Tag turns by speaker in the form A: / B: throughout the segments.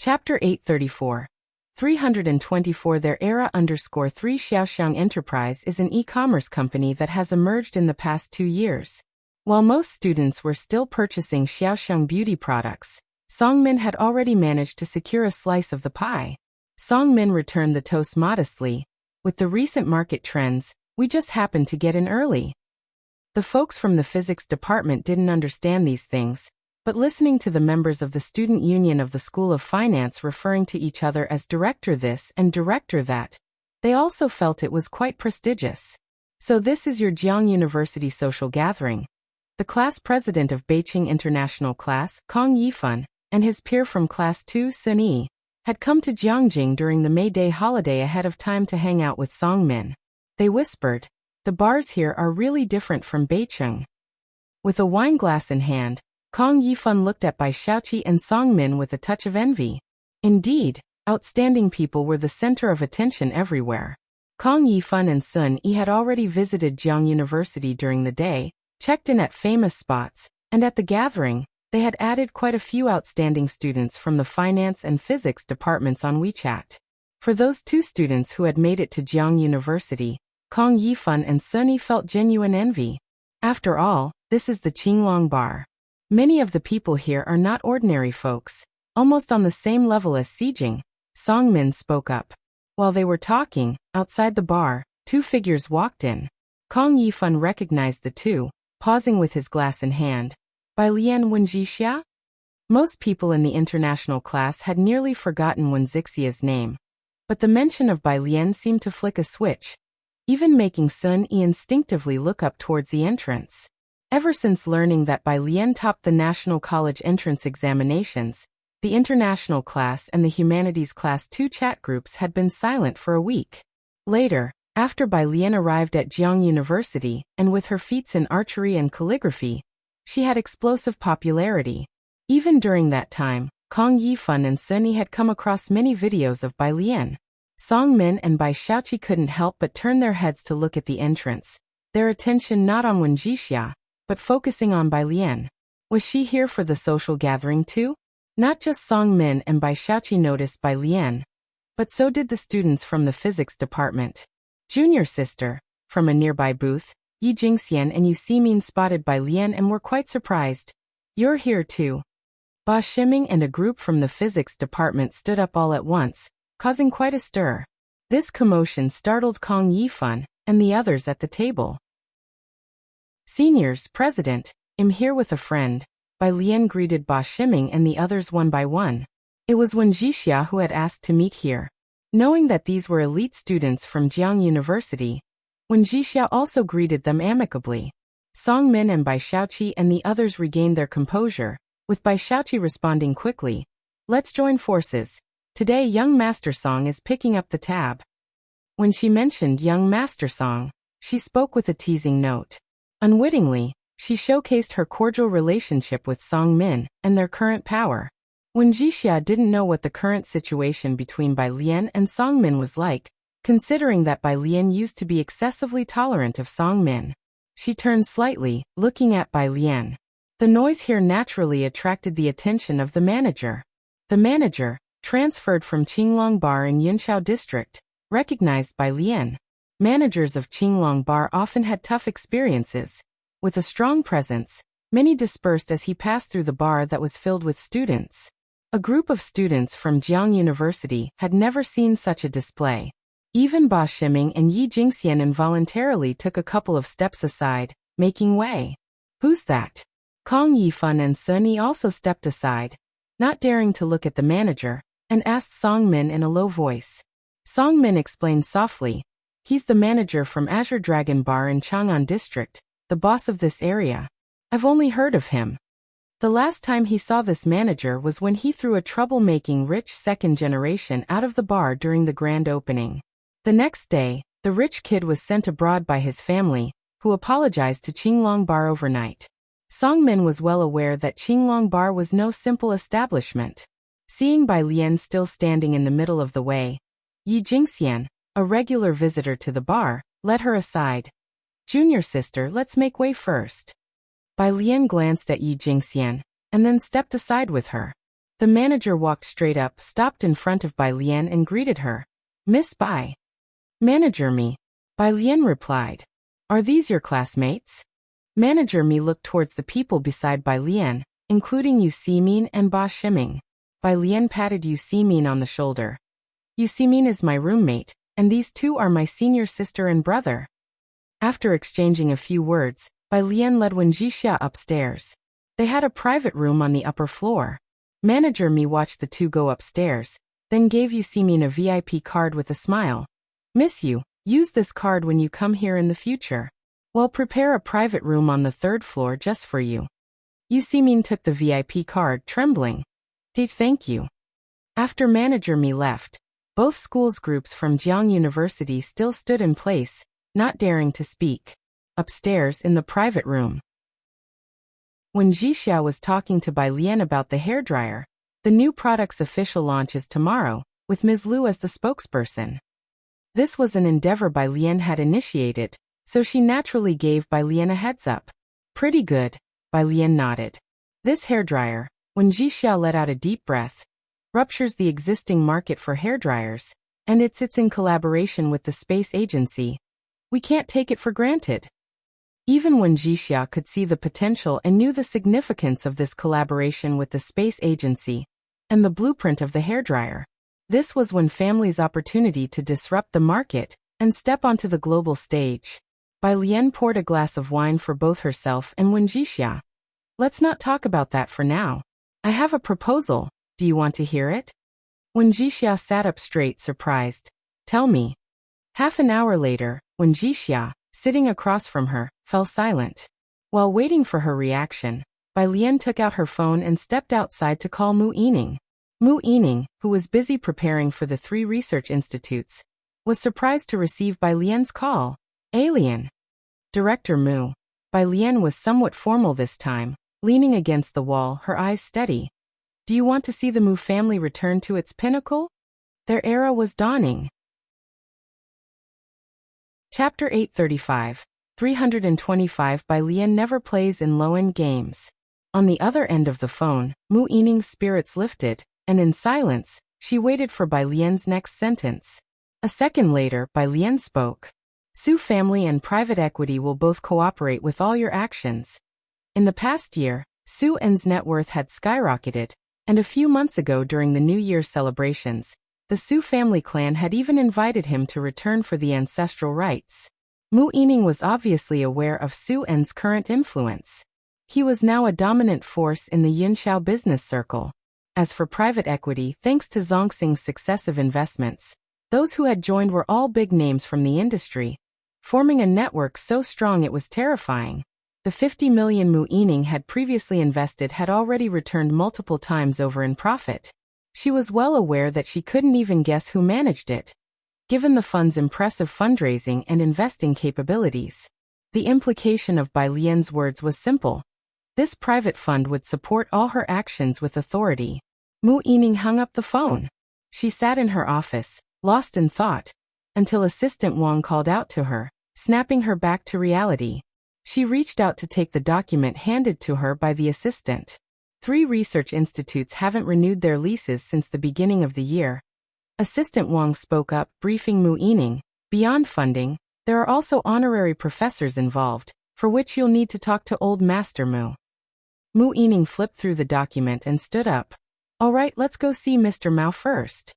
A: Chapter 834. 324 Their Era _3 Xiaoxiang Enterprise is an e-commerce company that has emerged in the past 2 years. While most students were still purchasing Xiaoxiang beauty products, Songmin had already managed to secure a slice of the pie. Songmin returned the toast modestly. With the recent market trends, we just happened to get in early. The folks from the physics department didn't understand these things, but listening to the members of the student union of the School of Finance referring to each other as director this and director that, they also felt it was quite prestigious. So this is your Jiang University social gathering. The class president of Beijing International Class, Kong Yifan, and his peer from Class 2, Sun Yi, had come to Jiangjing during the May Day holiday ahead of time to hang out with Songmin. They whispered, "The bars here are really different from Beijing." With a wine glass in hand, Kong Yifan looked at Bai Xiaoqi and Songmin with a touch of envy. Indeed, outstanding people were the center of attention everywhere. Kong Yifan and Sun Yi had already visited Jiang University during the day, checked in at famous spots, and at the gathering, they had added quite a few outstanding students from the finance and physics departments on WeChat. For those 2 students who had made it to Jiang University, Kong Yifan and Sun Yi felt genuine envy. After all, this is the Qinglong Bar. Many of the people here are not ordinary folks, almost on the same level as Xijing. Songmin spoke up. While they were talking, outside the bar, 2 figures walked in. Kong Yifan recognized the 2, pausing with his glass in hand. Bai Lian Wenjixia? Most people in the international class had nearly forgotten Wenxixia's name. But the mention of Bai Lian seemed to flick a switch, even making Sun Yi instinctively look up towards the entrance. Ever since learning that Bai Lian topped the National College entrance examinations, the international class and the humanities class 2 chat groups had been silent for a week. Later, after Bai Lian arrived at Jiang University, and with her feats in archery and calligraphy, she had explosive popularity. Even during that time, Kong Yifan and Sun Yi had come across many videos of Bai Lian. Songmin and Bai Xiaoqi couldn't help but turn their heads to look at the entrance, their attention not on Wenjixia, but focusing on Bai Lian. Was she here for the social gathering too? Not just Songmin and Bai Xiaoqi noticed Bai Lian, but so did the students from the physics department. Junior sister, from a nearby booth, Yi Jingxian and Yu Ximin spotted Bai Lian and were quite surprised. "You're here too." Ba Shiming and a group from the physics department stood up all at once, causing quite a stir. This commotion startled Kong Yifan and the others at the table. "Seniors, President, I'm here with a friend," Bai Lian greeted Ba Shiming and the others one by one. It was Wenjixia who had asked to meet here. Knowing that these were elite students from Jiang University, Wenjixia also greeted them amicably. Songmin and Bai Xiaoqi and the others regained their composure, with Bai Xiaoqi responding quickly, "Let's join forces. Today young Master Song is picking up the tab." When she mentioned young Master Song, she spoke with a teasing note. Unwittingly, she showcased her cordial relationship with Songmin and their current power. Wenjixia didn't know what the current situation between Bai Lian and Songmin was like, considering that Bai Lian used to be excessively tolerant of Songmin. She turned slightly, looking at Bai Lian. The noise here naturally attracted the attention of the manager. The manager, transferred from Qinglong Bar in Yunshao District, recognized Bai Lian. Managers of Qinglong Bar often had tough experiences. With a strong presence, many dispersed as he passed through the bar that was filled with students. A group of students from Jiang University had never seen such a display. Even Ba Shiming and Yi Jingxian involuntarily took a couple of steps aside, making way. "Who's that?" Kong Yifan and Sun Yi also stepped aside, not daring to look at the manager, and asked Songmin in a low voice. Songmin explained softly, "He's the manager from Azure Dragon Bar in Chang'an District, the boss of this area. I've only heard of him." The last time he saw this manager was when he threw a troublemaking rich second generation out of the bar during the grand opening. The next day, the rich kid was sent abroad by his family, who apologized to Qinglong Bar overnight. Songmin was well aware that Qinglong Bar was no simple establishment. Seeing Bai Lian still standing in the middle of the way, Yi Jingxian, a regular visitor to the bar, led her aside. "Junior sister, let's make way first." Bai Lian glanced at Yi Jingxian, and then stepped aside with her. The manager walked straight up, stopped in front of Bai Lian and greeted her. Miss Bai. Manager Mi. Bai Lian replied. Are these your classmates? Manager Mi looked towards the people beside Bai Lian, including Yu Ximin and Ba Shiming. Bai Lian patted Yu Ximin on the shoulder. Yu Ximin is my roommate, and these two are my senior sister and brother. After exchanging a few words, Bai Lian led Wen Jixia upstairs. They had a private room on the upper floor. Manager Mi watched the two go upstairs, then gave Yu Ximin a VIP card with a smile. Miss Yu, use this card when you come here in the future. We'll prepare a private room on the 3rd floor just for you. Yu Ximin took the VIP card, trembling. Thank you. After Manager Mi left, both schools groups from Jiang University still stood in place, not daring to speak. Upstairs in the private room. When Jixia was talking to Bai Lian about the hairdryer, the new product's official launch is tomorrow, with Ms. Liu as the spokesperson. This was an endeavor Bai Lian had initiated, so she naturally gave Bai Lian a heads up. Pretty good, Bai Lian nodded. This hairdryer, when Jixia let out a deep breath, ruptures the existing market for hairdryers, and it sits in collaboration with the space agency. We can't take it for granted. Even when Jixia could see the potential and knew the significance of this collaboration with the space agency and the blueprint of the hairdryer, this was Wen Family's opportunity to disrupt the market and step onto the global stage. Bai Lian poured a glass of wine for both herself and Wen Jixia. Let's not talk about that for now. I have a proposal. Do you want to hear it? Wen Jixia sat up straight, surprised. Tell me. Half an hour later, Wen Jixia, sitting across from her, fell silent. While waiting for her reaction, Bai Lian took out her phone and stepped outside to call Mu Yining. Mu Yining, who was busy preparing for the 3 research institutes, was surprised to receive Bai Lian's call. Alien. Director Mu. Bai Lian was somewhat formal this time, leaning against the wall, her eyes steady. Do you want to see the Mu family return to its pinnacle? Their era was dawning. Chapter 835. 325 Bai Lian never plays in low-end games. On the other end of the phone, Mu Yining's spirits lifted, and in silence, she waited for Bai Lian's next sentence. A second later, Bai Lian spoke. Su family and private equity will both cooperate with all your actions. In the past year, Su En's net worth had skyrocketed, and a few months ago during the New Year's celebrations, the Su family clan had even invited him to return for the ancestral rites. Mu Yining was obviously aware of Su En's current influence. He was now a dominant force in the Yunxiao business circle. As for private equity, thanks to Zongxing's successive investments, those who had joined were all big names from the industry, forming a network so strong it was terrifying. The 50 million Mu Yining had previously invested had already returned multiple times over in profit. She was well aware that she couldn't even guess who managed it. Given the fund's impressive fundraising and investing capabilities, the implication of Bai Lian's words was simple. This private fund would support all her actions with authority. Mu Yining hung up the phone. She sat in her office, lost in thought, until Assistant Wang called out to her, snapping her back to reality. She reached out to take the document handed to her by the assistant. 3 research institutes haven't renewed their leases since the beginning of the year. Assistant Wang spoke up, briefing Mu Yining. Beyond funding, there are also honorary professors involved, for which you'll need to talk to Old Master Mu. Mu Yining flipped through the document and stood up. All right, let's go see Mr. Mao first.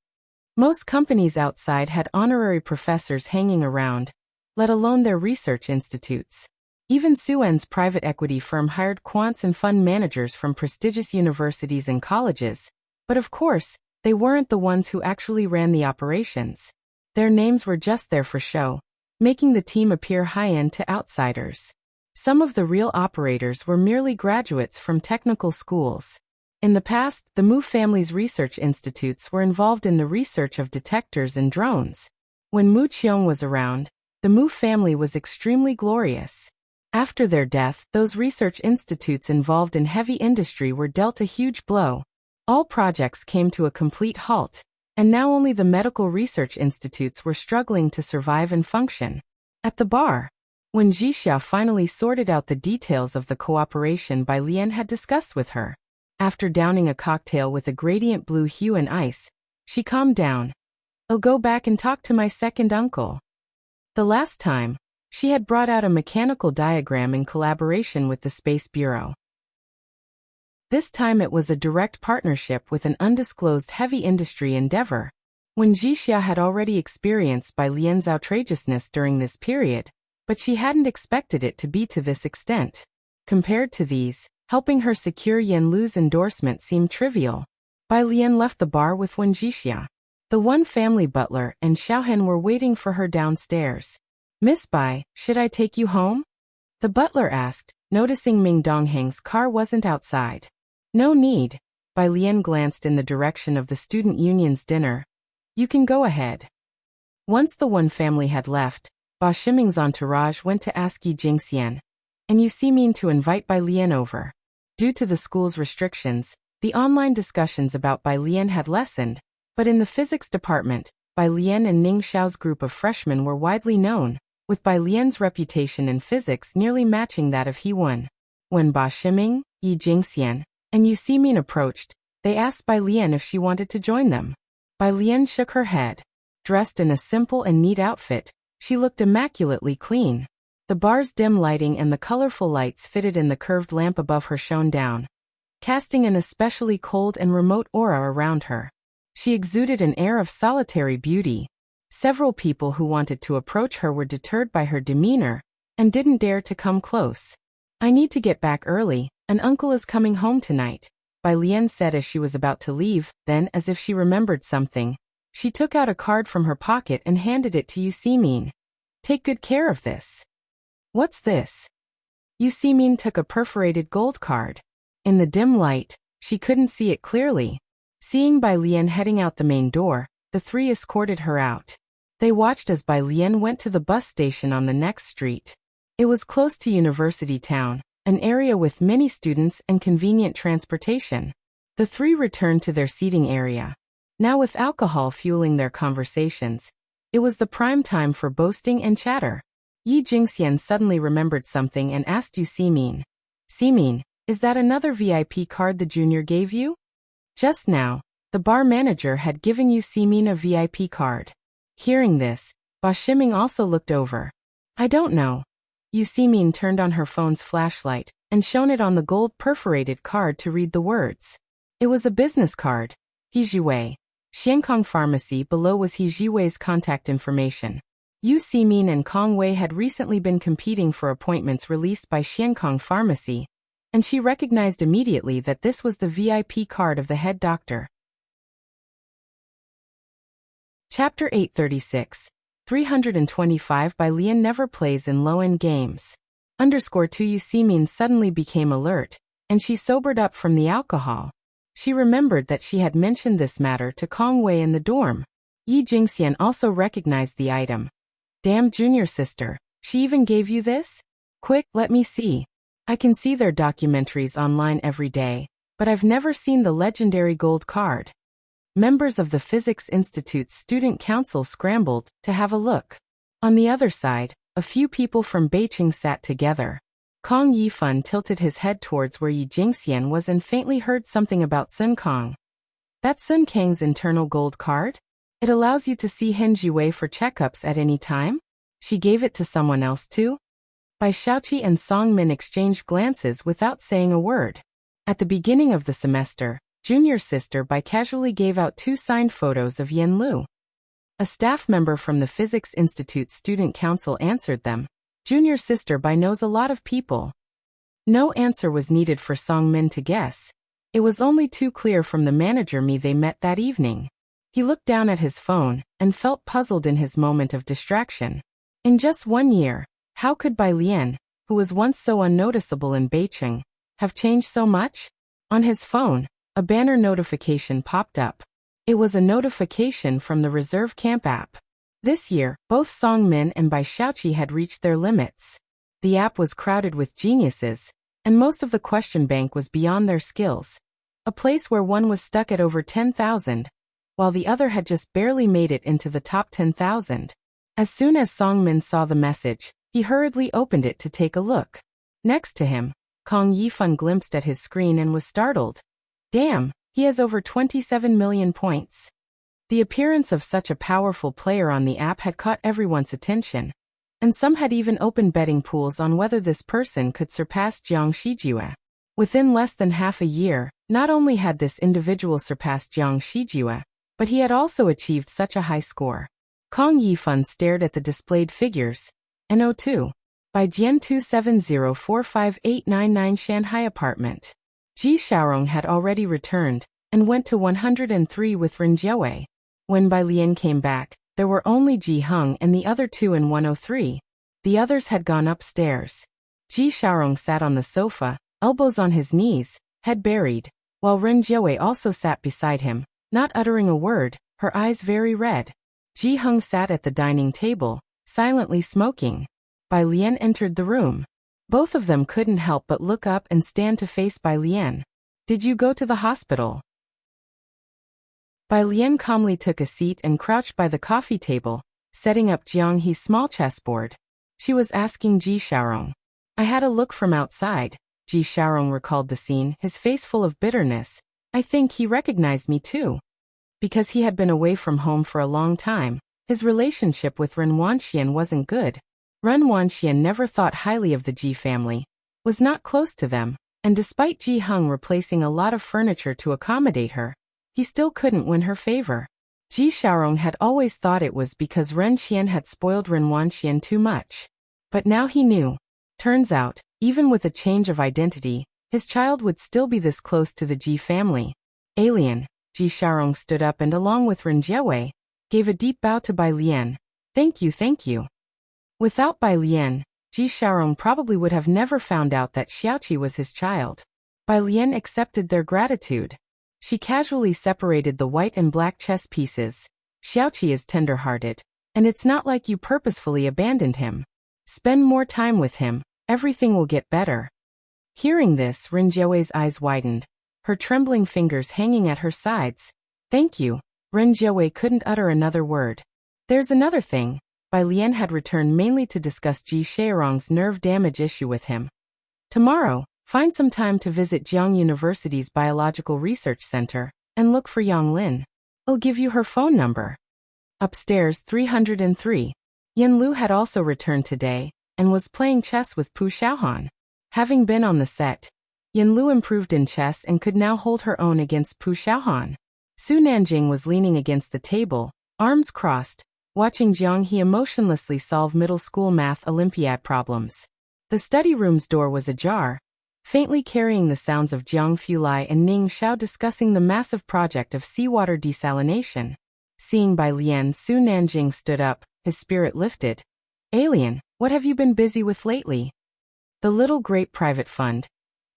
A: Most companies outside had honorary professors hanging around, let alone their research institutes. Even Su En's private equity firm hired quants and fund managers from prestigious universities and colleges, but of course, they weren't the ones who actually ran the operations. Their names were just there for show, making the team appear high-end to outsiders. Some of the real operators were merely graduates from technical schools. In the past, the Mu family's research institutes were involved in the research of detectors and drones. When Mu Qiong was around, the Mu family was extremely glorious. After their death, those research institutes involved in heavy industry were dealt a huge blow. All projects came to a complete halt, and now only the medical research institutes were struggling to survive and function. At the bar, when Jixia finally sorted out the details of the cooperation Bai Lian had discussed with her, After downing a cocktail with a gradient blue hue and ice, she calmed down. I'll go back and talk to my second uncle. The last time, she had brought out a mechanical diagram in collaboration with the Space Bureau. This time it was a direct partnership with an undisclosed heavy industry endeavor. When Jixia had already experienced Bai Lian's outrageousness during this period, but she hadn't expected it to be to this extent. Compared to these, helping her secure Yan Lu's endorsement seemed trivial. Bai Lian left the bar with Wen Jixia. The one family butler and Xiaohen were waiting for her downstairs. Miss Bai, should I take you home? The butler asked, noticing Ming Dongheng's car wasn't outside. No need. Bai Lian glanced in the direction of the student union's dinner. You can go ahead. Once the one family had left, Ba Shiming's entourage went to ask Yi Jingxian, and you mean to invite Bai Lian over. Due to the school's restrictions, the online discussions about Bai Lian had lessened, but in the physics department, Bai Lian and Ning Xiao's group of freshmen were widely known, with Bai Lian's reputation in physics nearly matching that of He Wen. When Ba Shiming, Yi Jingxian, and Yu Ximin approached, they asked Bai Lian if she wanted to join them. Bai Lian shook her head. Dressed in a simple and neat outfit, she looked immaculately clean. The bar's dim lighting and the colorful lights fitted in the curved lamp above her shone down, casting an especially cold and remote aura around her. She exuded an air of solitary beauty. Several people who wanted to approach her were deterred by her demeanor, and didn't dare to come close. I need to get back early, an uncle is coming home tonight, Bai Lian said as she was about to leave, then, as if she remembered something, she took out a card from her pocket and handed it to Yu Ximin. Take good care of this. What's this? Yu Ximin took a perforated gold card. In the dim light, she couldn't see it clearly. Seeing Bai Lian heading out the main door, the three escorted her out. They watched as Bai Lian went to the bus station on the next street. It was close to University Town, an area with many students and convenient transportation. The three returned to their seating area. Now with alcohol fueling their conversations, it was the prime time for boasting and chatter. Yi Jingxian suddenly remembered something and asked Yu Ximin. Ximin, is that another VIP card the junior gave you? Just now, the bar manager had given Yu Ximin a VIP card. Hearing this, Ba Shiming also looked over. I don't know. Yu Ximin turned on her phone's flashlight and shone it on the gold perforated card to read the words. It was a business card. He Jiwei. Xiankong Pharmacy. Below was He Jiwei's contact information. Yu Ximin and Kong Wei had recently been competing for appointments released by Xiankong Pharmacy, and she recognized immediately that this was the VIP card of the head doctor. Chapter 836. 325 Bai Lian never plays in low-end games. _2 Yu Ximin suddenly became alert, and she sobered up from the alcohol. She remembered that she had mentioned this matter to Kong Wei in the dorm. Yi Jingxian also recognized the item. Damn junior sister, she even gave you this? Quick, let me see. I can see their documentaries online every day, but I've never seen the legendary gold card. Members of the Physics Institute's student council scrambled to have a look. On the other side, a few people from Beijing sat together. Kong Yifan tilted his head towards where Yi Jingxian was and faintly heard something about Sun Kong. That's Sun Kang's internal gold card? It allows you to see Hen Jiwei for checkups at any time? She gave it to someone else too? Bai Xiaoqi and Song Min exchanged glances without saying a word. At the beginning of the semester, junior sister Bai casually gave out 2 signed photos of Yan Lu. A staff member from the Physics Institute Student Council answered them. Junior sister Bai knows a lot of people. No answer was needed for Song Min to guess. It was only too clear from the manager me they met that evening. He looked down at his phone and felt puzzled in his moment of distraction. In just 1 year, how could Bai Lian, who was once so unnoticeable in Beijing, have changed so much? On his phone, a banner notification popped up. It was a notification from the Reserve Camp app. This year, both Song Min and Bai Xiaoqi had reached their limits. The app was crowded with geniuses, and most of the question bank was beyond their skills. A place where one was stuck at over 10,000, while the other had just barely made it into the top 10,000. As soon as Song Min saw the message, he hurriedly opened it to take a look. Next to him, Kong Yifan glimpsed at his screen and was startled. Damn, he has over 27 million points. The appearance of such a powerful player on the app had caught everyone's attention, and some had even opened betting pools on whether this person could surpass Jiang Shijue. Within less than half a year, not only had this individual surpassed Jiang Shijue, but he had also achieved such a high score. Kong Yifan stared at the displayed figures. NO2. By Jian 270458899 Shanghai apartment. Ji Xiaorong had already returned, and went to 103 with Ren Jiawei. When Bai Lian came back, there were only Ji Heng and the other two in 103. The others had gone upstairs. Ji Xiaorong sat on the sofa, elbows on his knees, head buried, while Ren Jiawei also sat beside him, not uttering a word, her eyes very red. Ji Heng sat at the dining table, silently smoking. Bai Lian entered the room. Both of them couldn't help but look up and stand to face Bai Lian. Did you go to the hospital? Bai Lian calmly took a seat and crouched by the coffee table, setting up Jiang He's small chessboard. She was asking Ji Xiaorong. I had a look from outside. Ji Xiaorong recalled the scene, his face full of bitterness. I think he recognized me too. Because he had been away from home for a long time, his relationship with Ren Wanxian wasn't good. Ren Wanxian never thought highly of the Ji family, was not close to them, and despite Ji Heng replacing a lot of furniture to accommodate her, he still couldn't win her favor. Ji Xiaorong had always thought it was because Ren Qian had spoiled Ren Wanxian too much. But now he knew. Turns out, even with a change of identity, his child would still be this close to the Ji family. Alien. Ji Xiaorong stood up and along with Ren Jiawei, gave a deep bow to Bai Lian. Thank you, thank you. Without Bai Lian, Ji Xiaorong probably would have never found out that Xiaoqi was his child. Bai Lian accepted their gratitude. She casually separated the white and black chess pieces. Xiaoqi is tender-hearted, and it's not like you purposefully abandoned him. Spend more time with him, everything will get better. Hearing this, Ren Jiawei's eyes widened, her trembling fingers hanging at her sides. Thank you. Ren Jiawei couldn't utter another word. There's another thing. Bai Lian had returned mainly to discuss Ji Xiaorong's nerve damage issue with him. Tomorrow, find some time to visit Jiang University's Biological Research Center, and look for Yang Lin. I'll give you her phone number. Upstairs 303. Yan Lu had also returned today, and was playing chess with Pu Xiaohan. Having been on the set, Yan Lu improved in chess and could now hold her own against Pu Xiaohan. Su Nanjing was leaning against the table, arms crossed, watching Jiang He emotionlessly solve middle school math Olympiad problems. The study room's door was ajar, faintly carrying the sounds of Jiang Fulai and Ning Xiao discussing the massive project of seawater desalination. Seeing Bai Lian, Su Nanjing stood up, his spirit lifted. Alien, what have you been busy with lately? The Little Grape Private Fund.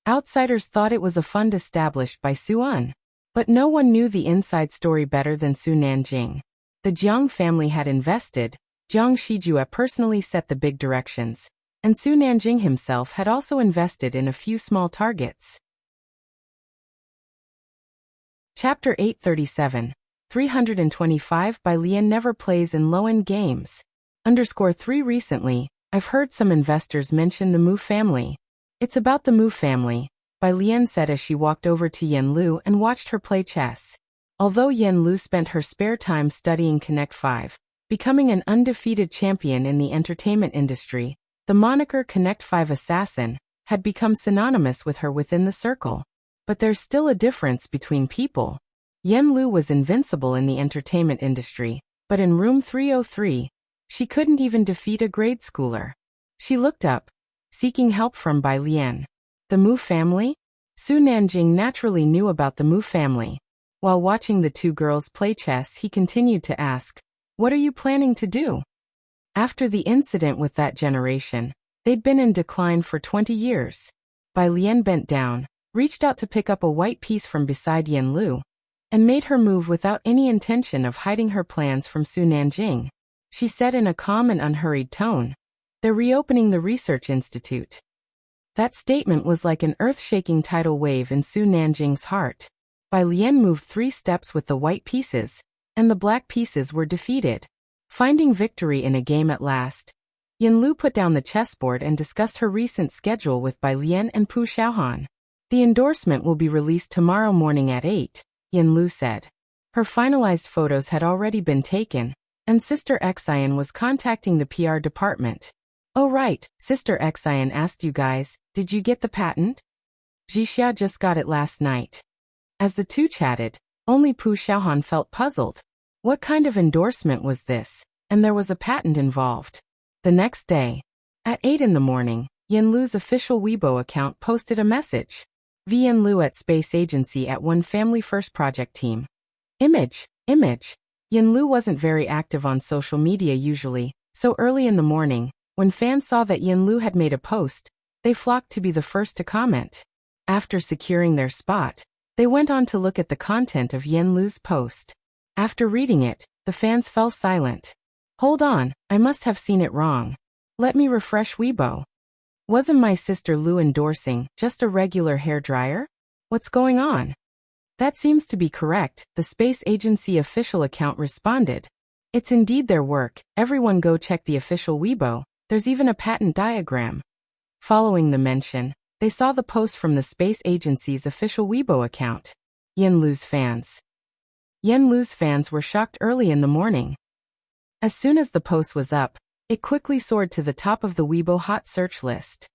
A: Outsiders thought it was a fund established by Su Un. But no one knew the inside story better than Su Nanjing. The Jiang family had invested, Jiang Shijue personally set the big directions, and Su Nanjing himself had also invested in a few small targets. Chapter 837. 325 Bai Lian never plays in low-end games. _3 Recently, I've heard some investors mention the Mu family. It's about the Mu family, Bai Lian said as she walked over to Yan Lu and watched her play chess. Although Yan Lu spent her spare time studying Connect 5, becoming an undefeated champion in the entertainment industry, the moniker Connect 5 Assassin had become synonymous with her within the circle. But there's still a difference between people. Yan Lu was invincible in the entertainment industry, but in room 303, she couldn't even defeat a grade schooler. She looked up, seeking help from Bai Lian. The Mu family? Su Nanjing naturally knew about the Mu family. While watching the two girls play chess, he continued to ask, what are you planning to do? After the incident with that generation, they'd been in decline for 20 years. Bai Lian bent down, reached out to pick up a white piece from beside Yan Lu, and made her move without any intention of hiding her plans from Su Nanjing. She said in a calm and unhurried tone, they're reopening the research institute. That statement was like an earth-shaking tidal wave in Su Nanjing's heart. Bai Lian moved 3 steps with the white pieces, and the black pieces were defeated. Finding victory in a game at last, Yan Lu put down the chessboard and discussed her recent schedule with Bai Lian and Pu Xiaohan. The endorsement will be released tomorrow morning at 8, Yanlu said. Her finalized photos had already been taken, and Sister Xian was contacting the PR department. Oh right, Sister Xian asked you guys, did you get the patent? Jixia just got it last night. As the two chatted, only Pu Xiaohan felt puzzled. What kind of endorsement was this? And there was a patent involved. The next day, at 8 in the morning, Yanlu's official Weibo account posted a message. V. Yanlu at Space Agency at One Family First Project Team. Image. Yanlu wasn't very active on social media usually, so early in the morning, when fans saw that Yanlu had made a post, they flocked to be the first to comment. After securing their spot, they went on to look at the content of Yanlu's post. After reading it, the fans fell silent. Hold on, I must have seen it wrong. Let me refresh Weibo. Wasn't my sister Lu endorsing just a regular hairdryer? What's going on? That seems to be correct, the Space Agency official account responded. It's indeed their work, everyone go check the official Weibo, there's even a patent diagram. Following the mention, they saw the post from the Space Agency's official Weibo account. Yanlu's fans. Yanlu's fans were shocked early in the morning. As soon as the post was up, it quickly soared to the top of the Weibo hot search list.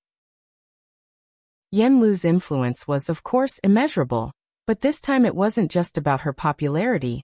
A: Yanlu's influence was, of course, immeasurable, but this time it wasn't just about her popularity.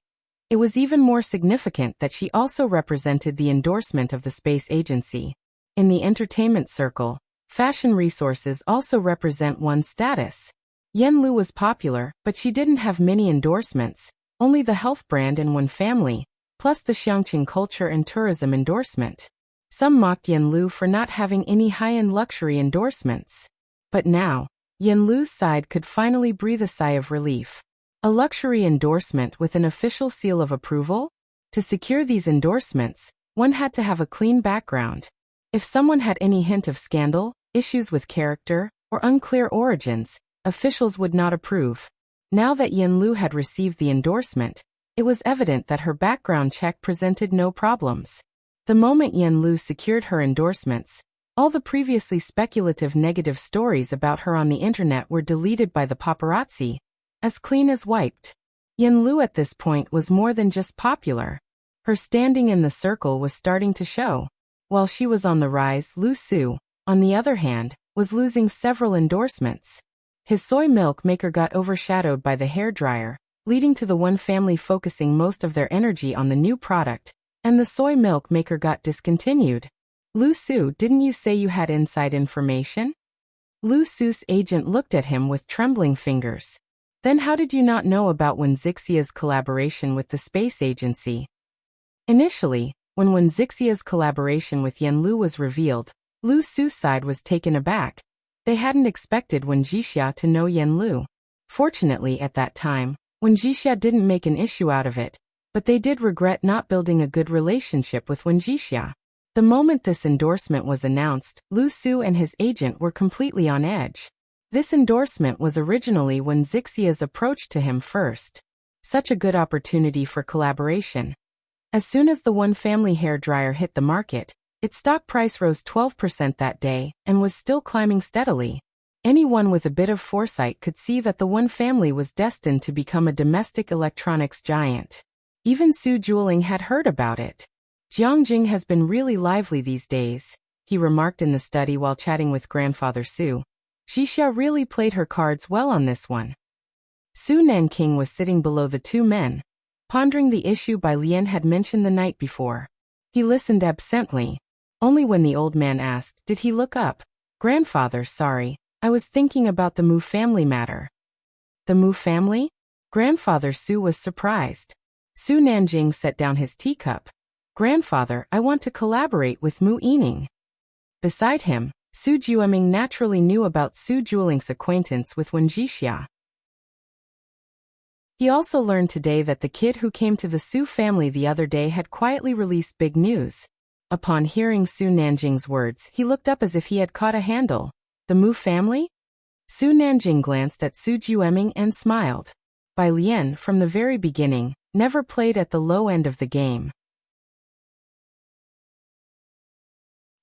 A: It was even more significant that she also represented the endorsement of the space agency. In the entertainment circle, fashion resources also represent one's status. Yanlu was popular, but she didn't have many endorsements, only the health brand and One Family, plus the Xiangqing culture and tourism endorsement. Some mocked Yanlu for not having any high-end luxury endorsements. But now, Yanlu's side could finally breathe a sigh of relief. A luxury endorsement with an official seal of approval? To secure these endorsements, one had to have a clean background. If someone had any hint of scandal, issues with character, or unclear origins, officials would not approve. Now that Yanlu had received the endorsement, it was evident that her background check presented no problems. The moment Yanlu secured her endorsements, all the previously speculative negative stories about her on the internet were deleted by the paparazzi, as clean as wiped. Yanlu at this point was more than just popular. Her standing in the circle was starting to show. While she was on the rise, Lu Su, on the other hand, was losing several endorsements. His soy milk maker got overshadowed by the hairdryer, leading to the One Family focusing most of their energy on the new product, and the soy milk maker got discontinued. Lu Su, didn't you say you had inside information? Lu Su's agent looked at him with trembling fingers. Then how did you not know about Wenxixia's collaboration with the space agency? Initially, when Wenxixia's collaboration with Yanlu was revealed, Lu Su's side was taken aback. They hadn't expected Wenxixia to know Yanlu. Fortunately at that time, Wenxixia didn't make an issue out of it, but they did regret not building a good relationship with Wenxixia. The moment this endorsement was announced, Lu Su and his agent were completely on edge. This endorsement was originally Wenxixia's approach to him first. Such a good opportunity for collaboration. As soon as the One Family hairdryer hit the market, its stock price rose 12% that day and was still climbing steadily. Anyone with a bit of foresight could see that the One Family was destined to become a domestic electronics giant. Even Su Juling had heard about it. Jiangjing has been really lively these days, he remarked in the study while chatting with grandfather Su. Jixia really played her cards well on this one. Su Nanking was sitting below the two men, pondering the issue Bai Lian had mentioned the night before. He listened absently. Only when the old man asked, did he look up? Grandfather, sorry, I was thinking about the Mu family matter. The Mu family? Grandfather Su was surprised. Su Nanjing set down his teacup. Grandfather, I want to collaborate with Mu Yining. Beside him, Su Jueming naturally knew about Su Juling's acquaintance with Wenxixia. He also learned today that the kid who came to the Su family the other day had quietly released big news. Upon hearing Su Nanjing's words, he looked up as if he had caught a handle. The Mu family? Su Nanjing glanced at Su Jueming and smiled. Bai Lian, from the very beginning, never played at the low end of the game.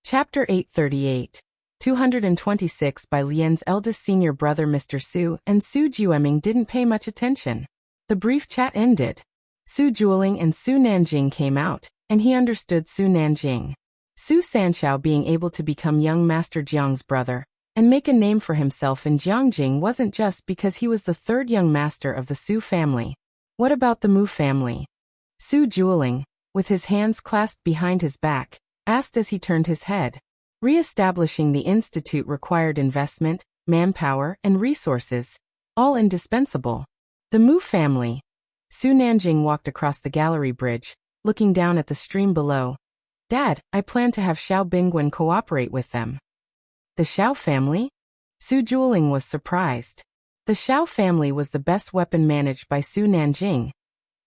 A: Chapter 838. 226 by Lian's eldest senior brother Mr. Su and Su Jueming didn't pay much attention. The brief chat ended. Su Jueling and Su Nanjing came out, and he understood Su Nanjing. Su Sanxiao being able to become young Master Jiang's brother and make a name for himself in Jiangjing wasn't just because he was the third young master of the Su family. What about the Mu family? Su Jueling, with his hands clasped behind his back, asked as he turned his head. Re-establishing the institute required investment, manpower, and resources, all indispensable. The Mu family. Su Nanjing walked across the gallery bridge, looking down at the stream below. Dad, I plan to have Xiao Bingguan cooperate with them. The Xiao family? Su Jueling was surprised. The Xiao family was the best weapon managed by Su Nanjing.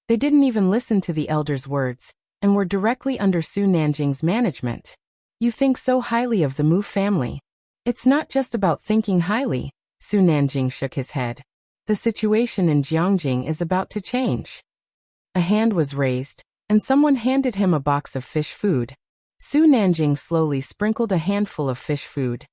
A: They didn't even listen to the elder's words, and were directly under Su Nanjing's management. You think so highly of the Mu family. It's not just about thinking highly, Su Nanjing shook his head. The situation in Jiangjing is about to change. A hand was raised, and someone handed him a box of fish food. Su Nanjing slowly sprinkled a handful of fish food.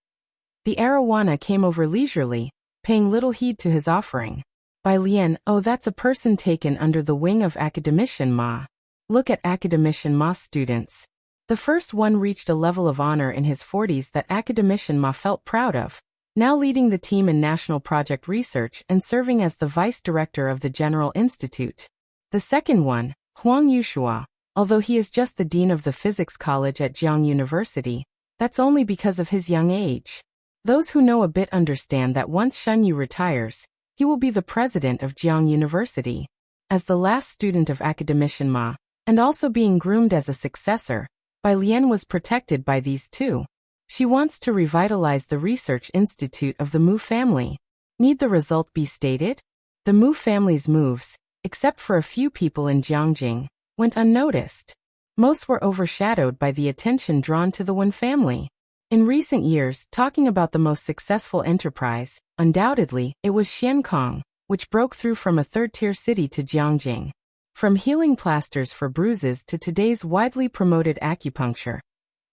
A: The arowana came over leisurely, paying little heed to his offering. By Lian, oh, that's a person taken under the wing of Academician Ma. Look at Academician Ma's students. The first one reached a level of honor in his 40s that Academician Ma felt proud of, now leading the team in national project research and serving as the vice director of the General Institute. The second one, Huang Yushua, although he is just the dean of the physics college at Jiang University, that's only because of his young age. Those who know a bit understand that once Shen Yu retires, he will be the president of Jiang University. As the last student of Academician Ma, and also being groomed as a successor, Bai Lian was protected by these two. She wants to revitalize the research institute of the Mu family. Need the result be stated? The Mu family's moves, except for a few people in Jiangjing, went unnoticed. Most were overshadowed by the attention drawn to the Wen family. In recent years, talking about the most successful enterprise, undoubtedly, it was Xiankong, which broke through from a third-tier city to Jiangjing. From healing plasters for bruises to today's widely promoted acupuncture,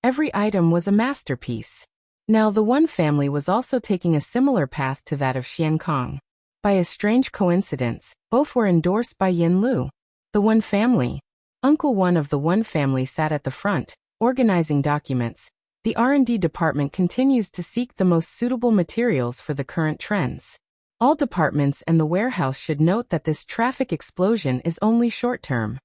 A: every item was a masterpiece. Now the Wen family was also taking a similar path to that of Xiankong. By a strange coincidence, both were endorsed by Yin Lu. The Wen family. Uncle Wen of the Wen family sat at the front, organizing documents. The R&D department continues to seek the most suitable materials for the current trends. All departments and the warehouse should note that this traffic explosion is only short-term.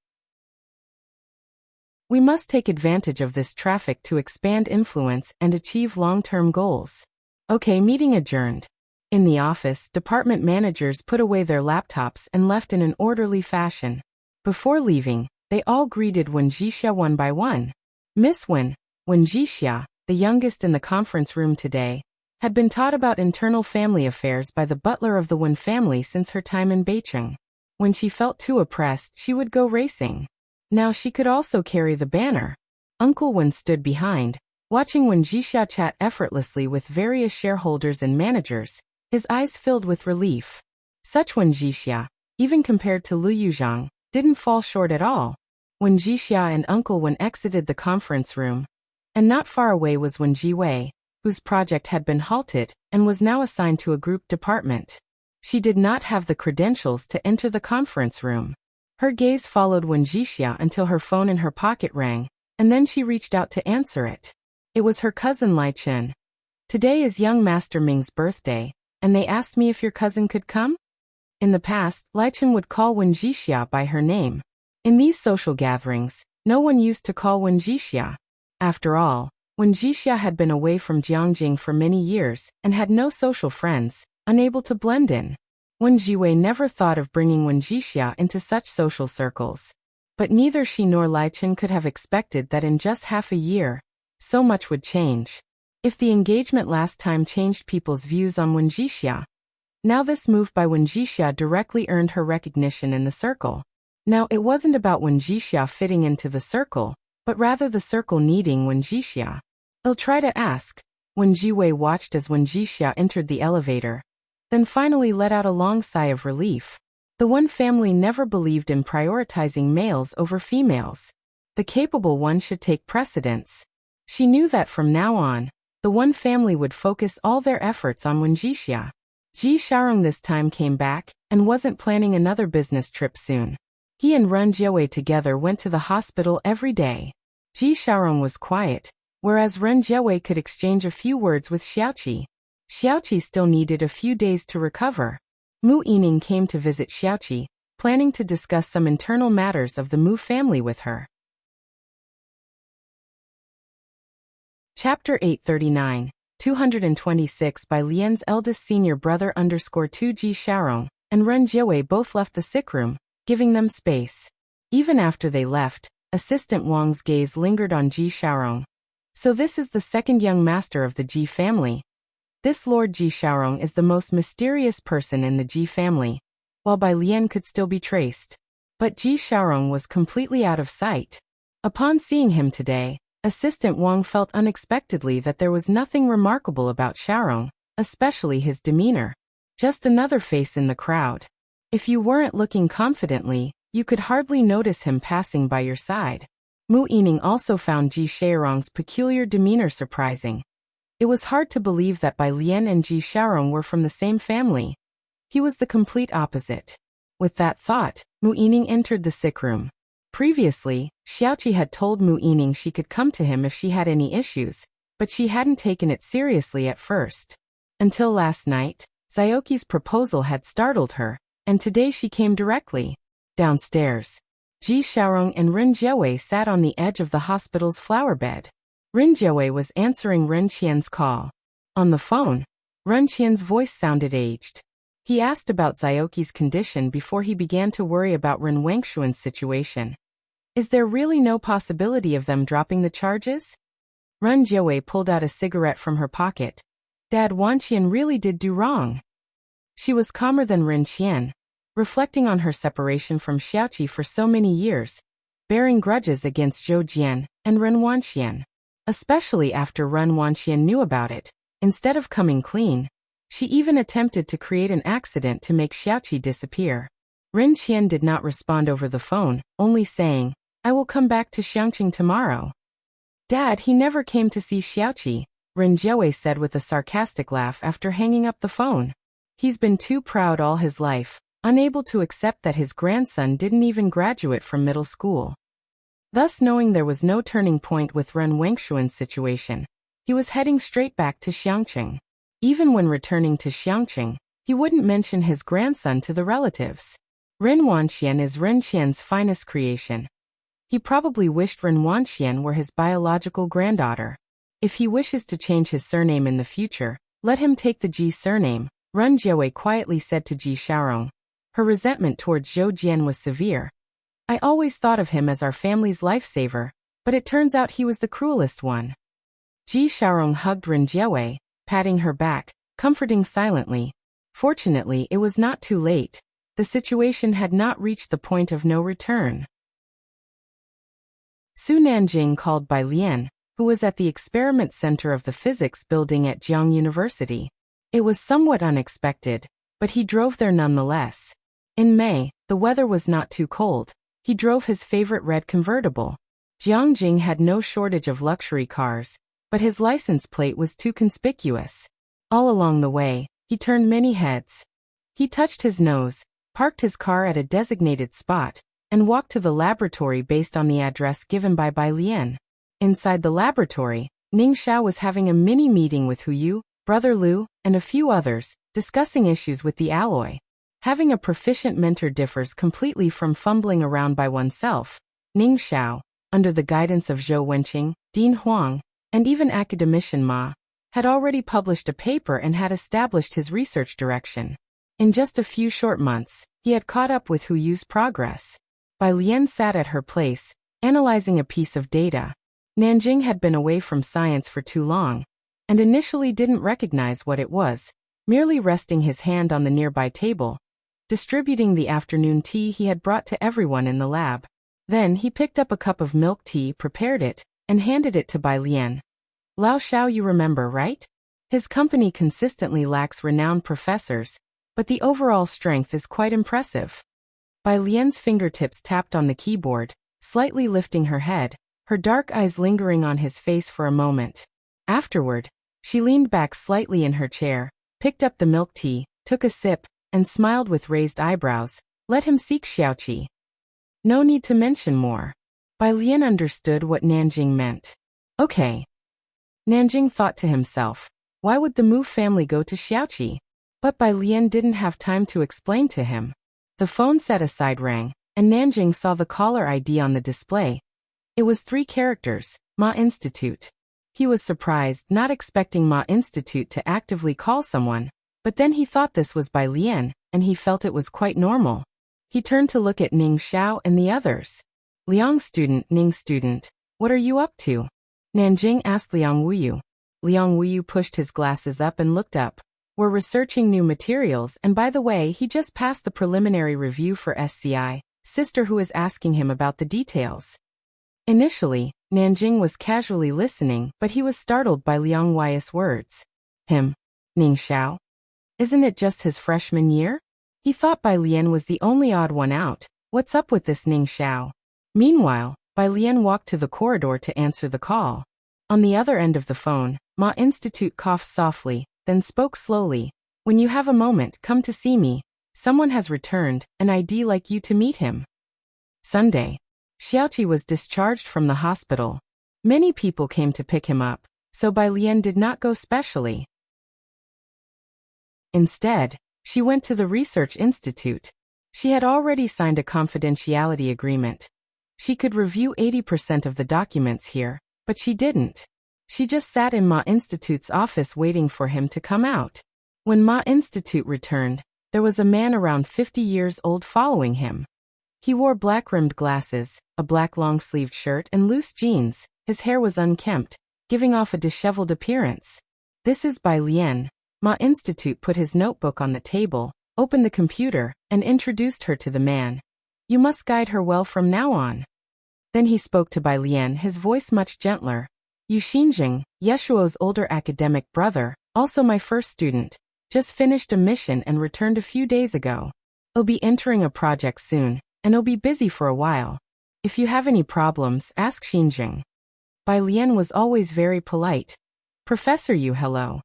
A: We must take advantage of this traffic to expand influence and achieve long-term goals. Okay, meeting adjourned. In the office, department managers put away their laptops and left in an orderly fashion. Before leaving, they all greeted Wen Jixia one by one. Miss Wen Jixia, the youngest in the conference room today, had been taught about internal family affairs by the butler of the Wen family since her time in Beicheng. When she felt too oppressed, she would go racing. Now she could also carry the banner. Uncle Wen stood behind, watching Wen Jixia chat effortlessly with various shareholders and managers, his eyes filled with relief. Such Wen Jixia, even compared to Lu Yuzhang, didn't fall short at all. Wen Jixia and Uncle Wen exited the conference room, and not far away was Wen Jiwei, whose project had been halted and was now assigned to a group department. She did not have the credentials to enter the conference room. Her gaze followed Wen Jixia until her phone in her pocket rang, and then she reached out to answer it. It was her cousin Lai Chen. Today is young Master Ming's birthday, and they asked me if your cousin could come? In the past, Lai Chen would call Wen Jixia by her name. In these social gatherings, no one used to call Wen Jixia. After all, Wen Jixia had been away from Jiangjing for many years and had no social friends, unable to blend in. Wen Jiwei never thought of bringing Wen Jixia into such social circles. But neither she nor Lai Chen could have expected that in just half a year, so much would change. If the engagement last time changed people's views on Wen Jixia, now this move by Wen Jixia directly earned her recognition in the circle. Now it wasn't about Wen Jixia fitting into the circle, but rather the circle needing Wen Jixia. I'll try to ask. Wen Jiwei watched as Wen Jixia entered the elevator, then finally let out a long sigh of relief. The Wen family never believed in prioritizing males over females. The capable one should take precedence. She knew that from now on, The one family would focus all their efforts on when Jixia. Ji Xiaorong this time came back and wasn't planning another business trip soon. He and Ren Jiawei together went to the hospital every day. Ji Xiaorong was quiet, whereas Ren Jiawei could exchange a few words with Xiaoqi. Xiaoqi still needed a few days to recover. Mu Yining came to visit Xiaoqi, planning to discuss some internal matters of the Mu family with her. Chapter 839, 226 By Lian's eldest senior brother _2 Ji Xiaorong and Ren Jiawei both left the sick room, giving them space. Even after they left, Assistant Wang's gaze lingered on Ji Xiaorong. So this is the second young master of the Ji family. This Lord Ji Xiaorong is the most mysterious person in the Ji family, while Bai Lian could still be traced. But Ji Xiaorong was completely out of sight. Upon seeing him today, Assistant Wang felt unexpectedly that there was nothing remarkable about Xiaorong, especially his demeanor. Just another face in the crowd. If you weren't looking confidently, you could hardly notice him passing by your side. Mu Yining also found Ji Xiaorong's peculiar demeanor surprising. It was hard to believe that Bai Lian and Ji Xiaorong were from the same family. He was the complete opposite. With that thought, Mu Yining entered the sick room. Previously, Xiaoqi had told Mu Yining she could come to him if she had any issues, but she hadn't taken it seriously at first. Until last night, Xiaoqi's proposal had startled her, and today she came directly. Downstairs, Ji Xiaorong and Ren Jiawei sat on the edge of the hospital's flower bed. Ren Jiawei was answering Ren Qian's call. On the phone, Ren Qian's voice sounded aged. He asked about Xiaoqi's condition before he began to worry about Ren Wangshuan's situation. Is there really no possibility of them dropping the charges? Ren Jiawei pulled out a cigarette from her pocket. Dad Wanqian really did do wrong. She was calmer than Ren Qian, reflecting on her separation from Xiaoqi for so many years, bearing grudges against Zhou Jian and Ren Wanqian. Especially after Ren Wanqian knew about it, instead of coming clean, she even attempted to create an accident to make Xiaoqi disappear. Ren Qian did not respond over the phone, only saying, I will come back to Xiangqing tomorrow. Dad, he never came to see Xiaoqi, Ren Jiawei said with a sarcastic laugh after hanging up the phone. He's been too proud all his life, unable to accept that his grandson didn't even graduate from middle school. Thus knowing there was no turning point with Ren Wangshuan's situation, he was heading straight back to Xiangqing. Even when returning to Xiangqing, he wouldn't mention his grandson to the relatives. Ren Wanqian is Ren Qian's finest creation. He probably wished Ren Wanqian were his biological granddaughter. If he wishes to change his surname in the future, let him take the Ji surname, Ren Jiawei quietly said to Ji Xiaorong. Her resentment towards Zhou Jian was severe. I always thought of him as our family's lifesaver, but it turns out he was the cruelest one. Ji Xiaorong hugged Ren Jiawei, patting her back, comforting silently. Fortunately, it was not too late. The situation had not reached the point of no return. Su Nanjing called Bai Lian, who was at the experiment center of the physics building at Jiang University. It was somewhat unexpected, but he drove there nonetheless. In May, the weather was not too cold. He drove his favorite red convertible. Jiangjing had no shortage of luxury cars, but his license plate was too conspicuous. All along the way, he turned many heads. He touched his nose, parked his car at a designated spot, and walked to the laboratory based on the address given by Bai Lian. Inside the laboratory, Ning Xiao was having a mini-meeting with Hu Yu, Brother Liu, and a few others, discussing issues with the alloy. Having a proficient mentor differs completely from fumbling around by oneself. Ning Xiao, under the guidance of Zhou Wenqing, Dean Huang, and even academician Ma, had already published a paper and had established his research direction. In just a few short months, he had caught up with Hu Yu's progress. Bai Lian sat at her place, analyzing a piece of data. Nanjing had been away from science for too long, and initially didn't recognize what it was, merely resting his hand on the nearby table, distributing the afternoon tea he had brought to everyone in the lab. Then he picked up a cup of milk tea, prepared it, and handed it to Bai Lian. Lao Xiao, you remember, right? His company consistently lacks renowned professors, but the overall strength is quite impressive. Bai Lian's fingertips tapped on the keyboard, slightly lifting her head, her dark eyes lingering on his face for a moment. Afterward, She leaned back slightly in her chair, picked up the milk tea, took a sip, and smiled with raised eyebrows. Let him seek Xiaoqi. No need to mention more. Bai Lian understood what Nanjing meant. Okay. Nanjing thought to himself, why would the Mu family go to Xiaoqi? But Bai Lian didn't have time to explain to him. The phone set aside rang, and Nanjing saw the caller ID on the display. It was 3 characters, Ma Institute. He was surprised, not expecting Ma Institute to actively call someone, but then he thought this was Bai Lian, and he felt it was quite normal. He turned to look at Ning Xiao and the others. Liang student, Ning student, what are you up to? Nanjing asked Liang Wuyu. Liang Wuyu pushed his glasses up and looked up. We're researching new materials, and by the way, he just passed the preliminary review for SCI, sister who is asking him about the details. Initially, Nanjing was casually listening, but he was startled by Liang Wuyu's words. Him? Ning Xiao? Isn't it just his freshman year? He thought Bai Lian was the only odd one out. What's up with this Ning Xiao? Meanwhile, Bai Lian walked to the corridor to answer the call. On the other end of the phone, Ma Institute coughed softly, then spoke slowly. When you have a moment, come to see me. Someone has returned, an ID like you to meet him. Sunday. Xiaoqi was discharged from the hospital. Many people came to pick him up, so Bai Lian did not go specially. Instead, she went to the research institute. She had already signed a confidentiality agreement. She could review 80% of the documents here, but she didn't. She just sat in Ma Institute's office waiting for him to come out. When Ma Institute returned, there was a man around 50 years old following him. He wore black-rimmed glasses, a black long-sleeved shirt and loose jeans. His hair was unkempt, giving off a disheveled appearance. This is Bai Lian. Ma Institute put his notebook on the table, opened the computer, and introduced her to the man. You must guide her well from now on. Then he spoke to Bai Lian, his voice much gentler. Yu Xinjing, Yeshuo's older academic brother, also my first student, just finished a mission and returned a few days ago. He'll be entering a project soon, and he'll be busy for a while. If you have any problems, ask Xinjing. Bai Lian was always very polite. Professor Yu, hello.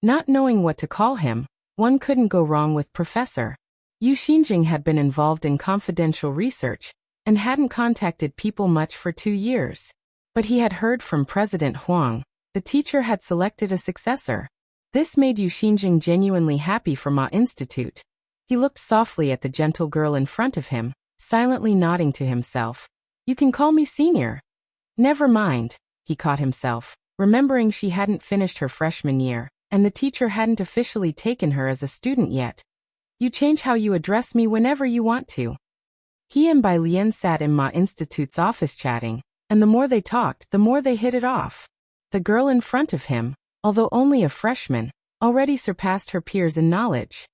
A: Not knowing what to call him, one couldn't go wrong with Professor. Yu Xinjing had been involved in confidential research, and hadn't contacted people much for 2 years. But he had heard from President Huang. The teacher had selected a successor. This made Yu Xinjing genuinely happy for Ma Institute. He looked softly at the gentle girl in front of him, silently nodding to himself. You can call me senior. Never mind, he caught himself, remembering she hadn't finished her freshman year, and the teacher hadn't officially taken her as a student yet. You change how you address me whenever you want to. He and Bai Lian sat in Ma Institute's office chatting, and the more they talked, the more they hit it off. The girl in front of him, although only a freshman, already surpassed her peers in knowledge.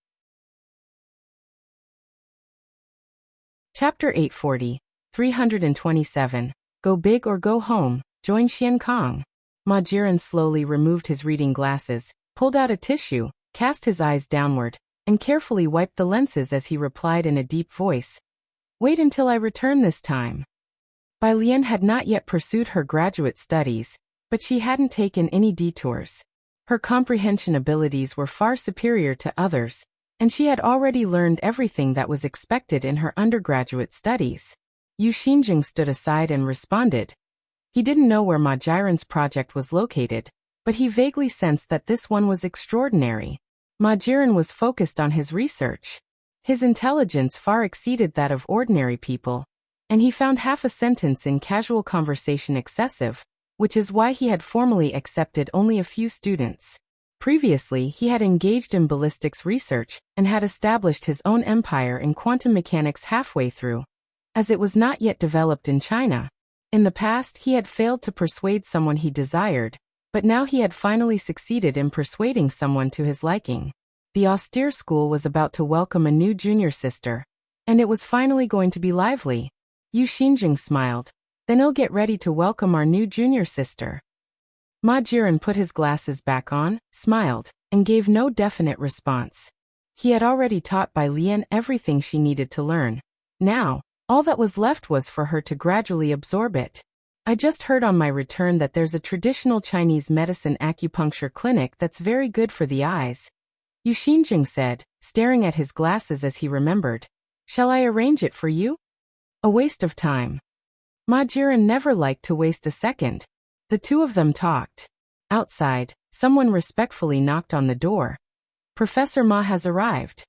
A: Chapter 840, 327, Go Big or Go Home, Join Xian Kong. Ma Jiren slowly removed his reading glasses, pulled out a tissue, cast his eyes downward, and carefully wiped the lenses as he replied in a deep voice. Wait until I return this time. Bai Lian had not yet pursued her graduate studies, but she hadn't taken any detours. Her comprehension abilities were far superior to others, and she had already learned everything that was expected in her undergraduate studies. Yu Xinjing stood aside and responded. He didn't know where Ma Jiren's project was located, but he vaguely sensed that this one was extraordinary. Ma Jiren was focused on his research. His intelligence far exceeded that of ordinary people, and he found half a sentence in casual conversation excessive, which is why he had formally accepted only a few students. Previously, he had engaged in ballistics research and had established his own empire in quantum mechanics halfway through, as it was not yet developed in China. In the past, he had failed to persuade someone he desired, but now he had finally succeeded in persuading someone to his liking. The austere school was about to welcome a new junior sister, and it was finally going to be lively. Yu Xinjing smiled. Then he'll get ready to welcome our new junior sister. Ma Jiren put his glasses back on, smiled, and gave no definite response. He had already taught Bai Lian everything she needed to learn. Now, all that was left was for her to gradually absorb it. I just heard on my return that there's a traditional Chinese medicine acupuncture clinic that's very good for the eyes. Yu Xinjing said, staring at his glasses as he remembered. Shall I arrange it for you? A waste of time. Ma Jiren never liked to waste a second. The two of them talked. Outside, someone respectfully knocked on the door. Professor Ma has arrived.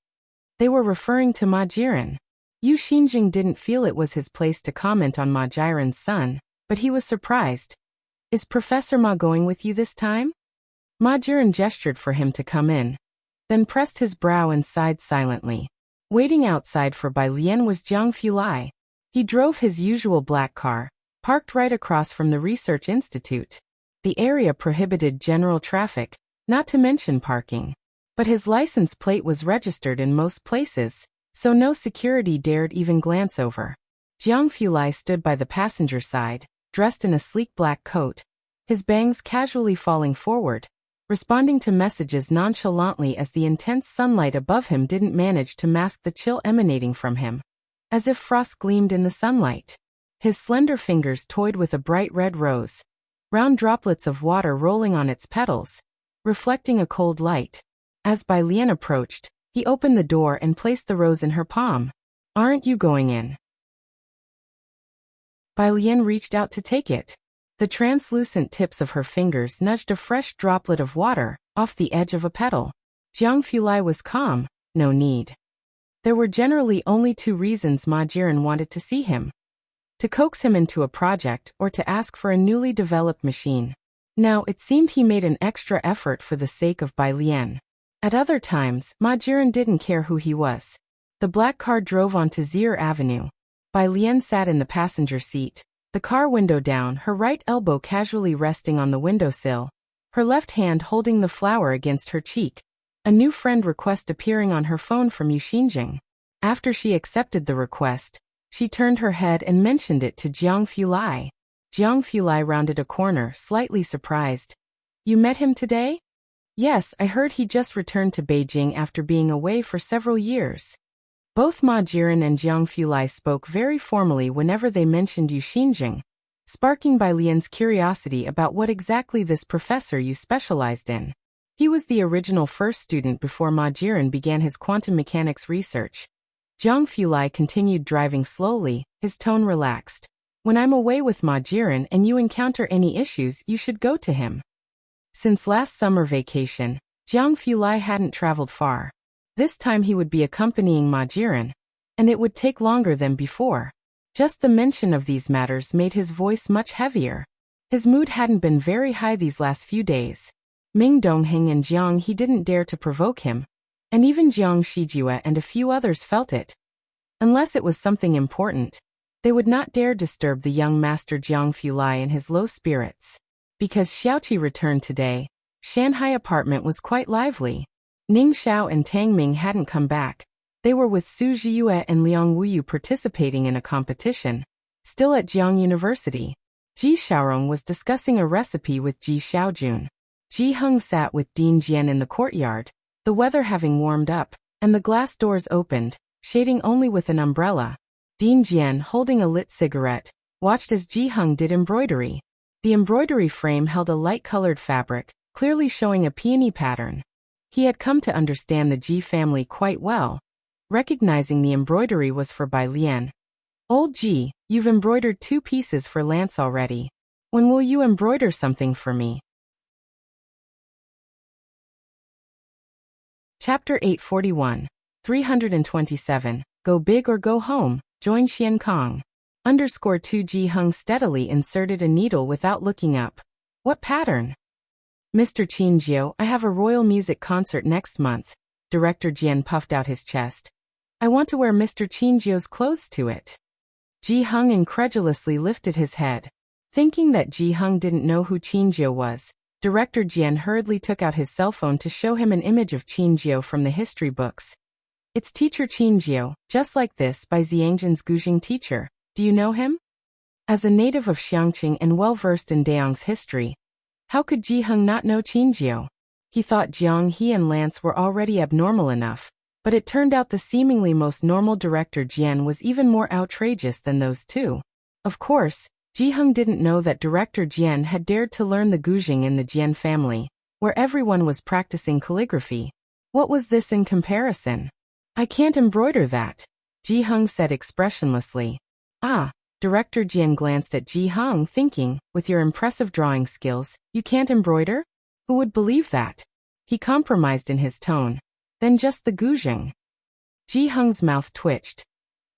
A: They were referring to Ma Jiren. Yu Xinjing didn't feel it was his place to comment on Ma Jiren's son, but he was surprised. Is Professor Ma going with you this time? Ma Jiren gestured for him to come in, then pressed his brow and sighed silently. Waiting outside for Bai Lian was Jiang Fulai. He drove his usual black car, parked right across from the Research Institute. The area prohibited general traffic, not to mention parking. But his license plate was registered in most places, so no security dared even glance over. Jiang Fulai stood by the passenger side, dressed in a sleek black coat, his bangs casually falling forward, responding to messages nonchalantly as the intense sunlight above him didn't manage to mask the chill emanating from him. As if frost gleamed in the sunlight. His slender fingers toyed with a bright red rose, round droplets of water rolling on its petals, reflecting a cold light. As Bai Lian approached, he opened the door and placed the rose in her palm. Aren't you going in? Bai Lian reached out to take it. The translucent tips of her fingers nudged a fresh droplet of water off the edge of a petal. Jiang Fulai was calm. No need. There were generally only two reasons Ma Jiren wanted to see him. To coax him into a project or to ask for a newly developed machine. Now it seemed he made an extra effort for the sake of Bai Lian. At other times, Ma Jiren didn't care who he was. The black car drove onto Zier Avenue. Bai Lian sat in the passenger seat, the car window down, her right elbow casually resting on the windowsill, her left hand holding the flower against her cheek. A new friend request appearing on her phone from Yu Xinjing. After she accepted the request, she turned her head and mentioned it to Jiang Fulai. Jiang Fulai rounded a corner, slightly surprised. You met him today? Yes, I heard he just returned to Beijing after being away for several years. Both Ma Jiren and Jiang Fulai spoke very formally whenever they mentioned Yu Xinjing, sparking Bai Lian's curiosity about what exactly this professor Yu specialized in. He was the original first student before Ma Jiren began his quantum mechanics research. Jiang Fulai continued driving slowly, his tone relaxed. When I'm away with Ma Jiren and you encounter any issues, you should go to him. Since last summer vacation, Jiang Fulai hadn't traveled far. This time he would be accompanying Ma Jiren, and it would take longer than before. Just the mention of these matters made his voice much heavier. His mood hadn't been very high these last few days. Ming Dongheng and Jiang he didn't dare to provoke him, and even Jiang Shijue and a few others felt it. Unless it was something important, they would not dare disturb the young master Jiang Fulai in his low spirits. Because Xiaoqi returned today, Shanghai apartment was quite lively. Ning Xiao and Tang Ming hadn't come back. They were with Su Zhiyue and Liang Wuyu participating in a competition, still at Jiang University. Ji Xiaorong was discussing a recipe with Ji Xiaojun. Ji Heng sat with Dean Jian in the courtyard, the weather having warmed up, and the glass doors opened, shading only with an umbrella. Dean Jian, holding a lit cigarette, watched as Ji Heng did embroidery. The embroidery frame held a light-colored fabric, clearly showing a peony pattern. He had come to understand the Ji family quite well, recognizing the embroidery was for Bai Lian. Old Ji, you've embroidered 2 pieces for Lance already. When will you embroider something for me? Chapter 841, 327, Go Big or Go Home, Join Xian Kong. _2 Ji Heng steadily inserted a needle without looking up. What pattern? Mr. Qinjiu, I have a royal music concert next month. Director Jian puffed out his chest. I want to wear Mr. Qinjiu's clothes to it. Ji Heng incredulously lifted his head. Thinking that Ji Heng didn't know who Qinjiu was, Director Jian hurriedly took out his cell phone to show him an image of Qinjiu from the history books. It's teacher Qinjiu, just like this by Xiangjin's Gujing teacher. Do you know him? As a native of Xiangqing and well-versed in Daong's history, how could Ji Heng not know Qinjiu? He thought Jiang He and Lance were already abnormal enough, but it turned out the seemingly most normal Director Jian was even more outrageous than those two. Of course, Ji-hung didn't know that Director Jian had dared to learn the guzheng in the Jian family, where everyone was practicing calligraphy. What was this in comparison? I can't embroider that, Ji-hung said expressionlessly. Ah, Director Jian glanced at Ji-hung thinking, with your impressive drawing skills, you can't embroider? Who would believe that? He compromised in his tone. Then just the guzheng. Ji-hung's mouth twitched.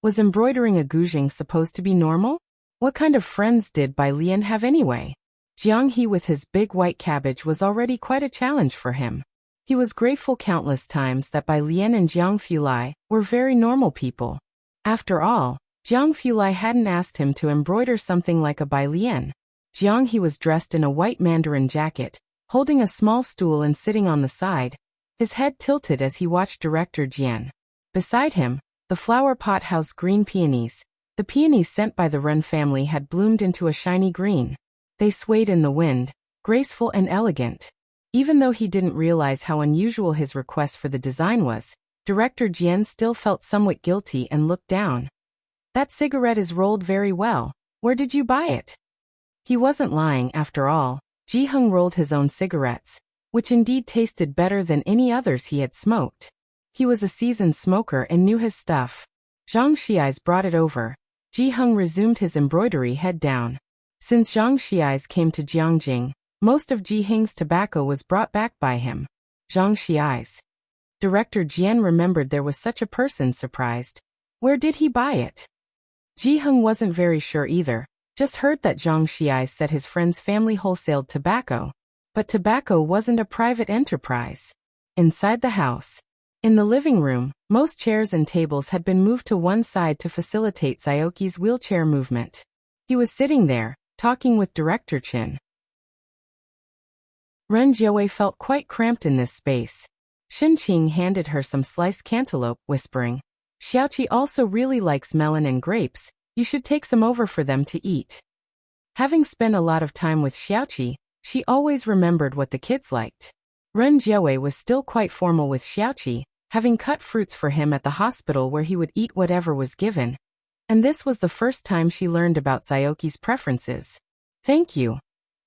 A: Was embroidering a guzheng supposed to be normal? What kind of friends did Bai Lian have anyway? Jiang He with his big white cabbage was already quite a challenge for him. He was grateful countless times that Bai Lian and Jiang Fulai were very normal people. After all, Jiang Fulai hadn't asked him to embroider something like a Bai Lian. Jiang He was dressed in a white mandarin jacket, holding a small stool and sitting on the side, his head tilted as he watched Director Jian. Beside him, the flower pot housed green peonies. The peonies sent by the Ren family had bloomed into a shiny green. They swayed in the wind, graceful and elegant. Even though he didn't realize how unusual his request for the design was, Director Jian still felt somewhat guilty and looked down. That cigarette is rolled very well. Where did you buy it? He wasn't lying after all. Ji-hung rolled his own cigarettes, which indeed tasted better than any others he had smoked. He was a seasoned smoker and knew his stuff. Zhang Xiais brought it over. Ji-hung resumed his embroidery head down. Since Zhang Xiais came to Jiangjing, most of Ji-hung's tobacco was brought back by him. Zhang Xiais. Director Jian remembered there was such a person, surprised. Where did he buy it? Ji-hung wasn't very sure either, just heard that Zhang Xiais said his friend's family wholesaled tobacco. But tobacco wasn't a private enterprise. Inside the house. In the living room, most chairs and tables had been moved to one side to facilitate Saoki's wheelchair movement. He was sitting there, talking with Director Chin. Ren Jiawei felt quite cramped in this space. Shin Qing handed her some sliced cantaloupe, whispering, Xiaoqi also really likes melon and grapes, you should take some over for them to eat. Having spent a lot of time with Xiaoqi, she always remembered what the kids liked. Ren Jiawei was still quite formal with Xiaoqi, having cut fruits for him at the hospital where he would eat whatever was given. And this was the first time she learned about Saoki's preferences. Thank you.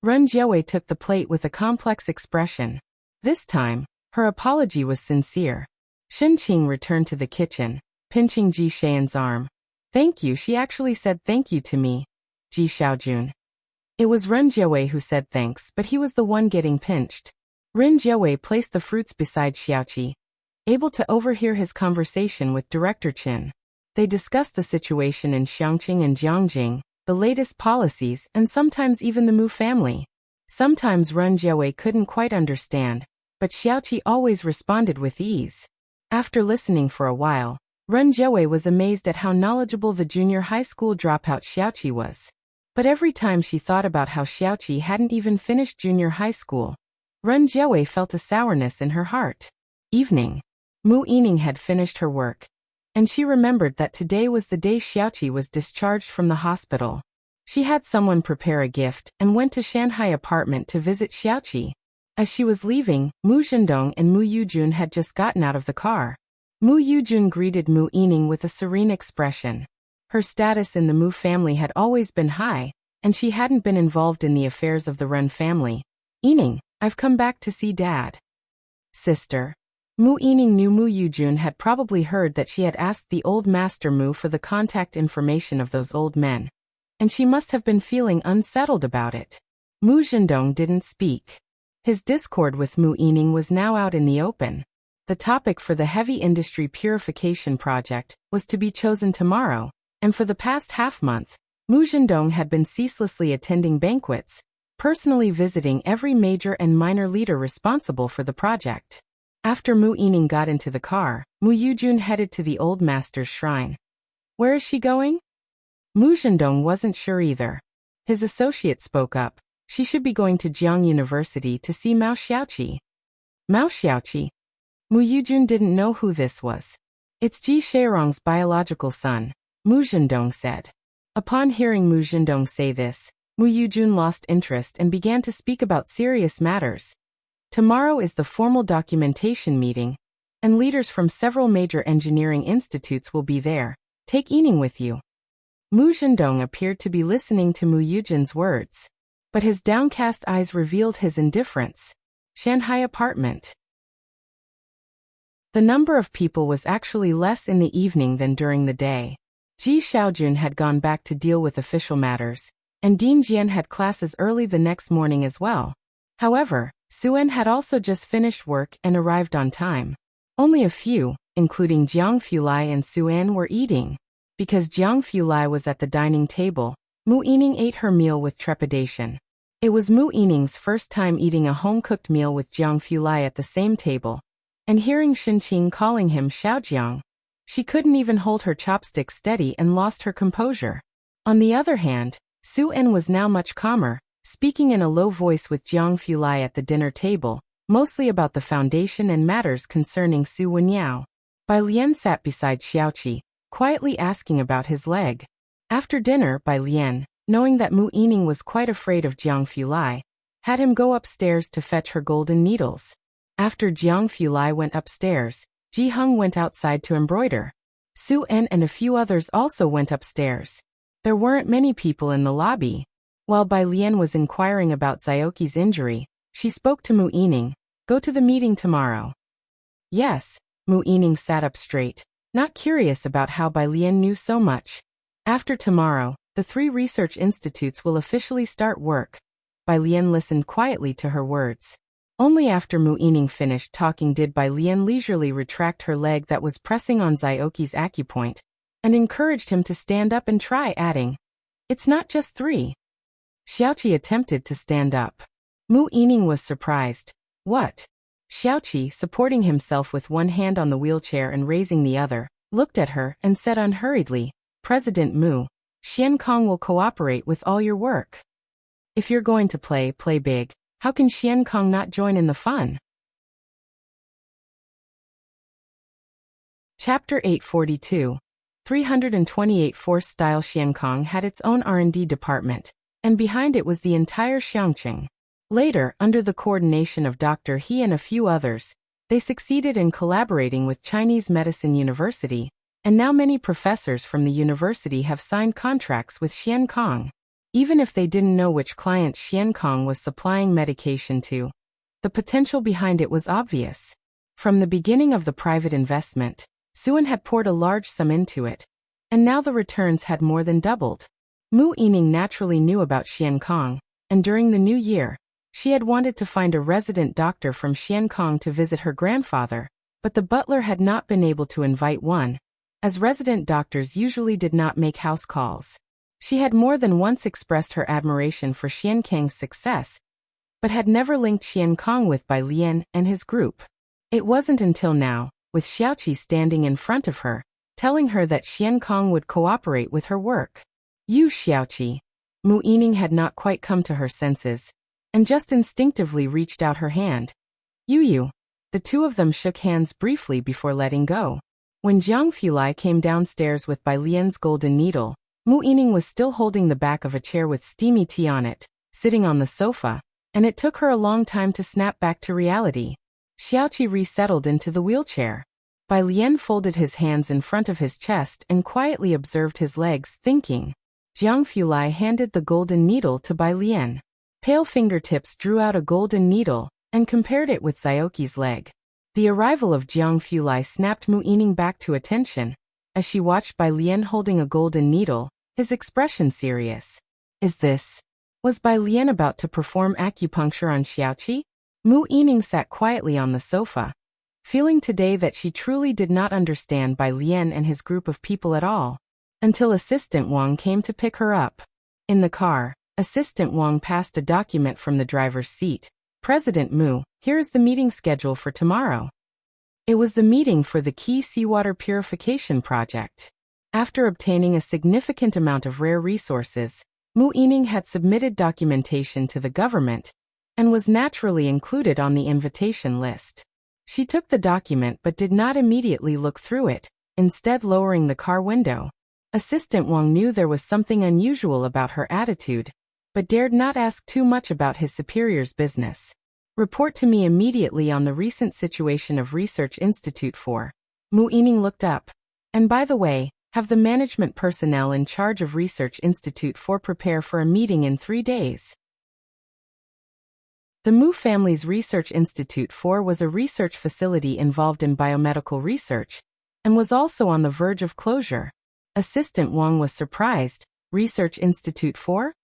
A: Ren Jiawei took the plate with a complex expression. This time, her apology was sincere. Shin Qing returned to the kitchen, pinching Ji Xian's arm. Thank you, she actually said thank you to me. Ji Xiaojun. It was Ren Jiawei who said thanks, but he was the one getting pinched. Ren Jiawei placed the fruits beside Xiaoqi, able to overhear his conversation with Director Chin. They discussed the situation in Xiangqing and Jiangjing, the latest policies, and sometimes even the Mu family. Sometimes Ren Jiawei couldn't quite understand, but Xiaoqi always responded with ease. After listening for a while, Ren Jiawei was amazed at how knowledgeable the junior high school dropout Xiaoqi was. But every time she thought about how Xiaoqi hadn't even finished junior high school, Ren Jiawei felt a sourness in her heart. Evening. Mu Yining had finished her work, and she remembered that today was the day Xiaoqi was discharged from the hospital. She had someone prepare a gift and went to Shanghai apartment to visit Xiaoqi. As she was leaving, Mu Zhendong and Mu Yujun had just gotten out of the car. Mu Yujun greeted Mu Yining with a serene expression. Her status in the Mu family had always been high, and she hadn't been involved in the affairs of the Ren family. Yining, I've come back to see Dad. Sister. Mu Yining knew Mu Yujun had probably heard that she had asked the old master Mu for the contact information of those old men, and she must have been feeling unsettled about it. Mu Zhendong didn't speak. His discord with Mu Yining was now out in the open. The topic for the heavy industry purification project was to be chosen tomorrow, and for the past half-month, Mu Zhendong had been ceaselessly attending banquets, personally visiting every major and minor leader responsible for the project. After Mu Yining got into the car, Mu Yujun headed to the old master's shrine. Where is she going? Mu Zhendong wasn't sure either. His associate spoke up. She should be going to Jiang University to see Mao Xiaoqi. Mao Xiaoqi? Mu Yujun didn't know who this was. It's Ji Sheirong's biological son, Mu Zhendong said. Upon hearing Mu Zhendong say this, Mu Yujun lost interest and began to speak about serious matters. Tomorrow is the formal documentation meeting, and leaders from several major engineering institutes will be there. Take Yining with you. Mu Zhendong appeared to be listening to Mu Yujin's words. But his downcast eyes revealed his indifference. Shanghai apartment. The number of people was actually less in the evening than during the day. Ji Xiaojun had gone back to deal with official matters, and Dean Jian had classes early the next morning as well. However, Suen had also just finished work and arrived on time. Only a few, including Jiang Fulai and Suen, were eating. Because Jiang Fulai was at the dining table, Mu Yining ate her meal with trepidation. It was Mu Yining's first time eating a home-cooked meal with Jiang Fulai at the same table, and hearing Shinqing calling him Xiaojiang, she couldn't even hold her chopsticks steady and lost her composure. On the other hand, Suen was now much calmer, speaking in a low voice with Jiang Fulai at the dinner table, mostly about the foundation and matters concerning Su Wenyao. Bai Lian sat beside Xiaoqi, quietly asking about his leg. After dinner, Bai Lian, knowing that Mu Yining was quite afraid of Jiang Fulai, had him go upstairs to fetch her golden needles. After Jiang Fulai went upstairs, Ji Heng went outside to embroider. Su En and a few others also went upstairs. There weren't many people in the lobby. While Bai Lian was inquiring about Xiaoqi's injury, she spoke to Mu Yining. Go to the meeting tomorrow. Yes, Mu Yining sat up straight, not curious about how Bai Lian knew so much. After tomorrow, the 3 research institutes will officially start work. Bai Lian listened quietly to her words. Only after Mu Yining finished talking did Bai Lian leisurely retract her leg that was pressing on Xiaoqi's acupoint, and encouraged him to stand up and try, adding, "It's not just 3. Xiaoqi attempted to stand up. Mu Yining was surprised. What? Xiaoqi, supporting himself with one hand on the wheelchair and raising the other, looked at her and said unhurriedly, "President Mu, Xian Kong will cooperate with all your work. If you're going to play big. How can Xian Kong not join in the fun?" Chapter 842. 328 Force-style Xian Kong had its own R&D department, and behind it was the entire Xiangqing. Later, under the coordination of Dr. He and a few others, they succeeded in collaborating with Chinese Medicine University, and now many professors from the university have signed contracts with Xian Kong. Even if they didn't know which clients Xian Kong was supplying medication to, the potential behind it was obvious. From the beginning of the private investment, Suen had poured a large sum into it, and now the returns had more than doubled. Mu Yining naturally knew about Xian Kong, and during the new year, she had wanted to find a resident doctor from Xian Kong to visit her grandfather, but the butler had not been able to invite one, as resident doctors usually did not make house calls. She had more than once expressed her admiration for Xian Kang's success, but had never linked Xian Kong with Bai Lian and his group. It wasn't until now, with Xiaoqi standing in front of her, telling her that Xian Kong would cooperate with her work. "You, Xiaoqi." Mu Yining had not quite come to her senses, and just instinctively reached out her hand. You. The two of them shook hands briefly before letting go. When Jiang Fulai came downstairs with Bai Lian's golden needle, Mu Yining was still holding the back of a chair with steamy tea on it, sitting on the sofa, and it took her a long time to snap back to reality. Xiaoqi resettled into the wheelchair. Bai Lian folded his hands in front of his chest and quietly observed his legs, thinking. Jiang Fulai handed the golden needle to Bai Lian. Pale fingertips drew out a golden needle and compared it with Xiaoqi's leg. The arrival of Jiang Fulai snapped Mu Yining back to attention. As she watched Bai Lian holding a golden needle, his expression serious. Was Bai Lian about to perform acupuncture on Xiaoqi? Mu Yining sat quietly on the sofa, feeling today that she truly did not understand Bai Lian and his group of people at all, until Assistant Wang came to pick her up. In the car, Assistant Wang passed a document from the driver's seat. "President Mu, here is the meeting schedule for tomorrow." It was the meeting for the key seawater purification project. After obtaining a significant amount of rare resources, Mu Yining had submitted documentation to the government and was naturally included on the invitation list. She took the document but did not immediately look through it, instead lowering the car window. Assistant Wang knew there was something unusual about her attitude, but dared not ask too much about his superior's business. "Report to me immediately on the recent situation of Research Institute 4. Mu Yining looked up. "And by the way, Have the management personnel in charge of Research Institute 4 prepare for a meeting in 3 days. The Mu family's Research Institute 4 was a research facility involved in biomedical research, and was also on the verge of closure. Assistant Wang was surprised. Research Institute 4?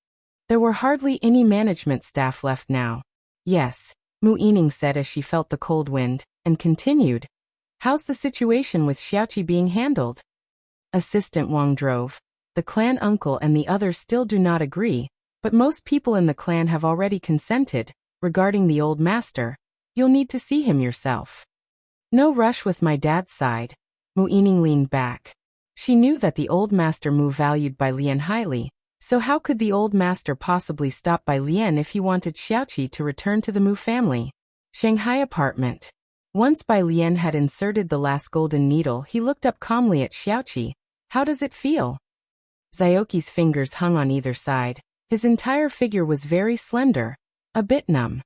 A: There were hardly any management staff left now. Yes, Mu Yining said as she felt the cold wind, and continued. How's the situation with Xiaoqi being handled? Assistant Wang drove. The clan uncle and the others still do not agree, but most people in the clan have already consented. Regarding the old master, you'll need to see him yourself. No rush with my dad's side. Mu Yining leaned back. She knew that the old master Mu valued Bai Lian highly, so how could the old master possibly stop Bai Lian if he wanted Xiaoqi to return to the Mu family? Shanghai apartment. Once Bai Lian had inserted the last golden needle, he looked up calmly at Xiaoqi. How does it feel? Xiaoqi's fingers hung on either side. His entire figure was very slender, a bit numb.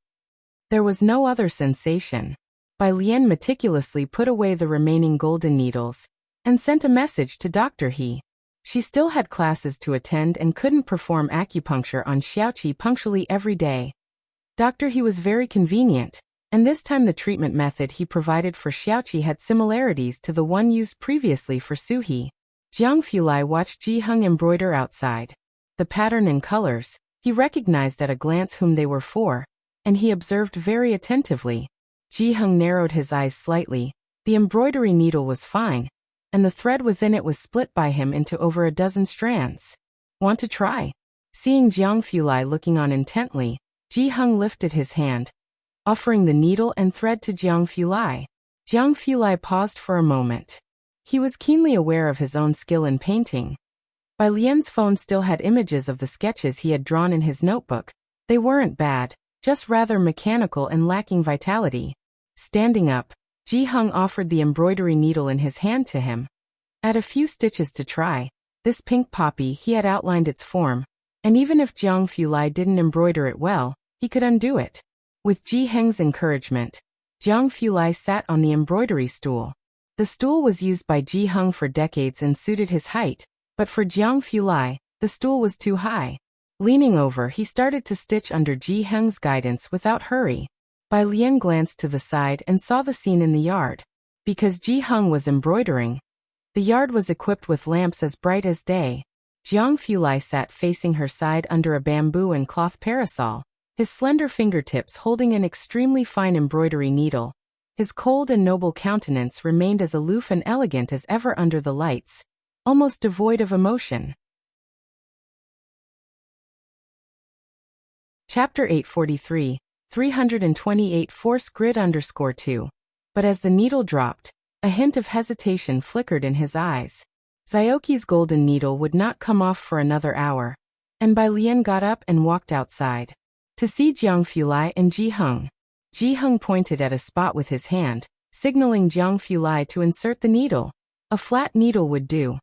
A: There was no other sensation. Bai Lian meticulously put away the remaining golden needles and sent a message to Dr. He. She still had classes to attend and couldn't perform acupuncture on Xiaoqi punctually every day. Dr. He was very convenient, and this time the treatment method he provided for Xiaoqi had similarities to the one used previously for Suhi. Jiang Fulai watched Ji Heng embroider outside. The pattern and colors, he recognized at a glance whom they were for, and he observed very attentively. Ji Heng narrowed his eyes slightly. The embroidery needle was fine, and the thread within it was split by him into over a dozen strands. Want to try? Seeing Jiang Fulai looking on intently, Ji Heng lifted his hand, offering the needle and thread to Jiang Fulai. Jiang Fulai paused for a moment. He was keenly aware of his own skill in painting. Bai Lian's phone still had images of the sketches he had drawn in his notebook. They weren't bad, just rather mechanical and lacking vitality. Standing up, Ji Heng offered the embroidery needle in his hand to him. Add a few stitches to try. This pink poppy, he had outlined its form, and even if Jiang Fulai didn't embroider it well, he could undo it. With Ji Heng's encouragement, Jiang Fulai sat on the embroidery stool. The stool was used by Ji Heng for decades and suited his height, but for Jiang Fulai, the stool was too high. Leaning over, he started to stitch under Ji Heng's guidance without hurry. Bai Lian glanced to the side and saw the scene in the yard. Because Ji Heng was embroidering, the yard was equipped with lamps as bright as day. Jiang Fulai sat facing her side under a bamboo and cloth parasol, his slender fingertips holding an extremely fine embroidery needle. His cold and noble countenance remained as aloof and elegant as ever under the lights, almost devoid of emotion. Chapter 843, 328 Force Grid _2. But as the needle dropped, a hint of hesitation flickered in his eyes. Xiaoqi's golden needle would not come off for another hour, and Bai Lian got up and walked outside to see Jiang Fulai and Ji Heng. Ji Heng pointed at a spot with his hand, signaling Jiang Fulai to insert the needle. A flat needle would do.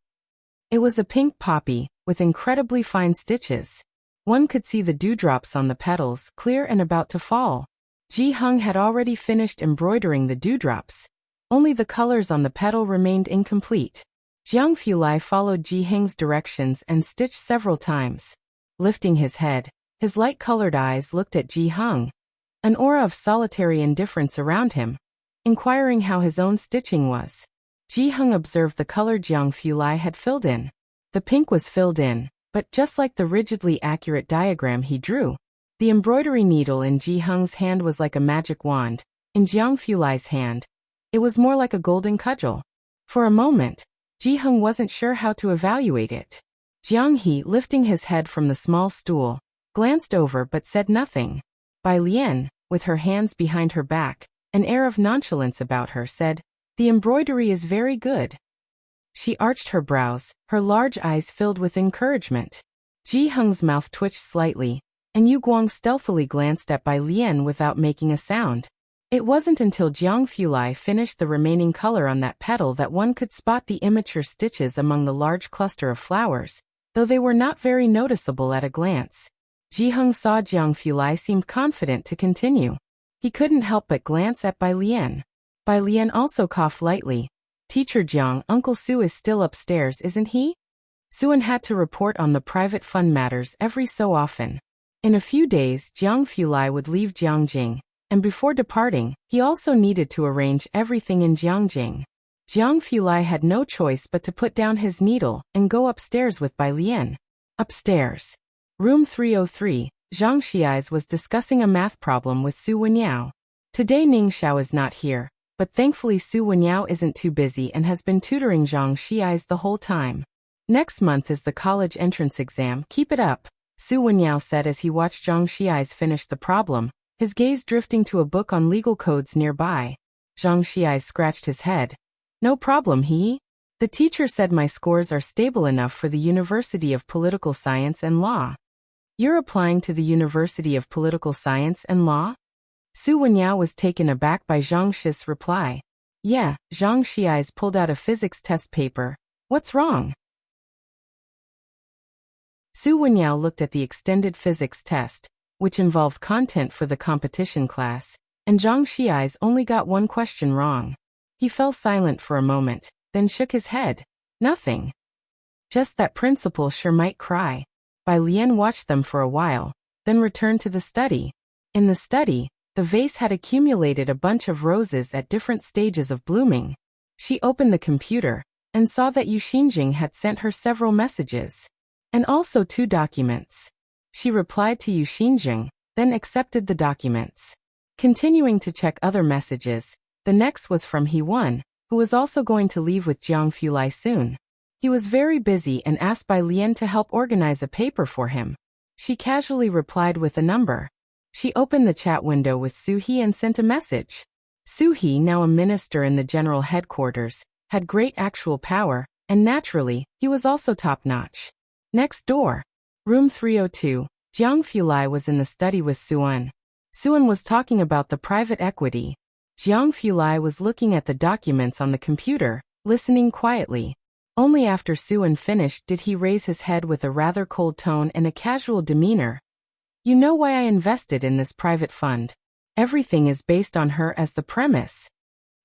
A: It was a pink poppy, with incredibly fine stitches. One could see the dewdrops on the petals, clear and about to fall. Ji Heng had already finished embroidering the dewdrops. Only the colors on the petal remained incomplete. Jiang Fulai followed Ji Heng's directions and stitched several times. Lifting his head, his light-colored eyes looked at Ji Heng. An aura of solitary indifference around him, inquiring how his own stitching was. Ji Heng observed the color Jiang Fulai had filled in. The pink was filled in, but just like the rigidly accurate diagram he drew, the embroidery needle in Ji Heng's hand was like a magic wand. In Jiang Fulai's hand, it was more like a golden cudgel. For a moment, Ji Heng wasn't sure how to evaluate it. Jiang He, lifting his head from the small stool, glanced over but said nothing. Bai Lian, with her hands behind her back, an air of nonchalance about her, said, "The embroidery is very good." She arched her brows, her large eyes filled with encouragement. Ji Heng's mouth twitched slightly, and Yu Guang stealthily glanced at Bai Lian without making a sound. It wasn't until Jiang Fulai finished the remaining color on that petal that one could spot the immature stitches among the large cluster of flowers, though they were not very noticeable at a glance. Ji Heng saw Jiang Fulai seemed confident to continue. He couldn't help but glance at Bai Lian. Bai Lian also coughed lightly. Teacher Jiang, Uncle Su is still upstairs, isn't he? Suan had to report on the private fund matters every so often. In a few days, Jiang Fulai would leave Jiangjing, and before departing, he also needed to arrange everything in Jiangjing. Jiang Fulai had no choice but to put down his needle and go upstairs with Bai Lian. Upstairs. Room 303, Zhang Xiais was discussing a math problem with Su Wenyao. Today Ning Xiao is not here, but thankfully Su Wenyao isn't too busy and has been tutoring Zhang Xiais the whole time. Next month is the college entrance exam, keep it up, Su Wenyao said as he watched Zhang Xiais finish the problem, his gaze drifting to a book on legal codes nearby. Zhang Xiais scratched his head. No problem, he. The teacher said my scores are stable enough for the University of Political Science and Law. You're applying to the University of Political Science and Law? Su Wenyao was taken aback by Zhang Shi's reply. Yeah, Zhang Xiais pulled out a physics test paper. What's wrong? Su Wenyao looked at the extended physics test, which involved content for the competition class, and Zhang Xiais only got one question wrong. He fell silent for a moment, then shook his head. Nothing. Just that principal sure might cry. Bai Lian watched them for a while, then returned to the study. In the study, the vase had accumulated a bunch of roses at different stages of blooming. She opened the computer, and saw that Yu Xinjing had sent her several messages. And also 2 documents. She replied to Yu Xinjing, then accepted the documents. Continuing to check other messages, the next was from He Wan, who was also going to leave with Jiang Fulai soon. He was very busy and asked Bai Lian to help organize a paper for him. She casually replied with a number. She opened the chat window with Su He and sent a message. Su He, now a minister in the general headquarters, had great actual power, and naturally, he was also top-notch. Next door. Room 302, Jiang Fulai was in the study with Suan. Suan was talking about the private equity. Jiang Fulai was looking at the documents on the computer, listening quietly. Only after Suan finished did he raise his head with a rather cold tone and a casual demeanor. You know why I invested in this private fund. Everything is based on her as the premise.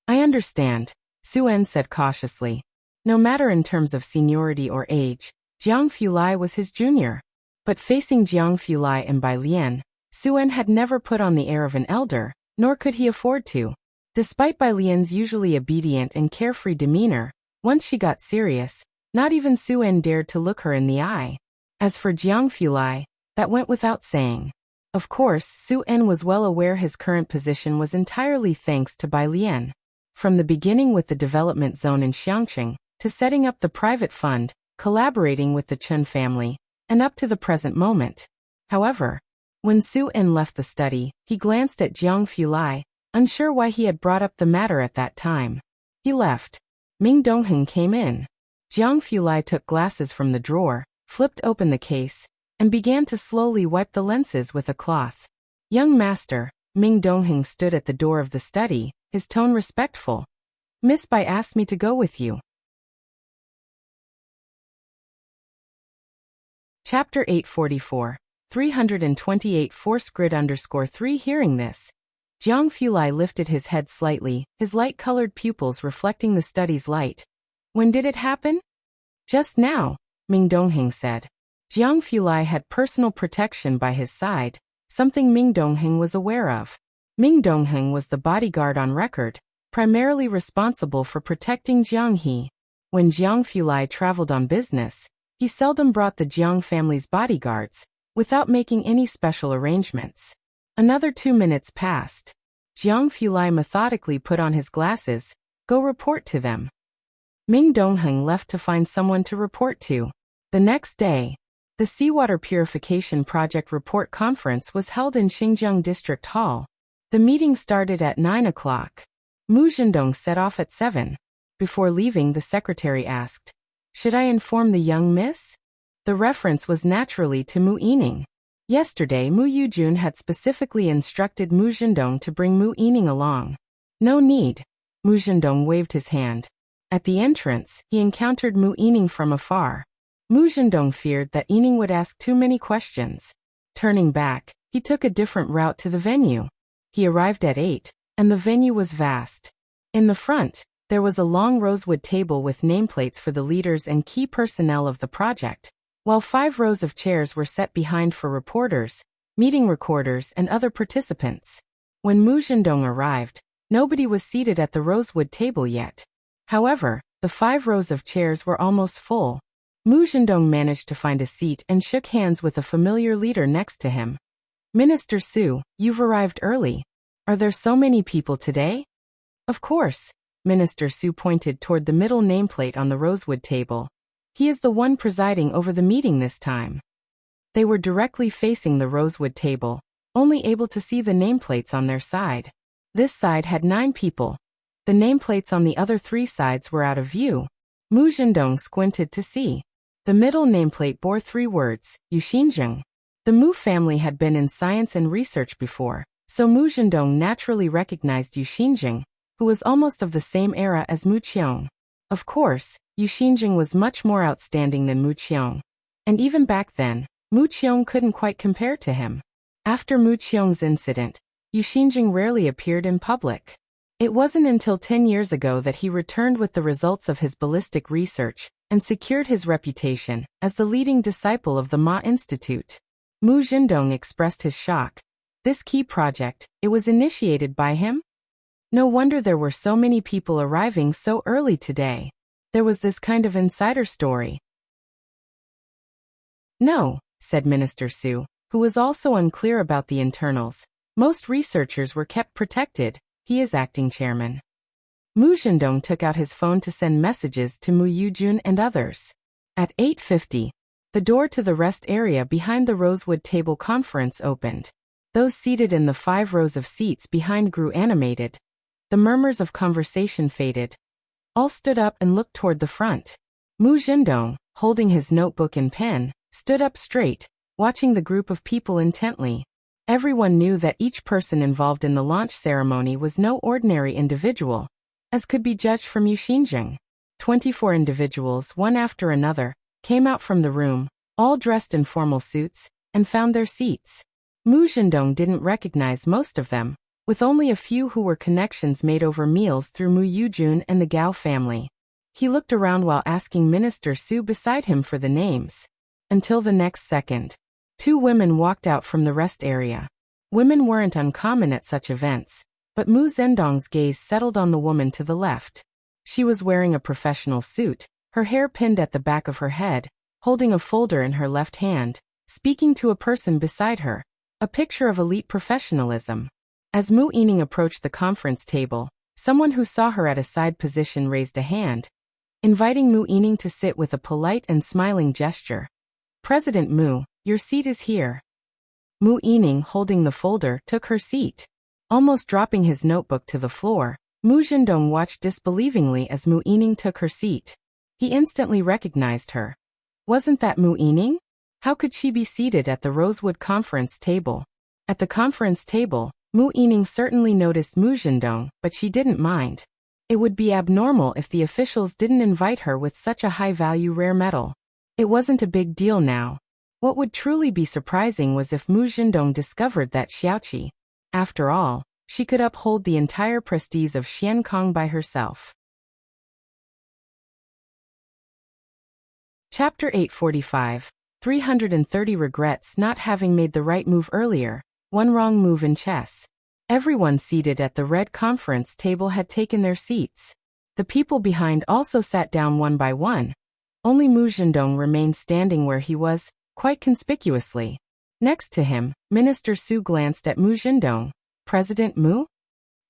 A: I understand, Suan said cautiously. No matter in terms of seniority or age, Jiang Fulai was his junior. But facing Jiang Fulai and Bai Lian, Suan had never put on the air of an elder, nor could he afford to. Despite Bai Lian's usually obedient and carefree demeanor, once she got serious, not even Suan dared to look her in the eye. As for Jiang Fulai, that went without saying. Of course, Suan was well aware his current position was entirely thanks to Bai Lian. From the beginning with the development zone in Xiangqing, to setting up the private fund, collaborating with the Chen family, and up to the present moment. However, when Suan left the study, he glanced at Jiang Fulai, unsure why he had brought up the matter at that time. He left. Ming Dongheng came in. Jiang Fulai took glasses from the drawer, flipped open the case, and began to slowly wipe the lenses with a cloth. Young master, Ming Dongheng stood at the door of the study, his tone respectful. Miss Bai asked me to go with you. Chapter 844, 328 Force Grid _3 Hearing this, Jiang Fulai lifted his head slightly, his light-colored pupils reflecting the study's light. When did it happen? Just now, Ming Dongheng said. Jiang Fulai had personal protection by his side, something Ming Dongheng was aware of. Ming Dongheng was the bodyguard on record, primarily responsible for protecting Jiang He. When Jiang Fulai traveled on business, he seldom brought the Jiang family's bodyguards, without making any special arrangements. Another 2 minutes passed. Jiang Fulai methodically put on his glasses. Go report to them. Ming Dongheng left to find someone to report to. The next day, the Seawater Purification Project Report Conference was held in Xinjiang District Hall. The meeting started at 9 o'clock. Mu Zhendong set off at 7. Before leaving, the secretary asked, "Should I inform the young miss?" The reference was naturally to Mu Yining. Yesterday, Mu Yujun had specifically instructed Mu Zhendong to bring Mu Yining along. No need. Mu Zhendong waved his hand. At the entrance, he encountered Mu Yining from afar. Mu Zhendong feared that Yining would ask too many questions. Turning back, he took a different route to the venue. He arrived at 8, and the venue was vast. In the front, There was a long rosewood table with nameplates for the leaders and key personnel of the project, while 5 rows of chairs were set behind for reporters, meeting recorders, and other participants. When Mu Zhendong arrived, nobody was seated at the rosewood table yet. However, the 5 rows of chairs were almost full. Mu Zhendong managed to find a seat and shook hands with a familiar leader next to him. Minister Su, you've arrived early. Are there so many people today? Of course. Minister Su pointed toward the middle nameplate on the rosewood table. He is the one presiding over the meeting this time. They were directly facing the rosewood table, only able to see the nameplates on their side. This side had 9 people. The nameplates on the other 3 sides were out of view. Mu Zhendong squinted to see. The middle nameplate bore 3 words, Yuxinzheng. The Mu family had been in science and research before, so Mu Zhendong naturally recognized Yuxinzheng, who was almost of the same era as Mu Qiong. Of course, Yuxinzheng was much more outstanding than Mu Qiong. And even back then, Mu Qiong couldn't quite compare to him. After Mu Qiong's incident, Yuxinzheng rarely appeared in public. It wasn't until 10 years ago that he returned with the results of his ballistic research and secured his reputation as the leading disciple of the Ma Institute. Mu Zhendong expressed his shock. This key project, it was initiated by him? No wonder there were so many people arriving so early today. There was this kind of insider story. No, said Minister Su, who was also unclear about the internals. Most researchers were kept protected. He is acting chairman. Mu Zhendong took out his phone to send messages to Mu Yujun and others. At 8:50, the door to the rest area behind the rosewood table conference opened. Those seated in the 5 rows of seats behind grew animated. The murmurs of conversation faded. All stood up and looked toward the front. Mu Zhendong, holding his notebook and pen, stood up straight, watching the group of people intently. Everyone knew that each person involved in the launch ceremony was no ordinary individual, as could be judged from Yuxinzheng. 24 individuals, one after another, came out from the room, all dressed in formal suits, and found their seats. Mu Zhendong didn't recognize most of them, with only a few who were connections made over meals through Mu Yujun and the Gao family. He looked around while asking Minister Su beside him for the names. Until the next second. 2 women walked out from the rest area. Women weren't uncommon at such events, but Mu Zhendong's gaze settled on the woman to the left. She was wearing a professional suit, her hair pinned at the back of her head, holding a folder in her left hand, speaking to a person beside her, a picture of elite professionalism. As Mu Yining approached the conference table, someone who saw her at a side position raised a hand, inviting Mu Yining to sit with a polite and smiling gesture. President Mu, your seat is here. Mu Yining, holding the folder, took her seat. Almost dropping his notebook to the floor, Mu Zhendong watched disbelievingly as Mu Yining took her seat. He instantly recognized her. Wasn't that Mu Yining? How could she be seated at the Rosewood conference table? At the conference table, Mu Yining certainly noticed Mu Zhendong, but she didn't mind. It would be abnormal if the officials didn't invite her with such a high-value rare metal. It wasn't a big deal now. What would truly be surprising was if Mu Zhendong discovered that Xiaoqi. After all, she could uphold the entire prestige of Xiankong by herself. Chapter 845. 330 Regrets not having made the right move earlier. One wrong move in chess. Everyone seated at the red conference table had taken their seats. The people behind also sat down one by one. Only Mu Zhendong remained standing where he was, quite conspicuously. Next to him, Minister Su glanced at Mu Zhendong. President Mu?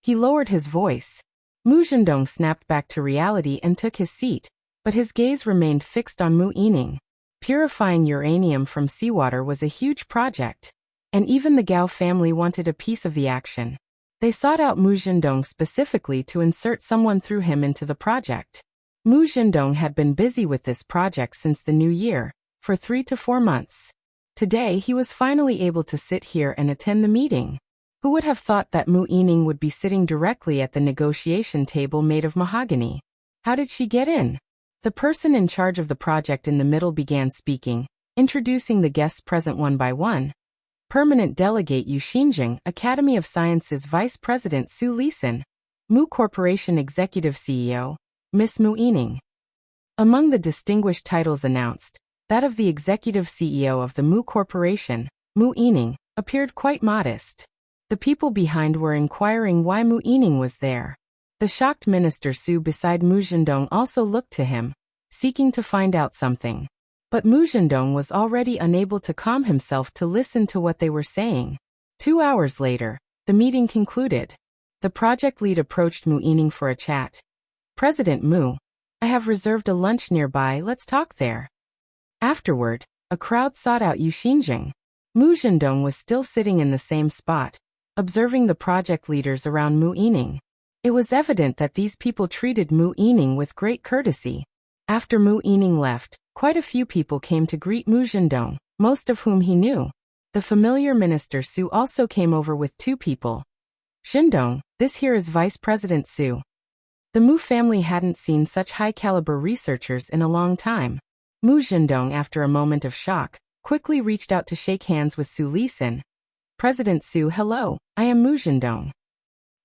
A: He lowered his voice. Mu Zhendong snapped back to reality and took his seat, but his gaze remained fixed on Mu Yining. Purifying uranium from seawater was a huge project, and even the Gao family wanted a piece of the action. They sought out Mu Zhendong specifically to insert someone through him into the project. Mu Zhendong had been busy with this project since the new year, for 3 to 4 months. Today he was finally able to sit here and attend the meeting. Who would have thought that Mu Yining would be sitting directly at the negotiation table made of mahogany? How did she get in? The person in charge of the project in the middle began speaking, introducing the guests present one by one. Permanent Delegate Yuxinzheng, Academy of Sciences Vice President Su Lisan. Mu Corporation Executive CEO, Miss Mu Yining. Among the distinguished titles announced, that of the Executive CEO of the Mu Corporation, Mu Yining, appeared quite modest. The people behind were inquiring why Mu Yining was there. The shocked Minister Su beside Mu Zhendong also looked to him, seeking to find out something. But Mu Zhendong was already unable to calm himself to listen to what they were saying. 2 hours later, the meeting concluded. The project lead approached Mu Yining for a chat. President Mu, I have reserved a lunch nearby, let's talk there. Afterward, a crowd sought out Yu Xinjing. Mu Zhendong was still sitting in the same spot, observing the project leaders around Mu Yining. It was evident that these people treated Mu Yining with great courtesy. After Mu Yining left, quite a few people came to greet Mu Zhendong, most of whom he knew. The familiar Minister Su also came over with 2 people. Zhendong, this here is Vice President Su. The Mu family hadn't seen such high-caliber researchers in a long time. Mu Zhendong, after a moment of shock, quickly reached out to shake hands with Su Lisin. President Su, hello, I am Mu Zhendong.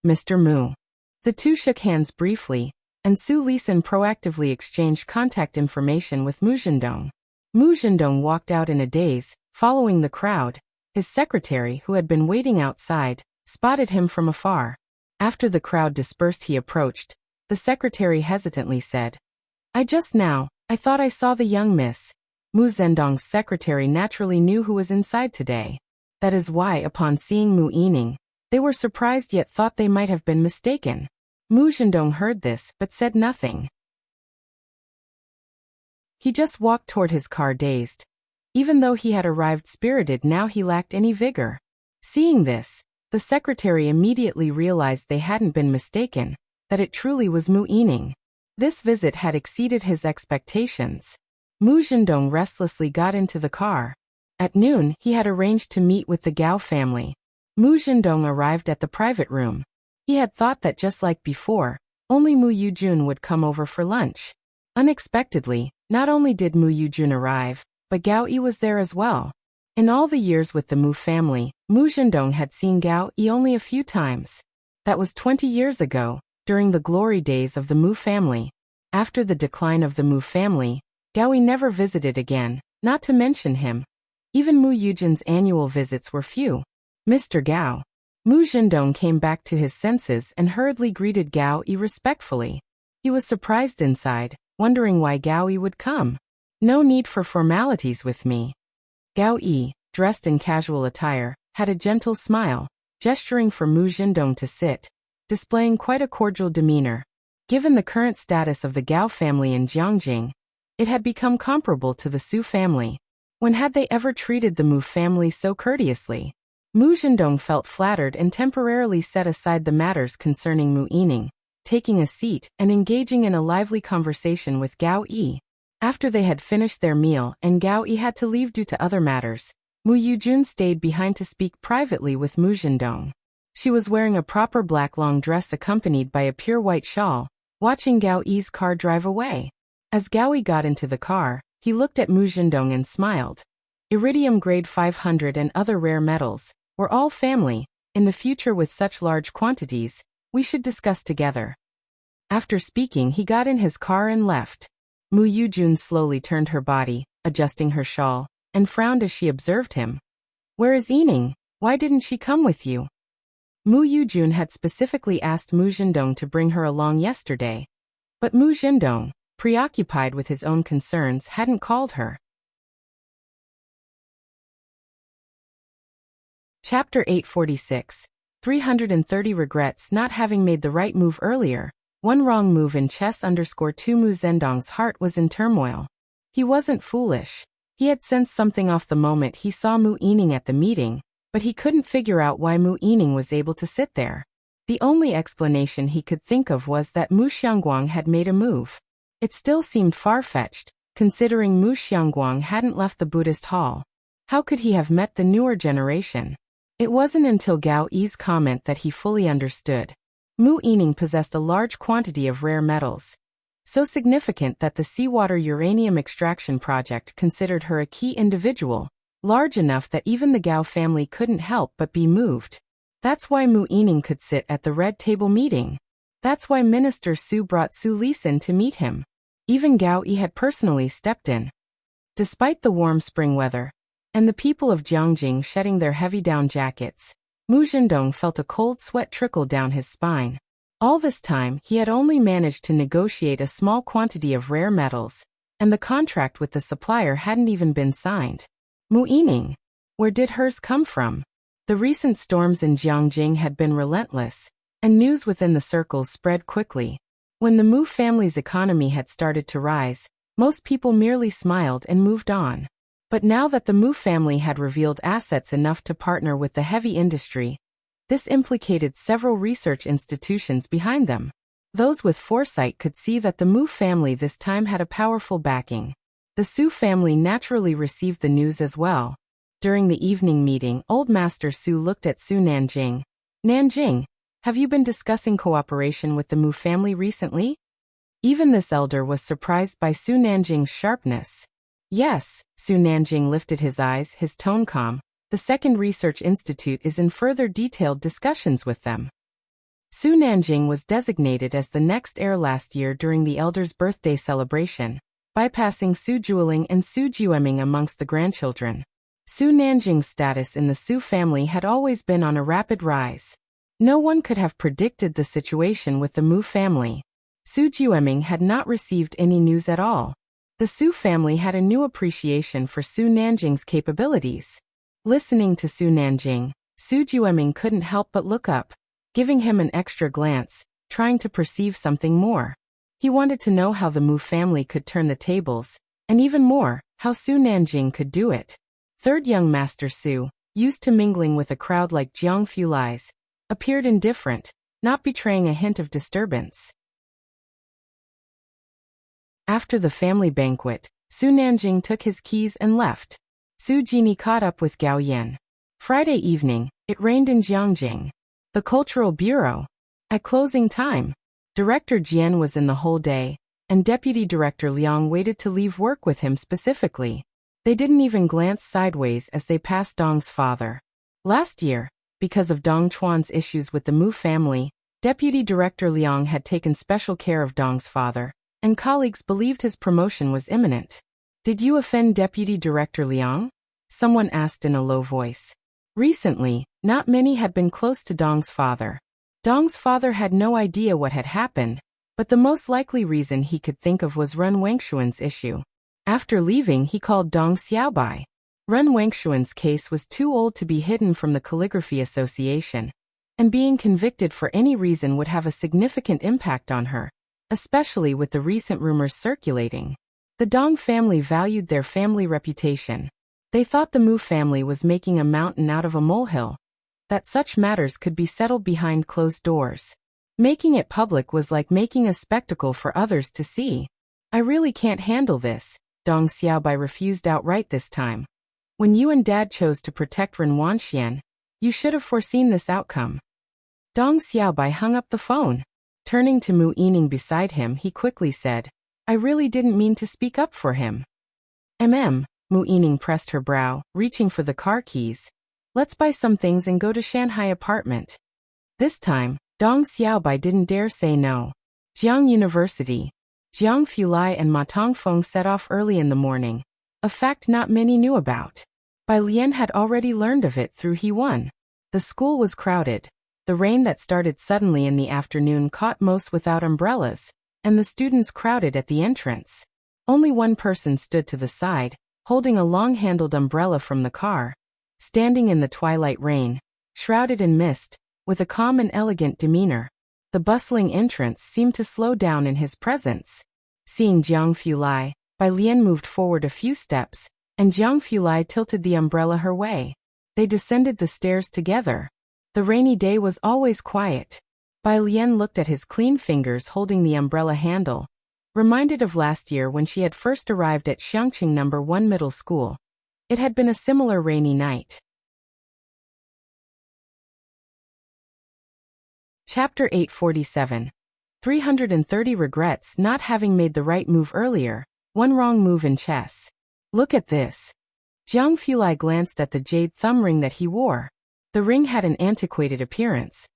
A: Mr. Mu. The two shook hands briefly, and Su Lisin proactively exchanged contact information with Mu Zhendong. Mu Zhendong walked out in a daze, following the crowd. His secretary, who had been waiting outside, spotted him from afar. After the crowd dispersed, he approached. The secretary hesitantly said, I thought I saw the young miss. Mu Zhendong's secretary naturally knew who was inside today. That is why, upon seeing Mu Yining, they were surprised yet thought they might have been mistaken. Mu Zhendong heard this but said nothing. He just walked toward his car dazed. Even though he had arrived spirited, now he lacked any vigor. Seeing this, the secretary immediately realized they hadn't been mistaken, that it truly was Mu Yining. This visit had exceeded his expectations. Mu Zhendong restlessly got into the car. At noon, he had arranged to meet with the Gao family. Mu Zhendong arrived at the private room. He had thought that just like before, only Mu Yujun would come over for lunch. Unexpectedly, not only did Mu Yujun arrive, but Gao Yi was there as well. In all the years with the Mu family, Mu Zhendong had seen Gao Yi only a few times. That was 20 years ago, during the glory days of the Mu family. After the decline of the Mu family, Gao Yi never visited again, not to mention him. Even Mu Yujun's annual visits were few. Mr. Gao. Mu Zhendong came back to his senses and hurriedly greeted Gao Yi respectfully. He was surprised inside, wondering why Gao Yi would come. No need for formalities with me. Gao Yi, dressed in casual attire, had a gentle smile, gesturing for Mu Zhendong to sit, displaying quite a cordial demeanor. Given the current status of the Gao family in Jiangjing, it had become comparable to the Su family. When had they ever treated the Mu family so courteously? Mu Zhendong felt flattered and temporarily set aside the matters concerning Mu Yining, taking a seat and engaging in a lively conversation with Gao Yi. After they had finished their meal and Gao Yi had to leave due to other matters, Mu Yujun stayed behind to speak privately with Mu Zhendong. She was wearing a proper black long dress accompanied by a pure white shawl, watching Gao Yi's car drive away. As Gao Yi got into the car, he looked at Mu Zhendong and smiled. Iridium grade 500 and other rare metals, we're all family. In the future with such large quantities, we should discuss together. After speaking, he got in his car and left. Mu Yujun slowly turned her body, adjusting her shawl, and frowned as she observed him. Where is Yining? Why didn't she come with you? Mu Yujun had specifically asked Mu Zhendong to bring her along yesterday. But Mu Zhendong, preoccupied with his own concerns, hadn't called her. Chapter 846. 330 Regrets not having made the right move earlier. One wrong move in chess _2 Mu Zhendong's heart was in turmoil. He wasn't foolish. He had sensed something off the moment he saw Mu Yining at the meeting, but he couldn't figure out why Mu Yining was able to sit there. The only explanation he could think of was that Mu Xiangguang had made a move. It still seemed far-fetched, considering Mu Xiangguang hadn't left the Buddhist hall. How could he have met the newer generation? It wasn't until Gao Yi's comment that he fully understood. Mu Yining possessed a large quantity of rare metals, so significant that the seawater uranium extraction project considered her a key individual, large enough that even the Gao family couldn't help but be moved. That's why Mu Yining could sit at the Red Table meeting. That's why Minister Su brought Su Lis in to meet him. Even Gao Yi had personally stepped in. Despite the warm spring weather, and the people of Jiangjing shedding their heavy down jackets, Mu Zhendong felt a cold sweat trickle down his spine. All this time, he had only managed to negotiate a small quantity of rare metals, and the contract with the supplier hadn't even been signed. Mu Yining, where did hers come from? The recent storms in Jiangjing had been relentless, and news within the circles spread quickly. When the Mu family's economy had started to rise, most people merely smiled and moved on. But now that the Mu family had revealed assets enough to partner with the heavy industry, this implicated several research institutions behind them. Those with foresight could see that the Mu family this time had a powerful backing. The Su family naturally received the news as well. During the evening meeting, Old Master Su looked at Su Nanjing. Nanjing, have you been discussing cooperation with the Mu family recently? Even this elder was surprised by Su Nanjing's sharpness. Yes, Su Nanjing lifted his eyes, his tone calm. The Second Research Institute is in further detailed discussions with them. Su Nanjing was designated as the next heir last year during the elder's birthday celebration, bypassing Su Jueling and Su Jueming amongst the grandchildren. Su Nanjing's status in the Su family had always been on a rapid rise. No one could have predicted the situation with the Mu family. Su Jueming had not received any news at all. The Su family had a new appreciation for Su Nanjing's capabilities. Listening to Su Nanjing, Su Jueming couldn't help but look up, giving him an extra glance, trying to perceive something more. He wanted to know how the Mu family could turn the tables, and even more, how Su Nanjing could do it. Third young Master Su, used to mingling with a crowd like Jiang Fulai's, appeared indifferent, not betraying a hint of disturbance. After the family banquet, Su Nanjing took his keys and left. Su Jini caught up with Gao Yan. Friday evening, it rained in Jiangjing. The Cultural Bureau. At closing time, Director Jian was in the whole day, and Deputy Director Liang waited to leave work with him specifically. They didn't even glance sideways as they passed Dong's father. Last year, because of Dong Chuan's issues with the Mu family, Deputy Director Liang had taken special care of Dong's father, and colleagues believed his promotion was imminent. Did you offend Deputy Director Liang? Someone asked in a low voice. Recently, not many had been close to Dong's father. Dong's father had no idea what had happened, but the most likely reason he could think of was Ren Wengshuan's issue. After leaving, he called Dong Xiaobai. Ren Wengshuan's case was too old to be hidden from the Calligraphy Association, and being convicted for any reason would have a significant impact on her, especially with the recent rumors circulating. The Dong family valued their family reputation. They thought the Mu family was making a mountain out of a molehill, that such matters could be settled behind closed doors. Making it public was like making a spectacle for others to see. I really can't handle this, Dong Xiaobai refused outright this time. When you and Dad chose to protect Ren Wanxian, you should have foreseen this outcome. Dong Xiaobai hung up the phone. Turning to Mu Yining beside him, he quickly said, I really didn't mean to speak up for him. Mu Yining pressed her brow, reaching for the car keys. Let's buy some things and go to Shanghai apartment. This time, Dong Xiaobai didn't dare say no. Jiang University. Jiang Fulai and Ma Tongfeng set off early in the morning, a fact not many knew about. Bai Lian had already learned of it through He Wan. The school was crowded. The rain that started suddenly in the afternoon caught most without umbrellas, and the students crowded at the entrance. Only one person stood to the side, holding a long-handled umbrella from the car. Standing in the twilight rain, shrouded in mist, with a calm and elegant demeanor. The bustling entrance seemed to slow down in his presence. Seeing Jiang Fulai, Bai Lian moved forward a few steps, and Jiang Fulai tilted the umbrella her way. They descended the stairs together. The rainy day was always quiet. Bai Lian looked at his clean fingers holding the umbrella handle, reminded of last year when she had first arrived at Xiangqing No. 1 Middle School. It had been a similar rainy night. Chapter 847. 330 Regrets not having made the right move earlier, one wrong move in chess. Look at this. Jiang Fulai glanced at the jade thumb ring that he wore. The ring had an antiquated appearance.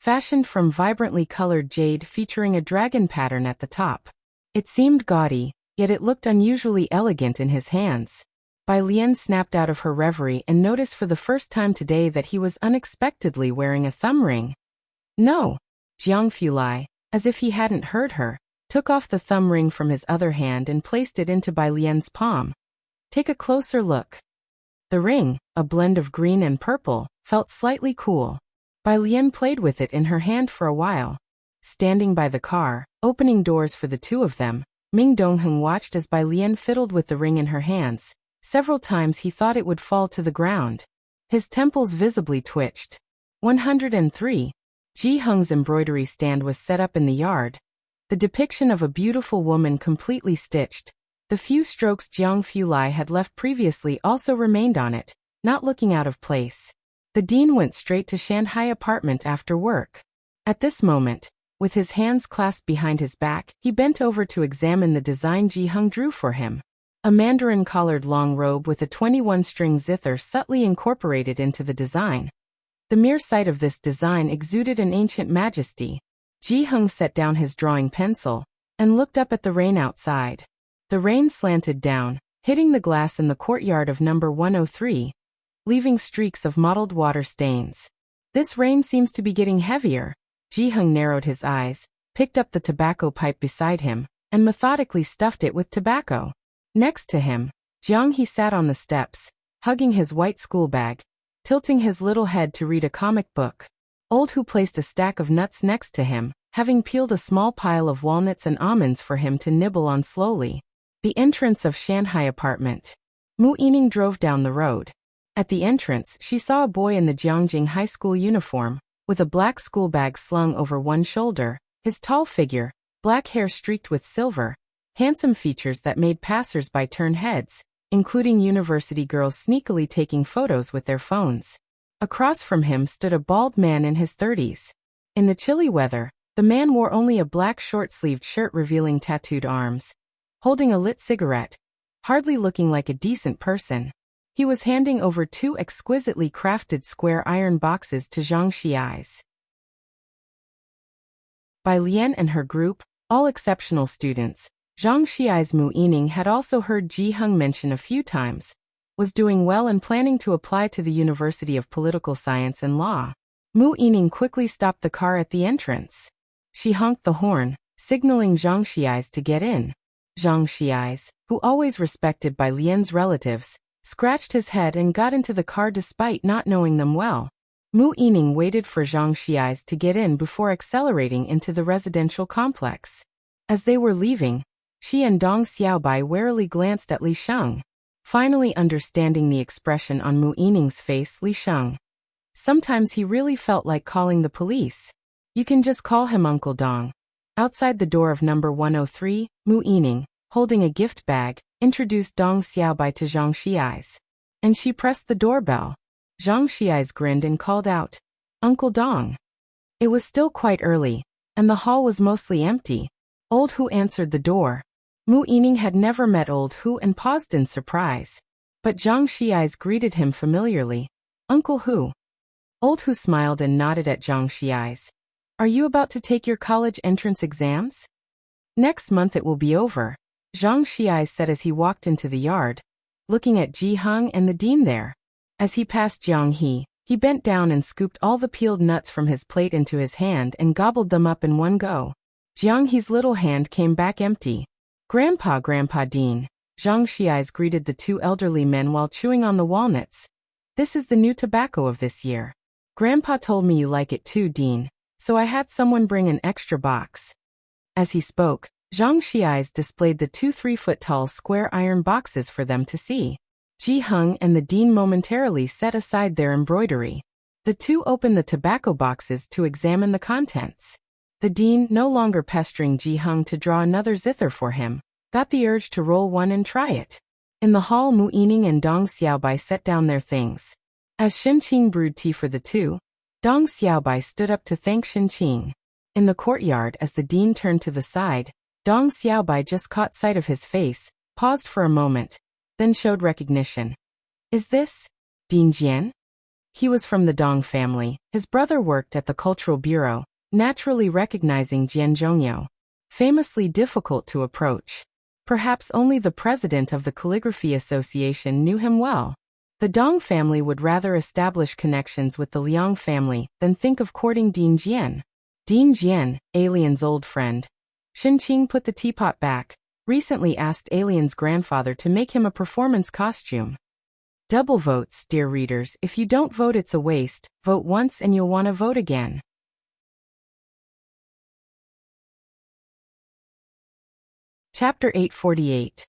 A: fashioned from vibrantly colored jade featuring a dragon pattern at the top. It seemed gaudy, yet it looked unusually elegant in his hands. Bai Lian snapped out of her reverie and noticed for the first time today that he was unexpectedly wearing a thumb ring. No! Jiang Fulai, as if he hadn't heard her, took off the thumb ring from his other hand and placed it into Bai Lian's palm. Take a closer look. The ring, a blend of green and purple, felt slightly cool. Bai Lian played with it in her hand for a while. Standing by the car, opening doors for the two of them, Ming Dongheng watched as Bai Lian fiddled with the ring in her hands. Several times he thought it would fall to the ground. His temples visibly twitched. 103. Ji Hung's embroidery stand was set up in the yard. The depiction of a beautiful woman completely stitched. The few strokes Jiang Fulai had left previously also remained on it, not looking out of place. The dean went straight to Shanghai apartment after work. At this moment, with his hands clasped behind his back, he bent over to examine the design Ji Hung drew for him. A mandarin-collared long robe with a 21-string zither subtly incorporated into the design. The mere sight of this design exuded an ancient majesty. Ji Hung set down his drawing pencil and looked up at the rain outside. The rain slanted down, hitting the glass in the courtyard of number 103, leaving streaks of mottled water stains. This rain seems to be getting heavier. Ji Hung narrowed his eyes, picked up the tobacco pipe beside him, and methodically stuffed it with tobacco. Next to him, Jiang He sat on the steps, hugging his white school bag, tilting his little head to read a comic book. Old Hu placed a stack of nuts next to him, having peeled a small pile of walnuts and almonds for him to nibble on slowly. The entrance of Shanghai apartment. Mu Yining drove down the road. At the entrance, she saw a boy in the Jiangjing High School uniform, with a black school bag slung over one shoulder, his tall figure, black hair streaked with silver, handsome features that made passers-by turn heads, including university girls sneakily taking photos with their phones. Across from him stood a bald man in his 30s. In the chilly weather, the man wore only a black short-sleeved shirt revealing tattooed arms, holding a lit cigarette, hardly looking like a decent person. He was handing over two exquisitely crafted square iron boxes to Zhang Xiai's. Bai Lian and her group, all exceptional students, Zhang Xiai's Mu Yining had also heard Ji Hung mention a few times, was doing well and planning to apply to the University of Political Science and Law. Mu Yining quickly stopped the car at the entrance. She honked the horn, signaling Zhang Xiai's to get in. Zhang Xiai's, who always respected Bai Lian's relatives, scratched his head and got into the car despite not knowing them well. Mu Yining waited for Zhang Xiai's to get in before accelerating into the residential complex. As they were leaving, she and Dong Xiaobai warily glanced at Li Sheng. Finally understanding the expression on Mu Yining's face, Li Sheng. Sometimes he really felt like calling the police. You can just call him Uncle Dong. Outside the door of number 103, Mu Yining, holding a gift bag, introduced Dong Xiaobai to Zhang Xiai's. And she pressed the doorbell. Zhang Xiai's grinned and called out, "Uncle Dong." It was still quite early, and the hall was mostly empty. Old Hu answered the door. Mu Yining had never met Old Hu and paused in surprise. But Zhang Xiai's greeted him familiarly. "Uncle Hu." Old Hu smiled and nodded at Zhang Xiai's. "Are you about to take your college entrance exams?" "Next month it will be over," Zhang Xiai said as he walked into the yard, looking at Ji Hung and the dean there. As he passed Jiang he bent down and scooped all the peeled nuts from his plate into his hand and gobbled them up in one go. Jiang He's little hand came back empty. Grandpa Dean," Zhang Xiai's greeted the two elderly men while chewing on the walnuts. "This is the new tobacco of this year. Grandpa told me you like it too, Dean, so I had someone bring an extra box." As he spoke, Zhang Xiai's displayed the two 3-foot-tall square iron boxes for them to see. Ji Hung and the dean momentarily set aside their embroidery. The two opened the tobacco boxes to examine the contents. The dean, no longer pestering Ji Hung to draw another zither for him, got the urge to roll one and try it. In the hall, Mu Yining and Dong Xiaobai set down their things. As Shenqing brewed tea for the two, Dong Xiaobai stood up to thank Shenqing. In the courtyard, as the dean turned to the side, Dong Xiaobai just caught sight of his face, paused for a moment, then showed recognition. "Is this Dean Jian?" He was from the Dong family. His brother worked at the Cultural Bureau, naturally recognizing Jian Zhongyo. Famously difficult to approach. Perhaps only the president of the Calligraphy Association knew him well. The Dong family would rather establish connections with the Liang family than think of courting Ding Jian. Ding Jian, Alien's old friend. Shenqing put the teapot back, recently asked Alien's grandfather to make him a performance costume. Double votes, dear readers. If you don't vote, it's a waste. Vote once and you'll want to vote again. Chapter 848.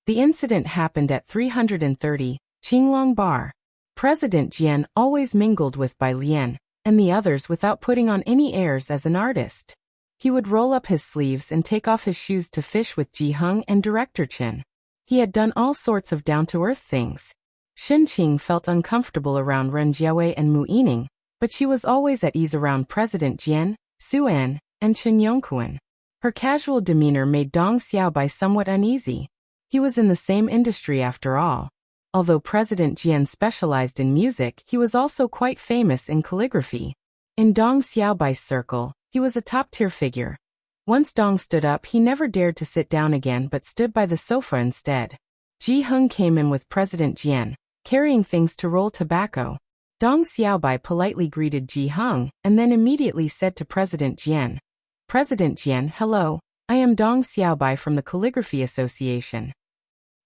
A: The incident happened at 330, Qinglong Bar. President Jian always mingled with Bai Lian and the others without putting on any airs as an artist. He would roll up his sleeves and take off his shoes to fish with Ji Heng and Director Chen. He had done all sorts of down-to-earth things. Shenqing felt uncomfortable around Ren Jiawei and Mu Yining, but she was always at ease around President Jian, Su An, and Chen Yongquan. Her casual demeanor made Dong Xiaobai somewhat uneasy. He was in the same industry after all. Although President Jian specialized in music, he was also quite famous in calligraphy. In Dong Xiaobai's circle, he was a top-tier figure. Once Dong stood up, he never dared to sit down again but stood by the sofa instead. Ji Heng came in with President Jian, carrying things to roll tobacco. Dong Xiaobai politely greeted Ji Heng and then immediately said to President Jian, "President Jian, hello, I am Dong Xiaobai from the Calligraphy Association."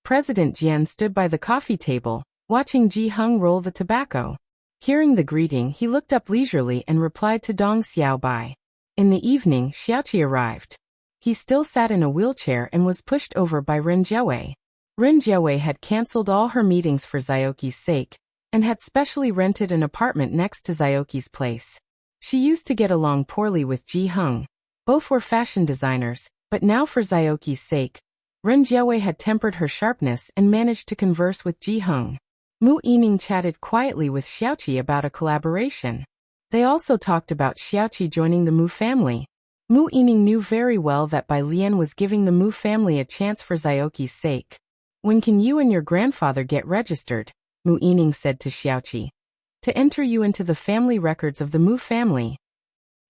A: President Jian stood by the coffee table, watching Ji Heng roll the tobacco. Hearing the greeting, he looked up leisurely and replied to Dong Xiaobai. In the evening, Xiaoqi arrived. He still sat in a wheelchair and was pushed over by Ren Jiawei. Ren Jiawei had cancelled all her meetings for Xiaoqi's sake, and had specially rented an apartment next to Xiaoqi's place. She used to get along poorly with Ji Heng. Both were fashion designers, but now for Xiaoqi's sake, Ren Jiawei had tempered her sharpness and managed to converse with Ji Heng. Mu Yining chatted quietly with Xiaoqi about a collaboration. They also talked about Xiaoqi joining the Mu family. Mu Yining knew very well that Bai Lian was giving the Mu family a chance for Xiaoqi's sake. "When can you and your grandfather get registered?" Mu Yining said to Xiaoqi. "To enter you into the family records of the Mu family."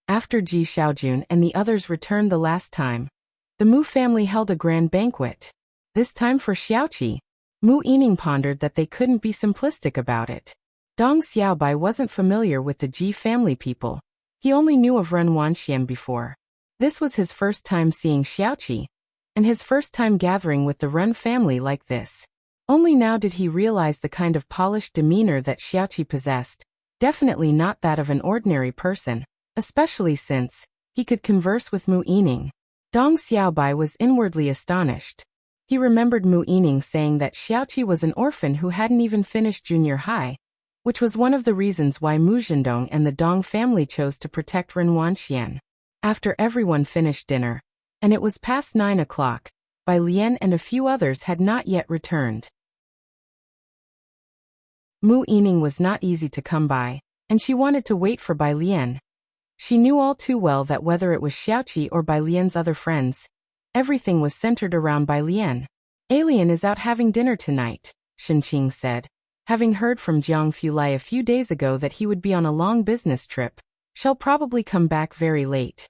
A: After Ji Xiaojun and the others returned the last time, the Mu family held a grand banquet. This time for Xiaoqi. Mu Yining pondered that they couldn't be simplistic about it. Dong Xiaobai wasn't familiar with the Ji family people. He only knew of Ren Wanxian before. This was his first time seeing Xiaoqi, and his first time gathering with the Ren family like this. Only now did he realize the kind of polished demeanor that Xiaoqi possessed, definitely not that of an ordinary person, especially since he could converse with Mu Yining. Dong Xiaobai was inwardly astonished. He remembered Mu Yining saying that Xiaoqi was an orphan who hadn't even finished junior high, which was one of the reasons why Mu Zhendong and the Dong family chose to protect Ren Wanxian. After everyone finished dinner, and it was past 9 o'clock, Bai Lian and a few others had not yet returned. Mu Yining was not easy to come by, and she wanted to wait for Bai Lian. She knew all too well that whether it was Xiaoqi or Bai Lian's other friends, everything was centered around Bai Lian. "Alien is out having dinner tonight," Shenqing said. Having heard from Jiang Fulai a few days ago that he would be on a long business trip, she'll probably come back very late.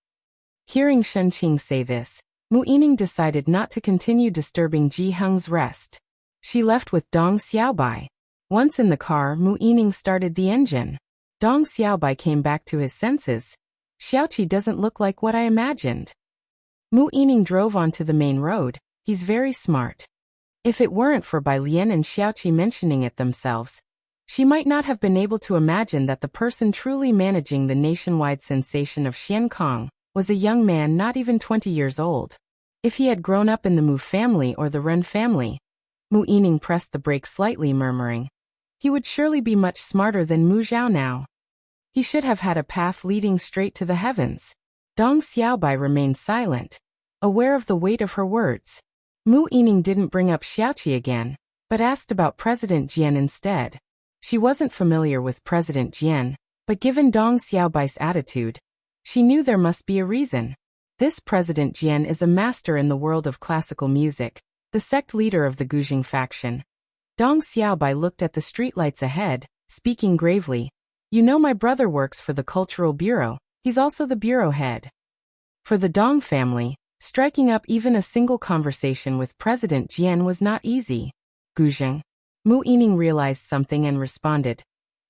A: Hearing Shenqing say this, Mu Yining decided not to continue disturbing Ji Heng's rest. She left with Dong Xiaobai. Once in the car, Mu Yining started the engine. Dong Xiaobai came back to his senses. "Xiaoqi doesn't look like what I imagined." Mu Yining drove onto the main road. "He's very smart." If it weren't for Bai Lian and Xiaoqi mentioning it themselves, she might not have been able to imagine that the person truly managing the nationwide sensation of Xian Kong was a young man not even 20 years old. If he had grown up in the Mu family or the Ren family, Mu Yining pressed the brake slightly, murmuring, "He would surely be much smarter than Mu Zhao now. He should have had a path leading straight to the heavens." Dong Xiaobai remained silent, aware of the weight of her words. Mu Yining didn't bring up Xiaoqi again, but asked about President Jian instead. She wasn't familiar with President Jian, but given Dong Xiaobai's attitude, she knew there must be a reason. This President Jian is a master in the world of classical music, the sect leader of the Gujing faction. Dong Xiaobai looked at the streetlights ahead, speaking gravely. You know my brother works for the Cultural Bureau. He's also the bureau head. For the Dong family, striking up even a single conversation with President Jian was not easy. Guzheng. Mu Yining realized something and responded.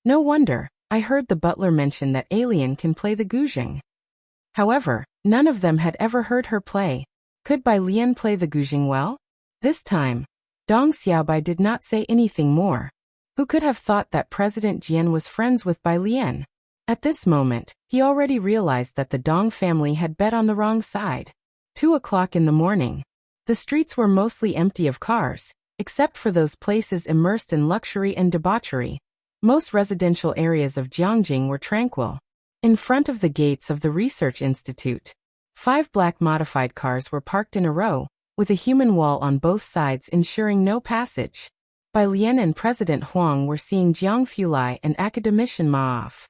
A: No wonder, I heard the butler mention that Alien can play the Guzheng. However, none of them had ever heard her play. Could Bai Lian play the Guzheng well? This time, Dong Xiaobai did not say anything more. Who could have thought that President Jian was friends with Bai Lian? At this moment, he already realized that the Dong family had bet on the wrong side. 2 o'clock in the morning. The streets were mostly empty of cars, except for those places immersed in luxury and debauchery. Most residential areas of Jiangjing were tranquil. In front of the gates of the Research Institute, 5 black modified cars were parked in a row, with a human wall on both sides ensuring no passage. Bai Lian and President Huang were seeing Jiang Fulai and Academician Ma off.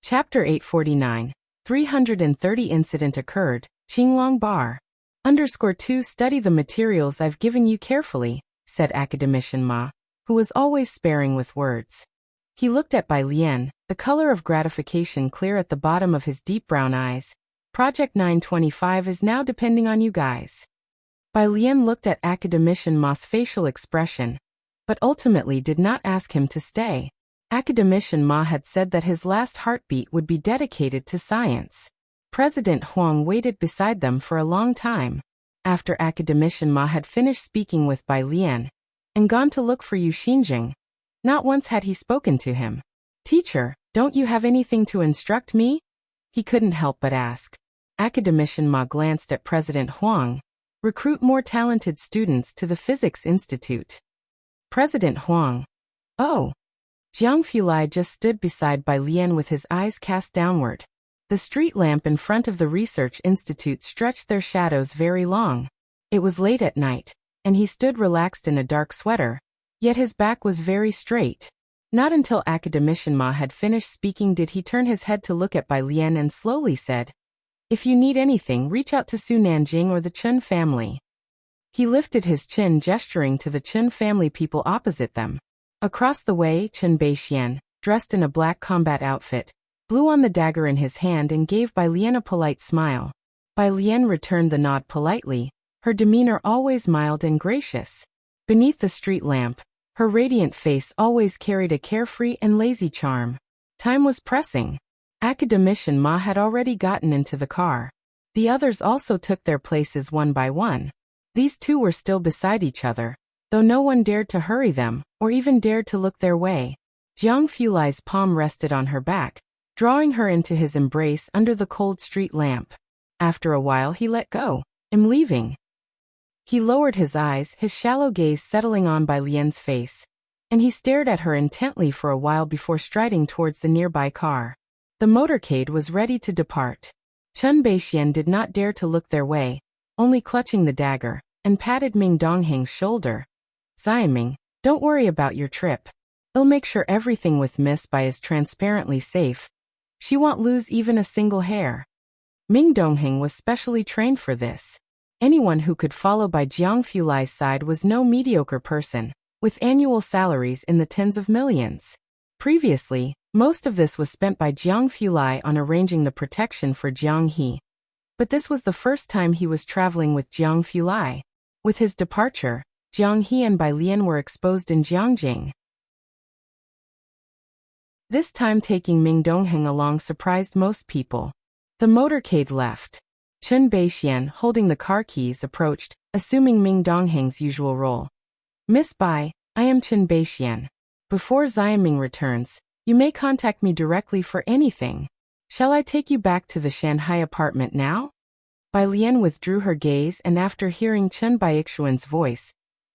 A: Chapter 849. 330 Incident occurred, Qinglong Bar. _2 Study the materials I've given you carefully, said Academician Ma, who was always sparing with words. He looked at Bai Lian, the color of gratification clear at the bottom of his deep brown eyes. Project 925 is now depending on you guys. Bai Lian looked at Academician Ma's facial expression, but ultimately did not ask him to stay. Academician Ma had said that his last heartbeat would be dedicated to science. President Huang waited beside them for a long time. After Academician Ma had finished speaking with Bai Lian and gone to look for Yu Xinjing, not once had he spoken to him. Teacher, don't you have anything to instruct me? He couldn't help but ask. Academician Ma glanced at President Huang. Recruit more talented students to the Physics Institute. President Huang. Oh. Jiang Fulai just stood beside Bai Lian with his eyes cast downward. The street lamp in front of the Research Institute stretched their shadows very long. It was late at night, and he stood relaxed in a dark sweater, yet his back was very straight. Not until Academician Ma had finished speaking did he turn his head to look at Bai Lian and slowly said, If you need anything, reach out to Su Nanjing or the Chen family. He lifted his chin, gesturing to the Chen family people opposite them. Across the way, Chen Beixian, dressed in a black combat outfit, blew on the dagger in his hand and gave Bai Lian a polite smile. Bai Lian returned the nod politely, her demeanor always mild and gracious. Beneath the street lamp, her radiant face always carried a carefree and lazy charm. Time was pressing. Academician Ma had already gotten into the car. The others also took their places one by one. These two were still beside each other, though no one dared to hurry them, or even dared to look their way. Jiang Fulai's palm rested on her back, drawing her into his embrace under the cold street lamp. After a while he let go. I'm leaving. He lowered his eyes, his shallow gaze settling on Bai Lian's face, and he stared at her intently for a while before striding towards the nearby car. The motorcade was ready to depart. Chen Beixian did not dare to look their way, only clutching the dagger, and patted Ming Dongheng's shoulder. Xiaming, don't worry about your trip. I'll make sure everything with Miss Bai is transparently safe. She won't lose even a single hair. Ming Dongheng was specially trained for this. Anyone who could follow by Jiang Fulai's side was no mediocre person, with annual salaries in the tens of millions. Previously, most of this was spent by Jiang Fulai on arranging the protection for Jiang He. But this was the first time he was traveling with Jiang Fulai. With his departure, Jiang He and Bai Lian were exposed in Jiangjing. This time taking Ming Dongheng along surprised most people. The motorcade left. Chen Beixian, holding the car keys, approached, assuming Ming Dongheng's usual role. Miss Bai, I am Chen Beixian. Before Xiaming returns, you may contact me directly for anything. Shall I take you back to the Shanghai apartment now? Bai Lian withdrew her gaze and after hearing Chen Baixuan's voice,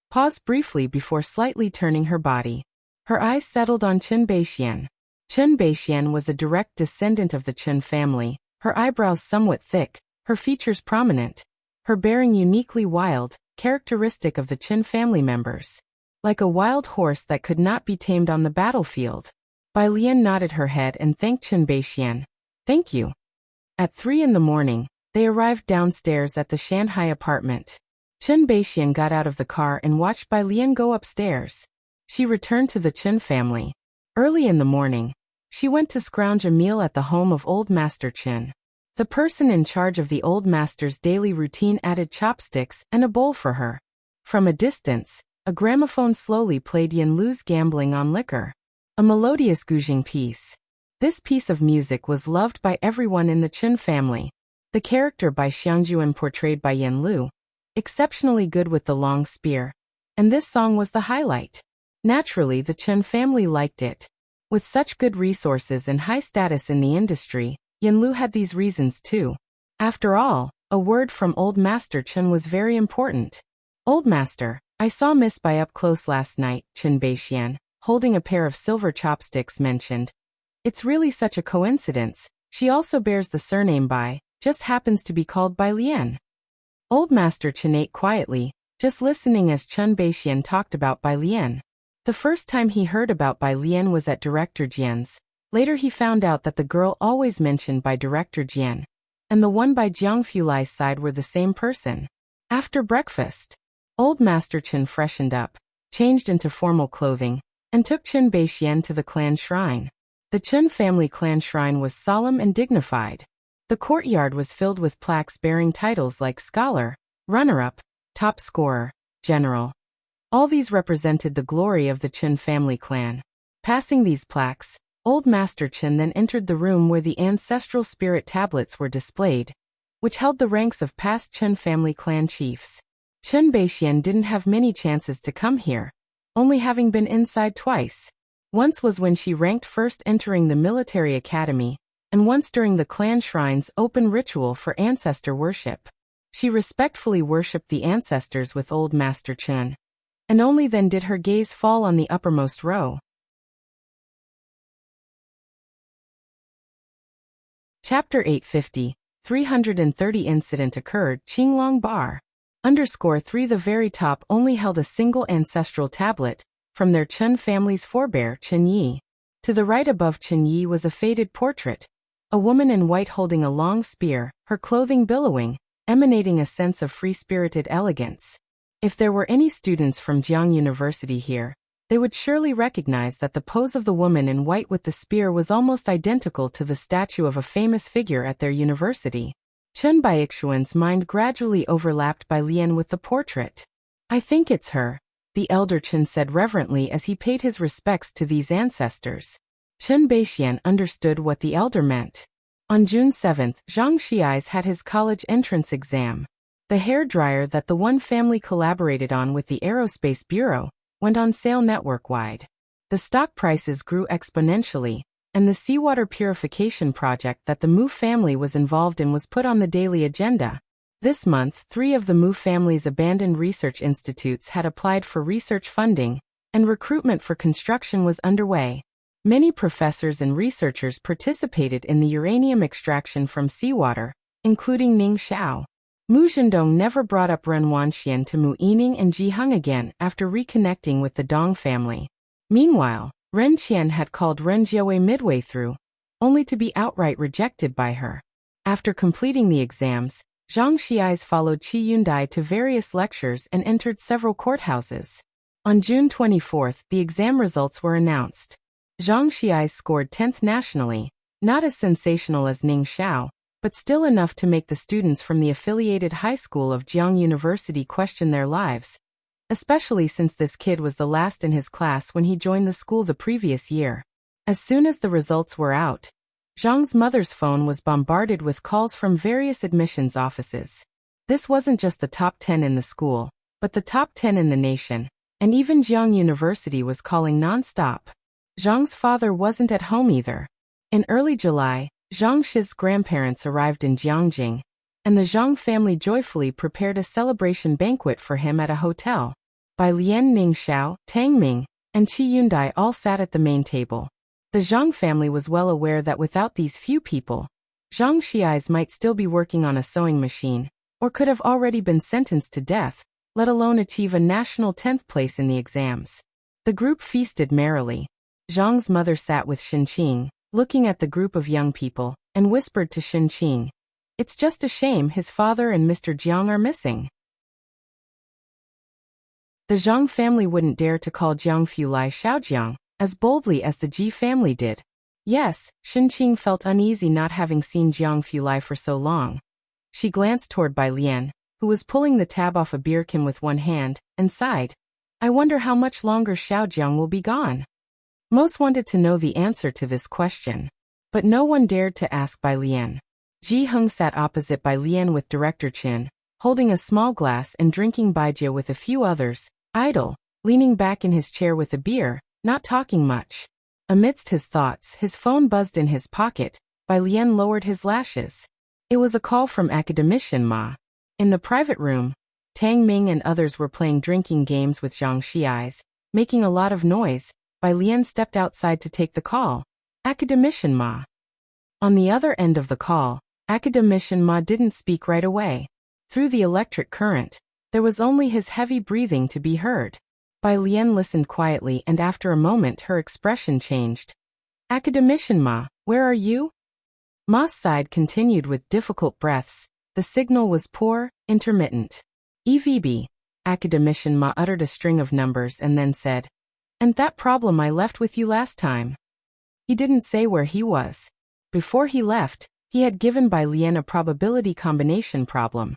A: paused briefly before slightly turning her body. Her eyes settled on Chen Beixian. Chen Beixian was a direct descendant of the Chen family, her eyebrows somewhat thick, her features prominent, her bearing uniquely wild, characteristic of the Chen family members. Like a wild horse that could not be tamed on the battlefield. Bai Lian nodded her head and thanked Chen Beixian. Thank you. At 3 in the morning, they arrived downstairs at the Shanghai apartment. Chen Beixian got out of the car and watched Bai Lian go upstairs. she returned to the Chen family. Early in the morning, she went to scrounge a meal at the home of Old Master Chen. The person in charge of the old master's daily routine added chopsticks and a bowl for her. From a distance, a gramophone slowly played Yanlu's Gambling on Liquor, a melodious Guzheng piece. This piece of music was loved by everyone in the Chen family. The character by Xiangjuan portrayed by Yanlu, exceptionally good with the long spear, and this song was the highlight. Naturally, the Chen family liked it. With such good resources and high status in the industry, Yanlu had these reasons too. After all, a word from Old Master Chen was very important. Old Master, I saw Miss Bai up close last night, Chen Beixian, holding a pair of silver chopsticks, mentioned. It's really such a coincidence. She also bears the surname Bai, just happens to be called Bai Lian. Old Master Chen ate quietly, just listening as Chen Beixian talked about Bai Lian. The first time he heard about Bai Lian was at Director Jian's. Later he found out that the girl always mentioned by Director Jian and the one by Jiang Fulai's side were the same person. After breakfast, Old Master Chen freshened up, changed into formal clothing, and took Chen Beixian to the clan shrine. The Chen family clan shrine was solemn and dignified. The courtyard was filled with plaques bearing titles like Scholar, Runner-up, Top Scorer, General. All these represented the glory of the Chen family clan. Passing these plaques, Old Master Chen then entered the room where the ancestral spirit tablets were displayed, which held the ranks of past Chen family clan chiefs. Chen Beixian didn't have many chances to come here, only having been inside twice. Once was when she ranked first entering the military academy, and once during the clan shrine's open ritual for ancestor worship. She respectfully worshipped the ancestors with Old Master Chen, and only then did her gaze fall on the uppermost row. Chapter 850, 330 Incident occurred, Qinglong Bar. _3 The very top only held a single ancestral tablet, from their Chen family's forebear Chen Yi. To the right above Chen Yi was a faded portrait, a woman in white holding a long spear, her clothing billowing, emanating a sense of free-spirited elegance. If there were any students from Jiang University here, they would surely recognize that the pose of the woman in white with the spear was almost identical to the statue of a famous figure at their university. Chen Baixuan's mind gradually overlapped Bai Lian with the portrait. I think it's her, the elder Chen said reverently as he paid his respects to these ancestors. Chen Beixian understood what the elder meant. On June 7, Zhang Xiai's had his college entrance exam. The hairdryer that the one family collaborated on with the Aerospace Bureau went on sale network-wide. The stock prices grew exponentially, and the seawater purification project that the Mu family was involved in was put on the daily agenda. This month, 3 of the Mu family's abandoned research institutes had applied for research funding, and recruitment for construction was underway. Many professors and researchers participated in the uranium extraction from seawater, including Ning Xiao. Mu Zhendong never brought up Ren Wanxian to Mu Yining and Ji Heng again after reconnecting with the Dong family. Meanwhile, Ren Qian had called Ren Jiawei midway through, only to be outright rejected by her. After completing the exams, Zhang Xiai's followed Qi Yundai to various lectures and entered several courthouses. On June 24, the exam results were announced. Zhang Xiai scored 10th nationally, not as sensational as Ning Xiao, but still enough to make the students from the affiliated high school of Jiang University question their lives, especially since this kid was the last in his class when he joined the school the previous year. As soon as the results were out, Zhang's mother's phone was bombarded with calls from various admissions offices. This wasn't just the top 10 in the school, but the top 10 in the nation, and even Jiang University was calling non-stop. Zhang's father wasn't at home either. In early July, Zhang Shi's grandparents arrived in Jiangjing, and the Zhang family joyfully prepared a celebration banquet for him at a hotel. Bai Lian, Ning Xiao, Tang Ming, and Qi Yundai all sat at the main table. The Zhang family was well aware that without these few people, Zhang Xiai's might still be working on a sewing machine, or could have already been sentenced to death, let alone achieve a national 10th place in the exams. The group feasted merrily. Zhang's mother sat with Shenqing, looking at the group of young people, and whispered to Shenqing, "It's just a shame his father and Mr. Jiang are missing." The Zhang family wouldn't dare to call Jiang Fulai Xiaojiang as boldly as the Ji family did. Yes, Shenqing felt uneasy not having seen Jiang Fulai for so long. She glanced toward Bai Lian, who was pulling the tab off a beer can with one hand, and sighed. I wonder how much longer Xiaojiang will be gone. Most wanted to know the answer to this question, but no one dared to ask Bai Lian. Ji Heng sat opposite Bai Lian with Director Qin, holding a small glass and drinking baijia with a few others, idle, leaning back in his chair with a beer, not talking much. Amidst his thoughts, his phone buzzed in his pocket. Bai Lian lowered his lashes. It was a call from Academician Ma. In the private room, Tang Ming and others were playing drinking games with Zhang Xiais, making a lot of noise. Bai Lian stepped outside to take the call. Academician Ma. On the other end of the call, Academician Ma didn't speak right away. Through the electric current, there was only his heavy breathing to be heard. Bai Lian listened quietly and after a moment her expression changed. Academician Ma, where are you? Ma's side continued with difficult breaths. The signal was poor, intermittent. EVB. Academician Ma uttered a string of numbers and then said, And that problem I left with you last time. He didn't say where he was. Before he left, he had given Bai Lian a probability combination problem.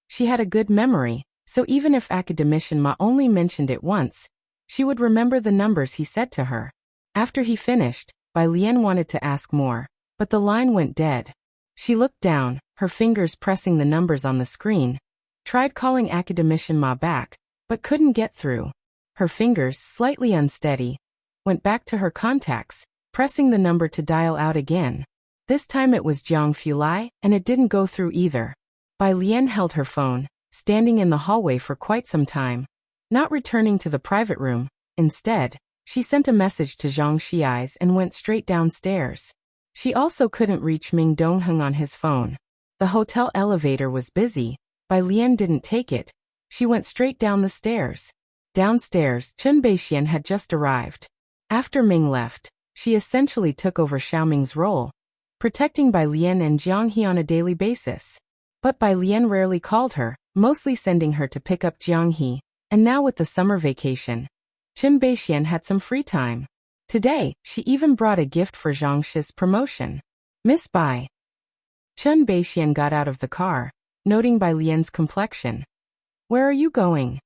A: She had a good memory, so even if Academician Ma only mentioned it once, she would remember the numbers he said to her. After he finished, Bai Lian wanted to ask more, but the line went dead. She looked down, her fingers pressing the numbers on the screen, tried calling Academician Ma back, but couldn't get through. Her fingers, slightly unsteady, went back to her contacts, pressing the number to dial out again. This time it was Jiang Fulai, and it didn't go through either. Bai Lian held her phone, standing in the hallway for quite some time, not returning to the private room. Instead, she sent a message to Zhang Xiais and went straight downstairs. She also couldn't reach Ming Dongheng on his phone. The hotel elevator was busy. Bai Lian didn't take it. She went straight down the stairs. Downstairs, Chen Beixian had just arrived. After Ming left, she essentially took over Xiaoming's role, protecting Bai Lian and Jiang He on a daily basis. But Bai Lian rarely called her, mostly sending her to pick up Jiang He, and now with the summer vacation, Chen Beixian had some free time. Today, she even brought a gift for Zhang Shi's promotion. Miss Bai. Chen Beixian got out of the car, noting Bai Lian's complexion. Where are you going?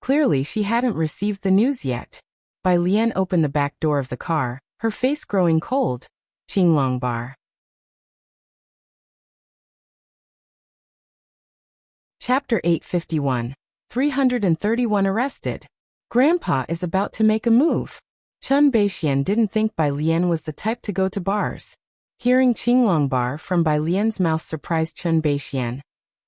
A: Clearly she hadn't received the news yet. Bai Lian opened the back door of the car, her face growing cold. Qinglong Bar. Chapter 851. 331 arrested. Grandpa is about to make a move. Chen Beixian didn't think Bai Lian was the type to go to bars. Hearing Qinglong Bar from Bai Lian's mouth surprised Chen Beixian,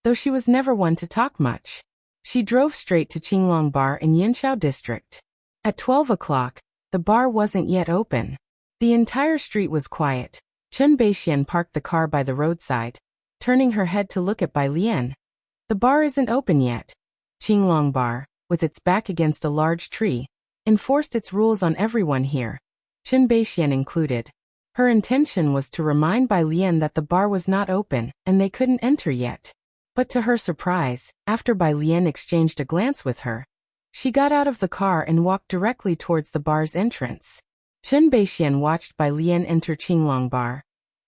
A: though she was never one to talk much. She drove straight to Qinglong Bar in Yinxiao district. At 12 o'clock, the bar wasn't yet open. The entire street was quiet. Chen Beixian parked the car by the roadside, turning her head to look at Bai Lian. The bar isn't open yet. Qinglong Bar, with its back against a large tree, enforced its rules on everyone here, Chen Beixian included. Her intention was to remind Bai Lian that the bar was not open and they couldn't enter yet. But to her surprise, after Bai Lian exchanged a glance with her, she got out of the car and walked directly towards the bar's entrance. Chen Beixian watched Bai Lian enter Qinglong Bar.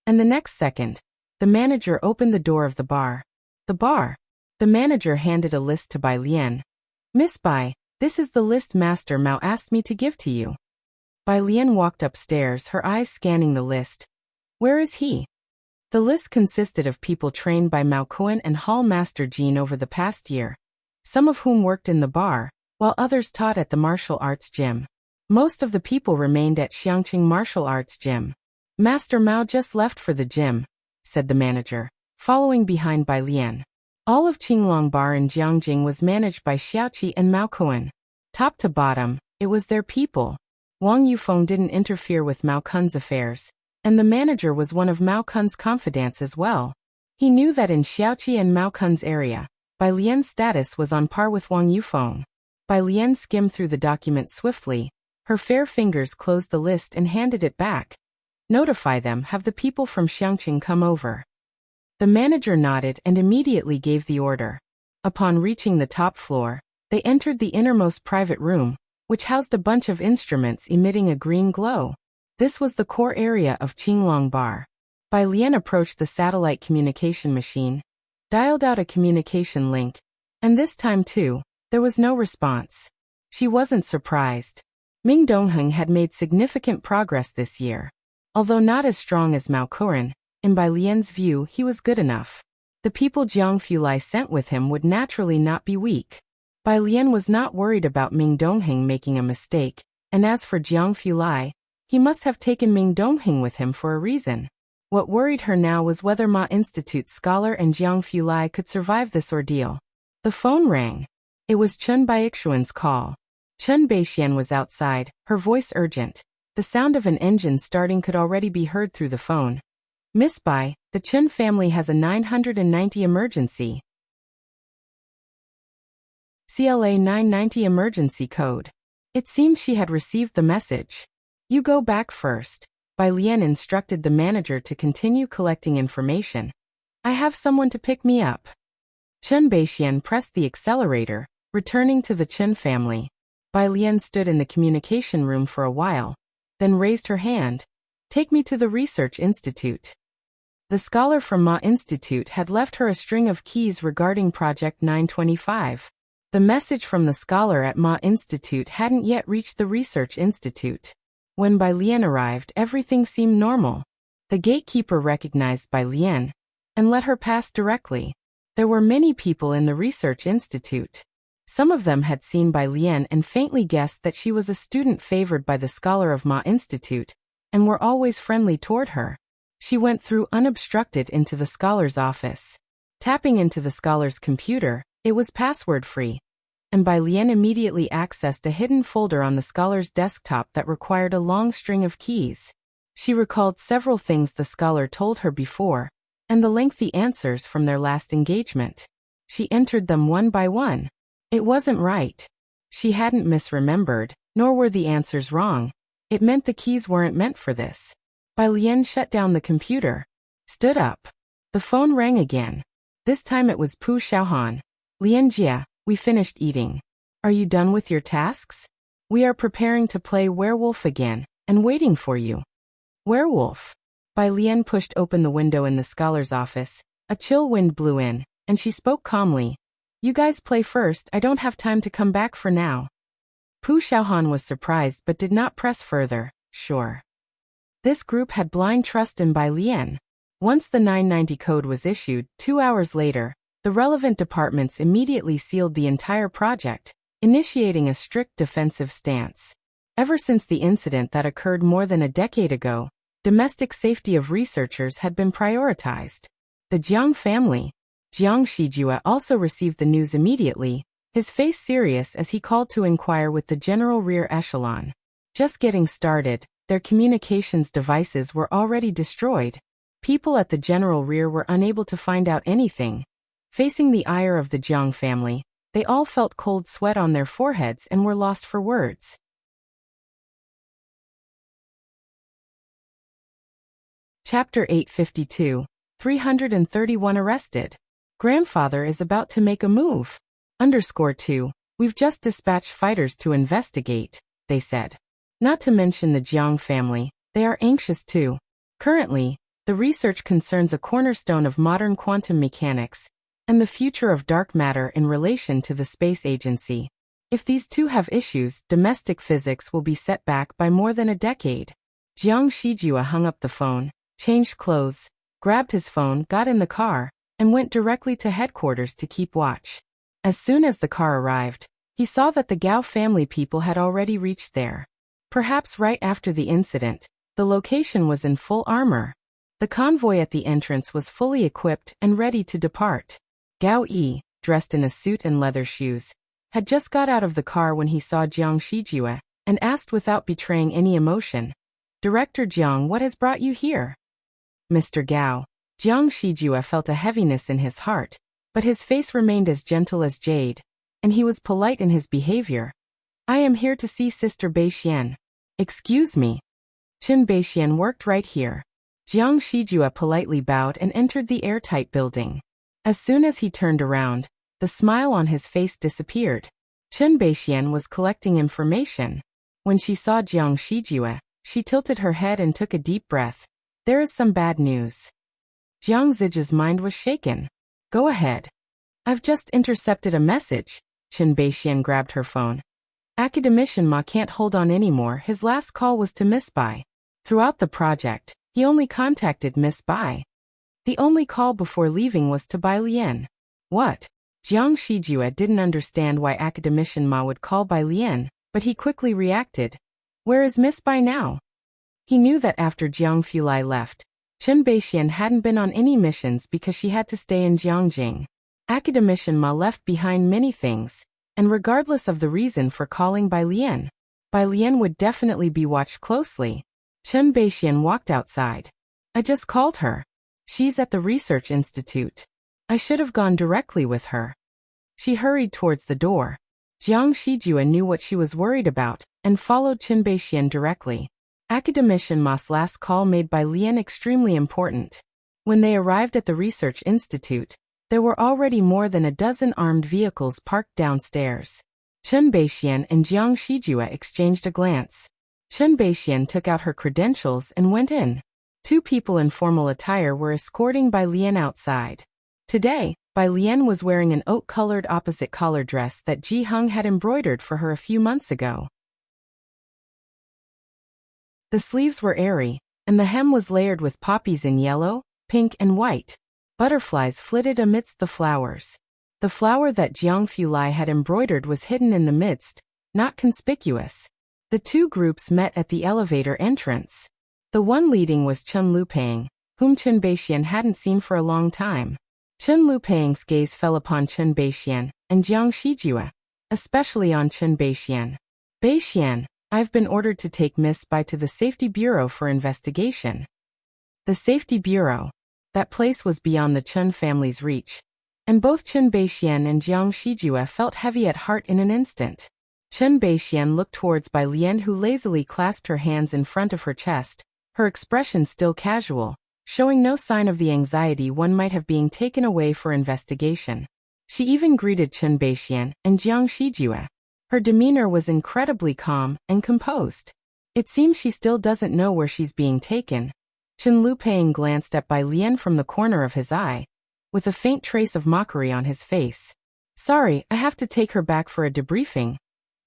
A: And the next second, the manager opened the door of the bar. The bar. The manager handed a list to Bai Lian. Miss Bai, this is the list Master Mao asked me to give to you. Bai Lian walked upstairs, her eyes scanning the list. Where is he? The list consisted of people trained by Mao Cohen and Hall Master Jean over the past year, some of whom worked in the bar, while others taught at the martial arts gym. Most of the people remained at Xiangqing Martial Arts Gym. Master Mao just left for the gym, said the manager, following behind Bai Lian. All of Qinglong Bar in Jiangjing was managed by Xiaoqi and Mao Cohen. Top to bottom, it was their people. Wang Yufeng didn't interfere with Mao Kun's affairs, and the manager was one of Mao Kun's confidants as well. He knew that in Xiaoqi and Mao Kun's area, Bai Lian's status was on par with Wang Yufeng. Bai Lian skimmed through the document swiftly. Her fair fingers closed the list and handed it back. Notify them, have the people from Xiangqing come over. The manager nodded and immediately gave the order. Upon reaching the top floor, They entered the innermost private room, which housed a bunch of instruments emitting a green glow. This was the core area of Qinglong Bar. Bai Lian approached the satellite communication machine, dialed out a communication link, and this time too, there was no response. She wasn't surprised. Ming Dongheng had made significant progress this year. Although not as strong as Mao Kuren, in Bai Lian's view he was good enough. The people Jiang Fulai sent with him would naturally not be weak. Bai Lian was not worried about Ming Dongheng making a mistake, and as for Jiang Fulai, he must have taken Ming Dongheng with him for a reason. What worried her now was whether Ma Institute scholar and Jiang Fulai could survive this ordeal. The phone rang. It was Chun Baixuan's call. Chun Baixian was outside, her voice urgent. The sound of an engine starting could already be heard through the phone. Miss Bai, the Chun family has a 990 emergency. CLA 990 emergency code. It seemed she had received the message. You go back first. Bai Lian instructed the manager to continue collecting information. I have someone to pick me up. Chun Baixian pressed the accelerator, returning to the Chun family. Bai Lian stood in the communication room for a while, then raised her hand. Take me to the research institute. The scholar from Ma Institute had left her a string of keys regarding Project 925. The message from the scholar at Ma Institute hadn't yet reached the research institute. When Bai Lian arrived, everything seemed normal. The gatekeeper recognized Bai Lian and let her pass directly. There were many people in the research institute. Some of them had seen Bai Lian and faintly guessed that she was a student favored by the scholar of Ma Institute, and were always friendly toward her. She went through unobstructed into the scholar's office. Tapping into the scholar's computer, it was password-free, and Bai Lian immediately accessed a hidden folder on the scholar's desktop that required a long string of keys. She recalled several things the scholar told her before, and the lengthy answers from their last engagement. She entered them one by one. It wasn't right. She hadn't misremembered, nor were the answers wrong. It meant the keys weren't meant for this. Bai Lian shut down the computer, stood up. The phone rang again. This time it was Pu Xiaohan. Lian Jia, we finished eating. Are you done with your tasks? We are preparing to play werewolf again, and waiting for you. Werewolf. Bai Lian pushed open the window in the scholar's office. A chill wind blew in, and she spoke calmly. You guys play first, I don't have time to come back for now. Pu Xiaohan was surprised but did not press further. Sure. This group had blind trust in Bai Lian. Once the 990 code was issued, 2 hours later, the relevant departments immediately sealed the entire project, initiating a strict defensive stance. Ever since the incident that occurred more than a decade ago, domestic safety of researchers had been prioritized. The Jiang family, Jiang Shijue, also received the news immediately, his face serious as he called to inquire with the general rear echelon. Just getting started, their communications devices were already destroyed. People at the general rear were unable to find out anything. Facing the ire of the Jiang family, they all felt cold sweat on their foreheads and were lost for words. Chapter 852, 331 Arrested. Grandfather is about to make a move. _2, we've just dispatched fighters to investigate, they said. Not to mention the Jiang family, they are anxious too. Currently, the research concerns a cornerstone of modern quantum mechanics, and the future of dark matter in relation to the space agency. If these two have issues, domestic physics will be set back by more than a decade. Jiang Shijue hung up the phone, changed clothes, grabbed his phone, got in the car, and went directly to headquarters to keep watch. As soon as the car arrived, he saw that the Gao family people had already reached there. Perhaps right after the incident, the location was in full armor. The convoy at the entrance was fully equipped and ready to depart. Gao Yi, dressed in a suit and leather shoes, had just got out of the car when he saw Jiang Shijue, and asked without betraying any emotion, "Director Jiang, what has brought you here?" Mr. Gao. Jiang Shijue felt a heaviness in his heart, but his face remained as gentle as jade, and he was polite in his behavior. "I am here to see Sister Baixian." "Excuse me." Qin Baixian worked right here. Jiang Shijue politely bowed and entered the airtight building. As soon as he turned around, the smile on his face disappeared. Chen Beixian was collecting information. When she saw Jiang Shijue, she tilted her head and took a deep breath. There is some bad news. Jiang Ziji's mind was shaken. Go ahead. I've just intercepted a message. Chen Beixian grabbed her phone. Academician Ma can't hold on anymore. His last call was to Miss Bai. Throughout the project, he only contacted Miss Bai. The only call before leaving was to Bai Lian. What? Jiang Shijue didn't understand why Academician Ma would call Bai Lian, but he quickly reacted. Where is Miss Bai now? He knew that after Jiang Fulai left, Chen Beixian hadn't been on any missions because she had to stay in Jiangjing. Academician Ma left behind many things, and regardless of the reason for calling Bai Lian would definitely be watched closely. Chen Beixian walked outside. I just called her. She's at the research institute. I should have gone directly with her. She hurried towards the door. Jiang Shijue knew what she was worried about, and followed Chen Beixian directly. Academician Ma's last call made Bai Lian extremely important. When they arrived at the research institute, there were already more than a dozen armed vehicles parked downstairs. Chen Beixian and Jiang Shijue exchanged a glance. Chen Beixian took out her credentials and went in. Two people in formal attire were escorting Bai Lian outside. Today, Bai Lian was wearing an oak-colored opposite collar dress that Ji Hung had embroidered for her a few months ago. The sleeves were airy, and the hem was layered with poppies in yellow, pink and white. Butterflies flitted amidst the flowers. The flower that Jiang Fulai had embroidered was hidden in the midst, not conspicuous. The two groups met at the elevator entrance. The one leading was Chen Lupang, whom Chen Beixian hadn't seen for a long time. Chen Lupang's gaze fell upon Chen Beixian and Jiang Shijue, especially on Chen Beixian. Beixian, I've been ordered to take Miss Bai to the Safety Bureau for investigation. The Safety Bureau. That place was beyond the Chen family's reach, and both Chen Beixian and Jiang Shijue felt heavy at heart in an instant. Chen Beixian looked towards Bai Lian, who lazily clasped her hands in front of her chest, her expression still casual, showing no sign of the anxiety one might have being taken away for investigation. She even greeted Chen Beixian and Jiang Shijue. Her demeanor was incredibly calm and composed. It seems she still doesn't know where she's being taken. Chen Lupang glanced at Bai Lian from the corner of his eye, with a faint trace of mockery on his face. Sorry, I have to take her back for a debriefing.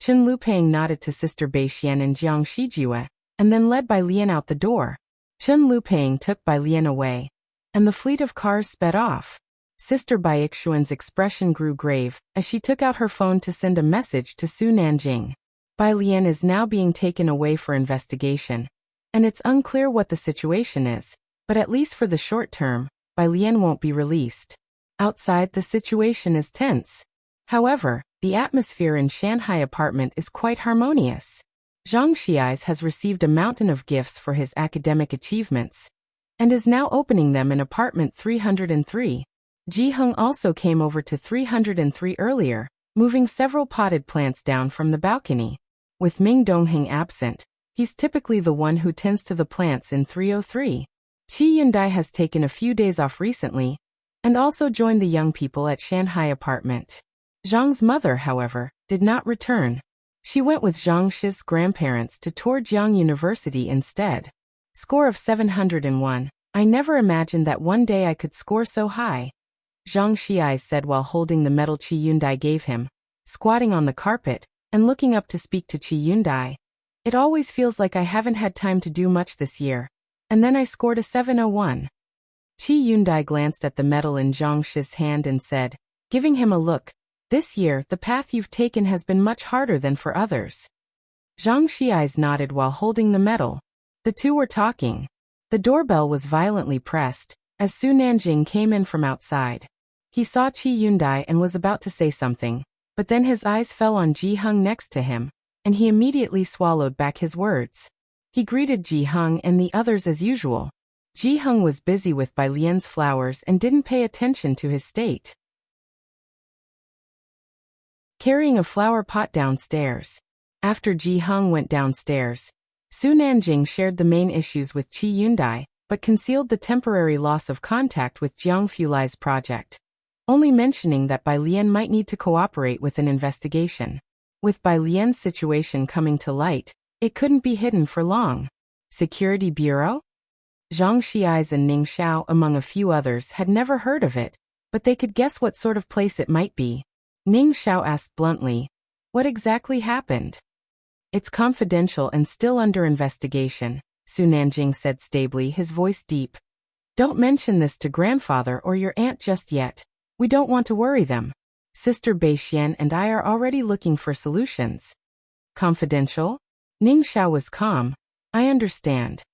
A: Chen Lupang nodded to Sister Beixian and Jiang Shijue, and then led Bai Lian out the door. Chen Lupang took Bai Lian away, and the fleet of cars sped off. Sister Bai Ixuan's expression grew grave as she took out her phone to send a message to Su Nanjing. Bai Lian is now being taken away for investigation, and it's unclear what the situation is, but at least for the short term, Bai Lian won't be released. Outside, the situation is tense. However, the atmosphere in Shanghai apartment is quite harmonious. Zhang Xiais has received a mountain of gifts for his academic achievements, and is now opening them in apartment 303. Ji Hung also came over to 303 earlier, moving several potted plants down from the balcony. With Ming Dongheng absent, he's typically the one who tends to the plants in 303. Qi Yundai has taken a few days off recently, and also joined the young people at Shanghai apartment. Zhang's mother, however, did not return. She went with Zhang Shi's grandparents to Torjiang University instead. Score of 701. I never imagined that one day I could score so high. Zhang Xiai said while holding the medal Qi Yundai gave him, squatting on the carpet, and looking up to speak to Qi Yundai. It always feels like I haven't had time to do much this year. And then I scored a 701. Qi Yundai glanced at the medal in Zhang Shi's hand and said, giving him a look, this year the path you've taken has been much harder than for others. Zhang Xiai nodded while holding the medal. The two were talking. The doorbell was violently pressed, as Su Nanjing came in from outside. He saw Qi Yundai and was about to say something, but then his eyes fell on Ji Hung next to him, and he immediately swallowed back his words. He greeted Ji Hung and the others as usual. Ji Hung was busy with Bai Lian's flowers and didn't pay attention to his state. Carrying a flower pot downstairs. After Ji Hung went downstairs, Su Nanjing shared the main issues with Qi Yundai, but concealed the temporary loss of contact with Jiang Fulai's project, only mentioning that Bai Lian might need to cooperate with an investigation. With Bai Lian's situation coming to light, it couldn't be hidden for long. Security Bureau? Zhang Xiais and Ning Xiao, among a few others, had never heard of it, but they could guess what sort of place it might be. Ning Xiao asked bluntly, "What exactly happened?" "It's confidential and still under investigation," Su Nanjing said stably, his voice deep. "Don't mention this to grandfather or your aunt just yet. We don't want to worry them. Sister Bai Xian and I are already looking for solutions." "Confidential?" Ning Xiao was calm. "I understand."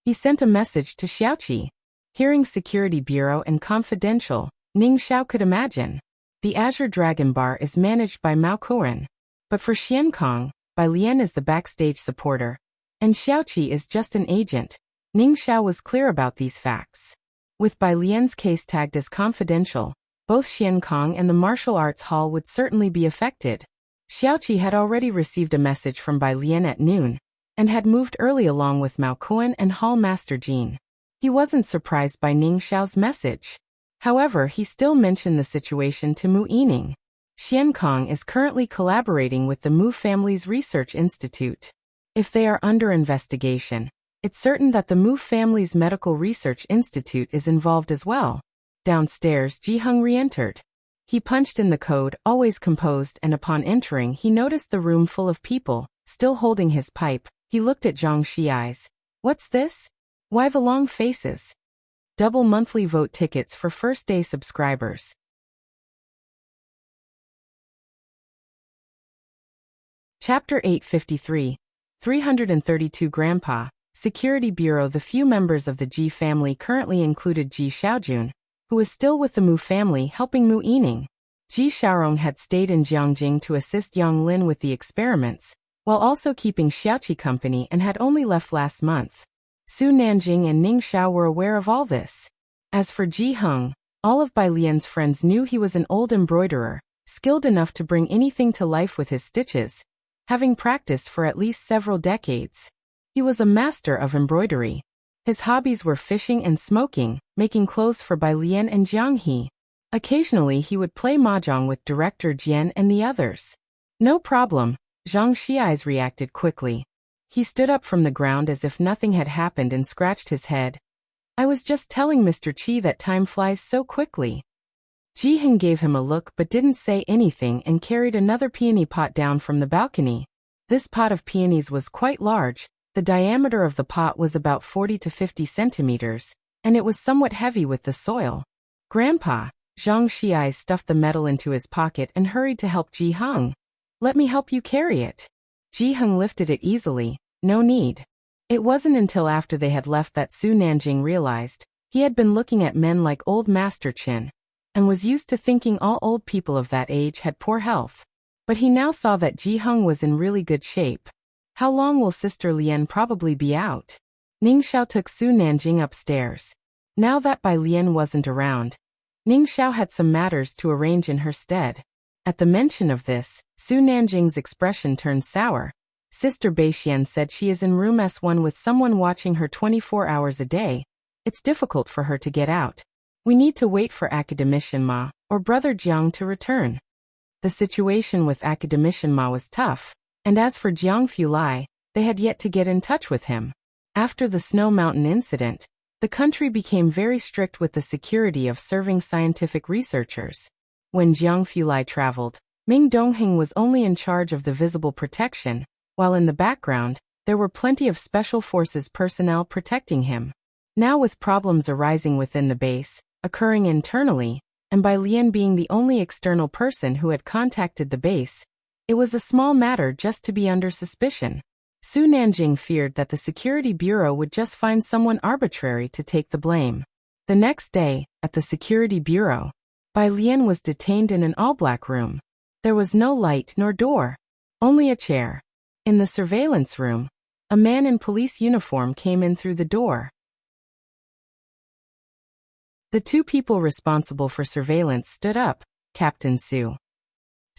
A: He sent a message to Xiaoqi. Hearing Security Bureau and confidential, Ning Xiao could imagine. The Azure Dragon Bar is managed by Mao Kuan. But for Xiankong, Bai Lian is the backstage supporter, and Xiaoqi is just an agent. Ning Xiao was clear about these facts. With Bai Lian's case tagged as confidential, both Xiankong and the martial arts hall would certainly be affected. Xiaoqi had already received a message from Bai Lian at noon, and had moved early along with Mao Kuan and Hall Master Jin. He wasn't surprised by Ning Xiao's message. However, he still mentioned the situation to Mu Yining. Xiankong is currently collaborating with the Mu family's research institute. If they are under investigation, it's certain that the Mu family's medical research institute is involved as well. Downstairs, Ji Hung re-entered. He punched in the code, always composed, and upon entering he noticed the room full of people, still holding his pipe. He looked at Zhang Xiais. "What's this? Why the long faces?" Double monthly vote tickets for first-day subscribers. Chapter 853. 332 Grandpa, Security Bureau. The few members of the Ji family currently included Ji Xiaojun, who was still with the Mu family helping Mu Yining. Ji Xiaorong had stayed in Jiangjing to assist Yang Lin with the experiments, while also keeping Xiaoqi company, and had only left last month. Su Nanjing and Ning Xiao were aware of all this. As for Ji Hung, all of Bai Lian's friends knew he was an old embroiderer, skilled enough to bring anything to life with his stitches, having practiced for at least several decades. He was a master of embroidery. His hobbies were fishing and smoking, making clothes for Bai Lian and Jiang He. Occasionally he would play mahjong with Director Jian and the others. "No problem," Zhang Xiais reacted quickly. He stood up from the ground as if nothing had happened and scratched his head. "I was just telling Mr. Qi that time flies so quickly." Ji Heng gave him a look but didn't say anything and carried another peony pot down from the balcony. This pot of peonies was quite large. The diameter of the pot was about 40 to 50 centimeters, and it was somewhat heavy with the soil. "Grandpa," Zhang Xiai stuffed the metal into his pocket and hurried to help Ji Heng. "Let me help you carry it." Ji Heng lifted it easily. "No need." It wasn't until after they had left that Su Nanjing realized he had been looking at men like old Master Qin, and was used to thinking all old people of that age had poor health. But he now saw that Ji Heng was in really good shape. "How long will Sister Lian probably be out?" Ning Xiao took Su Nanjing upstairs. Now that Bai Lian wasn't around, Ning Xiao had some matters to arrange in her stead. At the mention of this, Su Nanjing's expression turned sour. Sister Bai Xian said she is in room S1 with someone watching her 24 hours a day. It's difficult for her to get out. We need to wait for Academician Ma, or Brother Jiang, to return. The situation with Academician Ma was tough, and as for Jiang Fulai, they had yet to get in touch with him. After the Snow Mountain incident, the country became very strict with the security of serving scientific researchers. When Jiang Fulai traveled, Ming Dongheng was only in charge of the visible protection, while in the background, there were plenty of special forces personnel protecting him. Now with problems arising within the base, occurring internally, and Bai Lian being the only external person who had contacted the base, it was a small matter just to be under suspicion. Su Nanjing feared that the Security Bureau would just find someone arbitrary to take the blame. The next day, at the Security Bureau, Bai Lian was detained in an all-black room. There was no light nor door, only a chair. In the surveillance room, a man in police uniform came in through the door. The two people responsible for surveillance stood up. Captain Su.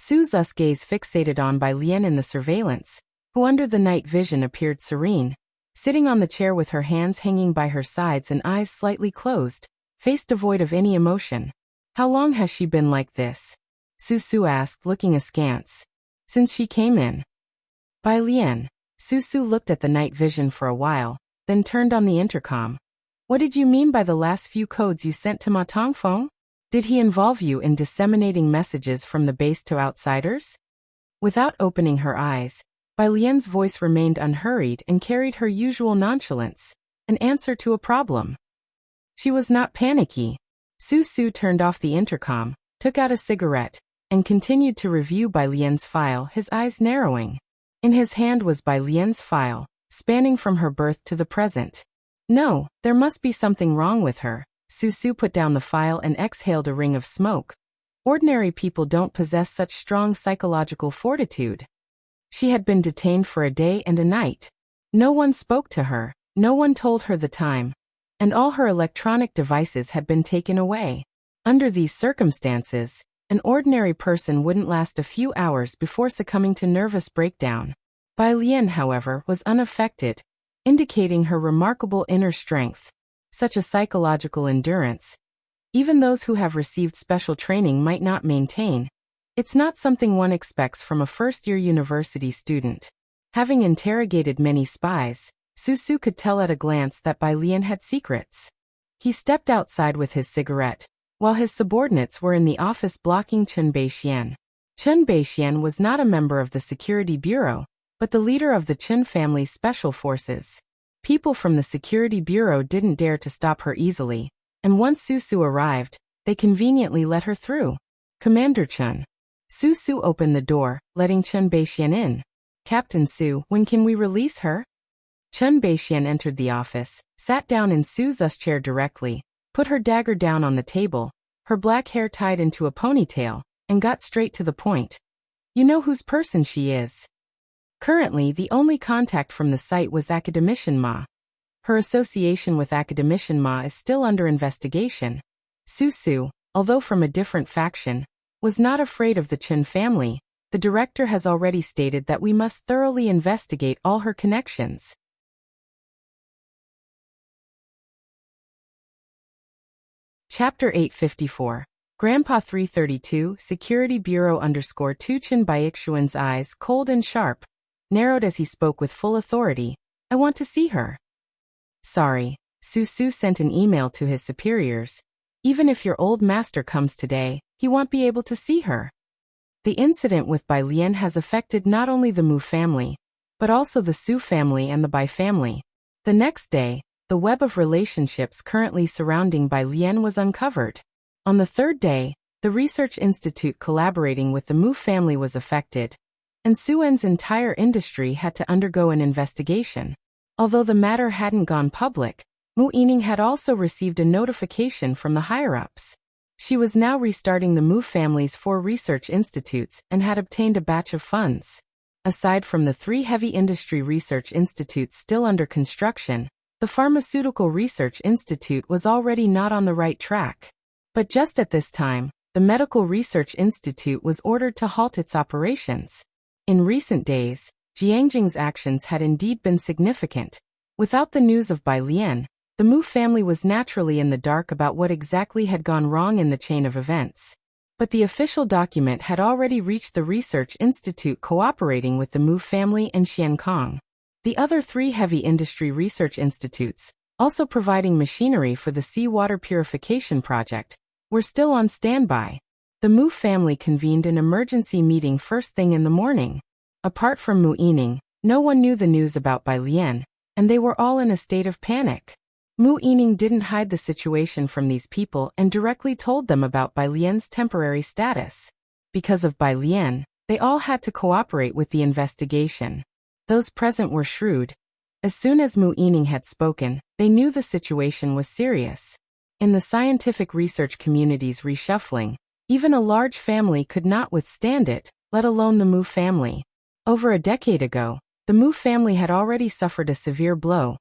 A: Su's gaze fixated on Bai Lian in the surveillance, who under the night vision appeared serene, sitting on the chair with her hands hanging by her sides and eyes slightly closed, face devoid of any emotion. "How long has she been like this?" Su asked, looking askance. since she came in. Bai Lian. Susu looked at the night vision for a while, then turned on the intercom. What did you mean by the last few codes you sent to Ma Tongfeng? Did he involve you in disseminating messages from the base to outsiders? Without opening her eyes, Bai Lian's voice remained unhurried and carried her usual nonchalance, an answer to a problem. She was not panicky. Susu turned off the intercom, took out a cigarette, and continued to review Bai Lian's file, his eyes narrowing. In his hand was Bai Lian's file, spanning from her birth to the present. No, there must be something wrong with her. Susu put down the file and exhaled a ring of smoke. Ordinary people don't possess such strong psychological fortitude. She had been detained for a day and a night. No one spoke to her, no one told her the time, and all her electronic devices had been taken away. Under these circumstances, an ordinary person wouldn't last a few hours before succumbing to nervous breakdown. Bai Lian, however, was unaffected, indicating her remarkable inner strength. Such a psychological endurance, even those who have received special training might not maintain. It's not something one expects from a first-year university student. Having interrogated many spies, Susu could tell at a glance that Bai Lian had secrets. He stepped outside with his cigarette, while his subordinates were in the office blocking Chen Beixian. Chen Beixian was not a member of the Security Bureau, but the leader of the Chen family's special forces. People from the Security Bureau didn't dare to stop her easily, and once Susu arrived, they conveniently let her through. Commander Chen. Susu opened the door, letting Chen Beixian in. Captain Su, when can we release her? Chen Beixian entered the office, sat down in Suzu's chair directly, put her dagger down on the table, her black hair tied into a ponytail, and got straight to the point. You know whose person she is. Currently, the only contact from the site was Academician Ma. Her association with Academician Ma is still under investigation. Susu, although from a different faction, was not afraid of the Chen family. The director has already stated that we must thoroughly investigate all her connections. Chapter 854. Grandpa 332, Security Bureau _2 Chen Baixuan's eyes, cold and sharp, narrowed as he spoke with full authority. I want to see her. Sorry, Susu sent an email to his superiors. Even if your old master comes today, he won't be able to see her. The incident with Bai Lian has affected not only the Mu family, but also the Su family and the Bai family. The next day, the web of relationships currently surrounding Bai Lian was uncovered. On the third day, the research institute collaborating with the Mu family was affected, and Suen's entire industry had to undergo an investigation. Although the matter hadn't gone public, Mu Yining had also received a notification from the higher-ups. She was now restarting the Mu family's 4 research institutes and had obtained a batch of funds. Aside from the 3 heavy industry research institutes still under construction, the Pharmaceutical Research Institute was already not on the right track. But just at this time, the Medical Research Institute was ordered to halt its operations. In recent days, Jiangjing's actions had indeed been significant. Without the news of Bai Lian, the Mu family was naturally in the dark about what exactly had gone wrong in the chain of events. But the official document had already reached the Research Institute cooperating with the Mu family and Xiankong. The other 3 heavy industry research institutes, also providing machinery for the seawater purification project, were still on standby. The Mu family convened an emergency meeting first thing in the morning. Apart from Mu Yining, no one knew the news about Bai Lian, and they were all in a state of panic. Mu Yining didn't hide the situation from these people and directly told them about Bai Lian's temporary status. Because of Bai Lian, they all had to cooperate with the investigation. Those present were shrewd. As soon as Mu Yining had spoken, they knew the situation was serious. In the scientific research community's reshuffling, even a large family could not withstand it, let alone the Mu family. Over a decade ago, the Mu family had already suffered a severe blow.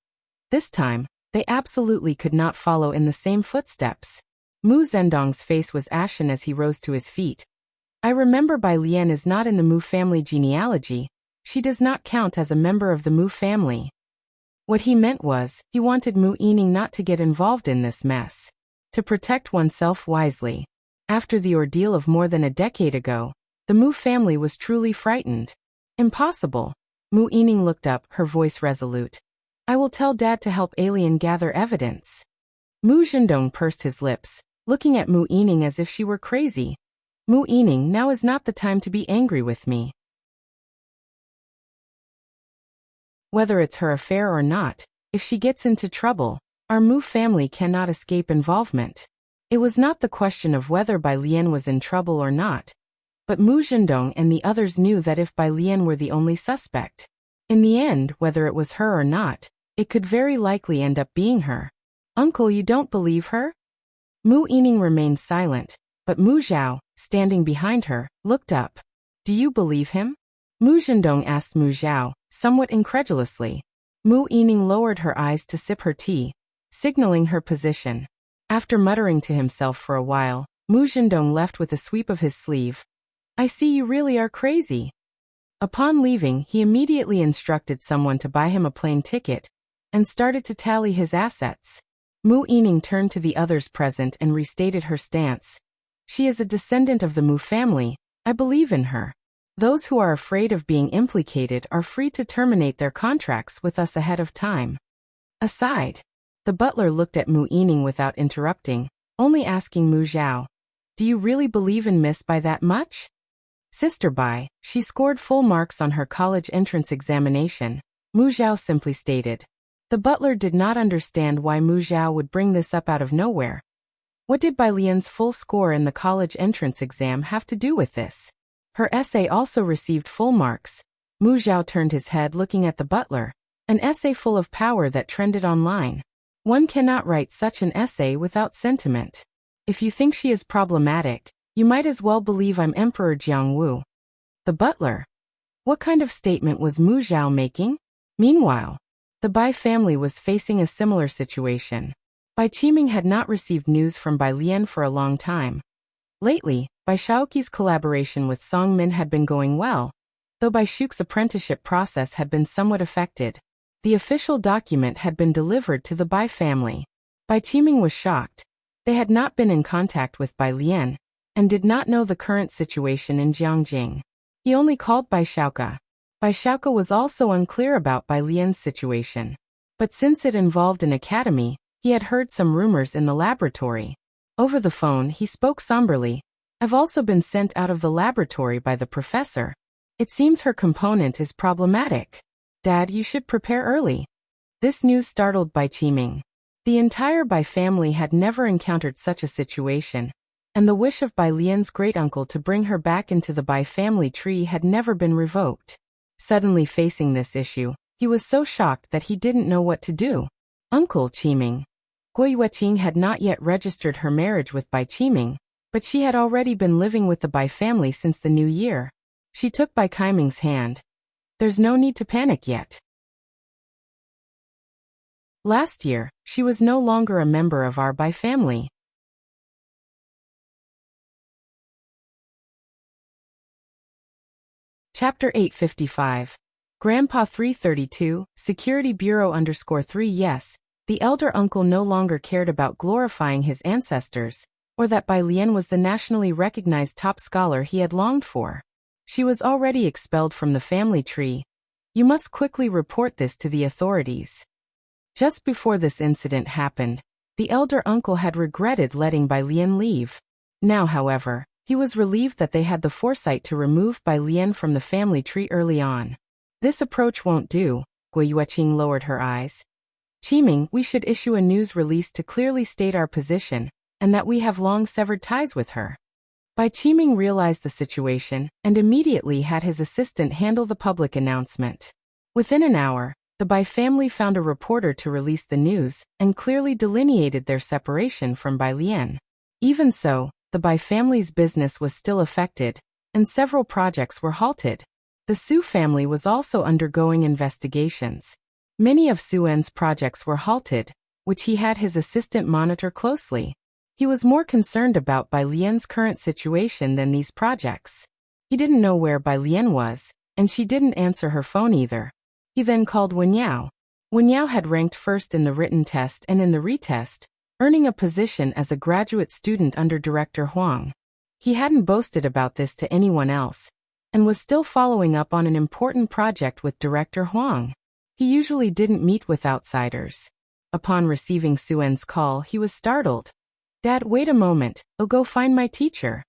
A: This time, they absolutely could not follow in the same footsteps. Mu Zhendong's face was ashen as he rose to his feet. I remember Bai Lian is not in the Mu family genealogy. She does not count as a member of the Mu family. What he meant was, he wanted Mu Yining not to get involved in this mess. To protect oneself wisely. After the ordeal of more than a decade ago, The Mu family was truly frightened. Impossible. Mu Yining looked up, her voice resolute. I will tell Dad to help Alien gather evidence. Mu Zhendong pursed his lips, looking at Mu Yining as if she were crazy. Mu Yining, now is not the time to be angry with me. Whether it's her affair or not, if she gets into trouble, our Mu family cannot escape involvement. It was not the question of whether Bai Lian was in trouble or not, but Mu Zhendong and the others knew that if Bai Lian were the only suspect, in the end, whether it was her or not, it could very likely end up being her. Uncle, you don't believe her? Mu Yining remained silent, but Mu Zhao, standing behind her, looked up. Do you believe him? Mu Zhendong asked Mu Zhao, somewhat incredulously. Mu Yining lowered her eyes to sip her tea, signaling her position. After muttering to himself for a while, Mu Zhendong left with a sweep of his sleeve. I see you really are crazy. Upon leaving, he immediately instructed someone to buy him a plane ticket and started to tally his assets. Mu Yining turned to the others present and restated her stance. She is a descendant of the Mu family. I believe in her. Those who are afraid of being implicated are free to terminate their contracts with us ahead of time. Aside, the butler looked at Mu Yining without interrupting, only asking Mu Zhao, do you really believe in Miss Bai that much? Sister Bai, she scored full marks on her college entrance examination, Mu Zhao simply stated. The butler did not understand why Mu Zhao would bring this up out of nowhere. What did Bai Lian's full score in the college entrance exam have to do with this? Her essay also received full marks. Mu Zhao turned his head looking at the butler, an essay full of power that trended online. One cannot write such an essay without sentiment. If you think she is problematic, you might as well believe I'm Emperor Jiangwu. The butler. What kind of statement was Mu Zhao making? Meanwhile, the Bai family was facing a similar situation. Bai Qiming had not received news from Bai Lian for a long time. Lately, Bai Shaoqi's collaboration with Song Min had been going well, though Bai Shu's apprenticeship process had been somewhat affected. The official document had been delivered to the Bai family. Bai Qiming was shocked. They had not been in contact with Bai Lian, and did not know the current situation in Jiangjing. He only called Bai Shaoqi. Bai Shaoqi was also unclear about Bai Lian's situation. But since it involved an academy, he had heard some rumors in the laboratory. Over the phone, he spoke somberly. I've also been sent out of the laboratory by the professor. It seems her component is problematic. Dad, you should prepare early. This news startled Bai Qiming. The entire Bai family had never encountered such a situation, and the wish of Bai Lian's great-uncle to bring her back into the Bai family tree had never been revoked. Suddenly facing this issue, he was so shocked that he didn't know what to do. Uncle Qiming. Gui Yueqing had not yet registered her marriage with Bai Qiming, but she had already been living with the Bai family since the new year. She took Bai Qiming's hand. There's no need to panic yet. Last year, she was no longer a member of our Bai family. Chapter 855. Grandpa 332, Security Bureau _3. Yes, the elder uncle no longer cared about glorifying his ancestors, or that Bai Lian was the nationally recognized top scholar he had longed for. She was already expelled from the family tree. You must quickly report this to the authorities. Just before this incident happened, the elder uncle had regretted letting Bai Lian leave. Now, however, he was relieved that they had the foresight to remove Bai Lian from the family tree early on. This approach won't do, Gui Yueqing lowered her eyes. Qiming, we should issue a news release to clearly state our position, and that we have long severed ties with her. Bai Qiming realized the situation, and immediately had his assistant handle the public announcement. Within an hour, the Bai family found a reporter to release the news, and clearly delineated their separation from Bai Lian. Even so, the Bai family's business was still affected, and several projects were halted. The Su family was also undergoing investigations. Many of Su En's projects were halted, which he had his assistant monitor closely. He was more concerned about Bai Lian's current situation than these projects. He didn't know where Bai Lian was, and she didn't answer her phone either. He then called Wen Yao. Wen Yao had ranked first in the written test and in the retest, earning a position as a graduate student under Director Huang. He hadn't boasted about this to anyone else, and was still following up on an important project with director Huang. He usually didn't meet with outsiders. Upon receiving Su-en's call, he was startled. "Dad, wait a moment, I'll go find my teacher."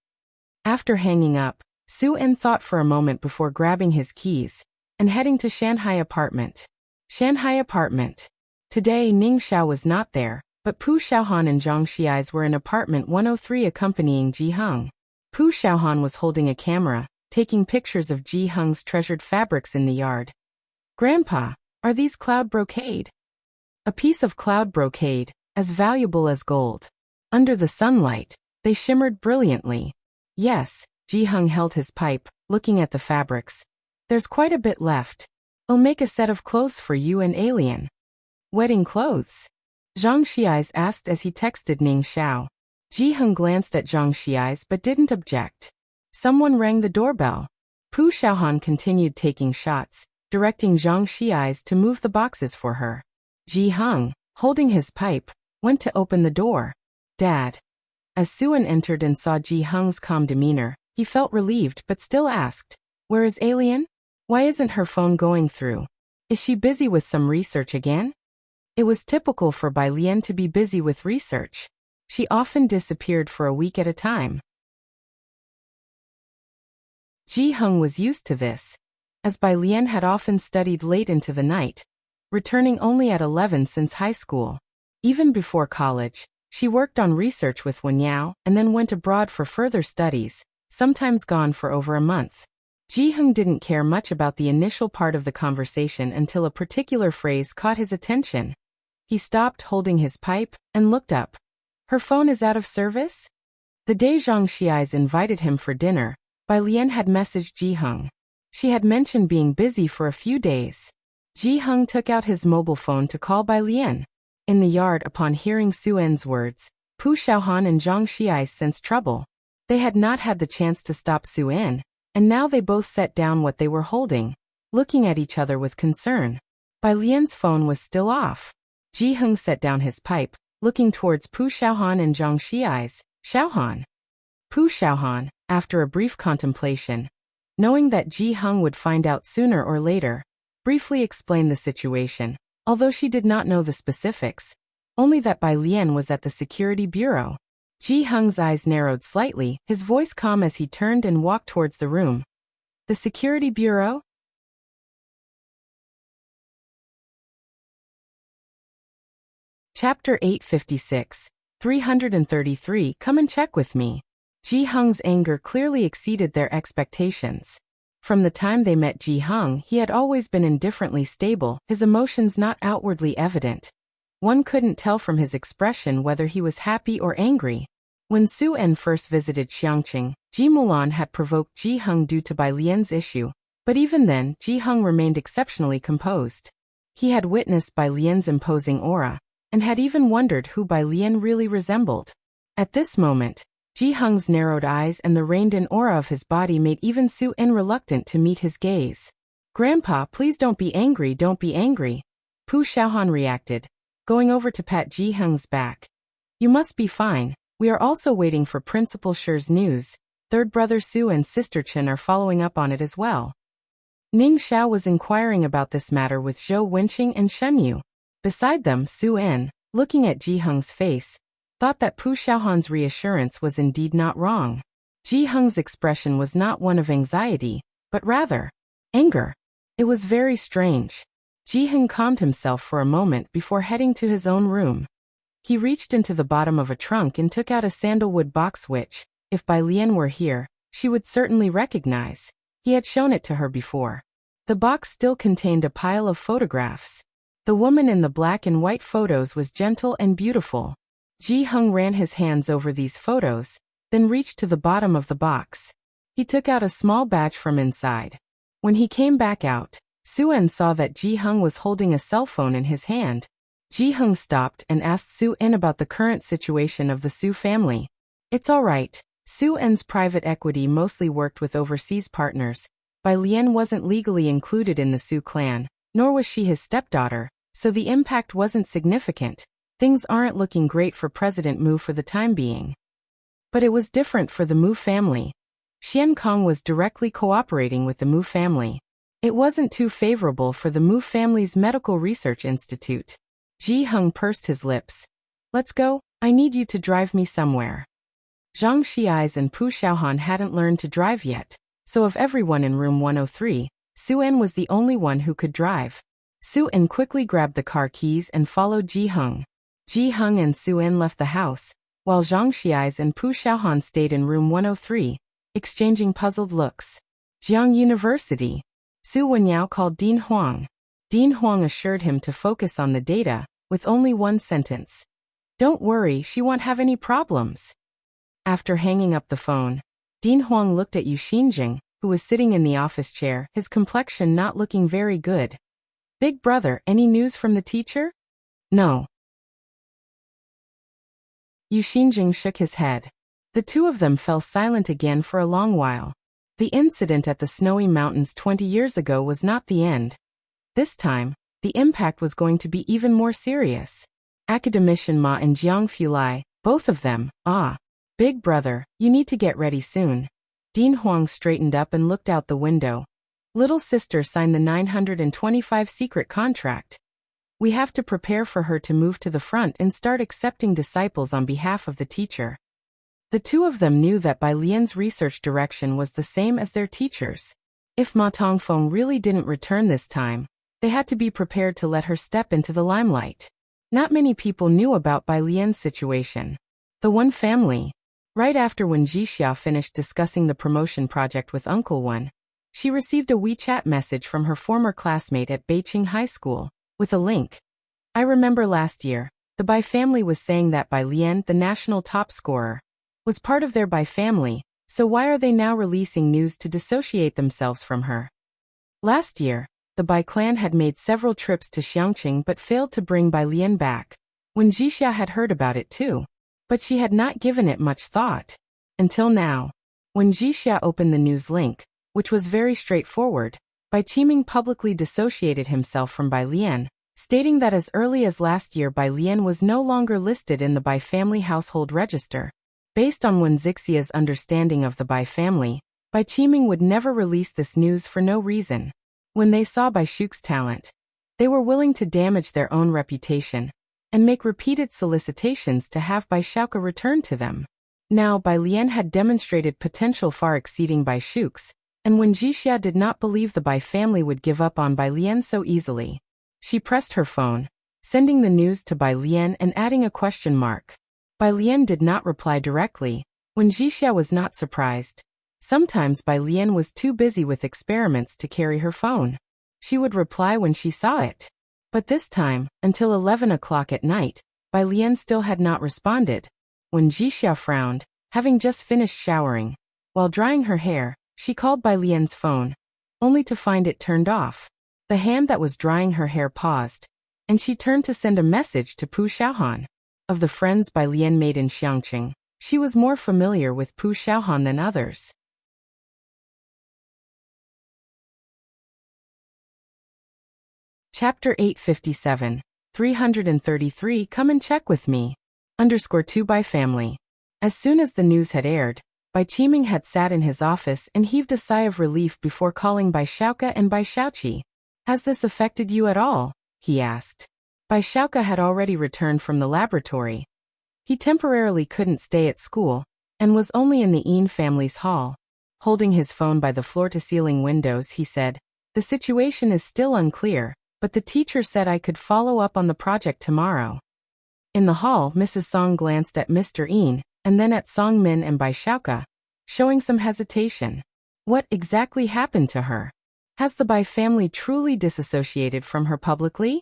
A: After hanging up, Su-en thought for a moment before grabbing his keys and heading to Shanghai apartment. Shanghai apartment. Today Ning Xiao was not there, but Pu Xiaohan and Zhang Xiais were in apartment 103 accompanying Ji Heng. Pu Xiaohan was holding a camera, taking pictures of Ji Heng's treasured fabrics in the yard. "Grandpa, are these cloud brocade?" A piece of cloud brocade, as valuable as gold. Under the sunlight, they shimmered brilliantly. "Yes," Ji Heng held his pipe, looking at the fabrics. "There's quite a bit left. I'll make a set of clothes for you and Alien." "Wedding clothes?" Zhang Xiais asked as he texted Ning Xiao. Ji Heng glanced at Zhang Xiais but didn't object. Someone rang the doorbell. Pu Xiaohan continued taking shots, directing Zhang Xiais to move the boxes for her. Ji Heng, holding his pipe, went to open the door. "Dad." As Suen entered and saw Ji Heng's calm demeanor, he felt relieved but still asked, "Where is Alien? Why isn't her phone going through? Is she busy with some research again?" It was typical for Bai Lian to be busy with research. She often disappeared for a week at a time. Ji Heng was used to this, as Bai Lian had often studied late into the night, returning only at 11 since high school. Even before college, she worked on research with Wen Yao and then went abroad for further studies, sometimes gone for over a month. Ji Heng didn't care much about the initial part of the conversation until a particular phrase caught his attention. He stopped holding his pipe and looked up. "Her phone is out of service?" The day Zhang Xiais invited him for dinner, Bai Lian had messaged Ji Heng. She had mentioned being busy for a few days. Ji Heng took out his mobile phone to call Bai Lian. In the yard, upon hearing Su-en's words, Pu Xiaohan and Zhang Xiais sensed trouble. They had not had the chance to stop Su-en, and now they both set down what they were holding, looking at each other with concern. Bai Lian's phone was still off. Ji Heng set down his pipe, looking towards Pu Xiaohan and Zhang Xiais. "Xiaohan." Pu Xiaohan, after a brief contemplation, knowing that Ji Heng would find out sooner or later, briefly explained the situation, although she did not know the specifics, only that Bai Lian was at the security bureau. Ji Heng's eyes narrowed slightly, his voice calm as he turned and walked towards the room. "The security bureau?" Chapter 856, 333. Come and check with me. Ji Heng's anger clearly exceeded their expectations. From the time they met Ji Heng, he had always been indifferently stable, his emotions not outwardly evident. One couldn't tell from his expression whether he was happy or angry. When Su-en first visited Xiangqing, Ji Mulan had provoked Ji Heng due to Bai Lian's issue, but even then, Ji Heng remained exceptionally composed. He had witnessed Bai Lian's imposing aura, and had even wondered who Bai Lian really resembled. At this moment, Ji Heng's narrowed eyes and the reined-in aura of his body made even Su-en reluctant to meet his gaze. "Grandpa, please don't be angry, don't be angry," Pu Xiaohan reacted, going over to pat Ji Heng's back. "You must be fine. We are also waiting for Principal Shi's news. Third brother Su and sister Chen are following up on it as well." Ning Xiao was inquiring about this matter with Zhou Wenqing and Shen Yu. Beside them, Su-en, looking at Ji Heng's face, thought that Pu Xiaohan's reassurance was indeed not wrong. Ji Heng's expression was not one of anxiety, but rather anger. It was very strange. Ji Heng calmed himself for a moment before heading to his own room. He reached into the bottom of a trunk and took out a sandalwood box which, if Bai Lian were here, she would certainly recognize. He had shown it to her before. The box still contained a pile of photographs. The woman in the black and white photos was gentle and beautiful. Ji Heng ran his hands over these photos, then reached to the bottom of the box. He took out a small badge from inside. When he came back out, Su-en saw that Ji Heng was holding a cell phone in his hand. Ji Heng stopped and asked Su-en about the current situation of the Su family. "It's all right. Su-en's private equity mostly worked with overseas partners. Bai Lian wasn't legally included in the Su clan, nor was she his stepdaughter, so the impact wasn't significant. Things aren't looking great for President Mu for the time being." But it was different for the Mu family. Xian Kong was directly cooperating with the Mu family. It wasn't too favorable for the Mu family's medical research institute. Ji Heng pursed his lips. Let's go, I need you to drive me somewhere. Zhang Xiais and Pu Xiaohan hadn't learned to drive yet, so of everyone in room 103, Su En was the only one who could drive. Su En quickly grabbed the car keys and followed Ji Heng. Ji Heng and Su En left the house, while Zhang Xiais and Pu Xiaohan stayed in room 103, exchanging puzzled looks. Jiang University. Su Wenyao called Dean Huang. Dean Huang assured him to focus on the data, with only one sentence. Don't worry, she won't have any problems. After hanging up the phone, Dean Huang looked at Yu Xinjing, who was sitting in the office chair, his complexion not looking very good. Big brother, any news from the teacher? No. Yu Xinjing shook his head. The two of them fell silent again for a long while. The incident at the snowy mountains 20 years ago was not the end. This time, the impact was going to be even more serious. Academician Ma and Jiang Fulai, both of them, Big brother, you need to get ready soon. Dean Huang straightened up and looked out the window. Little sister signed the 925 secret contract. We have to prepare for her to move to the front and start accepting disciples on behalf of the teacher. The two of them knew that Bai Lian's research direction was the same as their teacher's. If Ma Tongfeng really didn't return this time, they had to be prepared to let her step into the limelight. Not many people knew about Bai Lian's situation. The One family. Right after when Jixia finished discussing the promotion project with Uncle Wen, she received a WeChat message from her former classmate at Beiqing High School, with a link. I remember last year, the Bai family was saying that Bai Lian, the national top scorer, was part of their Bai family, so why are they now releasing news to dissociate themselves from her? Last year, the Bai clan had made several trips to Xiangqing but failed to bring Bai Lian back, when Jixia had heard about it too. But she had not given it much thought. Until now. When Jixia opened the news link, which was very straightforward, Bai Qiming publicly dissociated himself from Bai Lian, stating that as early as last year Bai Lian was no longer listed in the Bai family household register. Based on Wen Zixia's understanding of the Bai family, Bai Qiming would never release this news for no reason. When they saw Bai Shu's talent, they were willing to damage their own reputation and make repeated solicitations to have Bai Xiaoke return to them. Now Bai Lian had demonstrated potential far exceeding Bai Shu's, and when Jixia did not believe the Bai family would give up on Bai Lian so easily, she pressed her phone, sending the news to Bai Lian and adding a question mark. Bai Lian did not reply directly, when Jixia was not surprised. Sometimes Bai Lian was too busy with experiments to carry her phone. She would reply when she saw it. But this time, until 11 o'clock at night, Bai Lian still had not responded. When Jixia frowned, having just finished showering, while drying her hair, she called Bai Lian's phone, only to find it turned off. The hand that was drying her hair paused, and she turned to send a message to Pu Xiaohan. Of the friends Bai Lian made in Xiangqing, she was more familiar with Pu Xiaohan than others. Chapter 857, 333 Come and check with me. _2 Bai family. As soon as the news had aired, Bai Qiming had sat in his office and heaved a sigh of relief before calling Bai Xiaoke and Bai Xiaoqi. Has this affected you at all? He asked. Bai Xiaoke had already returned from the laboratory. He temporarily couldn't stay at school, and was only in the Yin family's hall. Holding his phone by the floor-to-ceiling windows, he said, The situation is still unclear, but the teacher said I could follow up on the project tomorrow. In the hall, Mrs. Song glanced at Mr. Yin, and then at Song Min and Bai Xiaoke, showing some hesitation. What exactly happened to her? Has the Bai family truly disassociated from her publicly?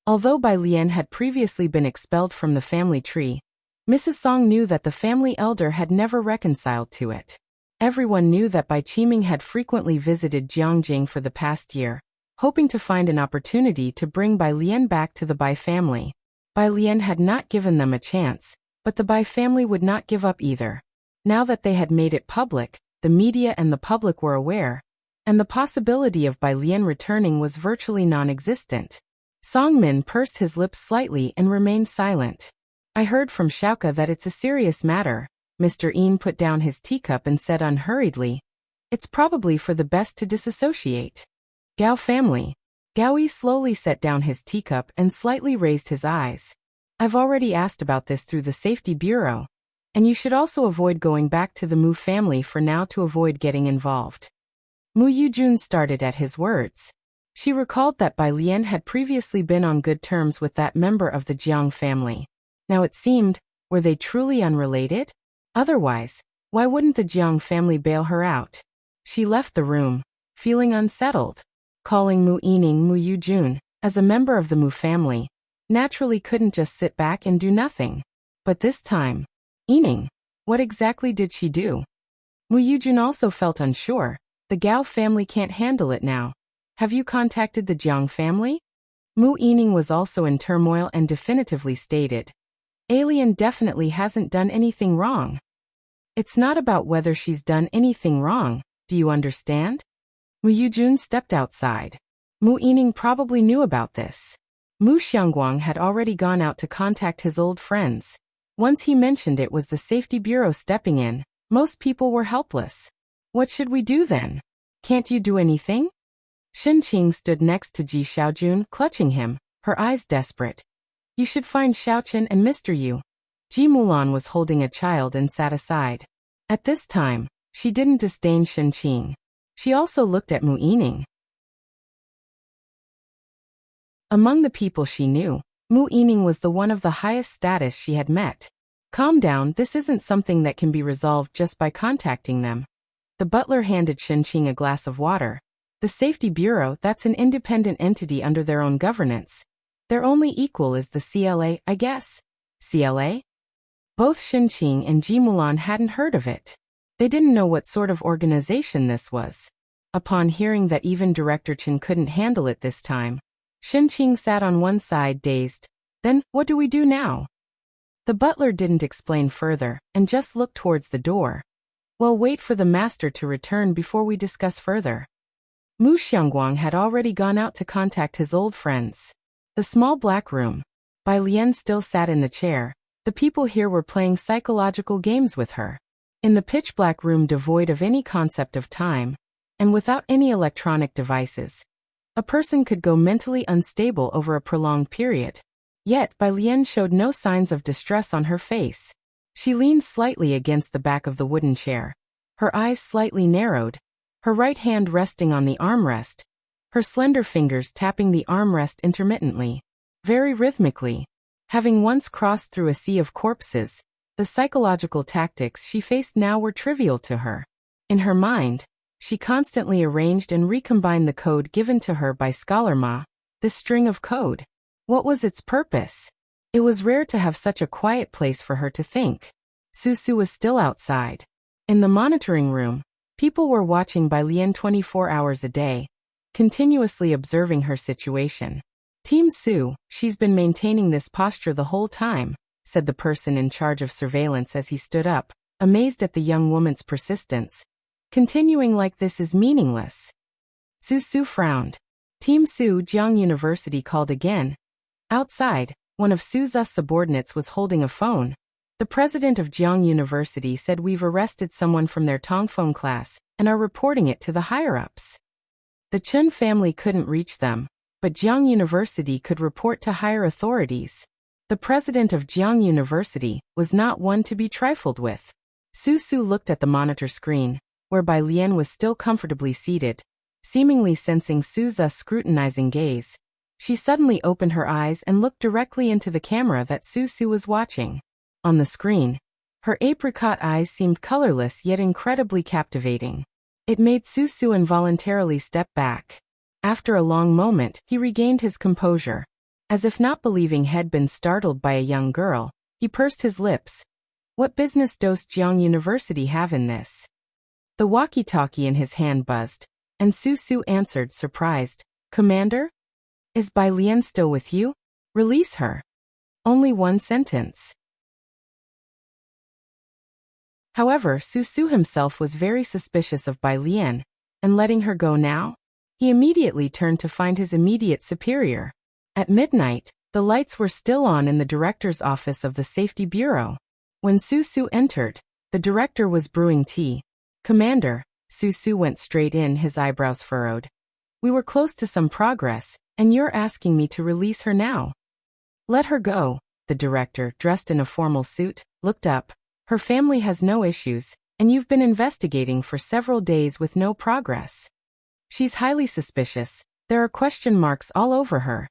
A: Although Bai Lian had previously been expelled from the family tree, Mrs. Song knew that the family elder had never reconciled to it. Everyone knew that Bai Qiming had frequently visited Jiangjing for the past year, hoping to find an opportunity to bring Bai Lian back to the Bai family. Bai Lian had not given them a chance, but the Bai family would not give up either. Now that they had made it public, the media and the public were aware, and the possibility of Bai Lian returning was virtually non-existent. Song Min pursed his lips slightly and remained silent. I heard from Xiaoke that it's a serious matter, Mr. Een put down his teacup and said unhurriedly, "It's probably for the best to disassociate." Gao family. Gao Yi slowly set down his teacup and slightly raised his eyes. "I've already asked about this through the Safety Bureau. And you should also avoid going back to the Mu family for now to avoid getting involved." Mu Yujun started at his words. She recalled that Bai Lian had previously been on good terms with that member of the Jiang family. Now it seemed, were they truly unrelated? Otherwise, why wouldn't the Jiang family bail her out? She left the room, feeling unsettled. Calling Mu Yining Mu Yujun, as a member of the Mu family, naturally couldn't just sit back and do nothing. But this time, Yining, what exactly did she do? Mu Yujun also felt unsure. The Gao family can't handle it now. Have you contacted the Jiang family? Mu Yining was also in turmoil and definitively stated. Alien definitely hasn't done anything wrong. It's not about whether she's done anything wrong, do you understand? Mu Yujun stepped outside. Mu Yining probably knew about this. Mu Xiangguang had already gone out to contact his old friends. Once he mentioned it was the Safety Bureau stepping in, most people were helpless. What should we do then? Can't you do anything? Shen Qing stood next to Ji Xiaojun, clutching him, her eyes desperate. You should find Xiaochen and Mr. Yu. Ji Mulan was holding a child and sat aside. At this time, she didn't disdain Shen Qing. She also looked at Mu Yining. Among the people she knew, Mu Yining was the one of the highest status she had met. Calm down, this isn't something that can be resolved just by contacting them. The butler handed Shen Qing a glass of water. The Safety Bureau, that's an independent entity under their own governance. Their only equal is the CLA, I guess. CLA? Both Shen Qing and Ji Mulan hadn't heard of it. They didn't know what sort of organization this was. Upon hearing that even Director Chen couldn't handle it this time, Shen Qing sat on one side dazed. Then, what do we do now? The butler didn't explain further, and just looked towards the door. Well, wait for the master to return before we discuss further. Mu Xiangguang had already gone out to contact his old friends. The small black room. Bai Lian still sat in the chair. The people here were playing psychological games with her. In the pitch-black room devoid of any concept of time, and without any electronic devices, a person could go mentally unstable over a prolonged period. Yet Bai Lian showed no signs of distress on her face. She leaned slightly against the back of the wooden chair, her eyes slightly narrowed, her right hand resting on the armrest, her slender fingers tapping the armrest intermittently, very rhythmically. Having once crossed through a sea of corpses, the psychological tactics she faced now were trivial to her. In her mind, she constantly arranged and recombined the code given to her by Scholar Ma. This string of code. What was its purpose? It was rare to have such a quiet place for her to think. Su was still outside. In the monitoring room, people were watching Bai Lian 24 hours a day, continuously observing her situation. Team Su, she's been maintaining this posture the whole time, said the person in charge of surveillance as he stood up, amazed at the young woman's persistence. Continuing like this is meaningless. Su frowned. Team Su, Jiang University called again. Outside, one of Su's subordinates was holding a phone. The president of Jiang University said we've arrested someone from their Tongphone class and are reporting it to the higher-ups. The Chen family couldn't reach them, but Jiang University could report to higher authorities. The president of Jiang University was not one to be trifled with. Su looked at the monitor screen, where Bai Lian was still comfortably seated. Seemingly sensing Su's scrutinizing gaze, she suddenly opened her eyes and looked directly into the camera that Su was watching. On the screen, her apricot eyes seemed colorless yet incredibly captivating. It made Su involuntarily step back. After a long moment, he regained his composure. As if not believing he'd been startled by a young girl, he pursed his lips. What business does Jiang University have in this? The walkie-talkie in his hand buzzed, and Su answered, surprised. Commander? Is Bai Lian still with you? Release her. Only one sentence. However, Su himself was very suspicious of Bai Lian, and letting her go now? He immediately turned to find his immediate superior. At midnight, the lights were still on in the director's office of the Safety Bureau. When Su entered, The director was brewing tea. Commander, Su went straight in, his eyebrows furrowed. We were close to some progress, and you're asking me to release her now. Let her go. The director, dressed in a formal suit, looked up. Her family has no issues, and you've been investigating for several days with no progress. She's highly suspicious. There are question marks all over her.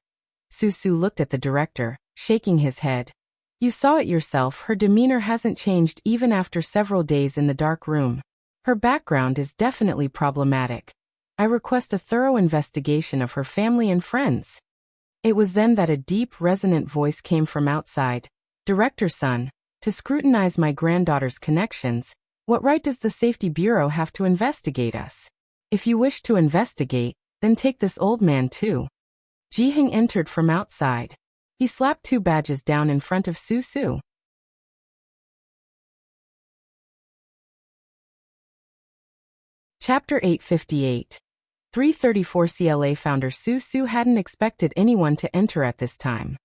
A: Su looked at the director, shaking his head. You saw it yourself, her demeanor hasn't changed even after several days in the dark room. Her background is definitely problematic. I request a thorough investigation of her family and friends. It was then that a deep, resonant voice came from outside. Director son, to scrutinize my granddaughter's connections, what right does the Safety Bureau have to investigate us? If you wish to investigate, then take this old man too. Ji-hung entered from outside. He slapped 2 badges down in front of Su. Chapter 858. 334 CLA founder Su hadn't expected anyone to enter at this time.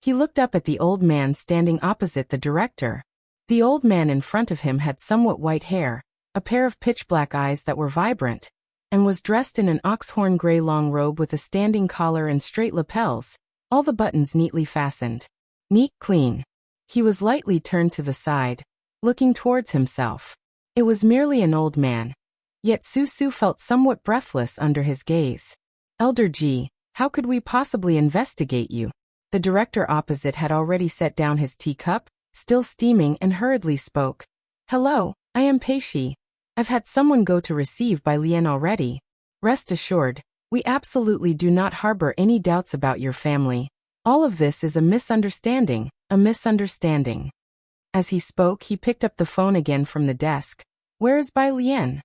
A: He looked up at the old man standing opposite the director. The old man in front of him had somewhat white hair, a pair of pitch-black eyes that were vibrant, and was dressed in an oxhorn gray long robe with a standing collar and straight lapels, all the buttons neatly fastened. Neat, clean. He was lightly turned to the side, looking towards himself. It was merely an old man. Yet Su felt somewhat breathless under his gaze. Elder Ji, how could we possibly investigate you? The director opposite had already set down his teacup, still steaming, and hurriedly spoke. Hello, I am Pei Shi. I've had someone go to receive by Lien already. Rest assured, we absolutely do not harbor any doubts about your family. All of this is a misunderstanding, a misunderstanding. As he spoke, he picked up the phone again from the desk. Where is Bai Lien?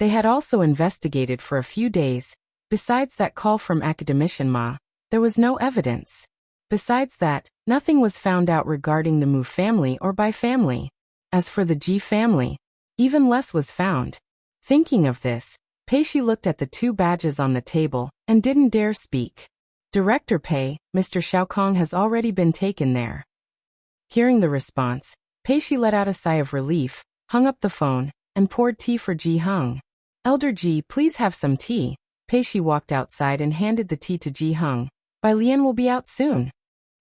A: They had also investigated for a few days. Besides that call from academician Ma, there was no evidence. Besides that, nothing was found out regarding the Mu family or Bai family. As for the Ji family, even less was found. Thinking of this, Pei Shi looked at the 2 badges on the table and didn't dare speak. Director Pei, Mr. Xiaokong has already been taken there. Hearing the response, Pei Shi let out a sigh of relief, hung up the phone, and poured tea for Ji-hung. Elder Ji, please have some tea. Pei Shi walked outside and handed the tea to Ji-hung. Bai Lien will be out soon.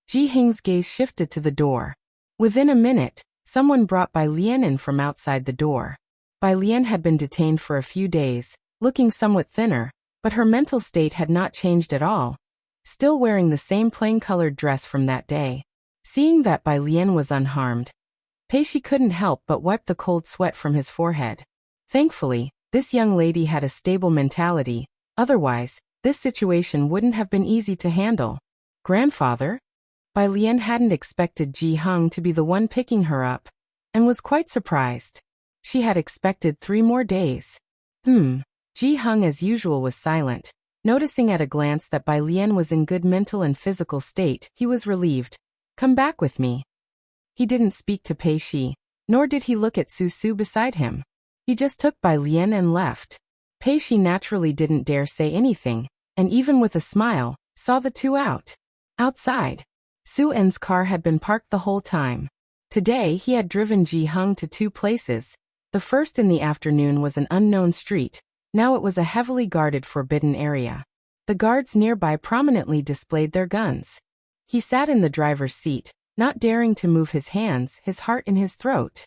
A: Ji-hung's gaze shifted to the door. Within a minute, someone brought Bai Lien in from outside the door. Bai Lien had been detained for a few days, looking somewhat thinner, but her mental state had not changed at all. Still wearing the same plain-colored dress from that day. Seeing that Bai Lien was unharmed, Pei Shi couldn't help but wipe the cold sweat from his forehead. Thankfully, this young lady had a stable mentality, otherwise, this situation wouldn't have been easy to handle. Grandfather? Bai Lien hadn't expected Ji-hung to be the one picking her up, and was quite surprised. She had expected 3 more days. Ji-hung as usual was silent. Noticing at a glance that Bai Lien was in good mental and physical state, he was relieved. Come back with me. He didn't speak to Pei Shi, nor did he look at Su beside him. He just took Bai Lien and left. Pei Shi naturally didn't dare say anything, and even with a smile, saw the 2 out. Outside, Su-en's car had been parked the whole time. Today he had driven Ji-hung to 2 places. The first in the afternoon was an unknown street. Now it was a heavily guarded forbidden area. The guards nearby prominently displayed their guns. He sat in the driver's seat, not daring to move his hands, his heart in his throat.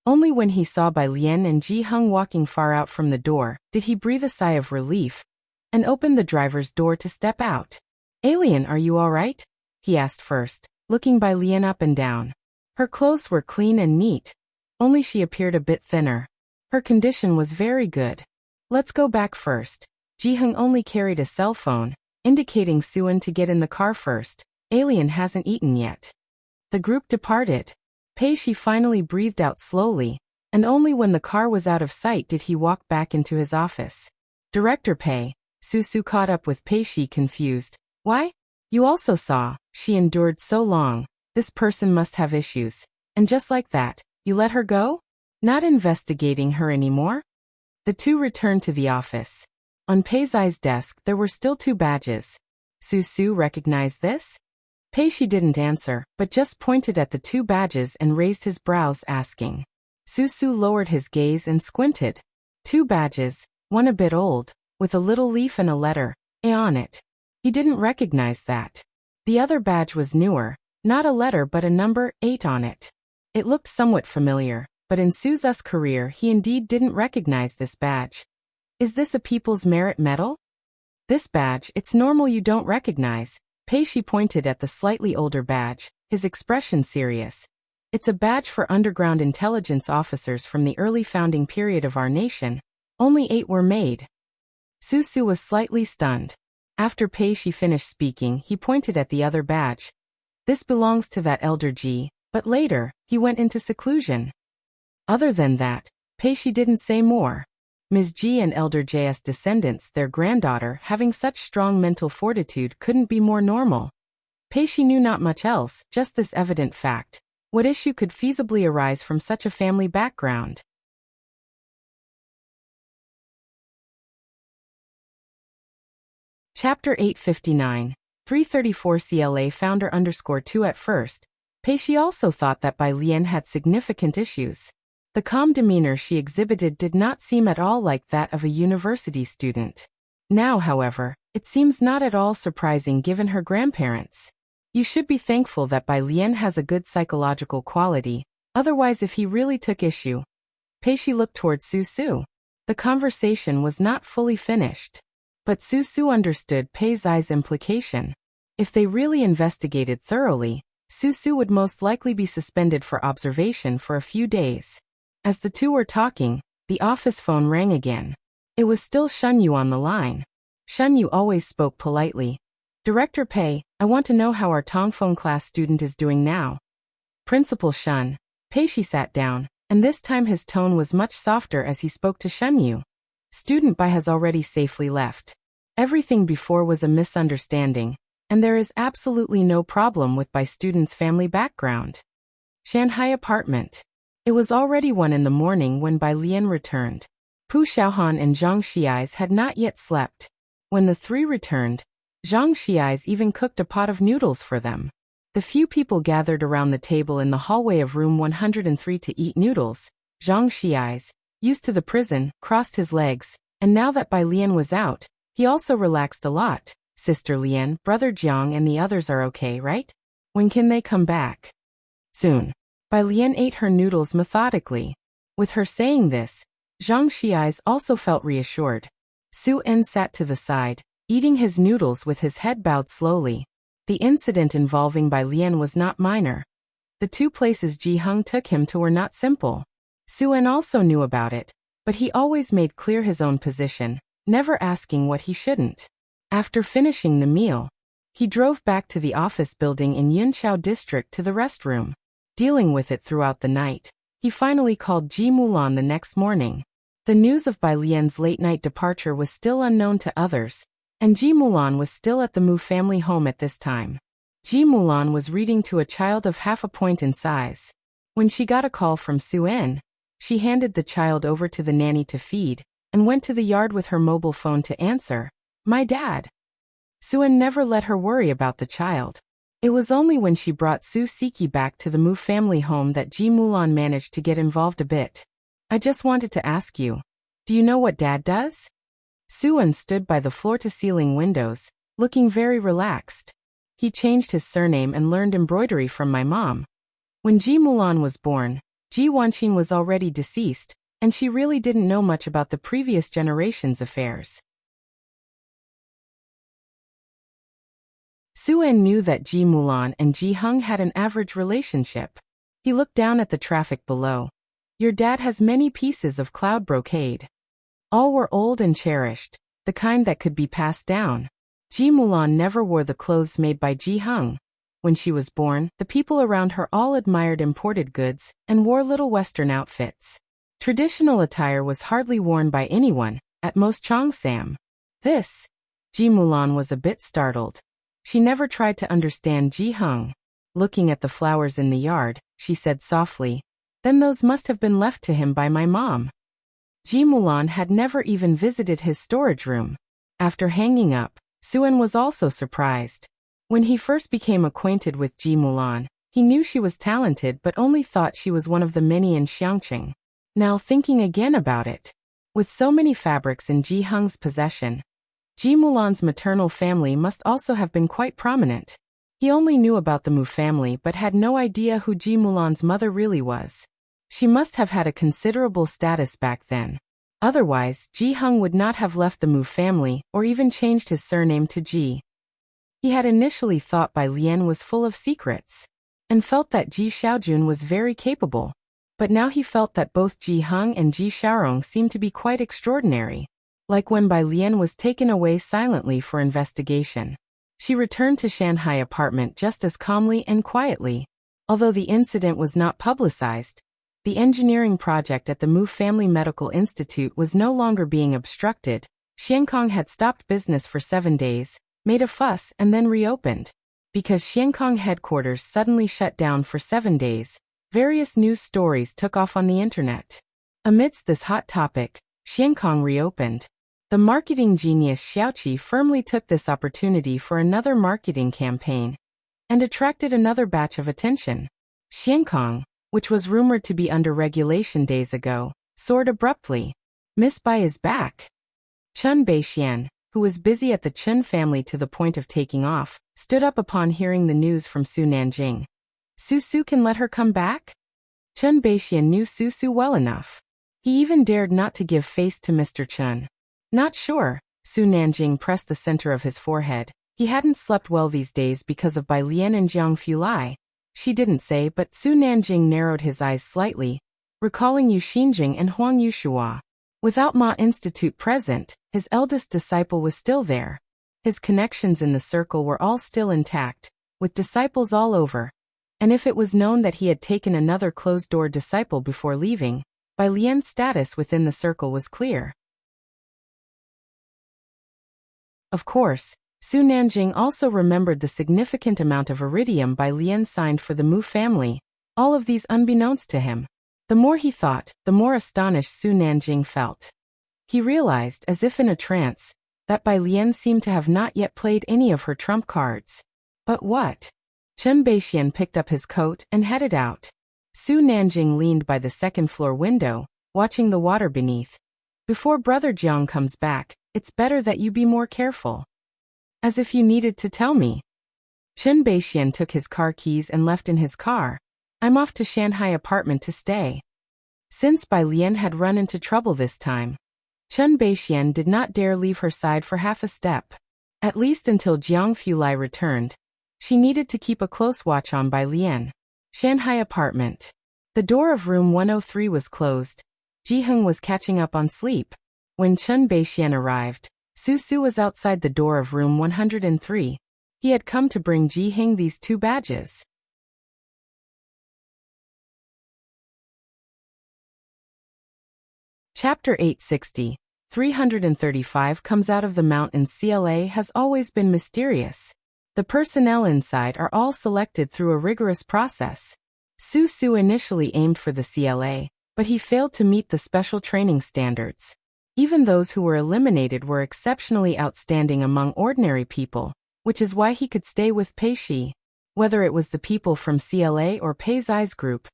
A: Only when he saw Bai Lien and Ji-hung walking far out from the door, did he breathe a sigh of relief, and open the driver's door to step out. Alien, are you all right? He asked first, looking Bai Lien up and down. Her clothes were clean and neat, only she appeared a bit thinner. Her condition was very good. Let's go back first. Ji-hung only carried a cell phone, indicating Su-en to get in the car first. Alien hasn't eaten yet. The group departed. Pei Shi finally breathed out slowly, and only when the car was out of sight did he walk back into his office. Director Pei, Su caught up with Pei Shi confused. Why? You also saw, she endured so long. This person must have issues. And just like that, you let her go? Not investigating her anymore? The 2 returned to the office. On Pei Zai's desk there were still 2 badges. Su recognized this? Peishi didn't answer, but just pointed at the 2 badges and raised his brows, asking. Susu lowered his gaze and squinted. 2 badges, one a bit old, with a little leaf and a letter, A on it. He didn't recognize that. The other badge was newer, not a letter but a number 8 on it. It looked somewhat familiar, but in Suzu's career he indeed didn't recognize this badge. Is this a People's Merit Medal? This badge, it's normal you don't recognize. Peishi pointed at the slightly older badge, his expression serious. It's a badge for underground intelligence officers from the early founding period of our nation. Only 8 were made. Susu was slightly stunned. After Peishi finished speaking, he pointed at the other badge. This belongs to that elder G, but later, he went into seclusion. Other than that, Peishi didn't say more. Ms. G and Elder J's descendants, their granddaughter, having such strong mental fortitude couldn't be more normal. Peishi knew not much else, just this evident fact. What issue could feasibly arise from such a family background? Chapter 859, 334 CLA founder _2 At first, Peishi also thought that Bai Lian had significant issues. The calm demeanor she exhibited did not seem at all like that of a university student. Now, however, it seems not at all surprising given her grandparents. You should be thankful that Bai Lian has a good psychological quality, otherwise if he really took issue. Peishi looked toward Susu. The conversation was not fully finished. But Susu understood Pei Zai's implication. If they really investigated thoroughly, Susu would most likely be suspended for observation for a few days. As the 2 were talking, the office phone rang again. It was still Shunyu on the line. Shunyu always spoke politely. Director Pei, I want to know how our Tongfeng class student is doing now. Principal Shun. Peishi sat down, and this time his tone was much softer as he spoke to Shunyu. Student Bai has already safely left. Everything before was a misunderstanding, and there is absolutely no problem with Bai student's family background. Shanghai apartment. It was already 1 in the morning when Bai Lian returned. Pu Xiaohan and Zhang Xiais had not yet slept. When the 3 returned, Zhang Xiais even cooked a pot of noodles for them. The few people gathered around the table in the hallway of room 103 to eat noodles. Zhang Xiais, used to the prison, crossed his legs, and now that Bai Lian was out, he also relaxed a lot. Sister Lian, Brother Jiang and the others are okay, right? When can they come back? Soon. Bai Lian ate her noodles methodically. With her saying this, Zhang Xiais also felt reassured. Su En sat to the side, eating his noodles with his head bowed slowly. The incident involving Bai Lian was not minor. The 2 places Ji Hung took him to were not simple. Su En also knew about it, but he always made clear his own position, never asking what he shouldn't. After finishing the meal, he drove back to the office building in Yunqiao district to the restroom. Dealing with it throughout the night, he finally called Ji Mulan the next morning. The news of Bai Lian's late-night departure was still unknown to others, and Ji Mulan was still at the Mu family home at this time. Ji Mulan was reading to a child of half a point in size. When she got a call from Su En, she handed the child over to the nanny to feed, and went to the yard with her mobile phone to answer, "My dad." Su En never let her worry about the child. It was only when she brought Su Siki back to the Mu family home that Ji Mulan managed to get involved a bit. "I just wanted to ask you, do you know what Dad does?" Su En stood by the floor-to-ceiling windows, looking very relaxed. "He changed his surname and learned embroidery from my mom. When Ji Mulan was born, Ji Wanqing was already deceased, and she really didn't know much about the previous generation's affairs." Su En knew that Ji Mulan and Ji Hung had an average relationship. He looked down at the traffic below. "Your dad has many pieces of cloud brocade. All were old and cherished, the kind that could be passed down. Ji Mulan never wore the clothes made by Ji Hung. When she was born, the people around her all admired imported goods and wore little Western outfits. Traditional attire was hardly worn by anyone, at most Cheongsam. This." Ji Mulan was a bit startled. She never tried to understand Ji Hung. Looking at the flowers in the yard, she said softly, "Then those must have been left to him by my mom." Ji Mulan had never even visited his storage room. After hanging up, Su En was also surprised. When he first became acquainted with Ji Mulan, he knew she was talented but only thought she was one of the many in Xiangqing. Now thinking again about it, with so many fabrics in Ji Heng's possession, Ji Mulan's maternal family must also have been quite prominent. He only knew about the Mu family but had no idea who Ji Mulan's mother really was. She must have had a considerable status back then. Otherwise, Ji Heng would not have left the Mu family or even changed his surname to Ji. He had initially thought Bai Lian was full of secrets, and felt that Ji Xiaojun was very capable. But now he felt that both Ji Heng and Ji Xiaorong seemed to be quite extraordinary. Like when Bai Lian was taken away silently for investigation. She returned to Shanghai apartment just as calmly and quietly. Although the incident was not publicized, the engineering project at the Mu Family Medical Institute was no longer being obstructed. Xiankong had stopped business for 7 days, made a fuss and then reopened. Because Xiankong headquarters suddenly shut down for 7 days, various news stories took off on the internet. Amidst this hot topic, Xiankong reopened. The marketing genius Xiaoqi firmly took this opportunity for another marketing campaign and attracted another batch of attention. Xiankong, which was rumored to be under regulation days ago, soared abruptly. Miss Bai is back. Chun Beixian, who was busy at the Chun family to the point of taking off, stood up upon hearing the news from Su Nanjing. Su can let her come back? Chun Beixian knew Su well enough. He even dared not to give face to Mr. Chun. Not sure. Su Nanjing pressed the center of his forehead. He hadn't slept well these days because of Bai Lian and Jiang Fulai. She didn't say, but Su Nanjing narrowed his eyes slightly, recalling Yu Xinjing and Huang Yushua. Without Ma Institute present, his eldest disciple was still there. His connections in the circle were all still intact, with disciples all over. And if it was known that he had taken another closed-door disciple before leaving, Bai Lian's status within the circle was clear. Of course, Su Nanjing also remembered the significant amount of iridium Bai Lian signed for the Mu family, all of these unbeknownst to him. The more he thought, the more astonished Su Nanjing felt. He realized, as if in a trance, that Bai Lian seemed to have not yet played any of her trump cards. But what? Chen Beixian picked up his coat and headed out. Su Nanjing leaned by the second-floor window, watching the water beneath. Before Brother Jiang comes back, it's better that you be more careful. As if you needed to tell me. Chen Beixian took his car keys and left in his car. I'm off to Shanghai apartment to stay. Since Bai Lian had run into trouble this time, Chen Beixian did not dare leave her side for half a step. At least until Jiang Fulai returned. She needed to keep a close watch on Bai Lian. Shanghai apartment. The door of room 103 was closed. Ji Heng was catching up on sleep. When Chen Beixian arrived, Su was outside the door of room 103. He had come to bring Ji Heng these 2 badges. Chapter 860, 335 comes out of the mountains. CLA has always been mysterious. The personnel inside are all selected through a rigorous process. Su initially aimed for the CLA, but he failed to meet the special training standards. Even those who were eliminated were exceptionally outstanding among ordinary people, which is why he could stay with Pei Shi. Whether it was the people from CLA or Pei Zai's group,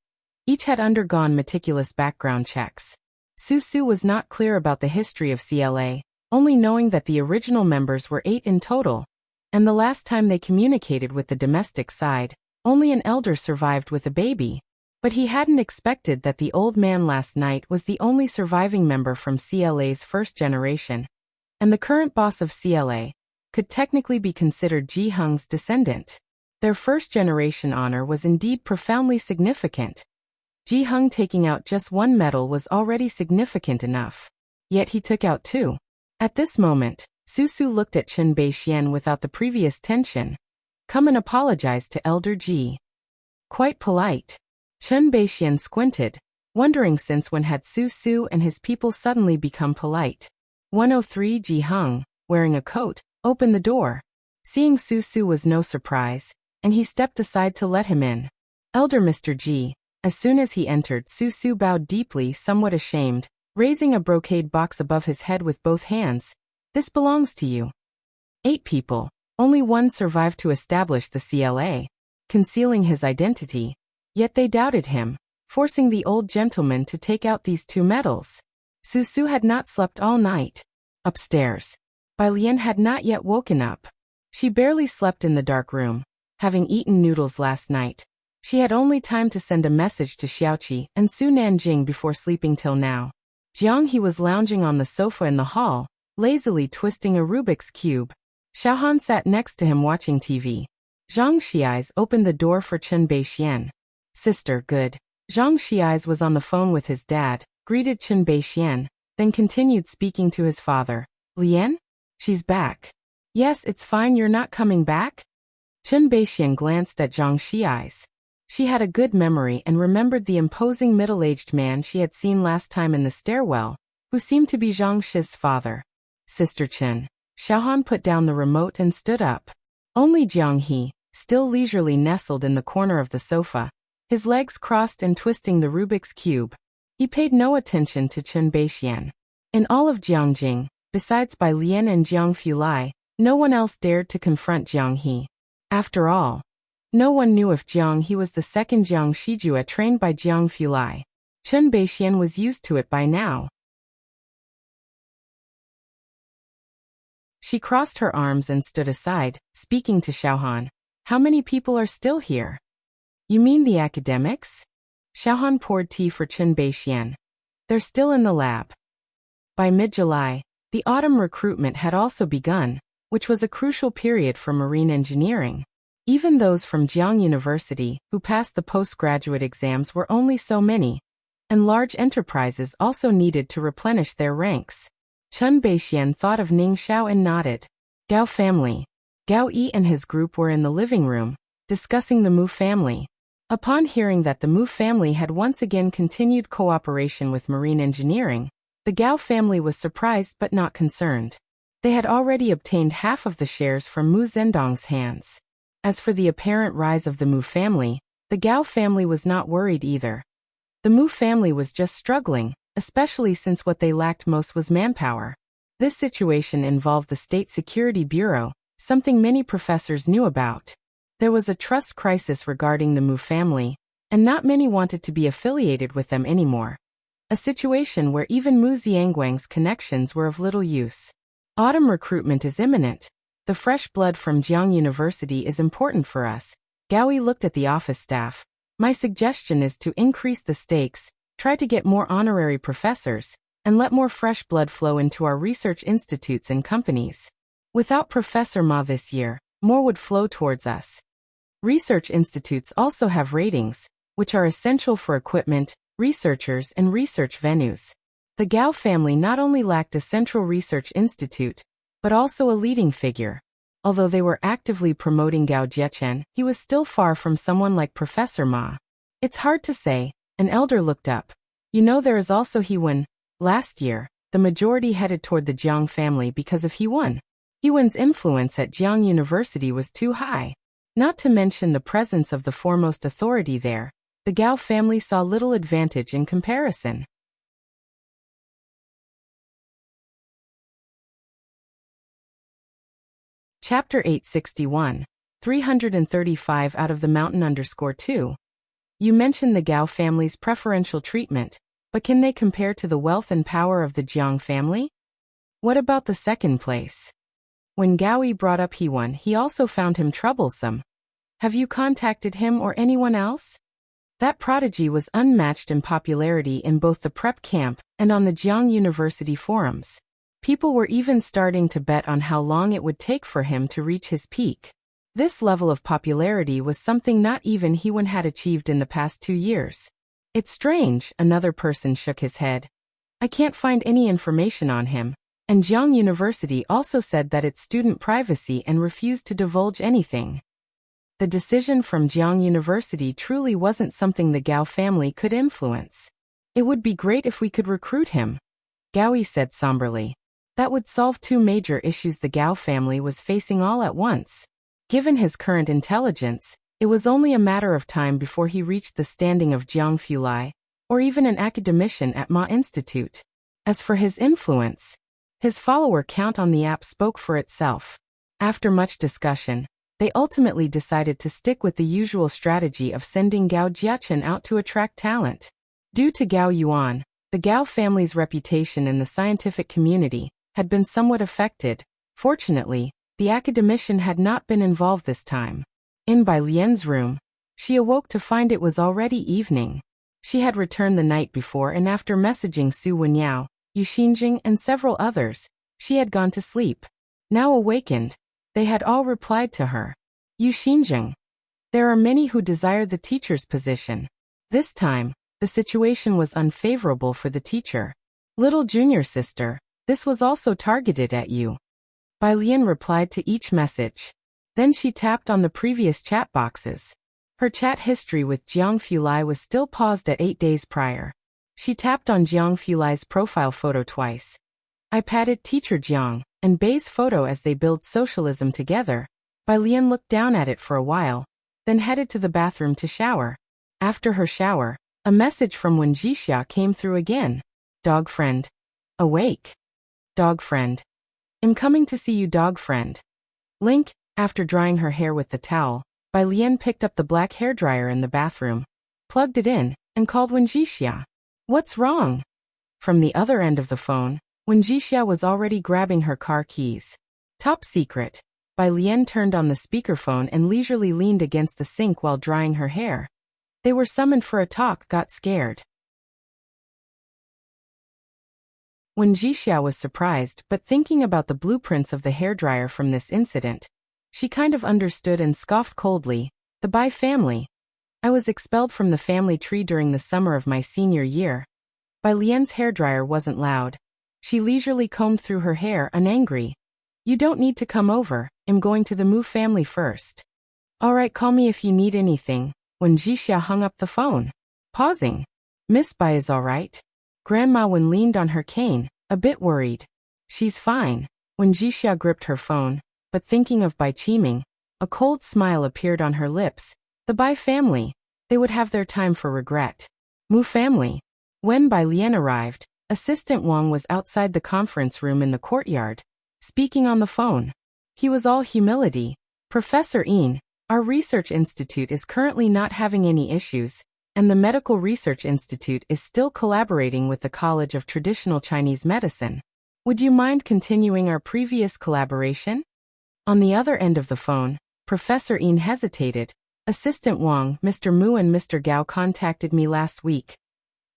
A: each had undergone meticulous background checks. Su was not clear about the history of CLA, only knowing that the original members were 8 in total, and the last time they communicated with the domestic side, only an elder survived with a baby. But he hadn't expected that the old man last night was the only surviving member from CLA's first generation, and the current boss of CLA could technically be considered Ji Heng's descendant. Their first generation honor was indeed profoundly significant. Ji Heng taking out just 1 medal was already significant enough. Yet he took out 2. At this moment, Su looked at Chen Beixian without the previous tension. Come and apologize to Elder Ji. Quite polite. Chen Beixian squinted, wondering since when had Su and his people suddenly become polite. 103 Ji Heng, wearing a coat, opened the door. Seeing Su was no surprise, and he stepped aside to let him in. Elder Mr. Ji. As soon as he entered, Su bowed deeply, somewhat ashamed, raising a brocade box above his head with both hands. This belongs to you. 8 people. Only one survived to establish the CLA, concealing his identity. Yet they doubted him, forcing the old gentleman to take out these 2 medals. Susu had not slept all night. Upstairs, Bai Lian had not yet woken up. She barely slept in the dark room, having eaten noodles last night. She had only time to send a message to Xiaoqi and Su Nanjing before sleeping till now. Jiang He was lounging on the sofa in the hall, lazily twisting a Rubik's Cube. Xiaohan sat next to him watching TV. Zhang Xiais opened the door for Chen Beixian. Sister, good. Zhang Xiais was on the phone with his dad, greeted Chen Beixian, then continued speaking to his father. Lian? She's back. Yes, it's fine, you're not coming back? Chen Beixian glanced at Zhang Xiais. She had a good memory and remembered the imposing middle-aged man she had seen last time in the stairwell, who seemed to be Zhang Shi's father. Sister Chen. Xiaohan put down the remote and stood up. Only Jiang He, still leisurely nestled in the corner of the sofa, his legs crossed and twisting the Rubik's Cube. He paid no attention to Chen Beixian. In all of Jiangjing, besides Bai Lian and Jiang Fulai, no one else dared to confront Jiang He. After all, no one knew if Jiang He was the second Jiang Shijue trained by Jiang Fulai. Chen Beixian was used to it by now. She crossed her arms and stood aside, speaking to Xiaohan. How many people are still here? You mean the academics? Xiaohan poured tea for Chen Beixian. They're still in the lab. By mid-July, the autumn recruitment had also begun, which was a crucial period for marine engineering. Even those from Jiang University, who passed the postgraduate exams, were only so many, and large enterprises also needed to replenish their ranks. Chen Beixian thought of Ning Xiao and nodded. Gao family. Gao Yi and his group were in the living room, discussing the Mu family. Upon hearing that the Mu family had once again continued cooperation with marine engineering, the Gao family was surprised but not concerned. They had already obtained half of the shares from Mu Zhendong's hands. As for the apparent rise of the Mu family, the Gao family was not worried either. The Mu family was just struggling, especially since what they lacked most was manpower. This situation involved the State Security Bureau, something many professors knew about. There was a trust crisis regarding the Mu family, and not many wanted to be affiliated with them anymore. A situation where even Mu Ziangguang's connections were of little use. Autumn recruitment is imminent. The fresh blood from Jiang University is important for us. Gaoi looked at the office staff. My suggestion is to increase the stakes, try to get more honorary professors, and let more fresh blood flow into our research institutes and companies. Without Professor Ma this year, more would flow towards us. Research institutes also have ratings, which are essential for equipment, researchers, and research venues. The Gao family not only lacked a central research institute, but also a leading figure. Although they were actively promoting Gao Jiechen, he was still far from someone like Professor Ma. It's hard to say. An elder looked up. You know, there is also Hewen. Last year, the majority headed toward the Jiang family because of Hewen. Hewen's influence at Jiang University was too high. Not to mention the presence of the foremost authority there, the Gao family saw little advantage in comparison. Chapter 861, 335 out of the mountain _2. You mentioned the Gao family's preferential treatment, but can they compare to the wealth and power of the Jiang family? What about the second place? When Gaoi brought up Hewen, he also found him troublesome. Have you contacted him or anyone else? That prodigy was unmatched in popularity in both the prep camp and on the Jiang University forums. People were even starting to bet on how long it would take for him to reach his peak. This level of popularity was something not even Hewen had achieved in the past 2 years. It's strange, another person shook his head. I can't find any information on him, and Jiang University also said that it's student privacy and refused to divulge anything. The decision from Jiang University truly wasn't something the Gao family could influence. It would be great if we could recruit him, Gaoi said somberly. That would solve 2 major issues the Gao family was facing all at once. Given his current intelligence, it was only a matter of time before he reached the standing of Jiang Fulai, or even an academician at Ma Institute. As for his influence, his follower count on the app spoke for itself. After much discussion, they ultimately decided to stick with the usual strategy of sending Gao Jiachen out to attract talent. Due to Gao Yuan, the Gao family's reputation in the scientific community had been somewhat affected. Fortunately, the academician had not been involved this time. In Bai Lian's room, she awoke to find it was already evening. She had returned the night before, and after messaging Su Wenyao, Yu Xinjing, and several others, she had gone to sleep. Now awakened, they had all replied to her. Yu Xinjing. There are many who desire the teacher's position. This time, the situation was unfavorable for the teacher. Little junior sister, this was also targeted at you. Bai Lian replied to each message. Then she tapped on the previous chat boxes. Her chat history with Jiang Fulai was still paused at 8 days prior. She tapped on Jiang Fulai's profile photo twice. I patted teacher Jiang and Bei's photo as they build socialism together. Bai Lian looked down at it for a while, then headed to the bathroom to shower. After her shower, a message from Wen Jixia came through again. Dog friend. Awake. Dog friend. I'm coming to see you, dog friend. Link. After drying her hair with the towel, Bai Lian picked up the black hairdryer in the bathroom, plugged it in, and called Wen Jixia. What's wrong? From the other end of the phone, Wen Jixia was already grabbing her car keys. Top secret. Bai Lian turned on the speakerphone and leisurely leaned against the sink while drying her hair. They were summoned for a talk. Got scared. Wen Jixia was surprised, but thinking about the blueprints of the hairdryer from this incident, she kind of understood and scoffed coldly. The Bai family. I was expelled from the family tree during the summer of my senior year. Bai Lian's hairdryer wasn't loud. She leisurely combed through her hair, unangry. You don't need to come over. I'm going to the Mu family first. Alright, call me if you need anything. Wen Jixia hung up the phone. Pausing. Miss Bai is alright? Grandma Wen leaned on her cane, a bit worried. She's fine. Wen Jixia gripped her phone, but thinking of Bai Qiming, a cold smile appeared on her lips. The Bai family. They would have their time for regret. Mu family. When Bai Lian arrived, Assistant Wang was outside the conference room in the courtyard, speaking on the phone. He was all humility. Professor Yin, our research institute is currently not having any issues, and the Medical Research Institute is still collaborating with the College of Traditional Chinese Medicine. Would you mind continuing our previous collaboration? On the other end of the phone, Professor Yin hesitated. Assistant Wang, Mr. Mu and Mr. Gao contacted me last week.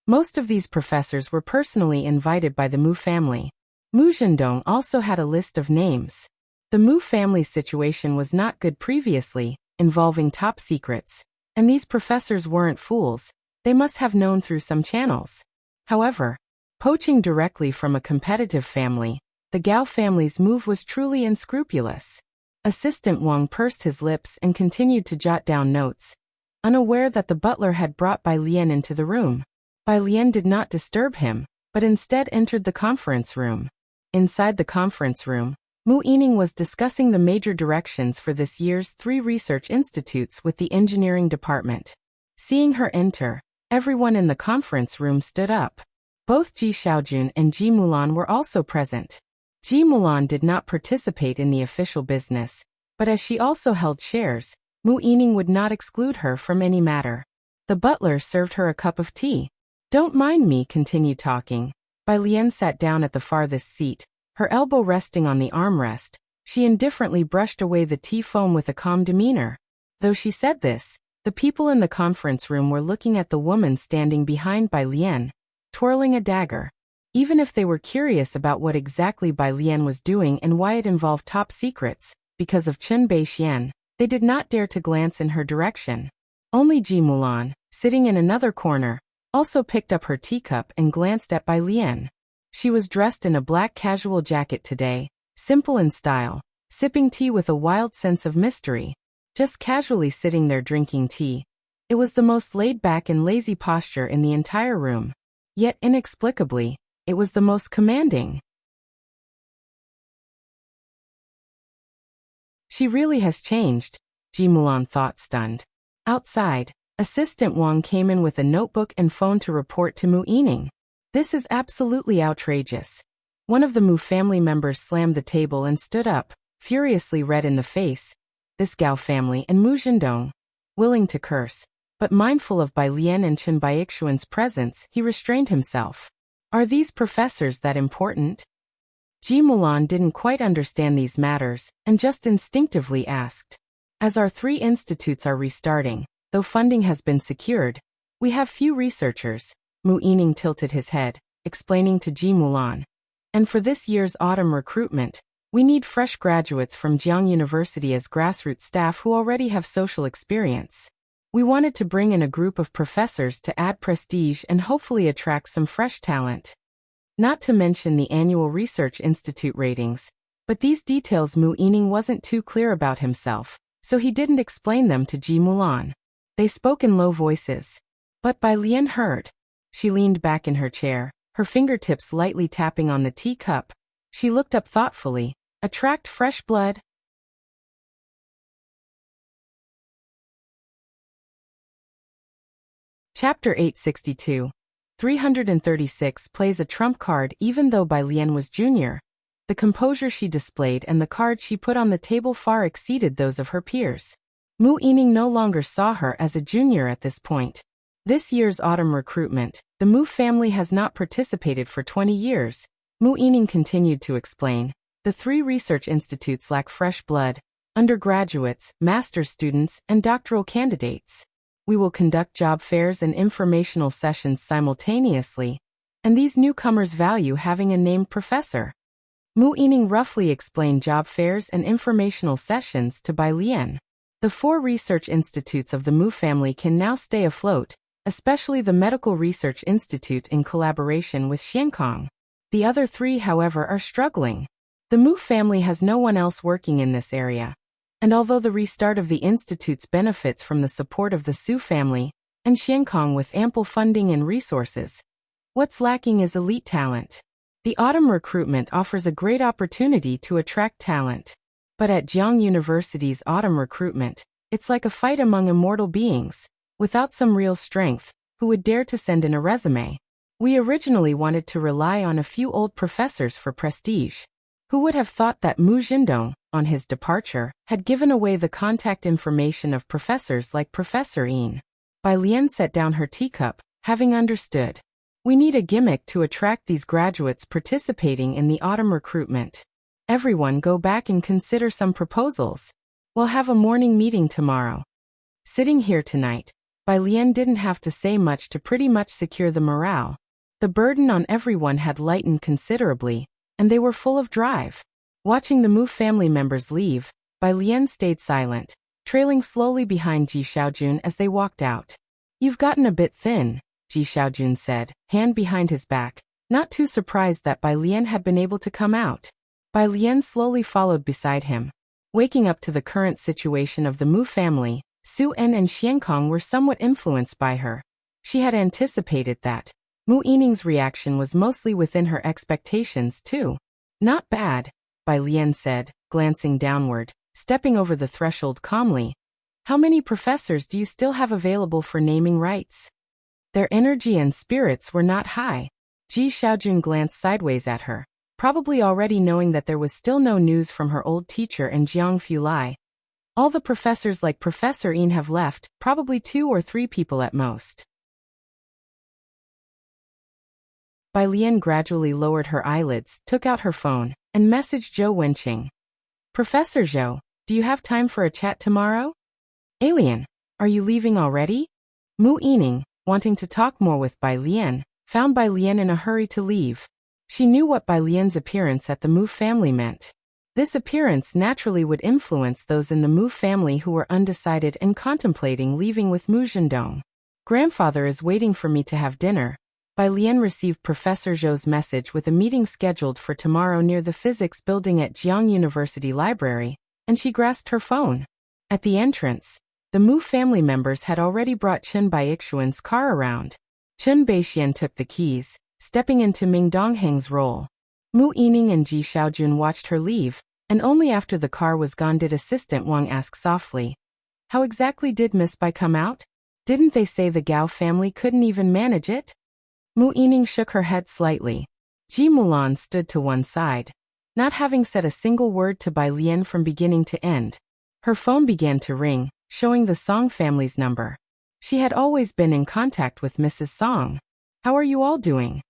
A: Most of these professors were personally invited by the Mu family. Mu Zhendong also had a list of names. The Mu family's situation was not good previously, involving top secrets, and these professors weren't fools. They must have known through some channels. However, poaching directly from a competitive family, the Gao family's move was truly unscrupulous. Assistant Wang pursed his lips and continued to jot down notes, unaware that the butler had brought Bai Lian into the room. Bai Lian did not disturb him, but instead entered the conference room. Inside the conference room, Mu Yining was discussing the major directions for this year's 3 research institutes with the engineering department. Seeing her enter, everyone in the conference room stood up. Both Ji Xiaojun and Ji Mulan were also present. Ji Mulan did not participate in the official business, but as she also held shares, Mu Yining would not exclude her from any matter. The butler served her a cup of tea. Don't mind me, continue talking. Bai Lian sat down at the farthest seat, her elbow resting on the armrest. She indifferently brushed away the tea foam with a calm demeanor. Though she said this, the people in the conference room were looking at the woman standing behind Bai Lian, twirling a dagger. Even if they were curious about what exactly Bai Lian was doing and why it involved top secrets, because of Chen Beixian, they did not dare to glance in her direction. Only Ji Mulan, sitting in another corner, also picked up her teacup and glanced at Bai Lian. She was dressed in a black casual jacket today, simple in style, sipping tea with a wild sense of mystery. Just casually sitting there drinking tea. It was the most laid-back and lazy posture in the entire room. Yet inexplicably, it was the most commanding. She really has changed, Ji Mulan thought, stunned. Outside, Assistant Wang came in with a notebook and phone to report to Mu Yining. This is absolutely outrageous. One of the Mu family members slammed the table and stood up, furiously red in the face. This Gao family and Mu Zhendong. Willing to curse, but mindful of Bai Lian and Chen Baixuan's presence, he restrained himself. Are these professors that important? Ji Mulan didn't quite understand these matters, and just instinctively asked. As our 3 institutes are restarting, though funding has been secured, we have few researchers. Mu Yining tilted his head, explaining to Ji Mulan. And for this year's autumn recruitment, we need fresh graduates from Jiang University as grassroots staff who already have social experience. We wanted to bring in a group of professors to add prestige and hopefully attract some fresh talent. Not to mention the annual Research Institute ratings, but these details Mu Yining wasn't too clear about himself, so he didn't explain them to Ji Mulan. They spoke in low voices. But Bai Lian heard. She leaned back in her chair, her fingertips lightly tapping on the teacup. She looked up thoughtfully. Attract fresh blood? Chapter 862. 336 plays a trump card even though Bai Lian was junior. The composure she displayed and the cards she put on the table far exceeded those of her peers. Mu Yining no longer saw her as a junior at this point. This year's autumn recruitment, the Mu family has not participated for 20 years. Mu Yining continued to explain. The 3 research institutes lack fresh blood, undergraduates, master's students, and doctoral candidates. We will conduct job fairs and informational sessions simultaneously, and these newcomers value having a named professor. Mu Yining roughly explained job fairs and informational sessions to Bai Lian. The 4 research institutes of the Mu family can now stay afloat, especially the Medical Research Institute in collaboration with Xiankong. The other 3, however, are struggling. The Mu family has no one else working in this area. And although the restart of the institutes benefits from the support of the Su family, and Xiankong with ample funding and resources, what's lacking is elite talent. The autumn recruitment offers a great opportunity to attract talent. But at Jiang University's autumn recruitment, it's like a fight among immortal beings. Without some real strength, who would dare to send in a resume? We originally wanted to rely on a few old professors for prestige. Who would have thought that Mu Zhendong, on his departure, had given away the contact information of professors like Professor Yin? Bai Lian set down her teacup, having understood. We need a gimmick to attract these graduates participating in the autumn recruitment. Everyone go back and consider some proposals. We'll have a morning meeting tomorrow. Sitting here tonight, Bai Lian didn't have to say much to pretty much secure the morale. The burden on everyone had lightened considerably, and they were full of drive. Watching the Mu family members leave, Bai Lian stayed silent, trailing slowly behind Ji Xiaojun as they walked out. You've gotten a bit thin, Ji Xiaojun said, hand behind his back, not too surprised that Bai Lian had been able to come out. Bai Lian slowly followed beside him. Waking up to the current situation of the Mu family, Su En and Xiankong were somewhat influenced by her. She had anticipated that. Mu Yining's reaction was mostly within her expectations too. Not bad, Bai Lian said, glancing downward, stepping over the threshold calmly. How many professors do you still have available for naming rights? Their energy and spirits were not high. Ji Xiaojun glanced sideways at her, probably already knowing that there was still no news from her old teacher and Jiang Fulai. All the professors like Professor Yin have left, probably 2 or 3 people at most. Bai Lian gradually lowered her eyelids, took out her phone, and messaged Zhou Wenqing. Professor Zhou, do you have time for a chat tomorrow? Alien, are you leaving already? Mu Yining, wanting to talk more with Bai Lian, found Bai Lian in a hurry to leave. She knew what Bai Lian's appearance at the Mu family meant. This appearance naturally would influence those in the Mu family who were undecided and contemplating leaving with Mu Zhendong. Grandfather is waiting for me to have dinner. Bai Lian received Professor Zhou's message with a meeting scheduled for tomorrow near the physics building at Jiang University Library, and she grasped her phone. At the entrance, the Mu family members had already brought Chen Baixuan's car around. Chen Baixian took the keys, stepping into Ming Dongheng's role. Mu Yining and Ji Xiaojun watched her leave, and only after the car was gone did Assistant Wang ask softly, "How exactly did Miss Bai come out? Didn't they say the Gao family couldn't even manage it?" Mu Yining shook her head slightly. Ji Mulan stood to one side. not having said a single word to Bai Lian from beginning to end. Her phone began to ring, showing the Song family's number. She had always been in contact with Mrs. Song. "How are you all doing?"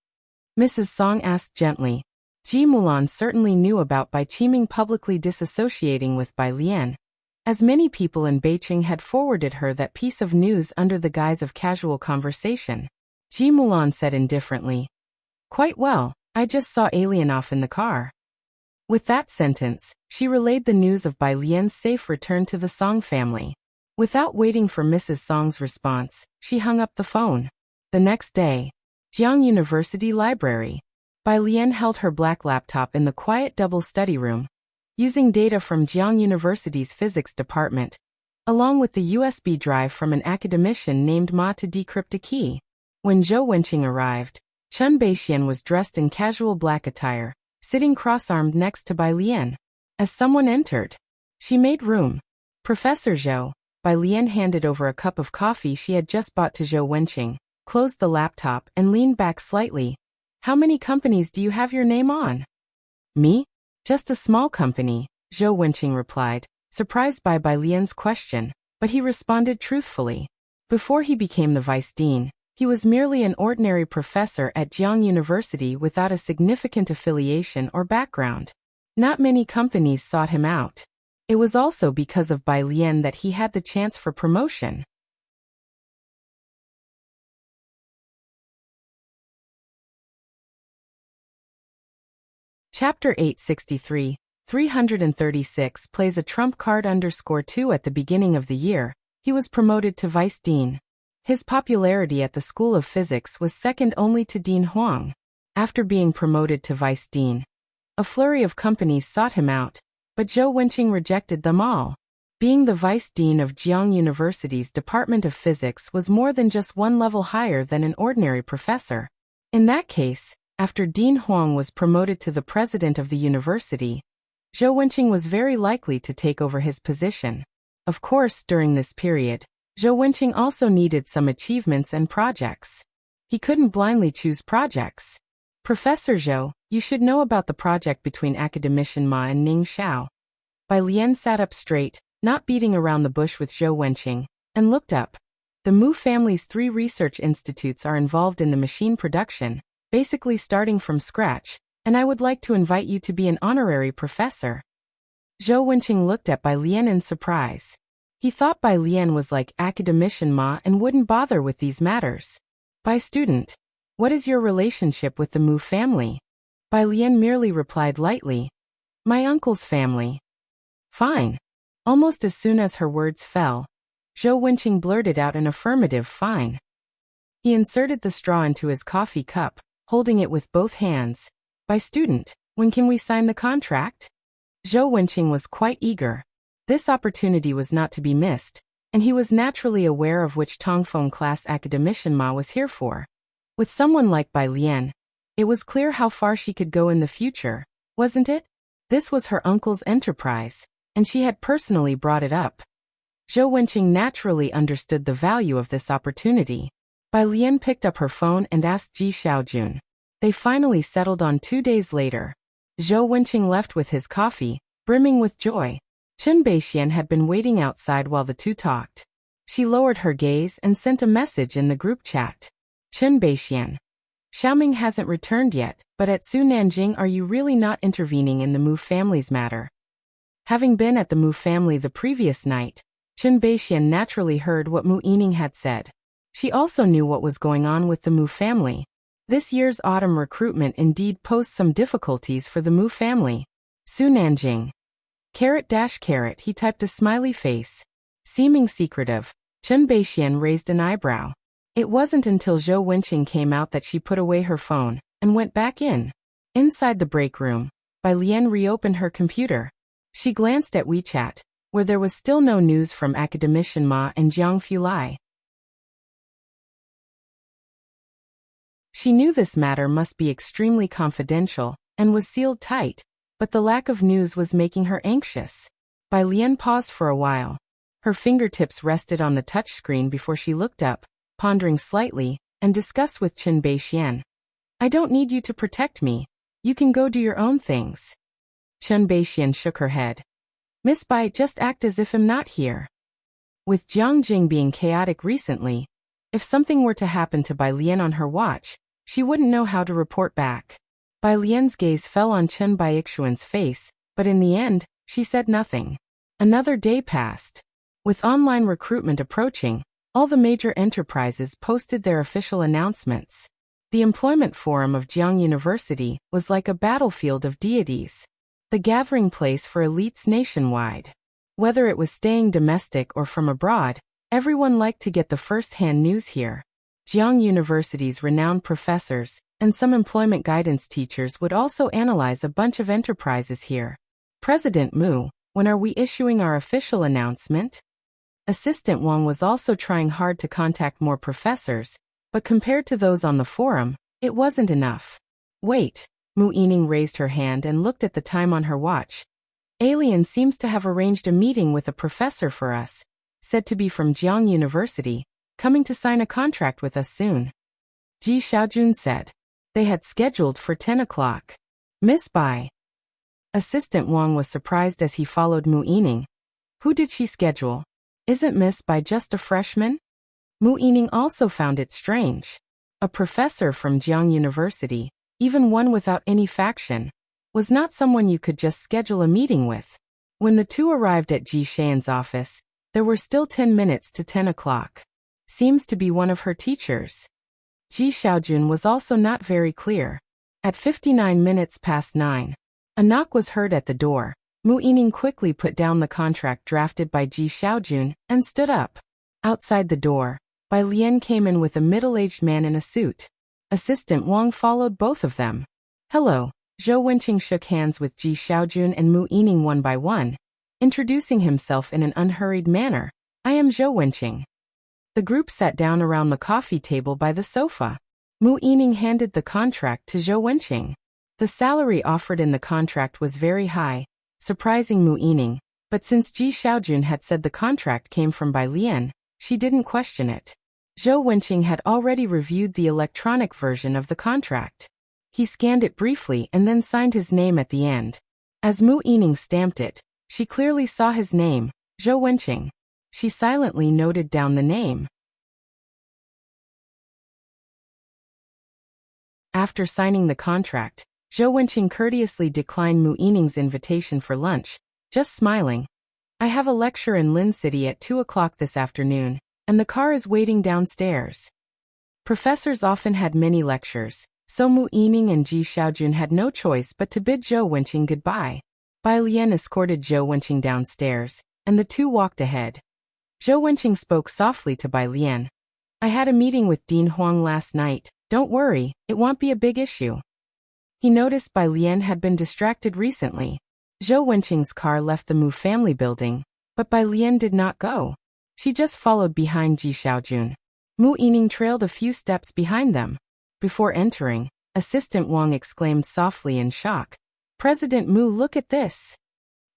A: Mrs. Song asked gently. Ji Mulan certainly knew about Bai Qiming publicly disassociating with Bai Lian, as many people in Beijing had forwarded her that piece of news under the guise of casual conversation. Ji Mulan said indifferently, "Quite well, I just saw Alien off in the car." With that sentence, she relayed the news of Bai Lian's safe return to the Song family. Without waiting for Mrs. Song's response, she hung up the phone. The next day, Jiang University Library. Bai Lian held her black laptop in the quiet double study room, using data from Jiang University's physics department, along with the USB drive from an academician named Ma to decrypt a key. When Zhou Wenqing arrived, Chen Beixian was dressed in casual black attire, sitting cross-armed next to Bai Lian. As someone entered, she made room. "Professor Zhou." Bai Lian handed over a cup of coffee she had just bought to Zhou Wenqing, closed the laptop and leaned back slightly. "How many companies do you have your name on?" "Me? Just a small company," Zhou Wenqing replied, surprised by Bai Lian's question, but he responded truthfully. Before he became the vice dean, he was merely an ordinary professor at Jiang University without a significant affiliation or background. Not many companies sought him out. It was also because of Bai Lian that he had the chance for promotion. Chapter 863, 336 plays a trump card _2 at the beginning of the year. He was promoted to vice dean. His popularity at the School of Physics was second only to Dean Huang. After being promoted to vice dean, a flurry of companies sought him out, but Zhou Wenqing rejected them all. Being the vice dean of Jiang University's Department of Physics was more than just one level higher than an ordinary professor. In that case, after Dean Huang was promoted to the president of the university, Zhou Wenqing was very likely to take over his position. Of course, during this period, Zhou Wenqing also needed some achievements and projects. He couldn't blindly choose projects. "Professor Zhou, you should know about the project between academician Ma and Ning Xiao." Bai Lian sat up straight, not beating around the bush with Zhou Wenqing, and looked up. "The Mu family's 3 research institutes are involved in the machine production, basically starting from scratch, and I would like to invite you to be an honorary professor." Zhou Wenqing looked at Bai Lian in surprise. He thought Bai Lian was like academician Ma and wouldn't bother with these matters. "Bai student, what is your relationship with the Mu family?" Bai Lian merely replied lightly, "My uncle's family." "Fine." Almost as soon as her words fell, Zhou Wenqing blurted out an affirmative fine. He inserted the straw into his coffee cup, holding it with both hands. "Bai student, when can we sign the contract?" Zhou Wenqing was quite eager. This opportunity was not to be missed, and he was naturally aware of which Tongfeng class academician Ma was here for. With someone like Bai Lian, it was clear how far she could go in the future, wasn't it? This was her uncle's enterprise, and she had personally brought it up. Zhou Wenqing naturally understood the value of this opportunity. Bai Lian picked up her phone and asked Ji Xiaojun. They finally settled on 2 days later. Zhou Wenqing left with his coffee, brimming with joy. Chen Beixian had been waiting outside while the two talked. She lowered her gaze and sent a message in the group chat. "Chen Beixian. Xiaoming hasn't returned yet, but at Su Nanjing, are you really not intervening in the Mu family's matter?" Having been at the Mu family the previous night, Chen Beixian naturally heard what Mu Yining had said. She also knew what was going on with the Mu family. This year's autumn recruitment indeed posed some difficulties for the Mu family. Su Nanjing. He typed a smiley face. Seeming secretive, Chen Beixian raised an eyebrow. It wasn't until Zhou Wenqing came out that she put away her phone and went back in. Inside the break room, Bai Lian reopened her computer. She glanced at WeChat, where there was still no news from academician Ma and Jiang Fulai. She knew this matter must be extremely confidential and was sealed tight, but the lack of news was making her anxious. Bai Lian paused for a while. Her fingertips rested on the touchscreen before she looked up, pondering slightly, and discussed with Chen Beixian. "I don't need you to protect me. You can go do your own things." Chen Beixian shook her head. Miss Bai, just act as if I'm not here. With Jiangjing being chaotic recently, if something were to happen to Bai Lian on her watch, she wouldn't know how to report back. Bai Lian's gaze fell on Chen Baixuan's face, but in the end, she said nothing. Another day passed. With online recruitment approaching, all the major enterprises posted their official announcements. The employment forum of Jiang University was like a battlefield of deities, the gathering place for elites nationwide. Whether it was staying domestic or from abroad, everyone liked to get the first-hand news here. Jiang University's renowned professors and some employment guidance teachers would also analyze a bunch of enterprises here. President Mu, when are we issuing our official announcement? Assistant Wang was also trying hard to contact more professors, but compared to those on the forum, it wasn't enough. Wait, Mu Yining raised her hand and looked at the time on her watch. Alien seems to have arranged a meeting with a professor for us, said to be from Jiang University, coming to sign a contract with us soon. Ji Xiaojun said. They had scheduled for 10 o'clock. Miss Bai. Assistant Wang was surprised as he followed Mu Yining. Who did she schedule? Isn't Miss Bai just a freshman? Mu Yining also found it strange. A professor from Jiang University, even one without any faction, was not someone you could just schedule a meeting with. When the two arrived at Ji Xian's office, there were still 10 minutes to 10 o'clock. Seems to be one of her teachers. Ji Xiaojun was also not very clear. At 59 minutes past 9, a knock was heard at the door. Mu Yining quickly put down the contract drafted by Ji Xiaojun and stood up. Outside the door, Bai Lian came in with a middle-aged man in a suit. Assistant Wang followed both of them. Hello, Zhou Wenqing shook hands with Ji Xiaojun and Mu Yining one by one, introducing himself in an unhurried manner. I am Zhou Wenqing. The group sat down around the coffee table by the sofa. Mu Yining handed the contract to Zhou Wenqing. The salary offered in the contract was very high, surprising Mu Yining, but since Ji Xiaojun had said the contract came from Bai Lian, she didn't question it. Zhou Wenqing had already reviewed the electronic version of the contract. He scanned it briefly and then signed his name at the end. As Mu Yining stamped it, she clearly saw his name, Zhou Wenqing. She silently noted down the name. After signing the contract, Zhou Wenqing courteously declined Mu Yining's invitation for lunch, just smiling. I have a lecture in Lin City at 2 o'clock this afternoon, and the car is waiting downstairs. Professors often had many lectures, so Mu Yining and Ji Xiaojun had no choice but to bid Zhou Wenqing goodbye. Bai Lian escorted Zhou Wenqing downstairs, and the two walked ahead. Zhou Wenqing spoke softly to Bai Lian. I had a meeting with Dean Huang last night. Don't worry, it won't be a big issue. He noticed Bai Lian had been distracted recently. Zhou Wenqing's car left the Mu family building, but Bai Lian did not go. She just followed behind Ji Xiaojun. Mu Yining trailed a few steps behind them. Before entering, Assistant Wang exclaimed softly in shock. President Mu, look at this.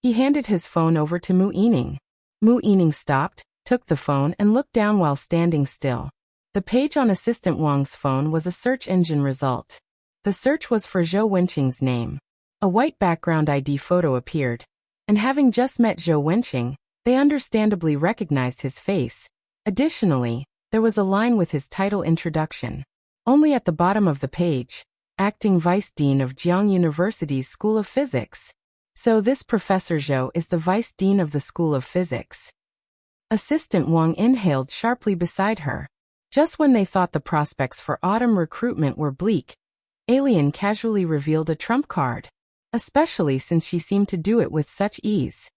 A: He handed his phone over to Mu Yining. Mu Yining stopped, took the phone and looked down while standing still. The page on Assistant Wang's phone was a search engine result. The search was for Zhou Wenqing's name. A white background ID photo appeared, and having just met Zhou Wenqing, they understandably recognized his face. Additionally, there was a line with his title introduction. Only at the bottom of the page, Acting Vice Dean of Jiang University's School of Physics. So this Professor Zhou is the Vice Dean of the School of Physics. Assistant Wang inhaled sharply beside her. Just when they thought the prospects for autumn recruitment were bleak, Alien casually revealed a trump card, especially since she seemed to do it with such ease.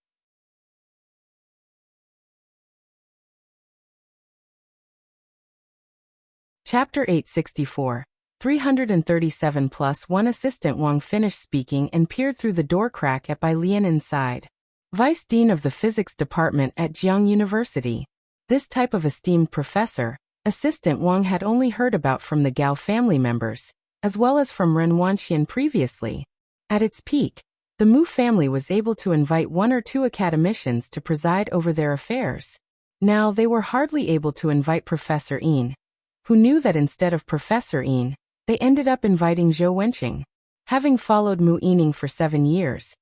A: Chapter 864. 337 plus 1. Assistant Wang finished speaking and peered through the door crack at Bai Lian inside. Vice Dean of the Physics Department at Jiang University. This type of esteemed professor, Assistant Wang had only heard about from the Gao family members, as well as from Ren Wanxian previously. At its peak, the Mu family was able to invite 1 or 2 academicians to preside over their affairs. Now they were hardly able to invite Professor Yin, who knew that instead of Professor Yin, they ended up inviting Zhou Wenqing. Having followed Mu Yining for 7 years,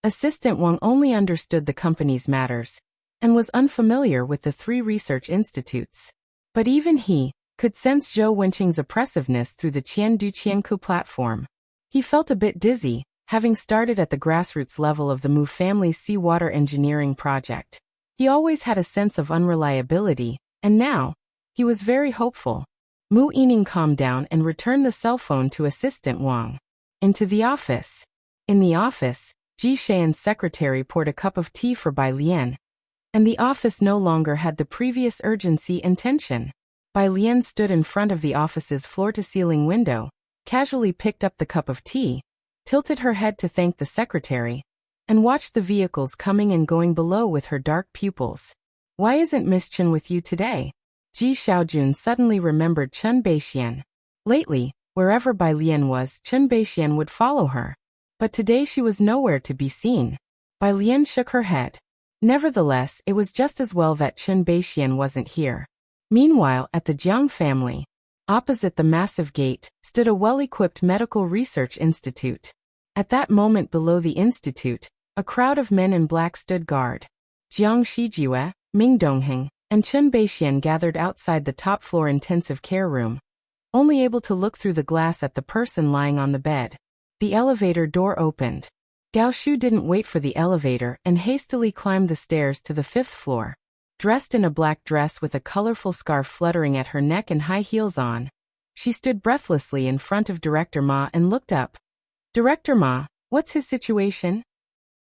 A: Assistant Wang only understood the company's matters and was unfamiliar with the 3 research institutes. But even he could sense Zhou Wenqing's oppressiveness through the Qiandu Qianku platform. He felt a bit dizzy, having started at the grassroots level of the Mu family's seawater engineering project. He always had a sense of unreliability, and now, he was very hopeful. Mu Yining calmed down and returned the cell phone to Assistant Wang. Into the office. In the office, Ji Shayan's secretary poured a cup of tea for Bai Lian. And the office no longer had the previous urgency and tension. Bai Lian stood in front of the office's floor-to-ceiling window, casually picked up the cup of tea, tilted her head to thank the secretary, and watched the vehicles coming and going below with her dark pupils. Why isn't Miss Chen with you today? Ji Xiaojun suddenly remembered Chen Beixian. Lately, wherever Bai Lian was, Chen Beixian would follow her. But today she was nowhere to be seen. Bai Lian shook her head. Nevertheless, it was just as well that Chen Beixian wasn't here. Meanwhile, at the Jiang family, opposite the massive gate, stood a well-equipped medical research institute. At that moment below the institute, a crowd of men in black stood guard. Jiang Shijue, Ming Dongheng, and Chen Beixian gathered outside the top-floor intensive care room, only able to look through the glass at the person lying on the bed. The elevator door opened. Gao Shu didn't wait for the elevator and hastily climbed the stairs to the 5th floor. Dressed in a black dress with a colorful scarf fluttering at her neck and high heels on, she stood breathlessly in front of Director Ma and looked up. Director Ma, what's his situation?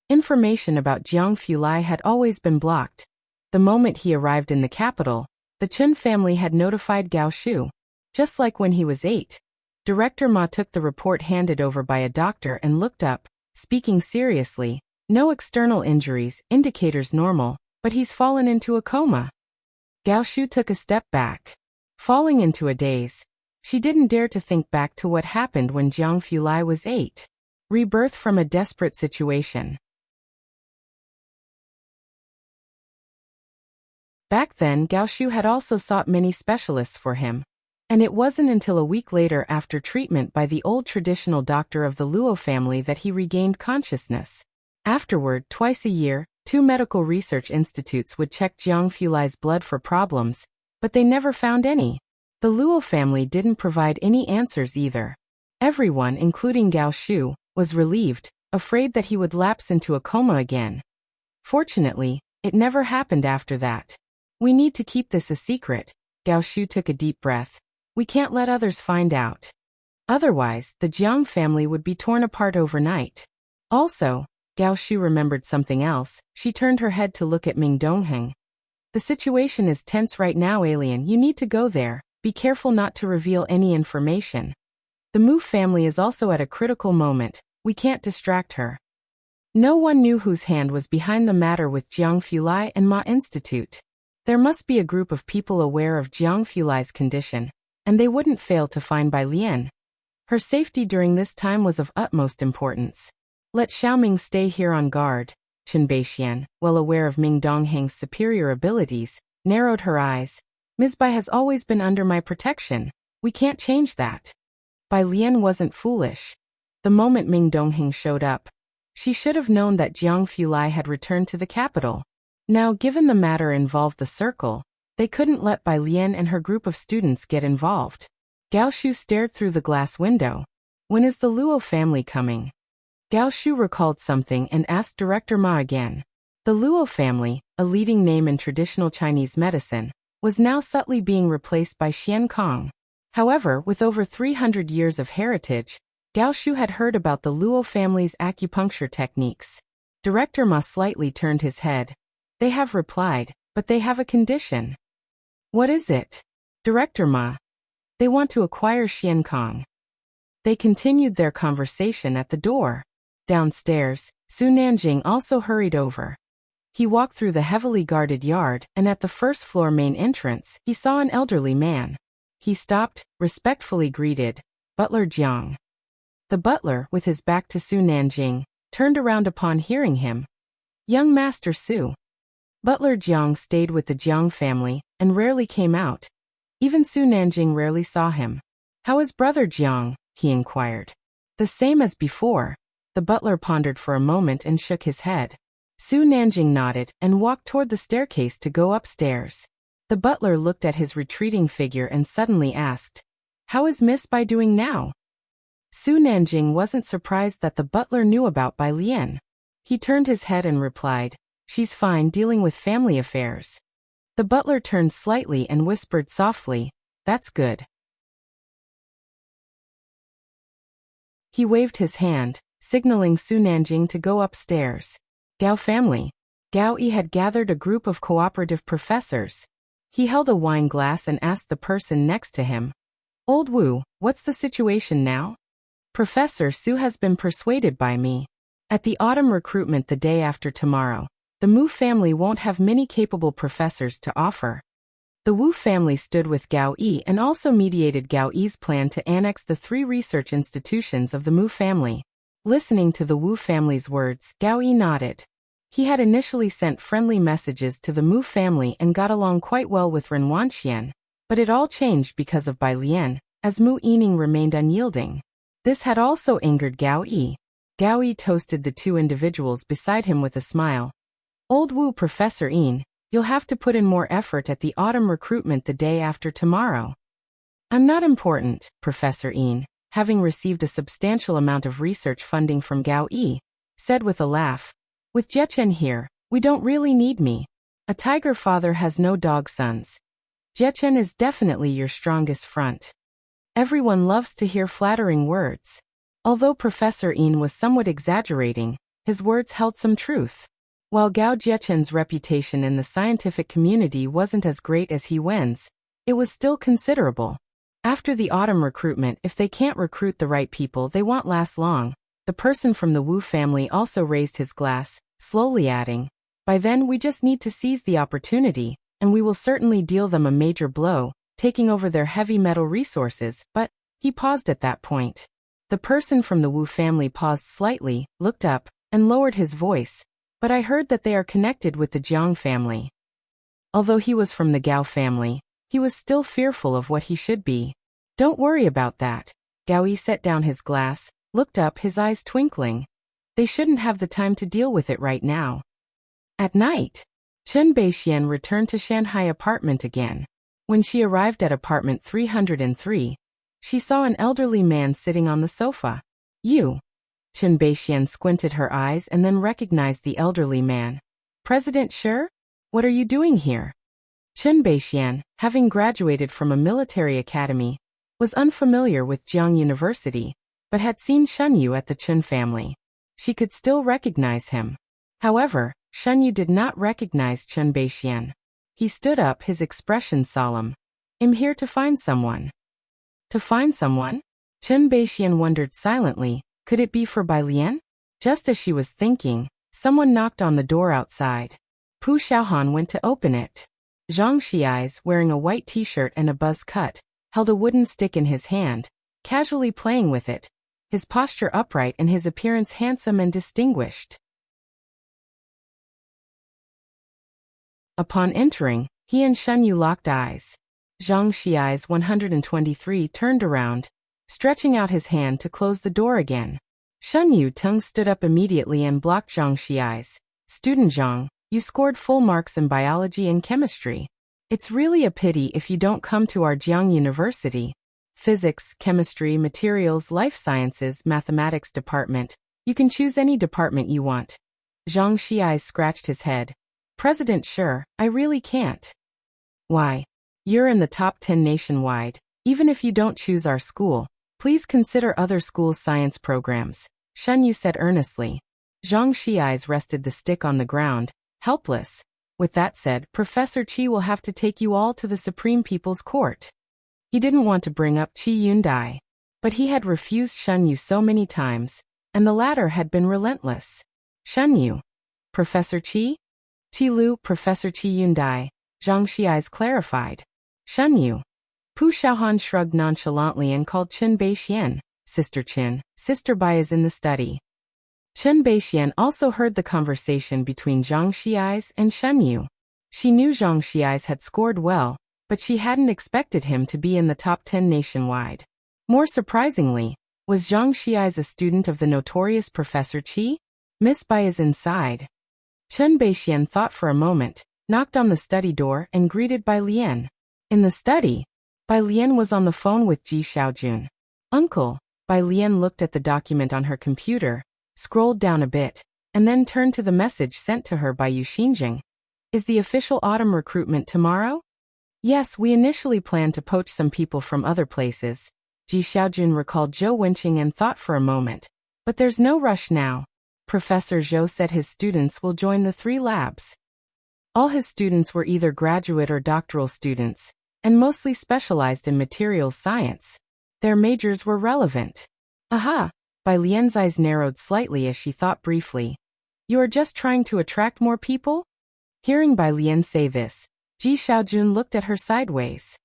A: Information about Jiang Fulai had always been blocked. The moment he arrived in the capital, the Chen family had notified Gao Shu. Just like when he was 8. Director Ma took the report handed over by a doctor and looked up, speaking seriously. No external injuries, indicators normal, but he's fallen into a coma. Gao Shu took a step back. Falling into a daze. She didn't dare to think back to what happened when Jiang Fulai was 8. Rebirth from a desperate situation. Back then, Gao Shu had also sought many specialists for him. And it wasn't until a week later after treatment by the old traditional doctor of the Luo family that he regained consciousness. Afterward, twice a year, 2 medical research institutes would check Jiang Fulai's blood for problems, but they never found any. The Luo family didn't provide any answers either. Everyone, including Gao Shu, was relieved, afraid that he would lapse into a coma again. Fortunately, it never happened after that. We need to keep this a secret. Gao Shu took a deep breath. We can't let others find out. Otherwise, the Jiang family would be torn apart overnight. Also, Gao Shu remembered something else. She turned her head to look at Ming Dongheng. The situation is tense right now, alien. You need to go there. Be careful not to reveal any information. The Mu family is also at a critical moment. We can't distract her. No one knew whose hand was behind the matter with Jiang Fulai and Ma Institute. There must be a group of people aware of Jiang Fulai's condition, and they wouldn't fail to find Bai Lian. Her safety during this time was of utmost importance. Let Xiaoming stay here on guard. Chen Beixian, well aware of Ming Dongheng's superior abilities, narrowed her eyes. Ms. Bai has always been under my protection. We can't change that. Bai Lian wasn't foolish. The moment Ming Dongheng showed up, she should have known that Jiang Fulai had returned to the capital. Now, given the matter involved the circle, they couldn't let Bai Lian and her group of students get involved. Gao Shu stared through the glass window. When is the Luo family coming? Gao Shu recalled something and asked Director Ma again. The Luo family, a leading name in traditional Chinese medicine, was now subtly being replaced by Xian Kong. However, with over 300 years of heritage, Gao Shu had heard about the Luo family's acupuncture techniques. Director Ma slightly turned his head. They have replied, but they have a condition. What is it? Director Ma. They want to acquire Xian Kong. They continued their conversation at the door. Downstairs, Su Nanjing also hurried over. He walked through the heavily guarded yard, and at the first-floor main entrance, he saw an elderly man. He stopped, respectfully greeted, Butler Jiang. The butler, with his back to Su Nanjing, turned around upon hearing him. Young Master Su. Butler Jiang stayed with the Jiang family, and rarely came out. Even Su Nanjing rarely saw him. How is Brother Jiang? He inquired. The same as before. The butler pondered for a moment and shook his head. Su Nanjing nodded and walked toward the staircase to go upstairs. The butler looked at his retreating figure and suddenly asked, "How is Miss Bai doing now?" Su Nanjing wasn't surprised that the butler knew about Bai Lian. He turned his head and replied, "She's fine dealing with family affairs." The butler turned slightly and whispered softly, "That's good." He waved his hand, signaling Su Nanjing to go upstairs. Gao family. Gao Yi had gathered a group of cooperative professors. He held a wine glass and asked the person next to him, "Old Wu, what's the situation now?" "Professor Su has been persuaded by me. At the autumn recruitment the day after tomorrow, the Mu family won't have many capable professors to offer." The Wu family stood with Gao Yi and also mediated Gao Yi's plan to annex the 3 research institutions of the Mu family. Listening to the Wu family's words, Gao Yi nodded. He had initially sent friendly messages to the Mu family and got along quite well with Ren Wanxian, but it all changed because of Bai Lian, as Mu Yining remained unyielding. This had also angered Gao Yi. Gao Yi toasted the 2 individuals beside him with a smile. "Old Wu, Professor Yin, you'll have to put in more effort at the autumn recruitment the day after tomorrow." "I'm not important, Professor Yin," having received a substantial amount of research funding from Gao Yi, said with a laugh. "With Jiechen here, we don't really need me. A tiger father has no dog sons. Jiechen is definitely your strongest front." Everyone loves to hear flattering words. Although Professor Yin was somewhat exaggerating, his words held some truth. While Gao Jiechen's reputation in the scientific community wasn't as great as He Wen's, it was still considerable. After the autumn recruitment, if they can't recruit the right people, they won't last long. The person from the Wu family also raised his glass, slowly adding, "By then we just need to seize the opportunity, and we will certainly deal them a major blow, taking over their heavy metal resources." But he paused at that point. The person from the Wu family paused slightly, looked up, and lowered his voice. "But I heard that they are connected with the Jiang family." Although he was from the Gao family, he was still fearful of what he should be. "Don't worry about that." Gao Yi set down his glass, looked up, his eyes twinkling. "They shouldn't have the time to deal with it right now." At night, Chen Beixian returned to Shanghai apartment again. When she arrived at apartment 303, she saw an elderly man sitting on the sofa. "You?" Chen Beixian squinted her eyes and then recognized the elderly man. "President Shi? What are you doing here?" Chen Beixian, having graduated from a military academy, was unfamiliar with Jiang University, but had seen Shen Yu at the Chen family. She could still recognize him. However, Shen Yu did not recognize Chen Beixian. He stood up, his expression solemn. "I'm here to find someone." "To find someone?" Chen Beixian wondered silently. Could it be for Bai Lian? Just as she was thinking, someone knocked on the door outside. Pu Xiaohan went to open it. Zhang Xiais, wearing a white t-shirt and a buzz cut, held a wooden stick in his hand, casually playing with it, his posture upright and his appearance handsome and distinguished. Upon entering, he and Shen Yu locked eyes. Zhang Xiais 123 turned around, stretching out his hand to close the door again. Shen Yu Tung stood up immediately and blocked Zhang Xiais. "Student Zhang, you scored full marks in biology and chemistry. It's really a pity if you don't come to our Jiang University. Physics, chemistry, materials, life sciences, mathematics department. You can choose any department you want." Zhang Xiais scratched his head. "President Shi, I really can't." "Why? You're in the top 10 nationwide. Even if you don't choose our school, please consider other schools' science programs," Shen Yu said earnestly. Zhang Xiais rested the stick on the ground, helpless. "With that said, Professor Qi will have to take you all to the Supreme People's Court." He didn't want to bring up Qi Yundai, but he had refused Shen Yu so many times, and the latter had been relentless. "Shen Yu? Professor Qi?" "Qi Lu, Professor Qi Yundai," Zhang Xiais clarified. "Shen Yu." Pu Xiaohan shrugged nonchalantly and called Chen Beixian. "Sister Chen, Sister Bai is in the study." Chen Beixian also heard the conversation between Zhang Xiais and Shen Yu. She knew Zhang Xiais had scored well, but she hadn't expected him to be in the top 10 nationwide. More surprisingly, Was Zhang Xiais a student of the notorious Professor Qi? Miss Bai is inside. Chen Beixian thought for a moment, knocked on the study door and greeted Bai Lian. In the study, Bai Lian was on the phone with Ji Xiaojun. Uncle. Bai Lian looked at the document on her computer, scrolled down a bit, and then turned to the message sent to her by Yu Xinjing. Is the official autumn recruitment tomorrow? Yes, we initially planned to poach some people from other places. Ji Xiaojun recalled Zhou Wenqing and thought for a moment. But there's no rush now. Professor Zhou said his students will join the 3 labs. All his students were either graduate or doctoral students, and mostly specialized in materials science. Their majors were relevant. Aha! Bai Lian's eyes narrowed slightly as she thought briefly. You are just trying to attract more people? Hearing Bai Lian say this, Ji Xiaojun looked at her sideways.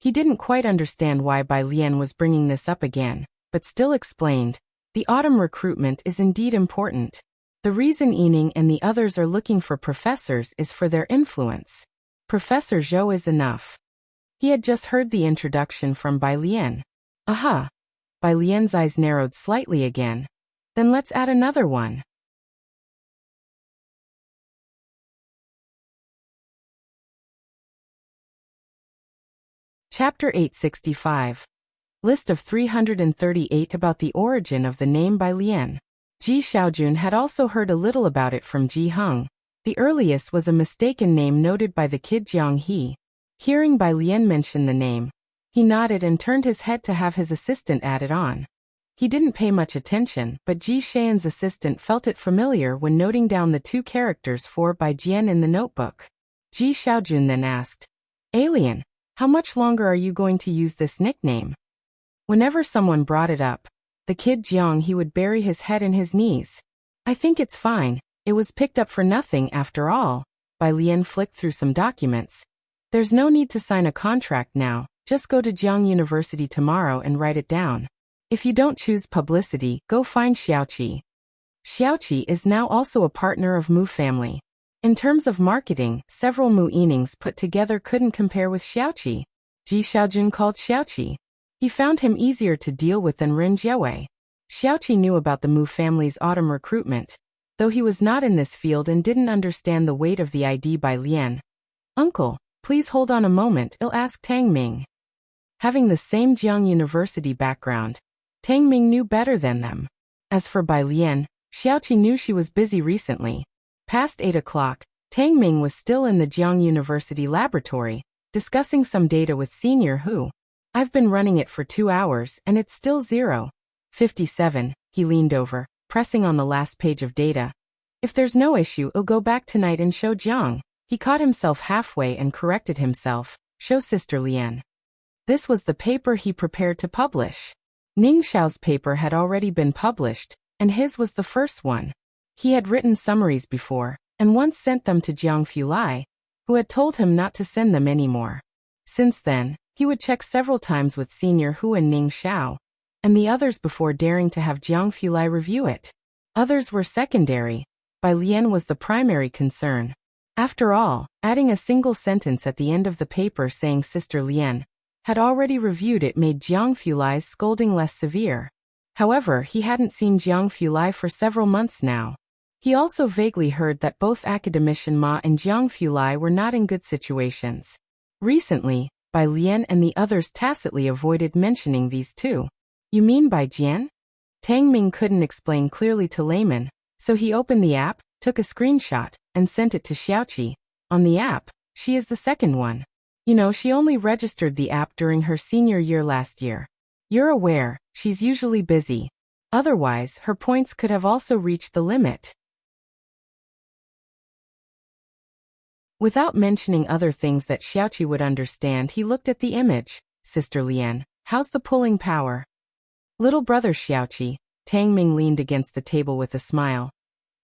A: He didn't quite understand why Bai Lian was bringing this up again, but still explained. The autumn recruitment is indeed important. The reason Yining and the others are looking for professors is for their influence. Professor Zhou is enough. He had just heard the introduction from Bai Lian. Aha! Bai Lian's eyes narrowed slightly again. Then let's add another one. Chapter 865. List of 338 about the origin of the name Bai Lian. Ji Xiaojun had also heard a little about it from Ji Heng. The earliest was a mistaken name noted by the kid Jiang He. Hearing Bai Lian mention the name, he nodded and turned his head to have his assistant add it on. He didn't pay much attention, but Ji Xian's assistant felt it familiar when noting down the 2 characters for by Jian in the notebook. Ji Xiaojun then asked, Alien, how much longer are you going to use this nickname? Whenever someone brought it up, the kid Jiang He would bury his head in his knees. I think it's fine, it was picked up for nothing after all. Bai Lian flicked through some documents. There's no need to sign a contract now, just go to Jiang University tomorrow and write it down. If you don't choose publicity, go find Xiaoqi. Xiaoqi is now also a partner of Mu family. In terms of marketing, several Mu Yinings put together couldn't compare with Xiaoqi. Ji Xiaojun called Xiaoqi. He found him easier to deal with than Ren Jiawei. Xiaoqi knew about the Mu family's autumn recruitment, though he was not in this field and didn't understand the weight of the ID by Lian. Uncle, please hold on a moment, I'll ask Tang Ming. Having the same Jiang University background, Tang Ming knew better than them. As for Bai Lian, Xiaoqi knew she was busy recently. Past 8 o'clock, Tang Ming was still in the Jiang University laboratory, discussing some data with Senior Hu. I've been running it for 2 hours and it's still 0.57. He leaned over, pressing on the last page of data. If there's no issue, I'll go back tonight and show Jiang. He caught himself halfway and corrected himself. Show Sister Lian. This was the paper he prepared to publish. Ning Xiao's paper had already been published, and his was the first one. He had written summaries before, and once sent them to Jiang Fulai, who had told him not to send them anymore. Since then, he would check several times with Senior Hu and Ning Xiao, and the others before daring to have Jiang Fulai review it. Others were secondary. Bai Lian was the primary concern. After all, adding a single sentence at the end of the paper saying Sister Lian had already reviewed it made Jiang Fulai's scolding less severe. However, he hadn't seen Jiang Fulai for several months now. He also vaguely heard that both Academician Ma and Jiang Fulai were not in good situations. Recently, Bai Lian and the others tacitly avoided mentioning these two. You mean Bai Jian? Tang Ming couldn't explain clearly to layman, so he opened the app, took a screenshot, and sent it to Xiaoqi. On the app, she is the second one. You know, she only registered the app during her senior year last year. You're aware, she's usually busy. Otherwise, her points could have also reached the limit. Without mentioning other things that Xiaoqi would understand, he looked at the image. Sister Lian, how's the pulling power? Little brother Xiaoqi. Tang Ming leaned against the table with a smile.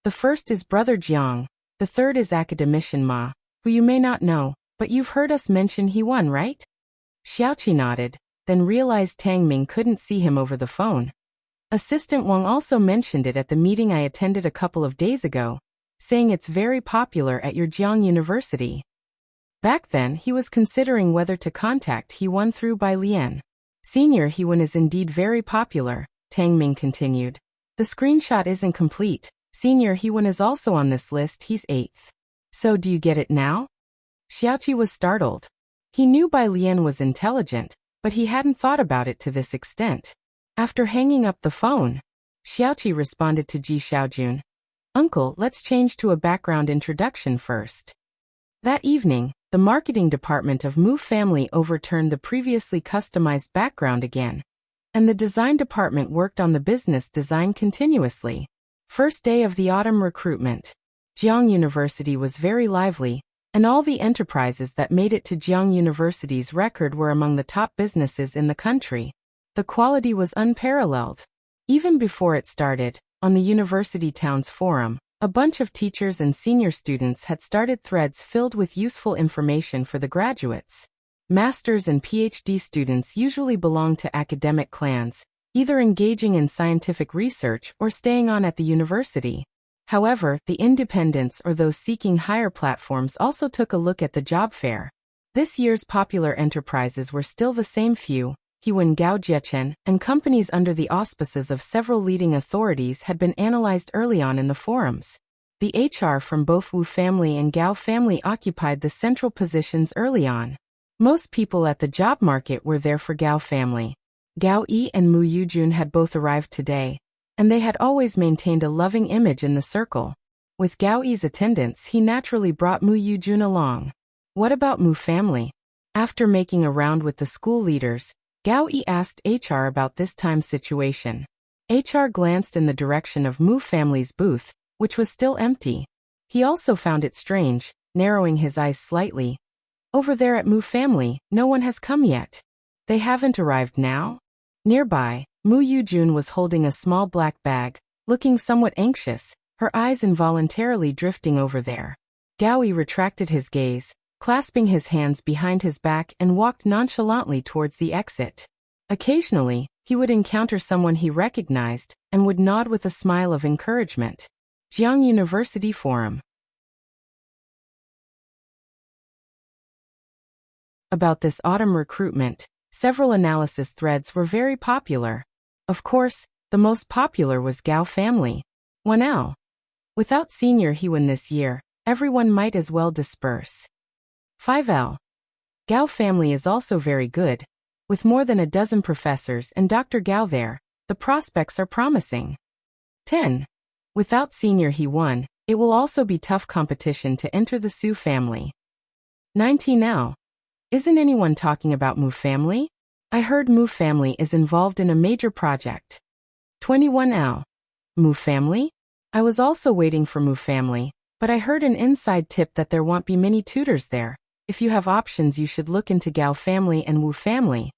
A: The first is Brother Jiang. The third is Academician Ma, who you may not know, but you've heard us mention he won, right? Xiaoqi nodded, then realized Tang Ming couldn't see him over the phone. Assistant Wang also mentioned it at the meeting I attended a couple of days ago, saying it's very popular at your Jiang University. Back then, he was considering whether to contact He Won through Bai Lian. Senior He Won is indeed very popular. Tang Ming continued. The screenshot isn't complete. Senior Hewan is also on this list, he's 8th. So do you get it now? Xiaoqi was startled. He knew Bai Lian was intelligent, but he hadn't thought about it to this extent. After hanging up the phone, Xiaoqi responded to Ji Xiaojun. Uncle, let's change to a background introduction first. That evening, the marketing department of Mu Family overturned the previously customized background again, and the design department worked on the business design continuously. First day of the autumn recruitment. Jiang University was very lively, and all the enterprises that made it to Jiang University's record were among the top businesses in the country. The quality was unparalleled. Even before it started, on the university town's forum, a bunch of teachers and senior students had started threads filled with useful information for the graduates. Masters and PhD students usually belong to academic clans, either engaging in scientific research or staying on at the university. However, the independents or those seeking higher platforms also took a look at the job fair. This year's popular enterprises were still the same few. Hewen Gao Jiechen, and companies under the auspices of several leading authorities had been analyzed early on in the forums. The HR from both Wu family and Gao family occupied the central positions early on. Most people at the job market were there for Gao family. Gao Yi and Mu Yujun had both arrived today, and they had always maintained a loving image in the circle. With Gao Yi's attendance, he naturally brought Mu Yujun along. What about Mu family? After making a round with the school leaders, Gao Yi asked HR about this time's situation. HR glanced in the direction of Mu family's booth, which was still empty. He also found it strange, narrowing his eyes slightly. Over there at Mu family, no one has come yet. They haven't arrived now? Nearby, Mu Yujun was holding a small black bag, looking somewhat anxious, her eyes involuntarily drifting over there. Gao Yi retracted his gaze, clasping his hands behind his back and walked nonchalantly towards the exit. Occasionally, he would encounter someone he recognized and would nod with a smile of encouragement. Jiang University Forum. About this autumn recruitment, several analysis threads were very popular. Of course, the most popular was Gao family. 1L. Without Senior Hewan this year, everyone might as well disperse. 5L. Gao family is also very good. With more than a dozen professors and Dr. Gao there, the prospects are promising. 10. Without Senior Hewan, it will also be tough competition to enter the Su family. 19L. Isn't anyone talking about Mu family? I heard Mu family is involved in a major project. 21L. Mu family? I was also waiting for Mu family, but I heard an inside tip that there won't be many tutors there. If you have options, you should look into Gao family and Wu family.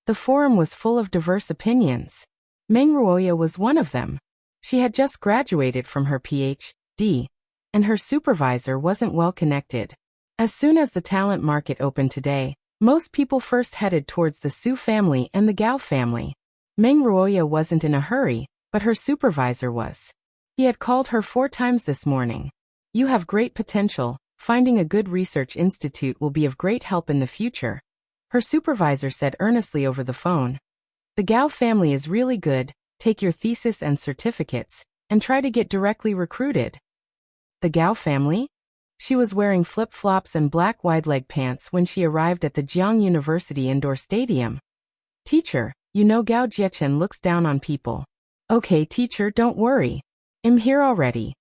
A: The forum was full of diverse opinions. Meng Ruoya was one of them. She had just graduated from her Ph.D., and her supervisor wasn't well connected. As soon as the talent market opened today, most people first headed towards the Su family and the Gao family. Meng Ruoya wasn't in a hurry, but her supervisor was. He had called her 4 times this morning. You have great potential. Finding a good research institute will be of great help in the future, her supervisor said earnestly over the phone. The Gao family is really good. Take your thesis and certificates, and try to get directly recruited. The Gao family? She was wearing flip-flops and black wide-leg pants when she arrived at the Jiang University indoor stadium. Teacher, you know Gao Jiechen looks down on people. Okay teacher, don't worry. I'm here already.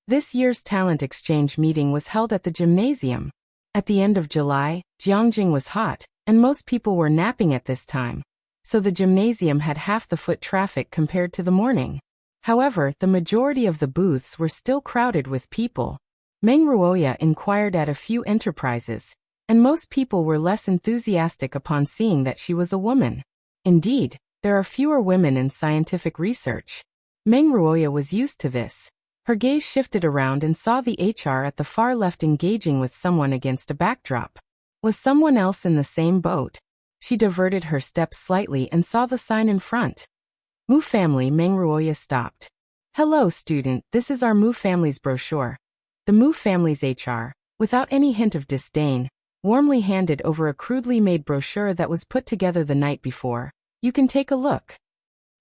A: This year's talent exchange meeting was held at the gymnasium. At the end of July, Jiangjing was hot, and most people were napping at this time. So the gymnasium had half the foot traffic compared to the morning. However, the majority of the booths were still crowded with people. Meng Ruoya inquired at a few enterprises, and most people were less enthusiastic upon seeing that she was a woman. Indeed, there are fewer women in scientific research. Meng Ruoya was used to this. Her gaze shifted around and saw the HR at the far left engaging with someone against a backdrop. Was someone else in the same boat? She diverted her steps slightly and saw the sign in front. Mu family. Meng Ruoya stopped. Hello student, this is our Mu family's brochure. The Mu family's HR, without any hint of disdain, warmly handed over a crudely made brochure that was put together the night before. You can take a look.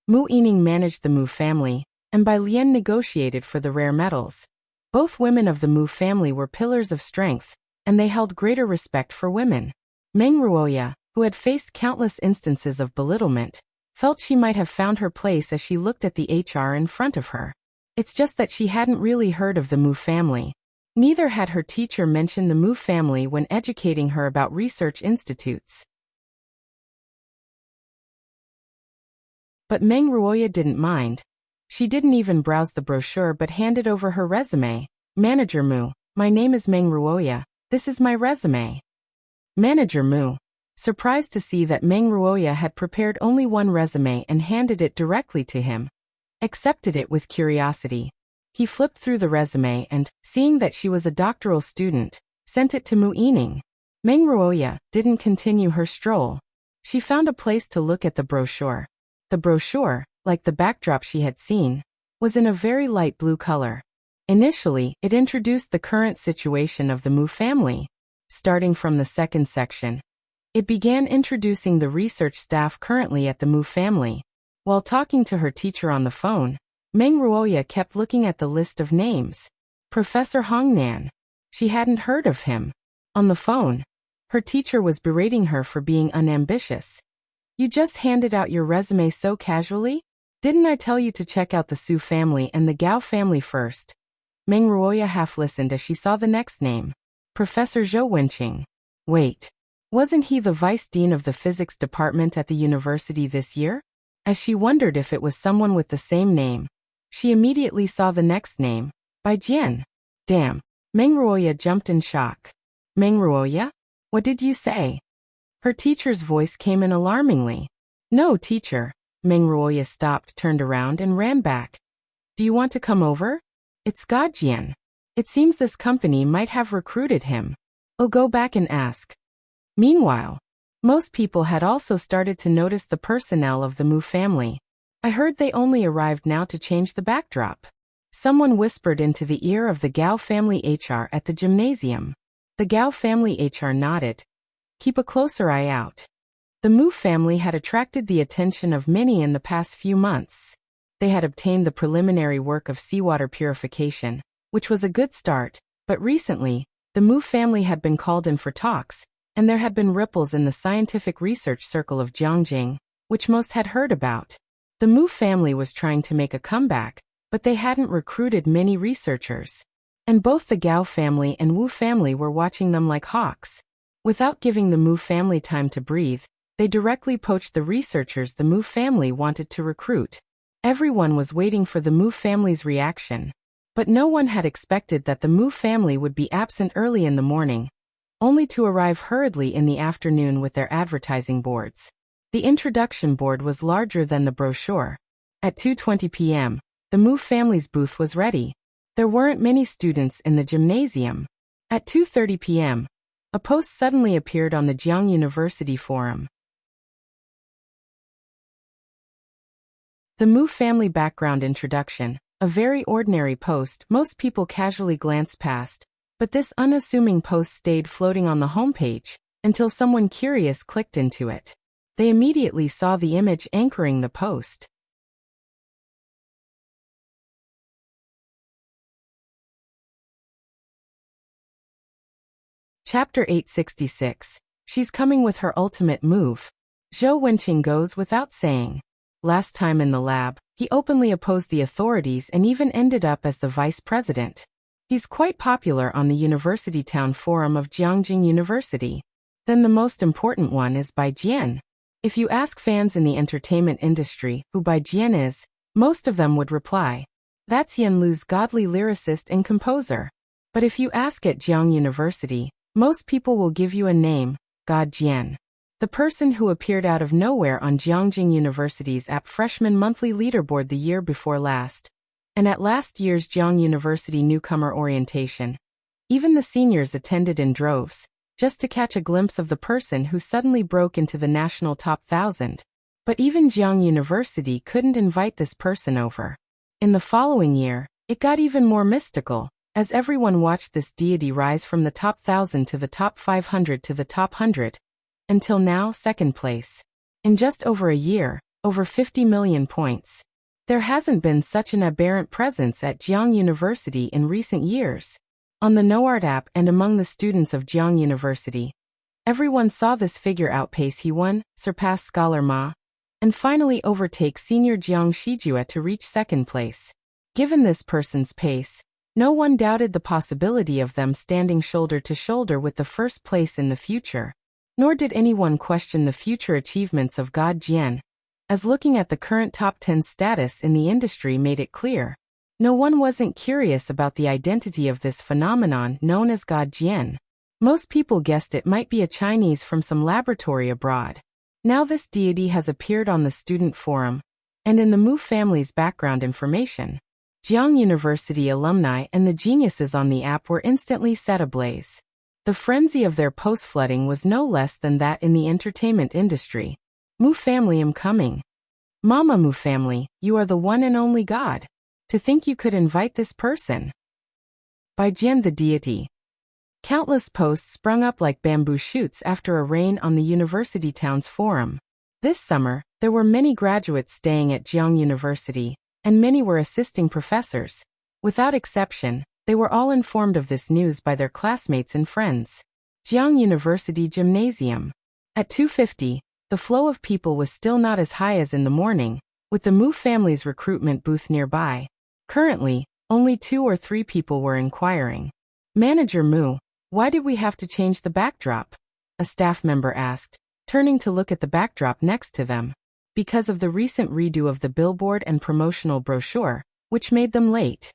A: Mu Yining managed the Mu family, and Bai Lian negotiated for the rare metals. Both women of the Mu family were pillars of strength, and they held greater respect for women. Meng Ruoya, who had faced countless instances of belittlement, felt she might have found her place as she looked at the HR in front of her. It's just that she hadn't really heard of the Mu family. Neither had her teacher mentioned the Mu family when educating her about research institutes. But Meng Ruoya didn't mind. She didn't even browse the brochure but handed over her resume. Manager Mu, my name is Meng Ruoya. This is my resume. Manager Mu, surprised to see that Meng Ruoya had prepared only one resume and handed it directly to him, accepted it with curiosity. He flipped through the resume and, seeing that she was a doctoral student, sent it to Mu Yining. Meng Ruoya didn't continue her stroll. She found a place to look at the brochure. The brochure, like the backdrop she had seen, was in a very light blue color. Initially, it introduced the current situation of the Mu family. Starting from the second section, it began introducing the research staff currently at the Mu family. While talking to her teacher on the phone, Meng Ruoya kept looking at the list of names. Professor Hongnan. She hadn't heard of him. On the phone, her teacher was berating her for being unambitious. You just handed out your resume so casually? Didn't I tell you to check out the Su family and the Gao family first? Meng Ruoya half listened as she saw the next name. Professor Zhou Wenqing. Wait. Wasn't he the vice dean of the physics department at the university this year? As she wondered if it was someone with the same name, she immediately saw the next name, Bai Jian. Damn. Meng Ruoya jumped in shock. Meng Ruoya? What did you say? Her teacher's voice came in alarmingly. No, teacher. Meng Ruoya stopped, turned around, and ran back. Do you want to come over? It's Ga Jian. It seems this company might have recruited him. I'll go back and ask. Meanwhile, most people had also started to notice the personnel of the Mu family. I heard they only arrived now to change the backdrop. Someone whispered into the ear of the Gao family HR at the gymnasium. The Gao family HR nodded. Keep a closer eye out. The Mu family had attracted the attention of many in the past few months. They had obtained the preliminary work of seawater purification, which was a good start, but recently, the Mu family had been called in for talks, and there had been ripples in the scientific research circle of Jiangjing, which most had heard about. The Mu family was trying to make a comeback, but they hadn't recruited many researchers. And both the Gao family and Wu family were watching them like hawks. Without giving the Mu family time to breathe, they directly poached the researchers the Mu family wanted to recruit. Everyone was waiting for the Mu family's reaction. But no one had expected that the Mu family would be absent early in the morning, only to arrive hurriedly in the afternoon with their advertising boards. The introduction board was larger than the brochure. At 2:20 p.m., the Mu family's booth was ready. There weren't many students in the gymnasium. At 2:30 p.m., a post suddenly appeared on the Jiang University forum. The Mu family background introduction, a very ordinary post most people casually glanced past, but this unassuming post stayed floating on the homepage until someone curious clicked into it. They immediately saw the image anchoring the post. Chapter 866. She's coming with her ultimate move. Zhou Wenqing goes without saying. Last time in the lab, he openly opposed the authorities and even ended up as the vice president. He's quite popular on the University Town Forum of Jiangjing University. Then the most important one is Bai Jian. If you ask fans in the entertainment industry who Bai Jian is, most of them would reply, that's Yan Lu's godly lyricist and composer. But if you ask at Jiang University, most people will give you a name, Ga Jian. The person who appeared out of nowhere on Jiangjing University's app freshman monthly leaderboard the year before last, and at last year's Jiang University newcomer orientation. Even the seniors attended in droves, just to catch a glimpse of the person who suddenly broke into the national top 1,000. But even Jiang University couldn't invite this person over. In the following year, it got even more mystical, as everyone watched this deity rise from the top 1,000 to the top 500 to the top 100, until now second place. In just over a year, over 50 million points. There hasn't been such an aberrant presence at Jiang University in recent years. On the NoArt app and among the students of Jiang University, everyone saw this figure outpace He1, surpass Scholar Ma, and finally overtake senior Jiang Shijue to reach second place. Given this person's pace, no one doubted the possibility of them standing shoulder to shoulder with the first place in the future. Nor did anyone question the future achievements of God Jian, as looking at the current top 10 status in the industry made it clear. No one wasn't curious about the identity of this phenomenon known as God Jian. Most people guessed it might be a Chinese from some laboratory abroad. Now this deity has appeared on the student forum, and in the Mu family's background information. Jiang University alumni and the geniuses on the app were instantly set ablaze. The frenzy of their post-flooding was no less than that in the entertainment industry. Mu family, I'm coming. Mama Mu family, you are the one and only God. To think you could invite this person. By Jian the deity. Countless posts sprung up like bamboo shoots after a rain on the university town's forum. This summer, there were many graduates staying at Jiang University, and many were assisting professors. Without exception, they were all informed of this news by their classmates and friends. Jiang University Gymnasium. At 2:50, the flow of people was still not as high as in the morning, with the Mu family's recruitment booth nearby. Currently, only 2 or 3 people were inquiring. Manager Mu, why did we have to change the backdrop? A staff member asked, turning to look at the backdrop next to them. Because of the recent redo of the billboard and promotional brochure, which made them late.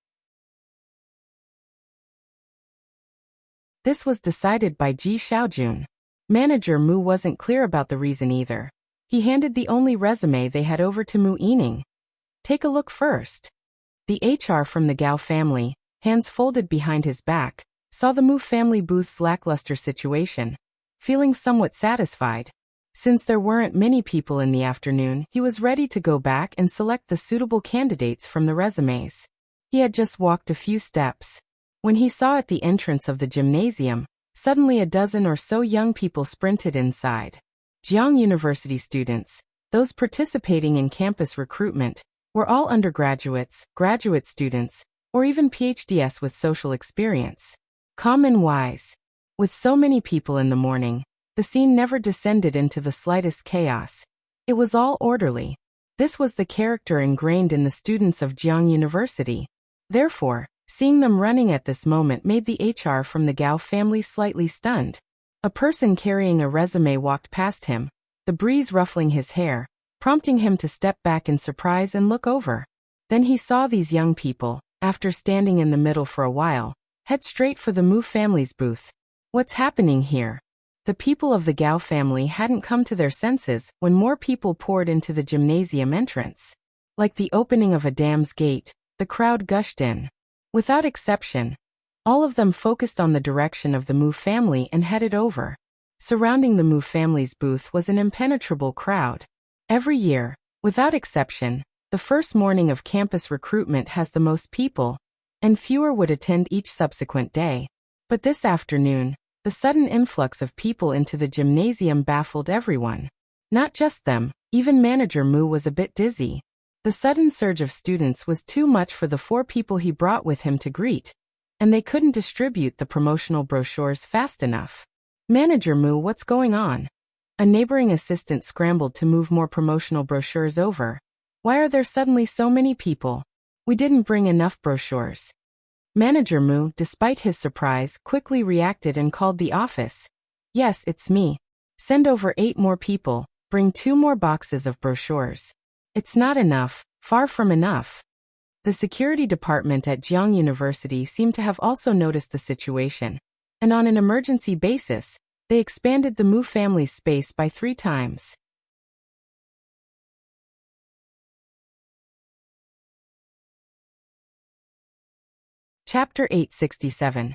A: This was decided by Ji Xiaojun. Manager Mu wasn't clear about the reason either. He handed the only resume they had over to Mu Yining. Take a look first. The HR from the Gao family, hands folded behind his back, saw the Mu family booth's lackluster situation, feeling somewhat satisfied. Since there weren't many people in the afternoon, he was ready to go back and select the suitable candidates from the resumes. He had just walked a few steps. When he saw at the entrance of the gymnasium, suddenly a dozen or so young people sprinted inside. Jiang University students, those participating in campus recruitment, were all undergraduates, graduate students, or even PhDs with social experience. Calm and wise. With so many people in the morning, the scene never descended into the slightest chaos. It was all orderly. This was the character ingrained in the students of Jiang University. Therefore, seeing them running at this moment made the HR from the Gao family slightly stunned. A person carrying a resume walked past him, the breeze ruffling his hair, prompting him to step back in surprise and look over. Then he saw these young people, after standing in the middle for a while, head straight for the Mu family's booth. What's happening here? The people of the Gao family hadn't come to their senses when more people poured into the gymnasium entrance. Like the opening of a dam's gate, the crowd gushed in. Without exception, all of them focused on the direction of the Mu family and headed over. Surrounding the Mu family's booth was an impenetrable crowd. Every year, without exception, the first morning of campus recruitment has the most people, and fewer would attend each subsequent day. But this afternoon, the sudden influx of people into the gymnasium baffled everyone. Not just them, even Manager Mu was a bit dizzy. The sudden surge of students was too much for the 4 people he brought with him to greet, and they couldn't distribute the promotional brochures fast enough. Manager Mu, what's going on? A neighboring assistant scrambled to move more promotional brochures over. Why are there suddenly so many people? We didn't bring enough brochures. Manager Mu, despite his surprise, quickly reacted and called the office. Yes, it's me. Send over 8 more people, bring 2 more boxes of brochures. It's not enough, far from enough. The security department at Jiang University seemed to have also noticed the situation, and on an emergency basis, they expanded the Mu family's space by 3 times. Chapter 867.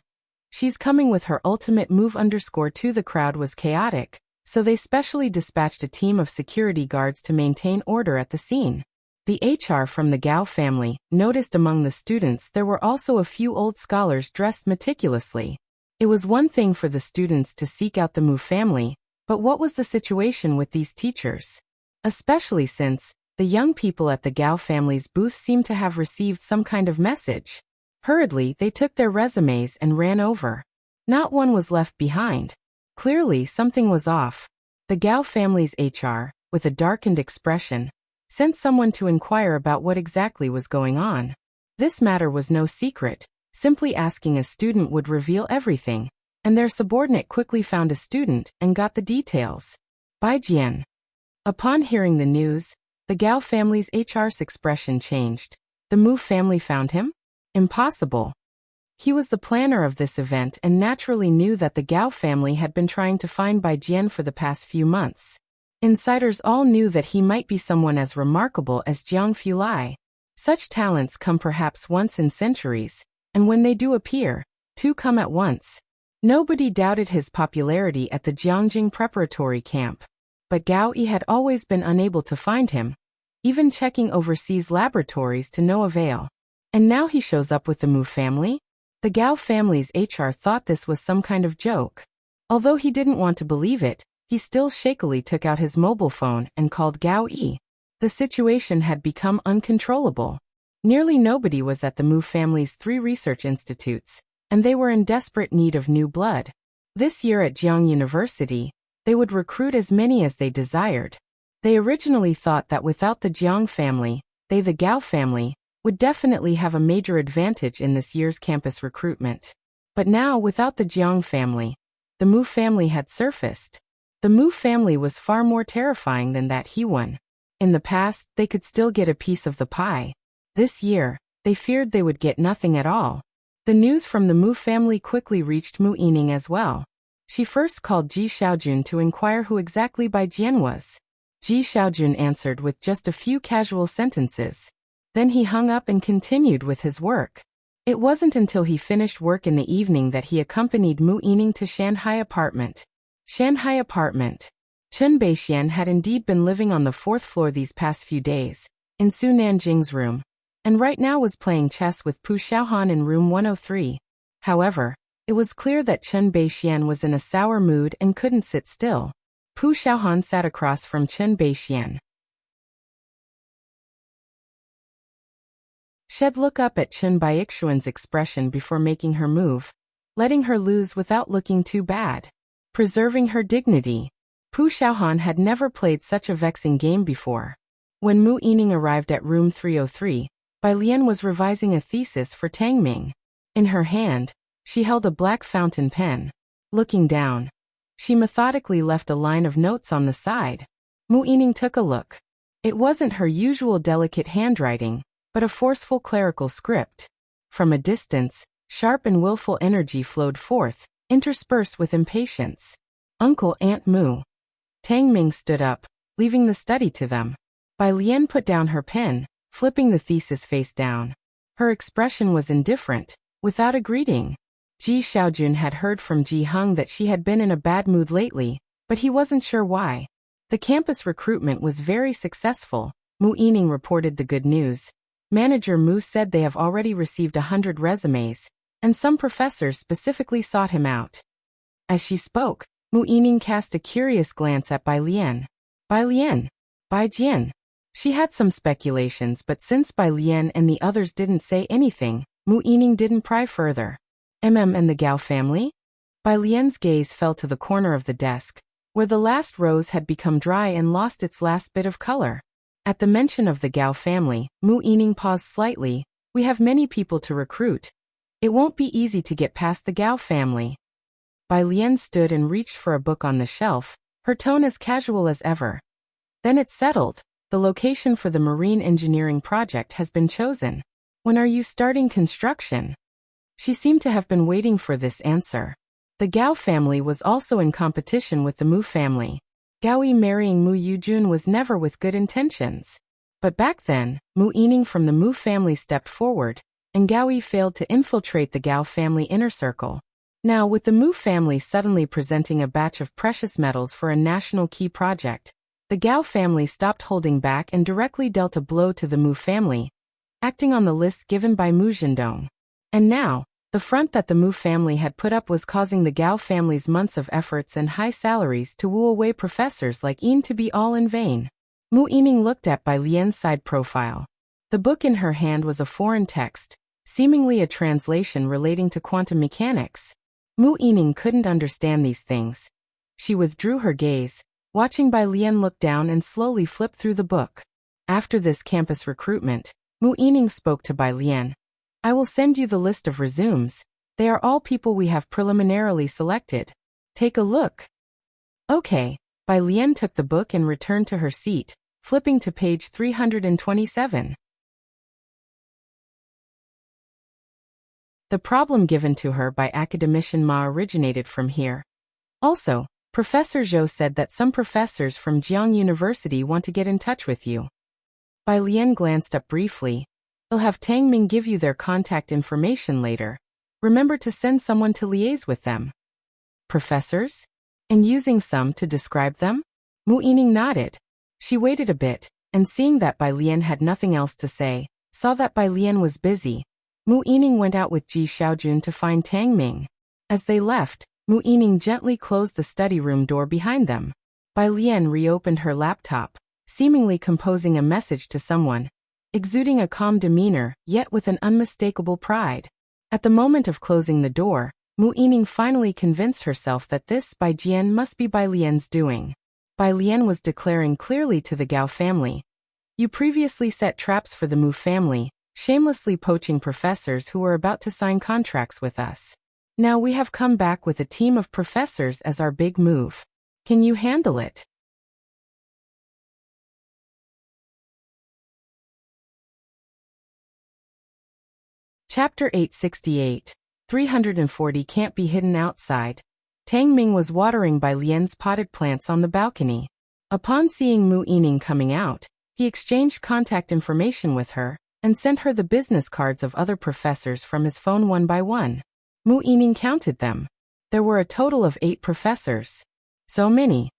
A: She's coming with her ultimate move _2. The crowd was chaotic, so they specially dispatched a team of security guards to maintain order at the scene. The HR from the Gao family noticed among the students there were also a few old scholars dressed meticulously. It was one thing for the students to seek out the Mu family, but what was the situation with these teachers? Especially since, The young people at the Gao family's booth seemed to have received some kind of message. Hurriedly, they took their resumes and ran over. Not one was left behind. Clearly, something was off. The Gao family's HR, with a darkened expression, sent someone to inquire about what exactly was going on. This matter was no secret. Simply asking a student would reveal everything, and their subordinate quickly found a student and got the details. Bai Jian. Upon hearing the news, the Gao family's HR's expression changed. The Mu family found him? Impossible. He was the planner of this event and naturally knew that the Gao family had been trying to find Bai Jian for the past few months. Insiders all knew that he might be someone as remarkable as Jiang Fulai. Such talents come perhaps once in centuries, and when they do appear, two come at once. Nobody doubted his popularity at the Jiangjing preparatory camp. But Gao Yi had always been unable to find him, even checking overseas laboratories to no avail. And now he shows up with the Mu family? The Gao family's HR thought this was some kind of joke. Although he didn't want to believe it, he still shakily took out his mobile phone and called Gao Yi. The situation had become uncontrollable. Nearly nobody was at the Mu family's 3 research institutes, and they were in desperate need of new blood. This year at Jiang University, they would recruit as many as they desired. They originally thought that without the Jiang family, they, the Gao family, would definitely have a major advantage in this year's campus recruitment. But now, without the Jiang family, the Mu family had surfaced. The Mu family was far more terrifying than that He won. In the past, they could still get a piece of the pie. This year, they feared they would get nothing at all. The news from the Mu family quickly reached Mu Yining as well. She first called Ji Xiaojun to inquire who exactly Bai Jian was. Ji Xiaojun answered with just a few casual sentences. Then he hung up and continued with his work. It wasn't until he finished work in the evening that he accompanied Mu Yining to Shanghai apartment. Shanghai apartment. Chen Beixian had indeed been living on the 4th floor these past few days, in Su Nanjing's room, and right now was playing chess with Pu Xiaohan in room 103. However, it was clear that Chen Beixian was in a sour mood and couldn't sit still. Pu Xiaohan sat across from Chen Beixian. She'd look up at Chen Baixuan's expression before making her move, letting her lose without looking too bad. Preserving her dignity. Pu Xiaohan had never played such a vexing game before. When Mu Yining arrived at room 303, Bai Lian was revising a thesis for Tang Ming. In her hand, she held a black fountain pen. Looking down, she methodically left a line of notes on the side. Mu Yining took a look. It wasn't her usual delicate handwriting, but a forceful clerical script. From a distance, sharp and willful energy flowed forth, interspersed with impatience. Uncle Aunt Mu. Tang Ming stood up, leaving the study to them. Bai Lian put down her pen, flipping the thesis face down. Her expression was indifferent, without a greeting. Ji Xiaojun had heard from Ji Heng that she had been in a bad mood lately, but he wasn't sure why. The campus recruitment was very successful. Mu Yining reported the good news. Manager Mu said they have already received 100 resumes, and some professors specifically sought him out. As she spoke, Mu Yining cast a curious glance at Bai Lian. Bai Lian? Bai Jian? She had some speculations, but since Bai Lian and the others didn't say anything, Mu Yining didn't pry further. And the Gao family? Bai Lian's gaze fell to the corner of the desk, where the last rose had become dry and lost its last bit of color. At the mention of the Gao family, Mu Yining paused slightly. We have many people to recruit. It won't be easy to get past the Gao family. Bai Lian stood and reached for a book on the shelf, her tone as casual as ever. Then it settled. The location for the marine engineering project has been chosen. When are you starting construction? She seemed to have been waiting for this answer. The Gao family was also in competition with the Mu family. Gao Yi marrying Mu Yujun was never with good intentions. But back then, Mu Yining from the Mu family stepped forward, and Gao Yi failed to infiltrate the Gao family inner circle. Now, with the Mu family suddenly presenting a batch of precious metals for a national key project, the Gao family stopped holding back and directly dealt a blow to the Mu family, acting on the list given by Mu Zhendong. And now, the front that the Mu family had put up was causing the Gao family's months of efforts and high salaries to woo away professors like Yin to be all in vain. Mu Yining looked at Bai Lian's side profile. The book in her hand was a foreign text, seemingly a translation relating to quantum mechanics. Mu Yining couldn't understand these things. She withdrew her gaze, watching Bai Lian look down and slowly flip through the book. After this campus recruitment, Mu Yining spoke to Bai Lian. I will send you the list of resumes. They are all people we have preliminarily selected. Take a look. Okay. Bai Lian took the book and returned to her seat, flipping to page 327. The problem given to her by academician Ma originated from here. Also, Professor Zhou said that some professors from Jiang University want to get in touch with you. Bai Lian glanced up briefly. I'll have Tang Ming give you their contact information later. Remember to send someone to liaise with them. Professors? And using some to describe them? Mu Yining nodded. She waited a bit, and seeing that Bai Lian had nothing else to say, saw that Bai Lian was busy. Mu Yining went out with Ji Xiaojun to find Tang Ming. As they left, Mu Yining gently closed the study room door behind them. Bai Lian reopened her laptop, seemingly composing a message to someone, exuding a calm demeanor, yet with an unmistakable pride. At the moment of closing the door, Mu Yining finally convinced herself that this Bai Jian must be Bai Lian's doing. Bai Lian was declaring clearly to the Gao family. You previously set traps for the Mu family, shamelessly poaching professors who were about to sign contracts with us. Now we have come back with a team of professors as our big move. Can you handle it? Chapter 868. 340 Can't Be Hidden Outside. Tang Ming was watering Bai Lian's potted plants on the balcony. Upon seeing Mu Yining coming out, he exchanged contact information with her, and sent her the business cards of other professors from his phone one by one. Mu Yining counted them. There were a total of 8 professors. So many.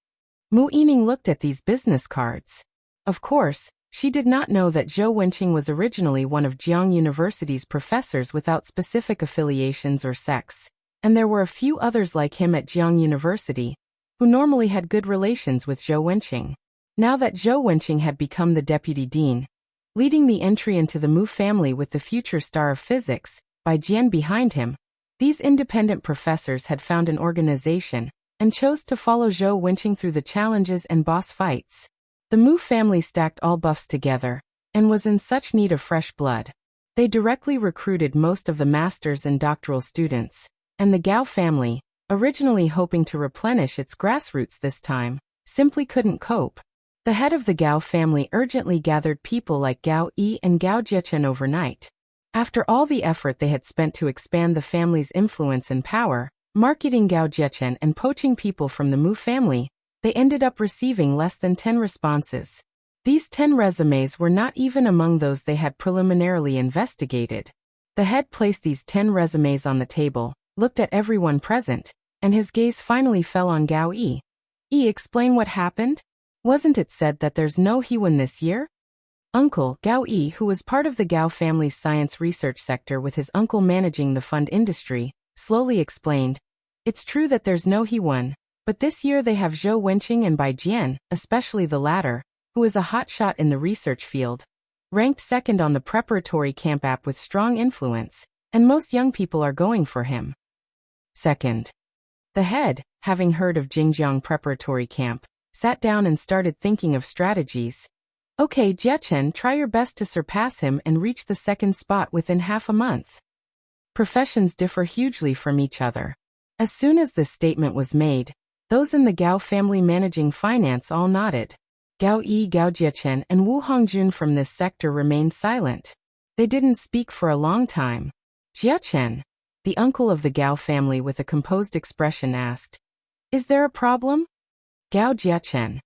A: Mu Yining looked at these business cards. Of course, she did not know that Zhou Wenqing was originally one of Jiang University's professors without specific affiliations or sex, and there were a few others like him at Jiang University, who normally had good relations with Zhou Wenqing. Now that Zhou Wenqing had become the deputy dean, leading the entry into the Mu family with the future star of physics, Bai Jian behind him, these independent professors had found an organization, and chose to follow Zhou Wenqing through the challenges and boss fights. The Mu family stacked all buffs together, and was in such need of fresh blood. They directly recruited most of the masters and doctoral students, and the Gao family, originally hoping to replenish its grassroots this time, simply couldn't cope. The head of the Gao family urgently gathered people like Gao Yi and Gao Jiechen overnight. After all the effort they had spent to expand the family's influence and power, marketing Gao Jiechen and poaching people from the Mu family, they ended up receiving less than 10 responses. These 10 resumes were not even among those they had preliminarily investigated. The head placed these 10 resumes on the table, looked at everyone present, and his gaze finally fell on Gao Yi. Explain what happened? Wasn't it said that there's no Hewen this year? Uncle Gao Yi, who was part of the Gao family's science research sector with his uncle managing the fund industry, slowly explained, it's true that there's no Hewen, but this year they have Zhou Wenqing and Bai Jian, especially the latter, who is a hotshot in the research field, ranked second on the preparatory camp app with strong influence, and most young people are going for him. Second. The head, having heard of Jingjiang preparatory camp, sat down and started thinking of strategies. Okay, Jiechen, try your best to surpass him and reach the second spot within half a month. Professions differ hugely from each other. As soon as this statement was made, those in the Gao family managing finance all nodded. Gao Yi, Gao Jiechen, and Wu Hongjun from this sector remained silent. They didn't speak for a long time. Jiechen, the uncle of the Gao family with a composed expression asked, is there a problem? Gao Jiechen.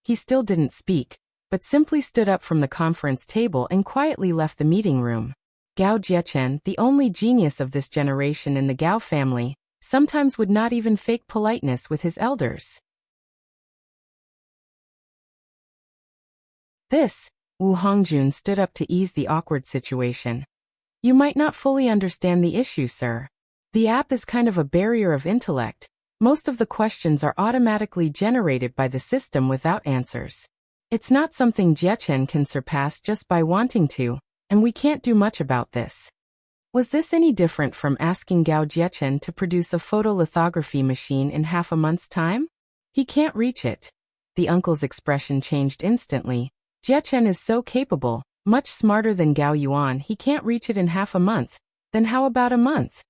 A: He still didn't speak, but simply stood up from the conference table and quietly left the meeting room. Gao Jiechen, the only genius of this generation in the Gao family, sometimes would not even fake politeness with his elders. Wu Hongjun stood up to ease the awkward situation. You might not fully understand the issue, sir. The app is kind of a barrier of intellect. Most of the questions are automatically generated by the system without answers. It's not something Jie Chen can surpass just by wanting to, and we can't do much about this. Was this any different from asking Gao Jiechen to produce a photolithography machine in half a month's time? He can't reach it. The uncle's expression changed instantly. Jiechen is so capable, much smarter than Gao Yuan. He can't reach it in half a month. Then how about a month?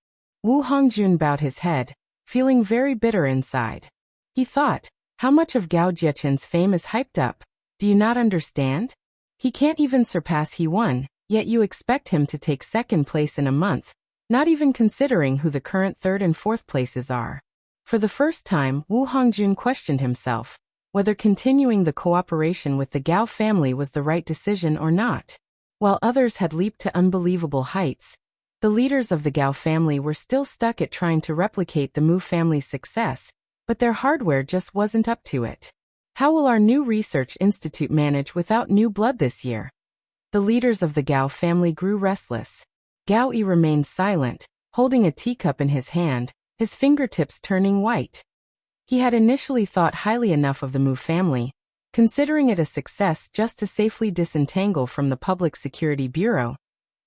A: Wu Hongjun bowed his head, feeling very bitter inside. He thought, how much of Gao Jiechen's fame is hyped up? Do you not understand? He can't even surpass He Won, yet you expect him to take second place in a month, not even considering who the current third and fourth places are. For the first time, Wu Hongjun questioned himself, whether continuing the cooperation with the Gao family was the right decision or not. While others had leaped to unbelievable heights, the leaders of the Gao family were still stuck at trying to replicate the Mu family's success, but their hardware just wasn't up to it. How will our new research institute manage without new blood this year? The leaders of the Gao family grew restless. Gao Yi remained silent, holding a teacup in his hand, his fingertips turning white. He had initially thought highly enough of the Mu family, considering it a success just to safely disentangle from the Public Security Bureau.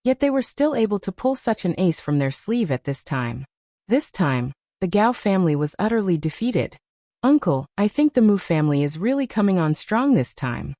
A: Yet they were still able to pull such an ace from their sleeve at this time. This time, the Gao family was utterly defeated. Uncle, I think the Mu family is really coming on strong this time.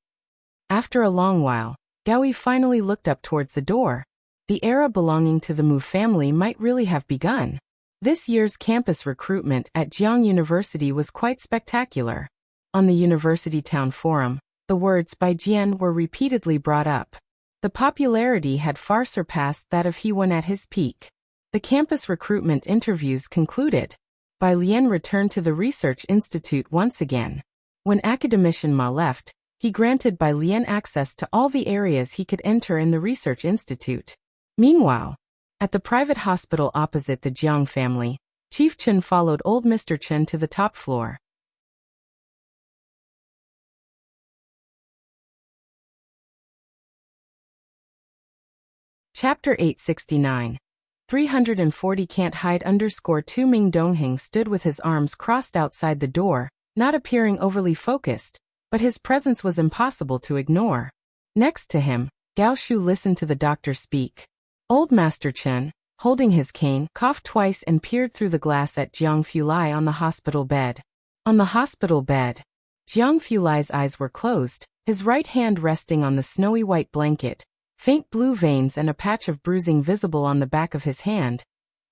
A: After a long while, Gao Yi finally looked up towards the door. The era belonging to the Mu family might really have begun. This year's campus recruitment at Jiang University was quite spectacular. On the University Town Forum, the words by Jian were repeatedly brought up. The popularity had far surpassed that of He Won at his peak. The campus recruitment interviews concluded. Bai Lian returned to the research institute once again. When academician Ma left, he granted Bai Lian access to all the areas he could enter in the research institute. Meanwhile, at the private hospital opposite the Jiang family, Chief Chen followed old Mr. Chen to the top floor. Chapter 869. 340 Can't Hide _2 Ming Dongheng stood with his arms crossed outside the door, not appearing overly focused, but his presence was impossible to ignore. Next to him, Gao Shu listened to the doctor speak. Old Master Chen, holding his cane, coughed twice and peered through the glass at Jiang Fulai on the hospital bed. On the hospital bed, Jiang Fulai's eyes were closed, his right hand resting on the snowy white blanket, faint blue veins and a patch of bruising visible on the back of his hand,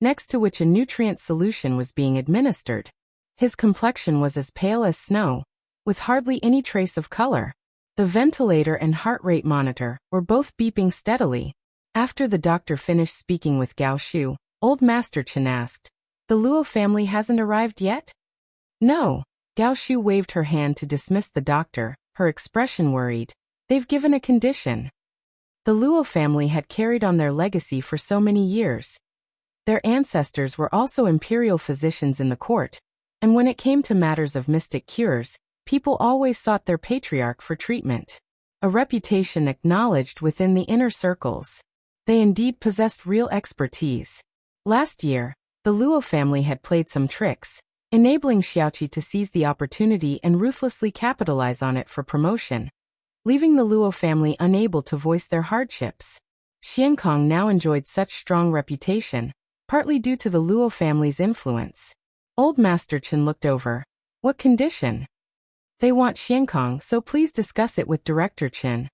A: next to which a nutrient solution was being administered. His complexion was as pale as snow, with hardly any trace of color. The ventilator and heart rate monitor were both beeping steadily. After the doctor finished speaking with Gao Shu, old Master Chen asked, "The Luo family hasn't arrived yet?" "No." Gao Shu waved her hand to dismiss the doctor, her expression worried. "They've given a condition." The Luo family had carried on their legacy for so many years. Their ancestors were also imperial physicians in the court, and when it came to matters of mystic cures, people always sought their patriarch for treatment. A reputation acknowledged within the inner circles. They indeed possessed real expertise. Last year, the Luo family had played some tricks, enabling Xiaoqi to seize the opportunity and ruthlessly capitalize on it for promotion, leaving the Luo family unable to voice their hardships. Xiankong now enjoyed such strong reputation, partly due to the Luo family's influence. Old Master Chen looked over. "What condition?" "They want Xiankong, so please discuss it with Director Chen."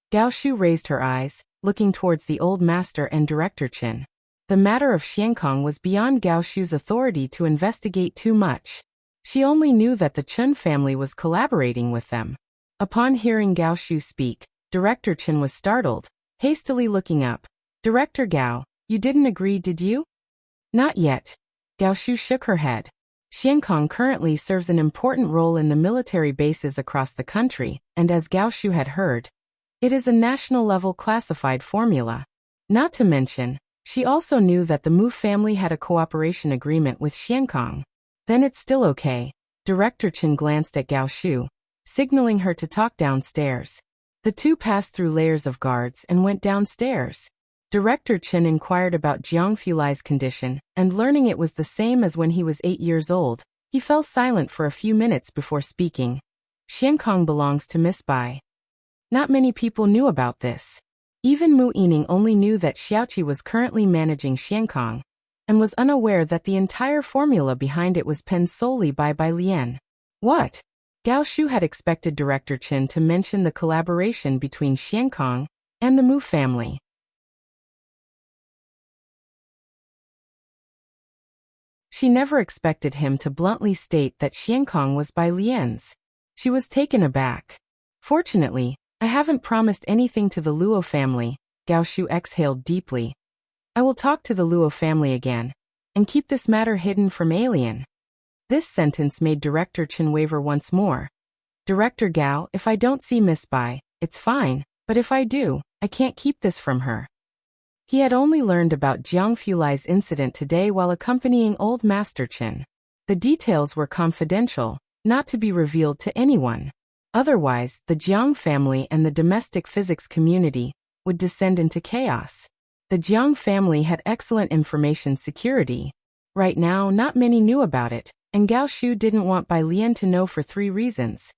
A: Gao Shu raised her eyes, looking towards the old master and Director Chen. The matter of Xiankong was beyond Gao Shu's authority to investigate too much. She only knew that the Chen family was collaborating with them. Upon hearing Gao Shu speak, Director Chen was startled, hastily looking up. "Director Gao, you didn't agree, did you?" "Not yet." Gao Shu shook her head. Xiankong currently serves an important role in the military bases across the country, and as Gao Shu had heard, it is a national-level classified formula. Not to mention, she also knew that the Mu family had a cooperation agreement with Xiankong. Then it's still okay. Director Chen glanced at Gao Shu, signaling her to talk downstairs. The two passed through layers of guards and went downstairs. Director Chen inquired about Jiang Fulai's condition, and learning it was the same as when he was 8 years old, he fell silent for a few minutes before speaking. "Xiankong belongs to Miss Bai. Not many people knew about this. Even Mu Yining only knew that Xiaoqi was currently managing Xiankong, and was unaware that the entire formula behind it was penned solely by Bai Lian. What? Gao Shu had expected Director Chen to mention the collaboration between Xiankong and the Mu family. She never expected him to bluntly state that Xiankong was Bai Lian's. She was taken aback. Fortunately, I haven't promised anything to the Luo family. Gao Shu exhaled deeply. I will talk to the Luo family again, and keep this matter hidden from Alien. This sentence made Director Chen waver once more. Director Gao, if I don't see Miss Bai, it's fine, but if I do, I can't keep this from her. He had only learned about Jiang Fulai's incident today while accompanying Old Master Chen. The details were confidential, not to be revealed to anyone. Otherwise, the Jiang family and the domestic physics community would descend into chaos. The Jiang family had excellent information security. Right now, not many knew about it, and Gao Shu didn't want Bai Lian to know for 3 reasons.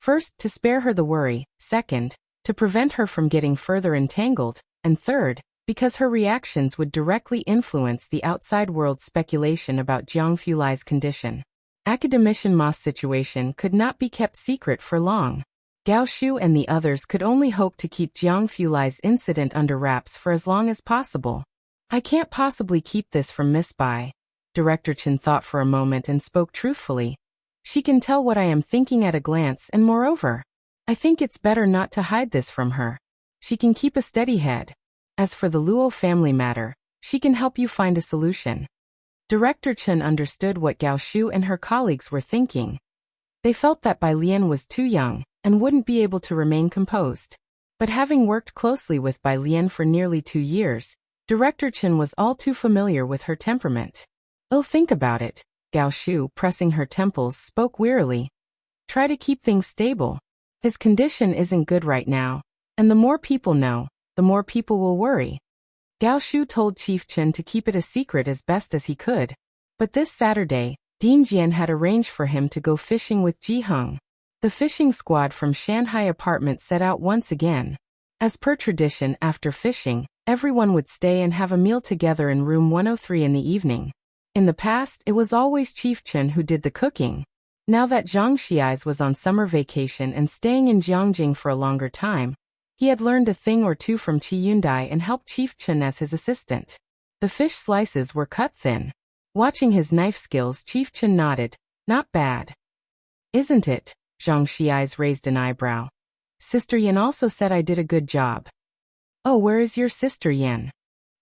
A: First, to spare her the worry. Second, to prevent her from getting further entangled. And third, because her reactions would directly influence the outside world's speculation about Jiang Fulai's condition. Academician Ma's situation could not be kept secret for long. Gao Shu and the others could only hope to keep Jiang Fulai's incident under wraps for as long as possible. I can't possibly keep this from Miss Bai. Director Chen thought for a moment and spoke truthfully. She can tell what I am thinking at a glance, and moreover, I think it's better not to hide this from her. She can keep a steady head. As for the Luo family matter, she can help you find a solution. Director Chen understood what Gao Shu and her colleagues were thinking. They felt that Bai Lian was too young and wouldn't be able to remain composed. But having worked closely with Bai Lian for nearly 2 years, Director Chen was all too familiar with her temperament. "Oh, think about it," Gao Shu, pressing her temples, spoke wearily. "Try to keep things stable. His condition isn't good right now, and the more people know, the more people will worry." Gao Shu told Chief Chen to keep it a secret as best as he could. But this Saturday, Dean Jian had arranged for him to go fishing with Ji Heng. The fishing squad from Shanghai apartment set out once again. As per tradition, after fishing, everyone would stay and have a meal together in room 103 in the evening. In the past, it was always Chief Chen who did the cooking. Now that Zhang Xiais was on summer vacation and staying in Jiangjing for a longer time, he had learned a thing or two from Qi Yundai and helped Chief Chen as his assistant. The fish slices were cut thin. Watching his knife skills, Chief Chen nodded. "Not bad." "Isn't it?" Zhang Xiais raised an eyebrow. "Sister Yan also said I did a good job." "Oh, where is your sister Yan?"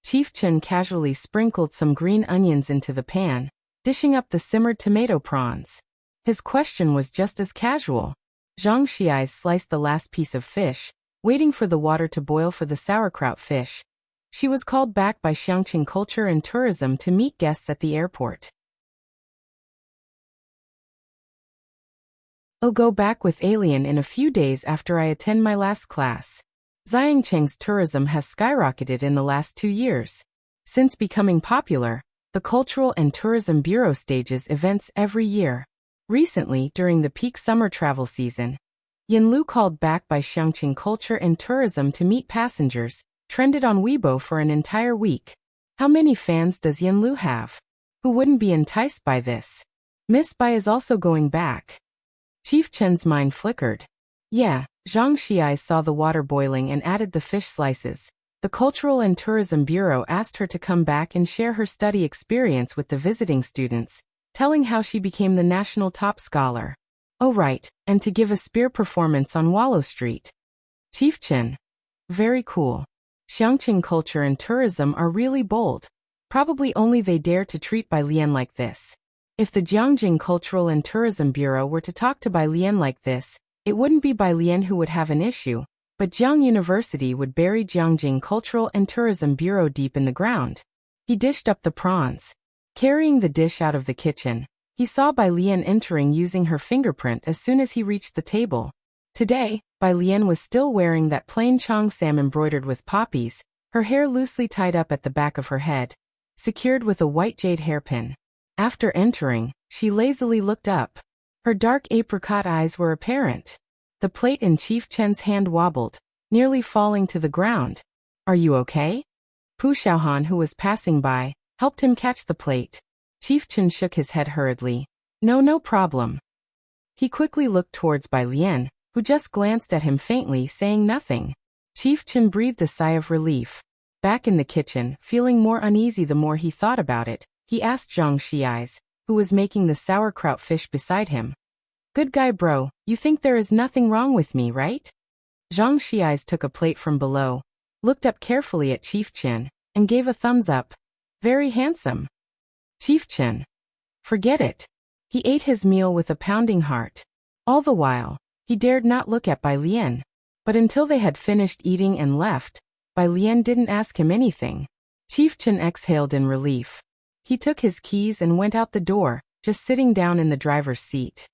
A: Chief Chen casually sprinkled some green onions into the pan, dishing up the simmered tomato prawns. His question was just as casual. Zhang Xiais sliced the last piece of fish, waiting for the water to boil for the sauerkraut fish. She was called back by Xiangqing Culture and Tourism to meet guests at the airport. "I'll go back with Alien in a few days after I attend my last class." Xiangqing's tourism has skyrocketed in the last 2 years. Since becoming popular, the Cultural and Tourism Bureau stages events every year. Recently, during the peak summer travel season, Yanlu, called back by Xiangqing Culture and Tourism to meet passengers, trended on Weibo for an entire week. How many fans does Yanlu have? Who wouldn't be enticed by this? Miss Bai is also going back. Chief Chen's mind flickered. Yeah, Zhang Xiai saw the water boiling and added the fish slices. The Cultural and Tourism Bureau asked her to come back and share her study experience with the visiting students, telling how she became the national top scholar. Oh right, and to give a spear performance on Wallow Street. Chief Chen. Very cool. Xiangqing Culture and Tourism are really bold. Probably only they dare to treat Bai Lian like this. If the Jiangjing Cultural and Tourism Bureau were to talk to Bai Lian like this, it wouldn't be Bai Lian who would have an issue, but Jiang University would bury Jiangjing Cultural and Tourism Bureau deep in the ground. He dished up the prawns. Carrying the dish out of the kitchen, he saw Bai Lian entering using her fingerprint as soon as he reached the table. Today, Bai Lian was still wearing that plain cheongsam embroidered with poppies, her hair loosely tied up at the back of her head, secured with a white jade hairpin. After entering, she lazily looked up. Her dark apricot eyes were apparent. The plate in Chief Chen's hand wobbled, nearly falling to the ground. Are you okay? Pu Xiaohan, who was passing by, helped him catch the plate. Chief Chen shook his head hurriedly. No problem. He quickly looked towards Bai Lian, who just glanced at him faintly, saying nothing. Chief Chen breathed a sigh of relief. Back in the kitchen, feeling more uneasy the more he thought about it, he asked Zhang Xiais, who was making the sauerkraut fish beside him. Good guy bro, you think there is nothing wrong with me, right? Zhang Xiais took a plate from below, looked up carefully at Chief Chen, and gave a thumbs up. Very handsome. Chief Chen. Forget it. He ate his meal with a pounding heart. All the while, he dared not look at Bai Lian. But until they had finished eating and left, Bai Lian didn't ask him anything. Chief Chen exhaled in relief. He took his keys and went out the door, just sitting down in the driver's seat.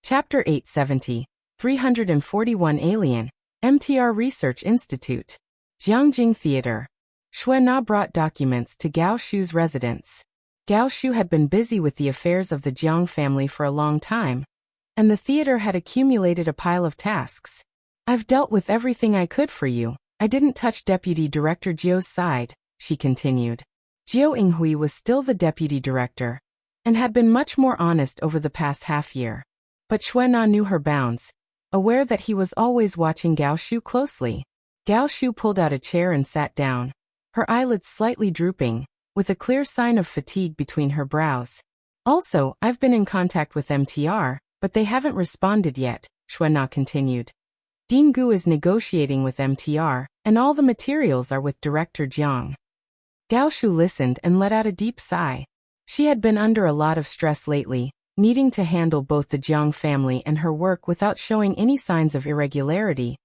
A: Chapter 870, 341 Alien, MTR Research Institute. Jiangjing Theater. Xue Na brought documents to Gao Shu's residence. Gao Shu had been busy with the affairs of the Jiang family for a long time, and the theater had accumulated a pile of tasks. I've dealt with everything I could for you. I didn't touch Deputy Director Jiu's side, she continued. Jiu Yinghui was still the deputy director, and had been much more honest over the past half-year. But Xue Na knew her bounds, aware that he was always watching Gao Shu closely. Gao Shu pulled out a chair and sat down, her eyelids slightly drooping, with a clear sign of fatigue between her brows. Also, I've been in contact with MTR, but they haven't responded yet, Xue Na continued. Dean Gu is negotiating with MTR, and all the materials are with Director Jiang. Gao Shu listened and let out a deep sigh. She had been under a lot of stress lately, needing to handle both the Jiang family and her work without showing any signs of irregularity,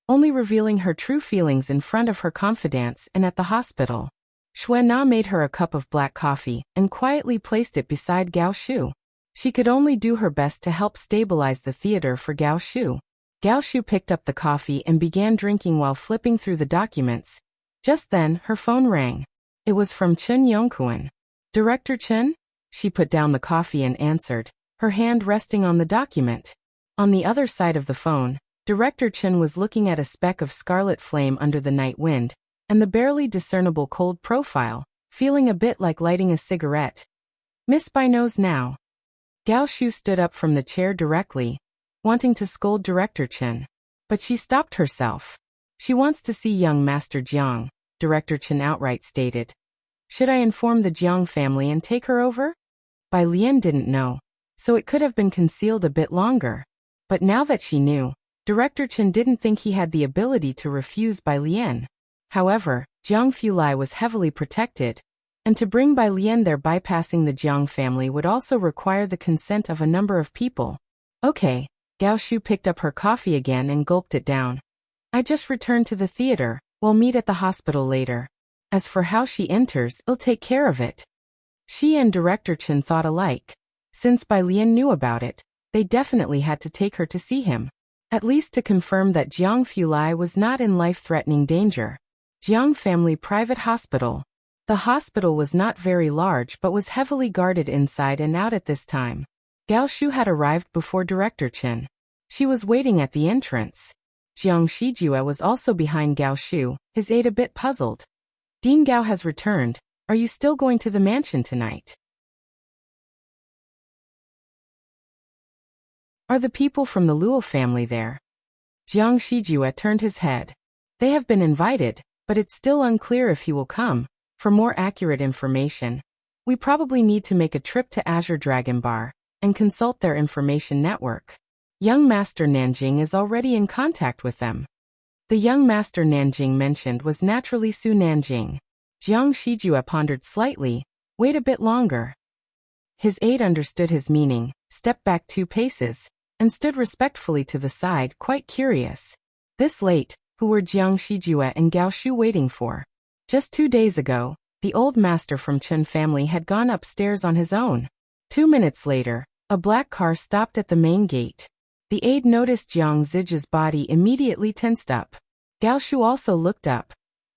A: only revealing her true feelings in front of her confidants and at the hospital. Xue Na made her a cup of black coffee and quietly placed it beside Gao Shu. She could only do her best to help stabilize the theater for Gao Shu. Gao Shu picked up the coffee and began drinking while flipping through the documents. Just then, her phone rang. It was from Chen Yongquan. Director Chen? She put down the coffee and answered, her hand resting on the document. On the other side of the phone, Director Chen was looking at a speck of scarlet flame under the night wind, and the barely discernible cold profile, feeling a bit like lighting a cigarette. Miss Bai knows now. Gao Shu stood up from the chair directly, wanting to scold Director Chen. But she stopped herself. She wants to see young Master Jiang, Director Chen outright stated. Should I inform the Jiang family and take her over? Bai Lian didn't know, so it could have been concealed a bit longer. But now that she knew, Director Chen didn't think he had the ability to refuse Bai Lian. However, Jiang Fulai was heavily protected, and to bring Bai Lian there bypassing the Jiang family would also require the consent of a number of people. Okay, Gao Shu picked up her coffee again and gulped it down. I just returned to the theater, we'll meet at the hospital later. As for how she enters, I'll take care of it. She and Director Chen thought alike. Since Bai Lian knew about it, they definitely had to take her to see him. At least to confirm that Jiang Fulai was not in life-threatening danger. Jiang Family Private Hospital. The hospital was not very large but was heavily guarded inside and out at this time. Gao Shu had arrived before Director Chen. She was waiting at the entrance. Jiang Shijue was also behind Gao Shu, his aide a bit puzzled. Dean Gao has returned. Are you still going to the mansion tonight? Are the people from the Luo family there? Jiang Shijue turned his head. They have been invited, but it's still unclear if he will come. For more accurate information, we probably need to make a trip to Azure Dragon Bar and consult their information network. Young Master Nanjing is already in contact with them. The young Master Nanjing mentioned was naturally Su Nanjing. Jiang Shijue pondered slightly. Wait a bit longer. His aide understood his meaning, stepped back 2 paces, and stood respectfully to the side, quite curious. This late, who were Jiang Shijue and Gao Shu waiting for? Just 2 days ago, the old master from Chen family had gone upstairs on his own. 2 minutes later, a black car stopped at the main gate. The aide noticed Jiang Ziji's body immediately tensed up. Gao Shu also looked up.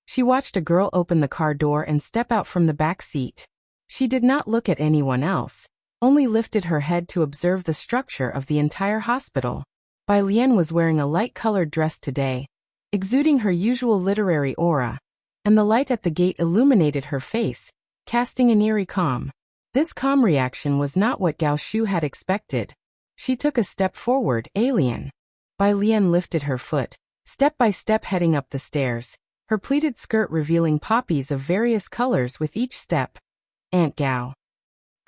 A: She watched a girl open the car door and step out from the back seat. She did not look at anyone else, only lifted her head to observe the structure of the entire hospital. Bai Lian was wearing a light-colored dress today, exuding her usual literary aura, and the light at the gate illuminated her face, casting an eerie calm. This calm reaction was not what Gao Shu had expected. She took a step forward. Alien. Bai Lian lifted her foot, step by step heading up the stairs, her pleated skirt revealing poppies of various colors with each step. Aunt Gao.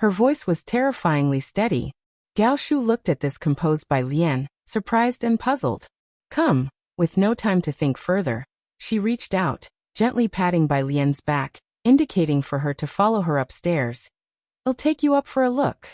A: Her voice was terrifyingly steady. Gao Shu looked at this composed Bai Lian, surprised and puzzled. Come. With no time to think further, she reached out, gently patting Bai Lian's back, indicating for her to follow her upstairs. I'll take you up for a look.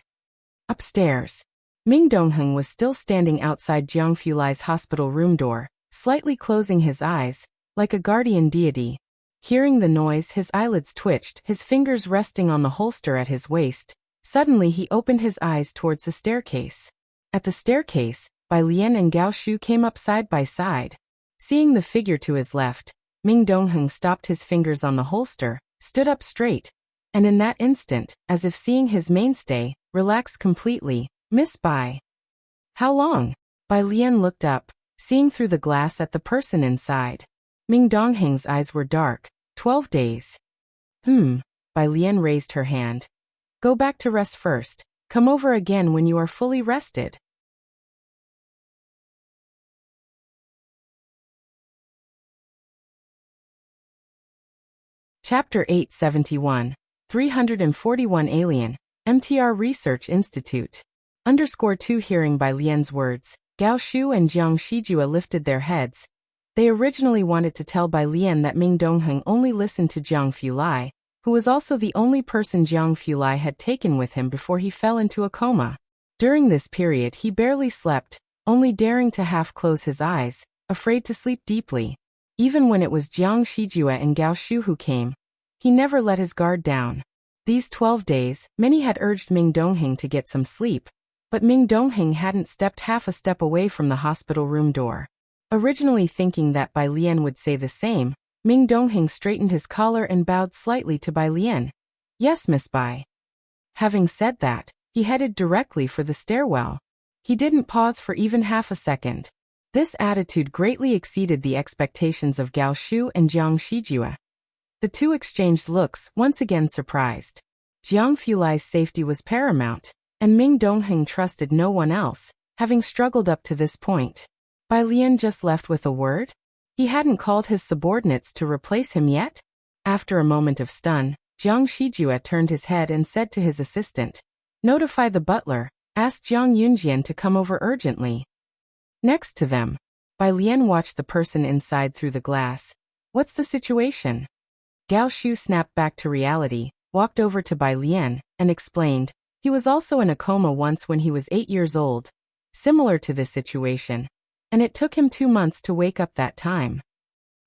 A: Upstairs. Ming Dongheng was still standing outside Jiang Fulai's hospital room door, slightly closing his eyes, like a guardian deity. Hearing the noise, his eyelids twitched, his fingers resting on the holster at his waist. Suddenly he opened his eyes towards the staircase. At the staircase, Bai Lian and Gao Shu came up side by side. Seeing the figure to his left, Ming Dongheng stopped his fingers on the holster, stood up straight, and in that instant, as if seeing his mainstay, relaxed completely. Miss Bai. How long? Bai Lian looked up, seeing through the glass at the person inside. Ming Dongheng's eyes were dark. 12 days. Bai Lian raised her hand. Go back to rest first. Come over again when you are fully rested. Chapter 871. 341 Alien. MTR Research Institute. _2 Hearing Bai Lian's words, Gao Shu and Jiang Shijua lifted their heads. They originally wanted to tell Bai Lian that Ming Dongheng only listened to Jiang Fulai, who was also the only person Jiang Fulai had taken with him before he fell into a coma. During this period he barely slept, only daring to half close his eyes, afraid to sleep deeply. Even when it was Jiang Shijua and Gao Shu who came, he never let his guard down. These 12 days, many had urged Ming Dongheng to get some sleep, but Ming Dongheng hadn't stepped half a step away from the hospital room door. Originally thinking that Bai Lian would say the same, Ming Dongheng straightened his collar and bowed slightly to Bai Lian. Yes, Miss Bai. Having said that, he headed directly for the stairwell. He didn't pause for even half a second. This attitude greatly exceeded the expectations of Gao Shu and Jiang Shijua. The two exchanged looks, once again surprised. Jiang Fulai's safety was paramount, and Ming Dongheng trusted no one else, having struggled up to this point. Bai Lian just left with a word? He hadn't called his subordinates to replace him yet? After a moment of stun, Jiang Shijua turned his head and said to his assistant, Notify the butler, ask Jiang Yunjian to come over urgently. Next to them, Bai Lian watched the person inside through the glass. What's the situation? Gao Shu snapped back to reality, walked over to Bai Lian, and explained, he was also in a coma once when he was 8 years old, similar to this situation, and it took him 2 months to wake up that time.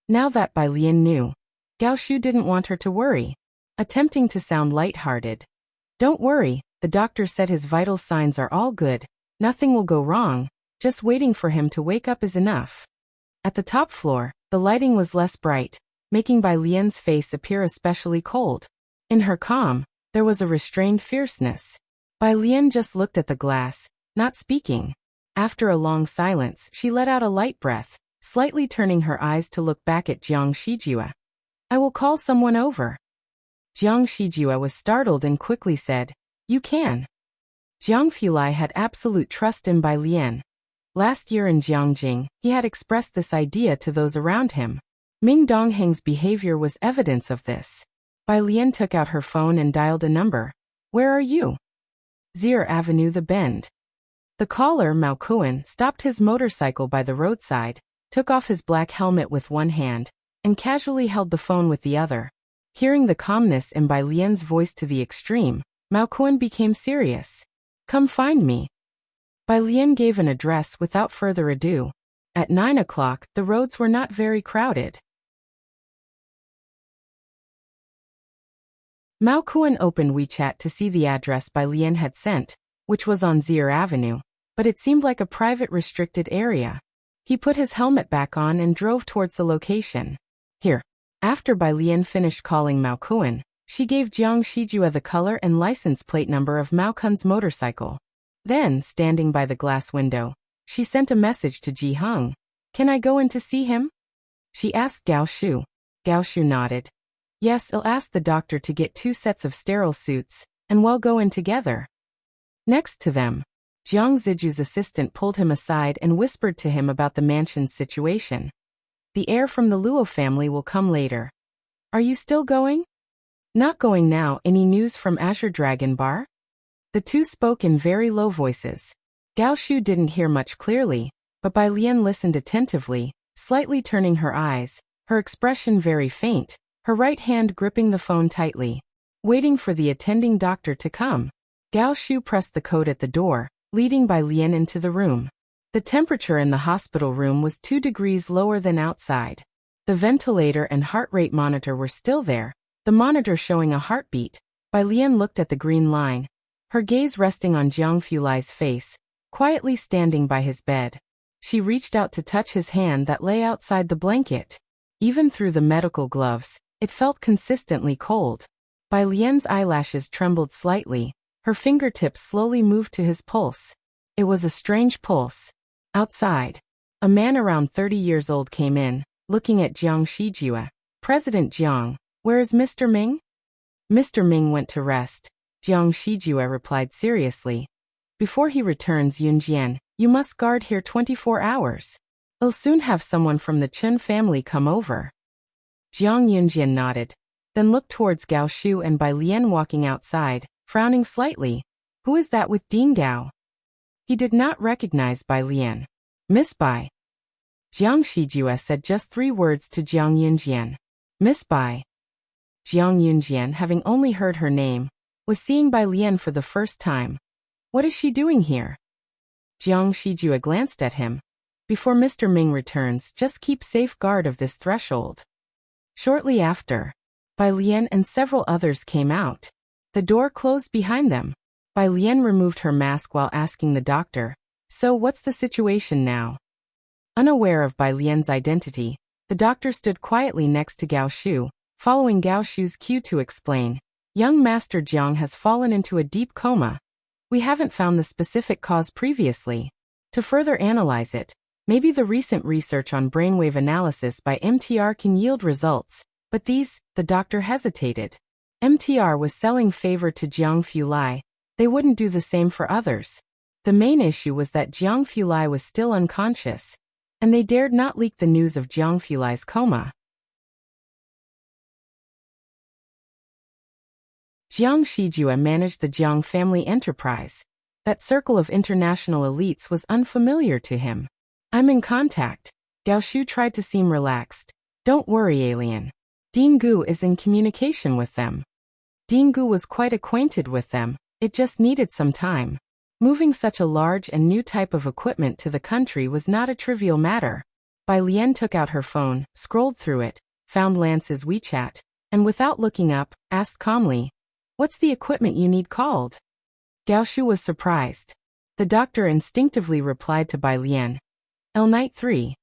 A: Now that Bai Lian knew, Gao Shu didn't want her to worry, attempting to sound light-hearted. Don't worry, the doctor said his vital signs are all good, nothing will go wrong, just waiting for him to wake up is enough. At the top floor, the lighting was less bright, making Bai Lian's face appear especially cold. In her calm, there was a restrained fierceness. Bai Lian just looked at the glass, not speaking. After a long silence, she let out a light breath, slightly turning her eyes to look back at Jiang Shijua. I will call someone over. Jiang Shijua was startled and quickly said, You can. Jiang Fulai had absolute trust in Bai Lian. Last year in Jiangjing, he had expressed this idea to those around him. Ming Dongheng's behavior was evidence of this. Bai Lian took out her phone and dialed a number. Where are you? Zir Avenue The Bend. The caller, Mao Kuan, stopped his motorcycle by the roadside, took off his black helmet with one hand, and casually held the phone with the other. Hearing the calmness in Bai Lian's voice to the extreme, Mao Kuan became serious. Come find me. Bai Lian gave an address without further ado. At 9 o'clock, the roads were not very crowded. Mao Kuan opened WeChat to see the address Bai Lian had sent, which was on Zir Avenue, but it seemed like a private restricted area. He put his helmet back on and drove towards the location. Here. After Bai Lian finished calling Mao Kuan, She gave Jiang Shijue the color and license plate number of Mao Kun's motorcycle. Then, standing by the glass window, she sent a message to Ji Heng. "Can I go in to see him?" She asked Gao Shu. Gao Shu nodded. "Yes, I'll ask the doctor to get 2 sets of sterile suits, and we'll go in together." Next to them, Jiang Ziju's assistant pulled him aside and whispered to him about the mansion's situation. "The heir from the Luo family will come later. Are you still going?" "Not going now. Any news from Azure Dragon Bar?" The two spoke in very low voices. Gao Shu didn't hear much clearly, but Bai Lian listened attentively, slightly turning her eyes, her expression very faint, her right hand gripping the phone tightly, waiting for the attending doctor to come. Gao Shu pressed the code at the door, leading Bai Lian into the room. The temperature in the hospital room was 2 degrees lower than outside. The ventilator and heart rate monitor were still there, the monitor showing a heartbeat. Bai Lian looked at the green line, her gaze resting on Jiang Fulai's face, quietly standing by his bed. She reached out to touch his hand that lay outside the blanket. Even through the medical gloves, it felt consistently cold. Bai Lian's eyelashes trembled slightly, her fingertips slowly moved to his pulse. It was a strange pulse. Outside, a man around 30 years old came in, looking at Jiang Shijue. "President Jiang, where is Mr. Ming?" "Mr. Ming went to rest," Jiang Shijue replied seriously. "Before he returns, Yunjian, you must guard here 24 hours. I'll soon have someone from the Chen family come over." Jiang Yunjian nodded, then looked towards Gao Shu and Bai Lian walking outside, frowning slightly. "Who is that with Ding Gao?" He did not recognize Bai Lian. "Miss Bai." Jiang Shijue said just 3 words to Jiang Yunjian. "Miss Bai." Jiang Yunjian, having only heard her name, was seeing Bai Lian for the first time. "What is she doing here?" Jiang Shijue glanced at him. "Before Mr. Ming returns, just keep safe guard of this threshold." Shortly after, Bai Lian and several others came out. The door closed behind them. Bai Lian removed her mask while asking the doctor, "So what's the situation now?" Unaware of Bai Lian's identity, the doctor stood quietly next to Gao Shu, following Gao Shu's cue to explain. "Young Master Jiang has fallen into a deep coma. We haven't found the specific cause previously. To further analyze it, maybe the recent research on brainwave analysis by MTR can yield results, but these," the doctor hesitated. "MTR was selling favor to Jiang Fulai. They wouldn't do the same for others. The main issue was that Jiang Fulai was still unconscious, and they dared not leak the news of Jiang Fulai's coma." Jiang Shijue managed the Jiang family enterprise. That circle of international elites was unfamiliar to him. "I'm in contact." Gao Shu tried to seem relaxed. "Don't worry, alien. Ding Gu is in communication with them." Ding Gu was quite acquainted with them, it just needed some time. Moving such a large and new type of equipment to the country was not a trivial matter. Bai Lian took out her phone, scrolled through it, found Lance's WeChat, and without looking up, asked calmly, "What's the equipment you need called?" Gao Shu was surprised. The doctor instinctively replied to Bai Lian, "L-Night 3.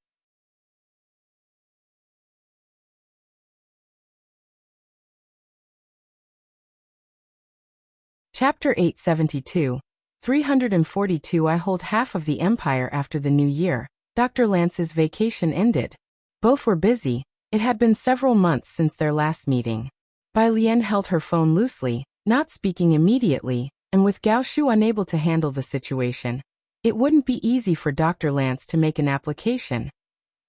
A: Chapter 872. 342. I hold half of the empire after the new year. Dr. Lance's vacation ended. Both were busy. It had been several months since their last meeting. Bai Lian held her phone loosely, not speaking immediately, and with Gao Shu unable to handle the situation, it wouldn't be easy for Dr. Lance to make an application.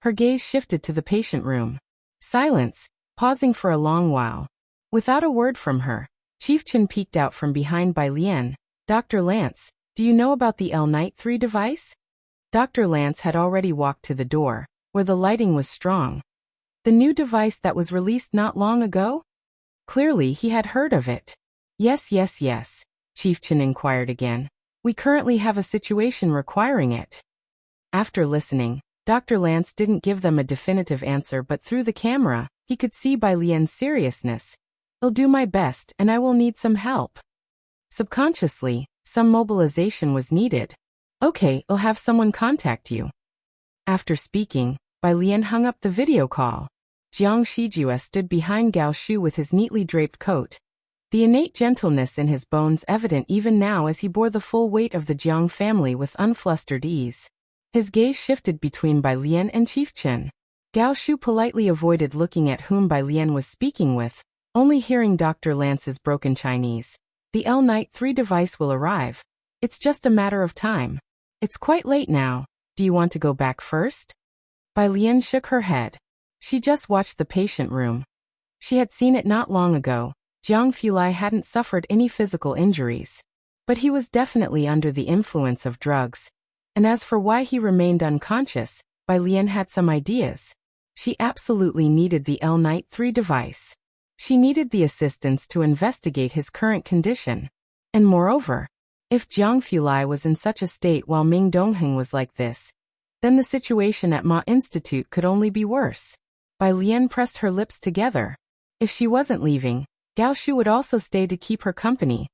A: Her gaze shifted to the patient room. Silence, pausing for a long while. Without a word from her, Chief Chen peeked out from behind Bai Lian. "Dr. Lance, do you know about the L-Night 3 device?" Dr. Lance had already walked to the door, where the lighting was strong. "The new device that was released not long ago?" Clearly he had heard of it. Yes, Chief Chen inquired again. "We currently have a situation requiring it." After listening, Dr. Lance didn't give them a definitive answer, but through the camera, he could see Bai Lian's seriousness. "I'll do my best, and I will need some help." Subconsciously, some mobilization was needed. "Okay, I'll have someone contact you." After speaking, Bai Lian hung up the video call. Jiang Shijue stood behind Gao Shu with his neatly draped coat, the innate gentleness in his bones evident even now as he bore the full weight of the Jiang family with unflustered ease. His gaze shifted between Bai Lian and Chief Chen. Gao Shu politely avoided looking at whom Bai Lian was speaking with, only hearing Dr. Lance's broken Chinese. The L-Night 3 device will arrive. It's just a matter of time. It's quite late now. Do you want to go back first? Bai Lian shook her head. She just watched the patient room. She had seen it not long ago. Jiang Fulai hadn't suffered any physical injuries. But he was definitely under the influence of drugs. And as for why he remained unconscious, Bai Lian had some ideas. She absolutely needed the L-Night 3 device. She needed the assistance to investigate his current condition. And moreover, if Jiang Fulai was in such a state while Ming Dongheng was like this, then the situation at Ma Institute could only be worse. Bai Lian pressed her lips together. If she wasn't leaving, Gao Shu would also stay to keep her company,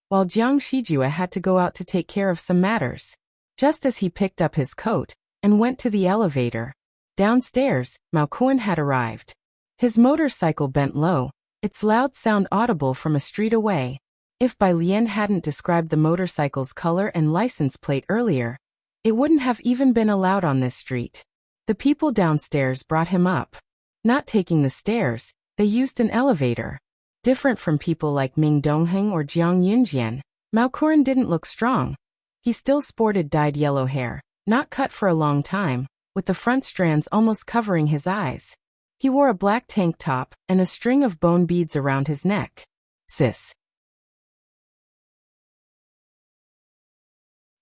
A: while Jiang Shijue had to go out to take care of some matters. Just as he picked up his coat and went to the elevator, downstairs, Mao Kuan had arrived. His motorcycle bent low, its loud sound audible from a street away. If Bai Lian hadn't described the motorcycle's color and license plate earlier, it wouldn't have even been allowed on this street. The people downstairs brought him up. Not taking the stairs, they used an elevator. Different from people like Ming Dongheng or Jiang Yunjian, Mao Kuan didn't look strong. He still sported dyed yellow hair, not cut for a long time, with the front strands almost covering his eyes. He wore a black tank top and a string of bone beads around his neck. Sis.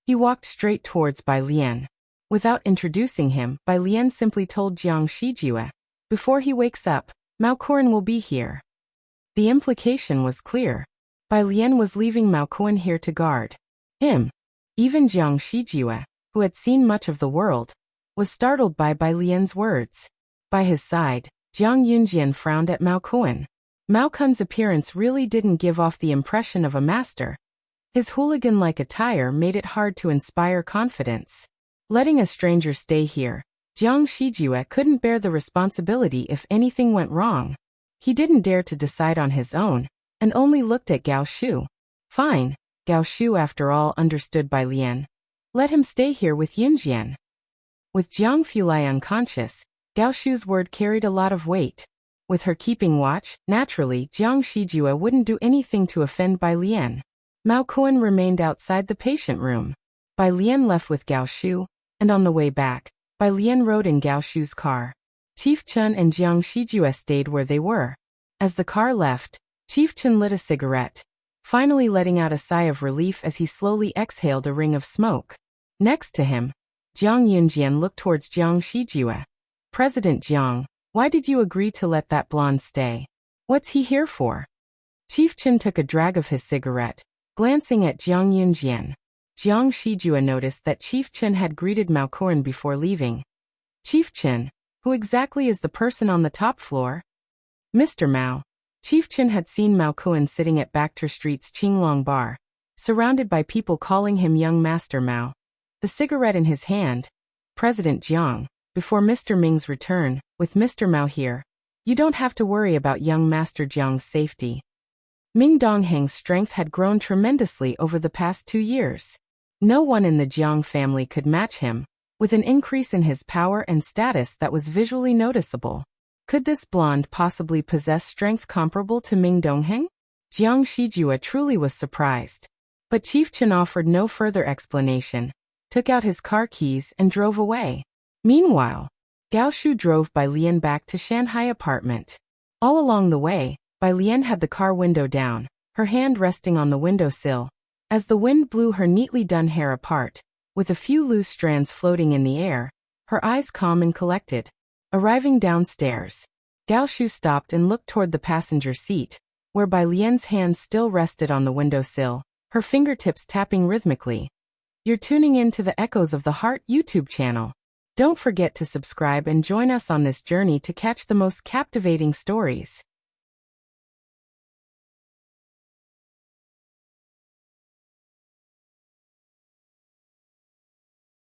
A: He walked straight towards Bai Lian. Without introducing him, Bai Lian simply told Jiang Shijue, "Before he wakes up, Mao Kuan will be here." The implication was clear. Bai Lian was leaving Mao Kuan here to guard him. Even Jiang Shijue, who had seen much of the world, was startled by Bai Lian's words. By his side, Jiang Yunjian frowned at Mao Kuan. Mao Kuan's appearance really didn't give off the impression of a master. His hooligan-like attire made it hard to inspire confidence. Letting a stranger stay here, Jiang Shijue couldn't bear the responsibility if anything went wrong. He didn't dare to decide on his own, and only looked at Gao Shu. Fine, Gao Shu after all understood Bai Lian. Let him stay here with Yunjian. With Jiang Fulai unconscious, Gao Shu's word carried a lot of weight. With her keeping watch, naturally Jiang Shijue wouldn't do anything to offend Bai Lian. Mao Kuan remained outside the patient room. Bai Lian left with Gao Shu, and on the way back, Bai Lian rode in Gao Shu's car. Chief Chen and Jiang Shijue stayed where they were. As the car left, Chief Chen lit a cigarette, finally letting out a sigh of relief as he slowly exhaled a ring of smoke. Next to him, Jiang Yunjian looked towards Jiang Shijue. "President Jiang, why did you agree to let that blonde stay? What's he here for?" Chief Chen took a drag of his cigarette, glancing at Jiang Yunjian. Jiang Shijue noticed that Chief Chen had greeted Mao Kuan before leaving. "Chief Chen, who exactly is the person on the top floor?" "Mr. Mao." Chief Chen had seen Mao Kuan sitting at Bacter Street's Qinglong bar, surrounded by people calling him Young Master Mao. The cigarette in his hand. "President Jiang, before Mr. Ming's return, with Mr. Mao here, you don't have to worry about young Master Jiang's safety." Ming Dongheng's strength had grown tremendously over the past 2 years. No one in the Jiang family could match him, with an increase in his power and status that was visually noticeable. Could this blonde possibly possess strength comparable to Ming Dongheng? Jiang Shijue truly was surprised. But Chief Chen offered no further explanation, took out his car keys and drove away. Meanwhile, Gao Shu drove Bai Lian back to Shanghai apartment. All along the way, Bai Lian had the car window down, her hand resting on the windowsill. As the wind blew her neatly done hair apart, with a few loose strands floating in the air, her eyes calm and collected. Arriving downstairs, Gao Shu stopped and looked toward the passenger seat, where Bai Lian's hands still rested on the windowsill, her fingertips tapping rhythmically. You're tuning in to the Echoes of the Heart YouTube channel. Don't forget to subscribe and join us on this journey to catch the most captivating stories.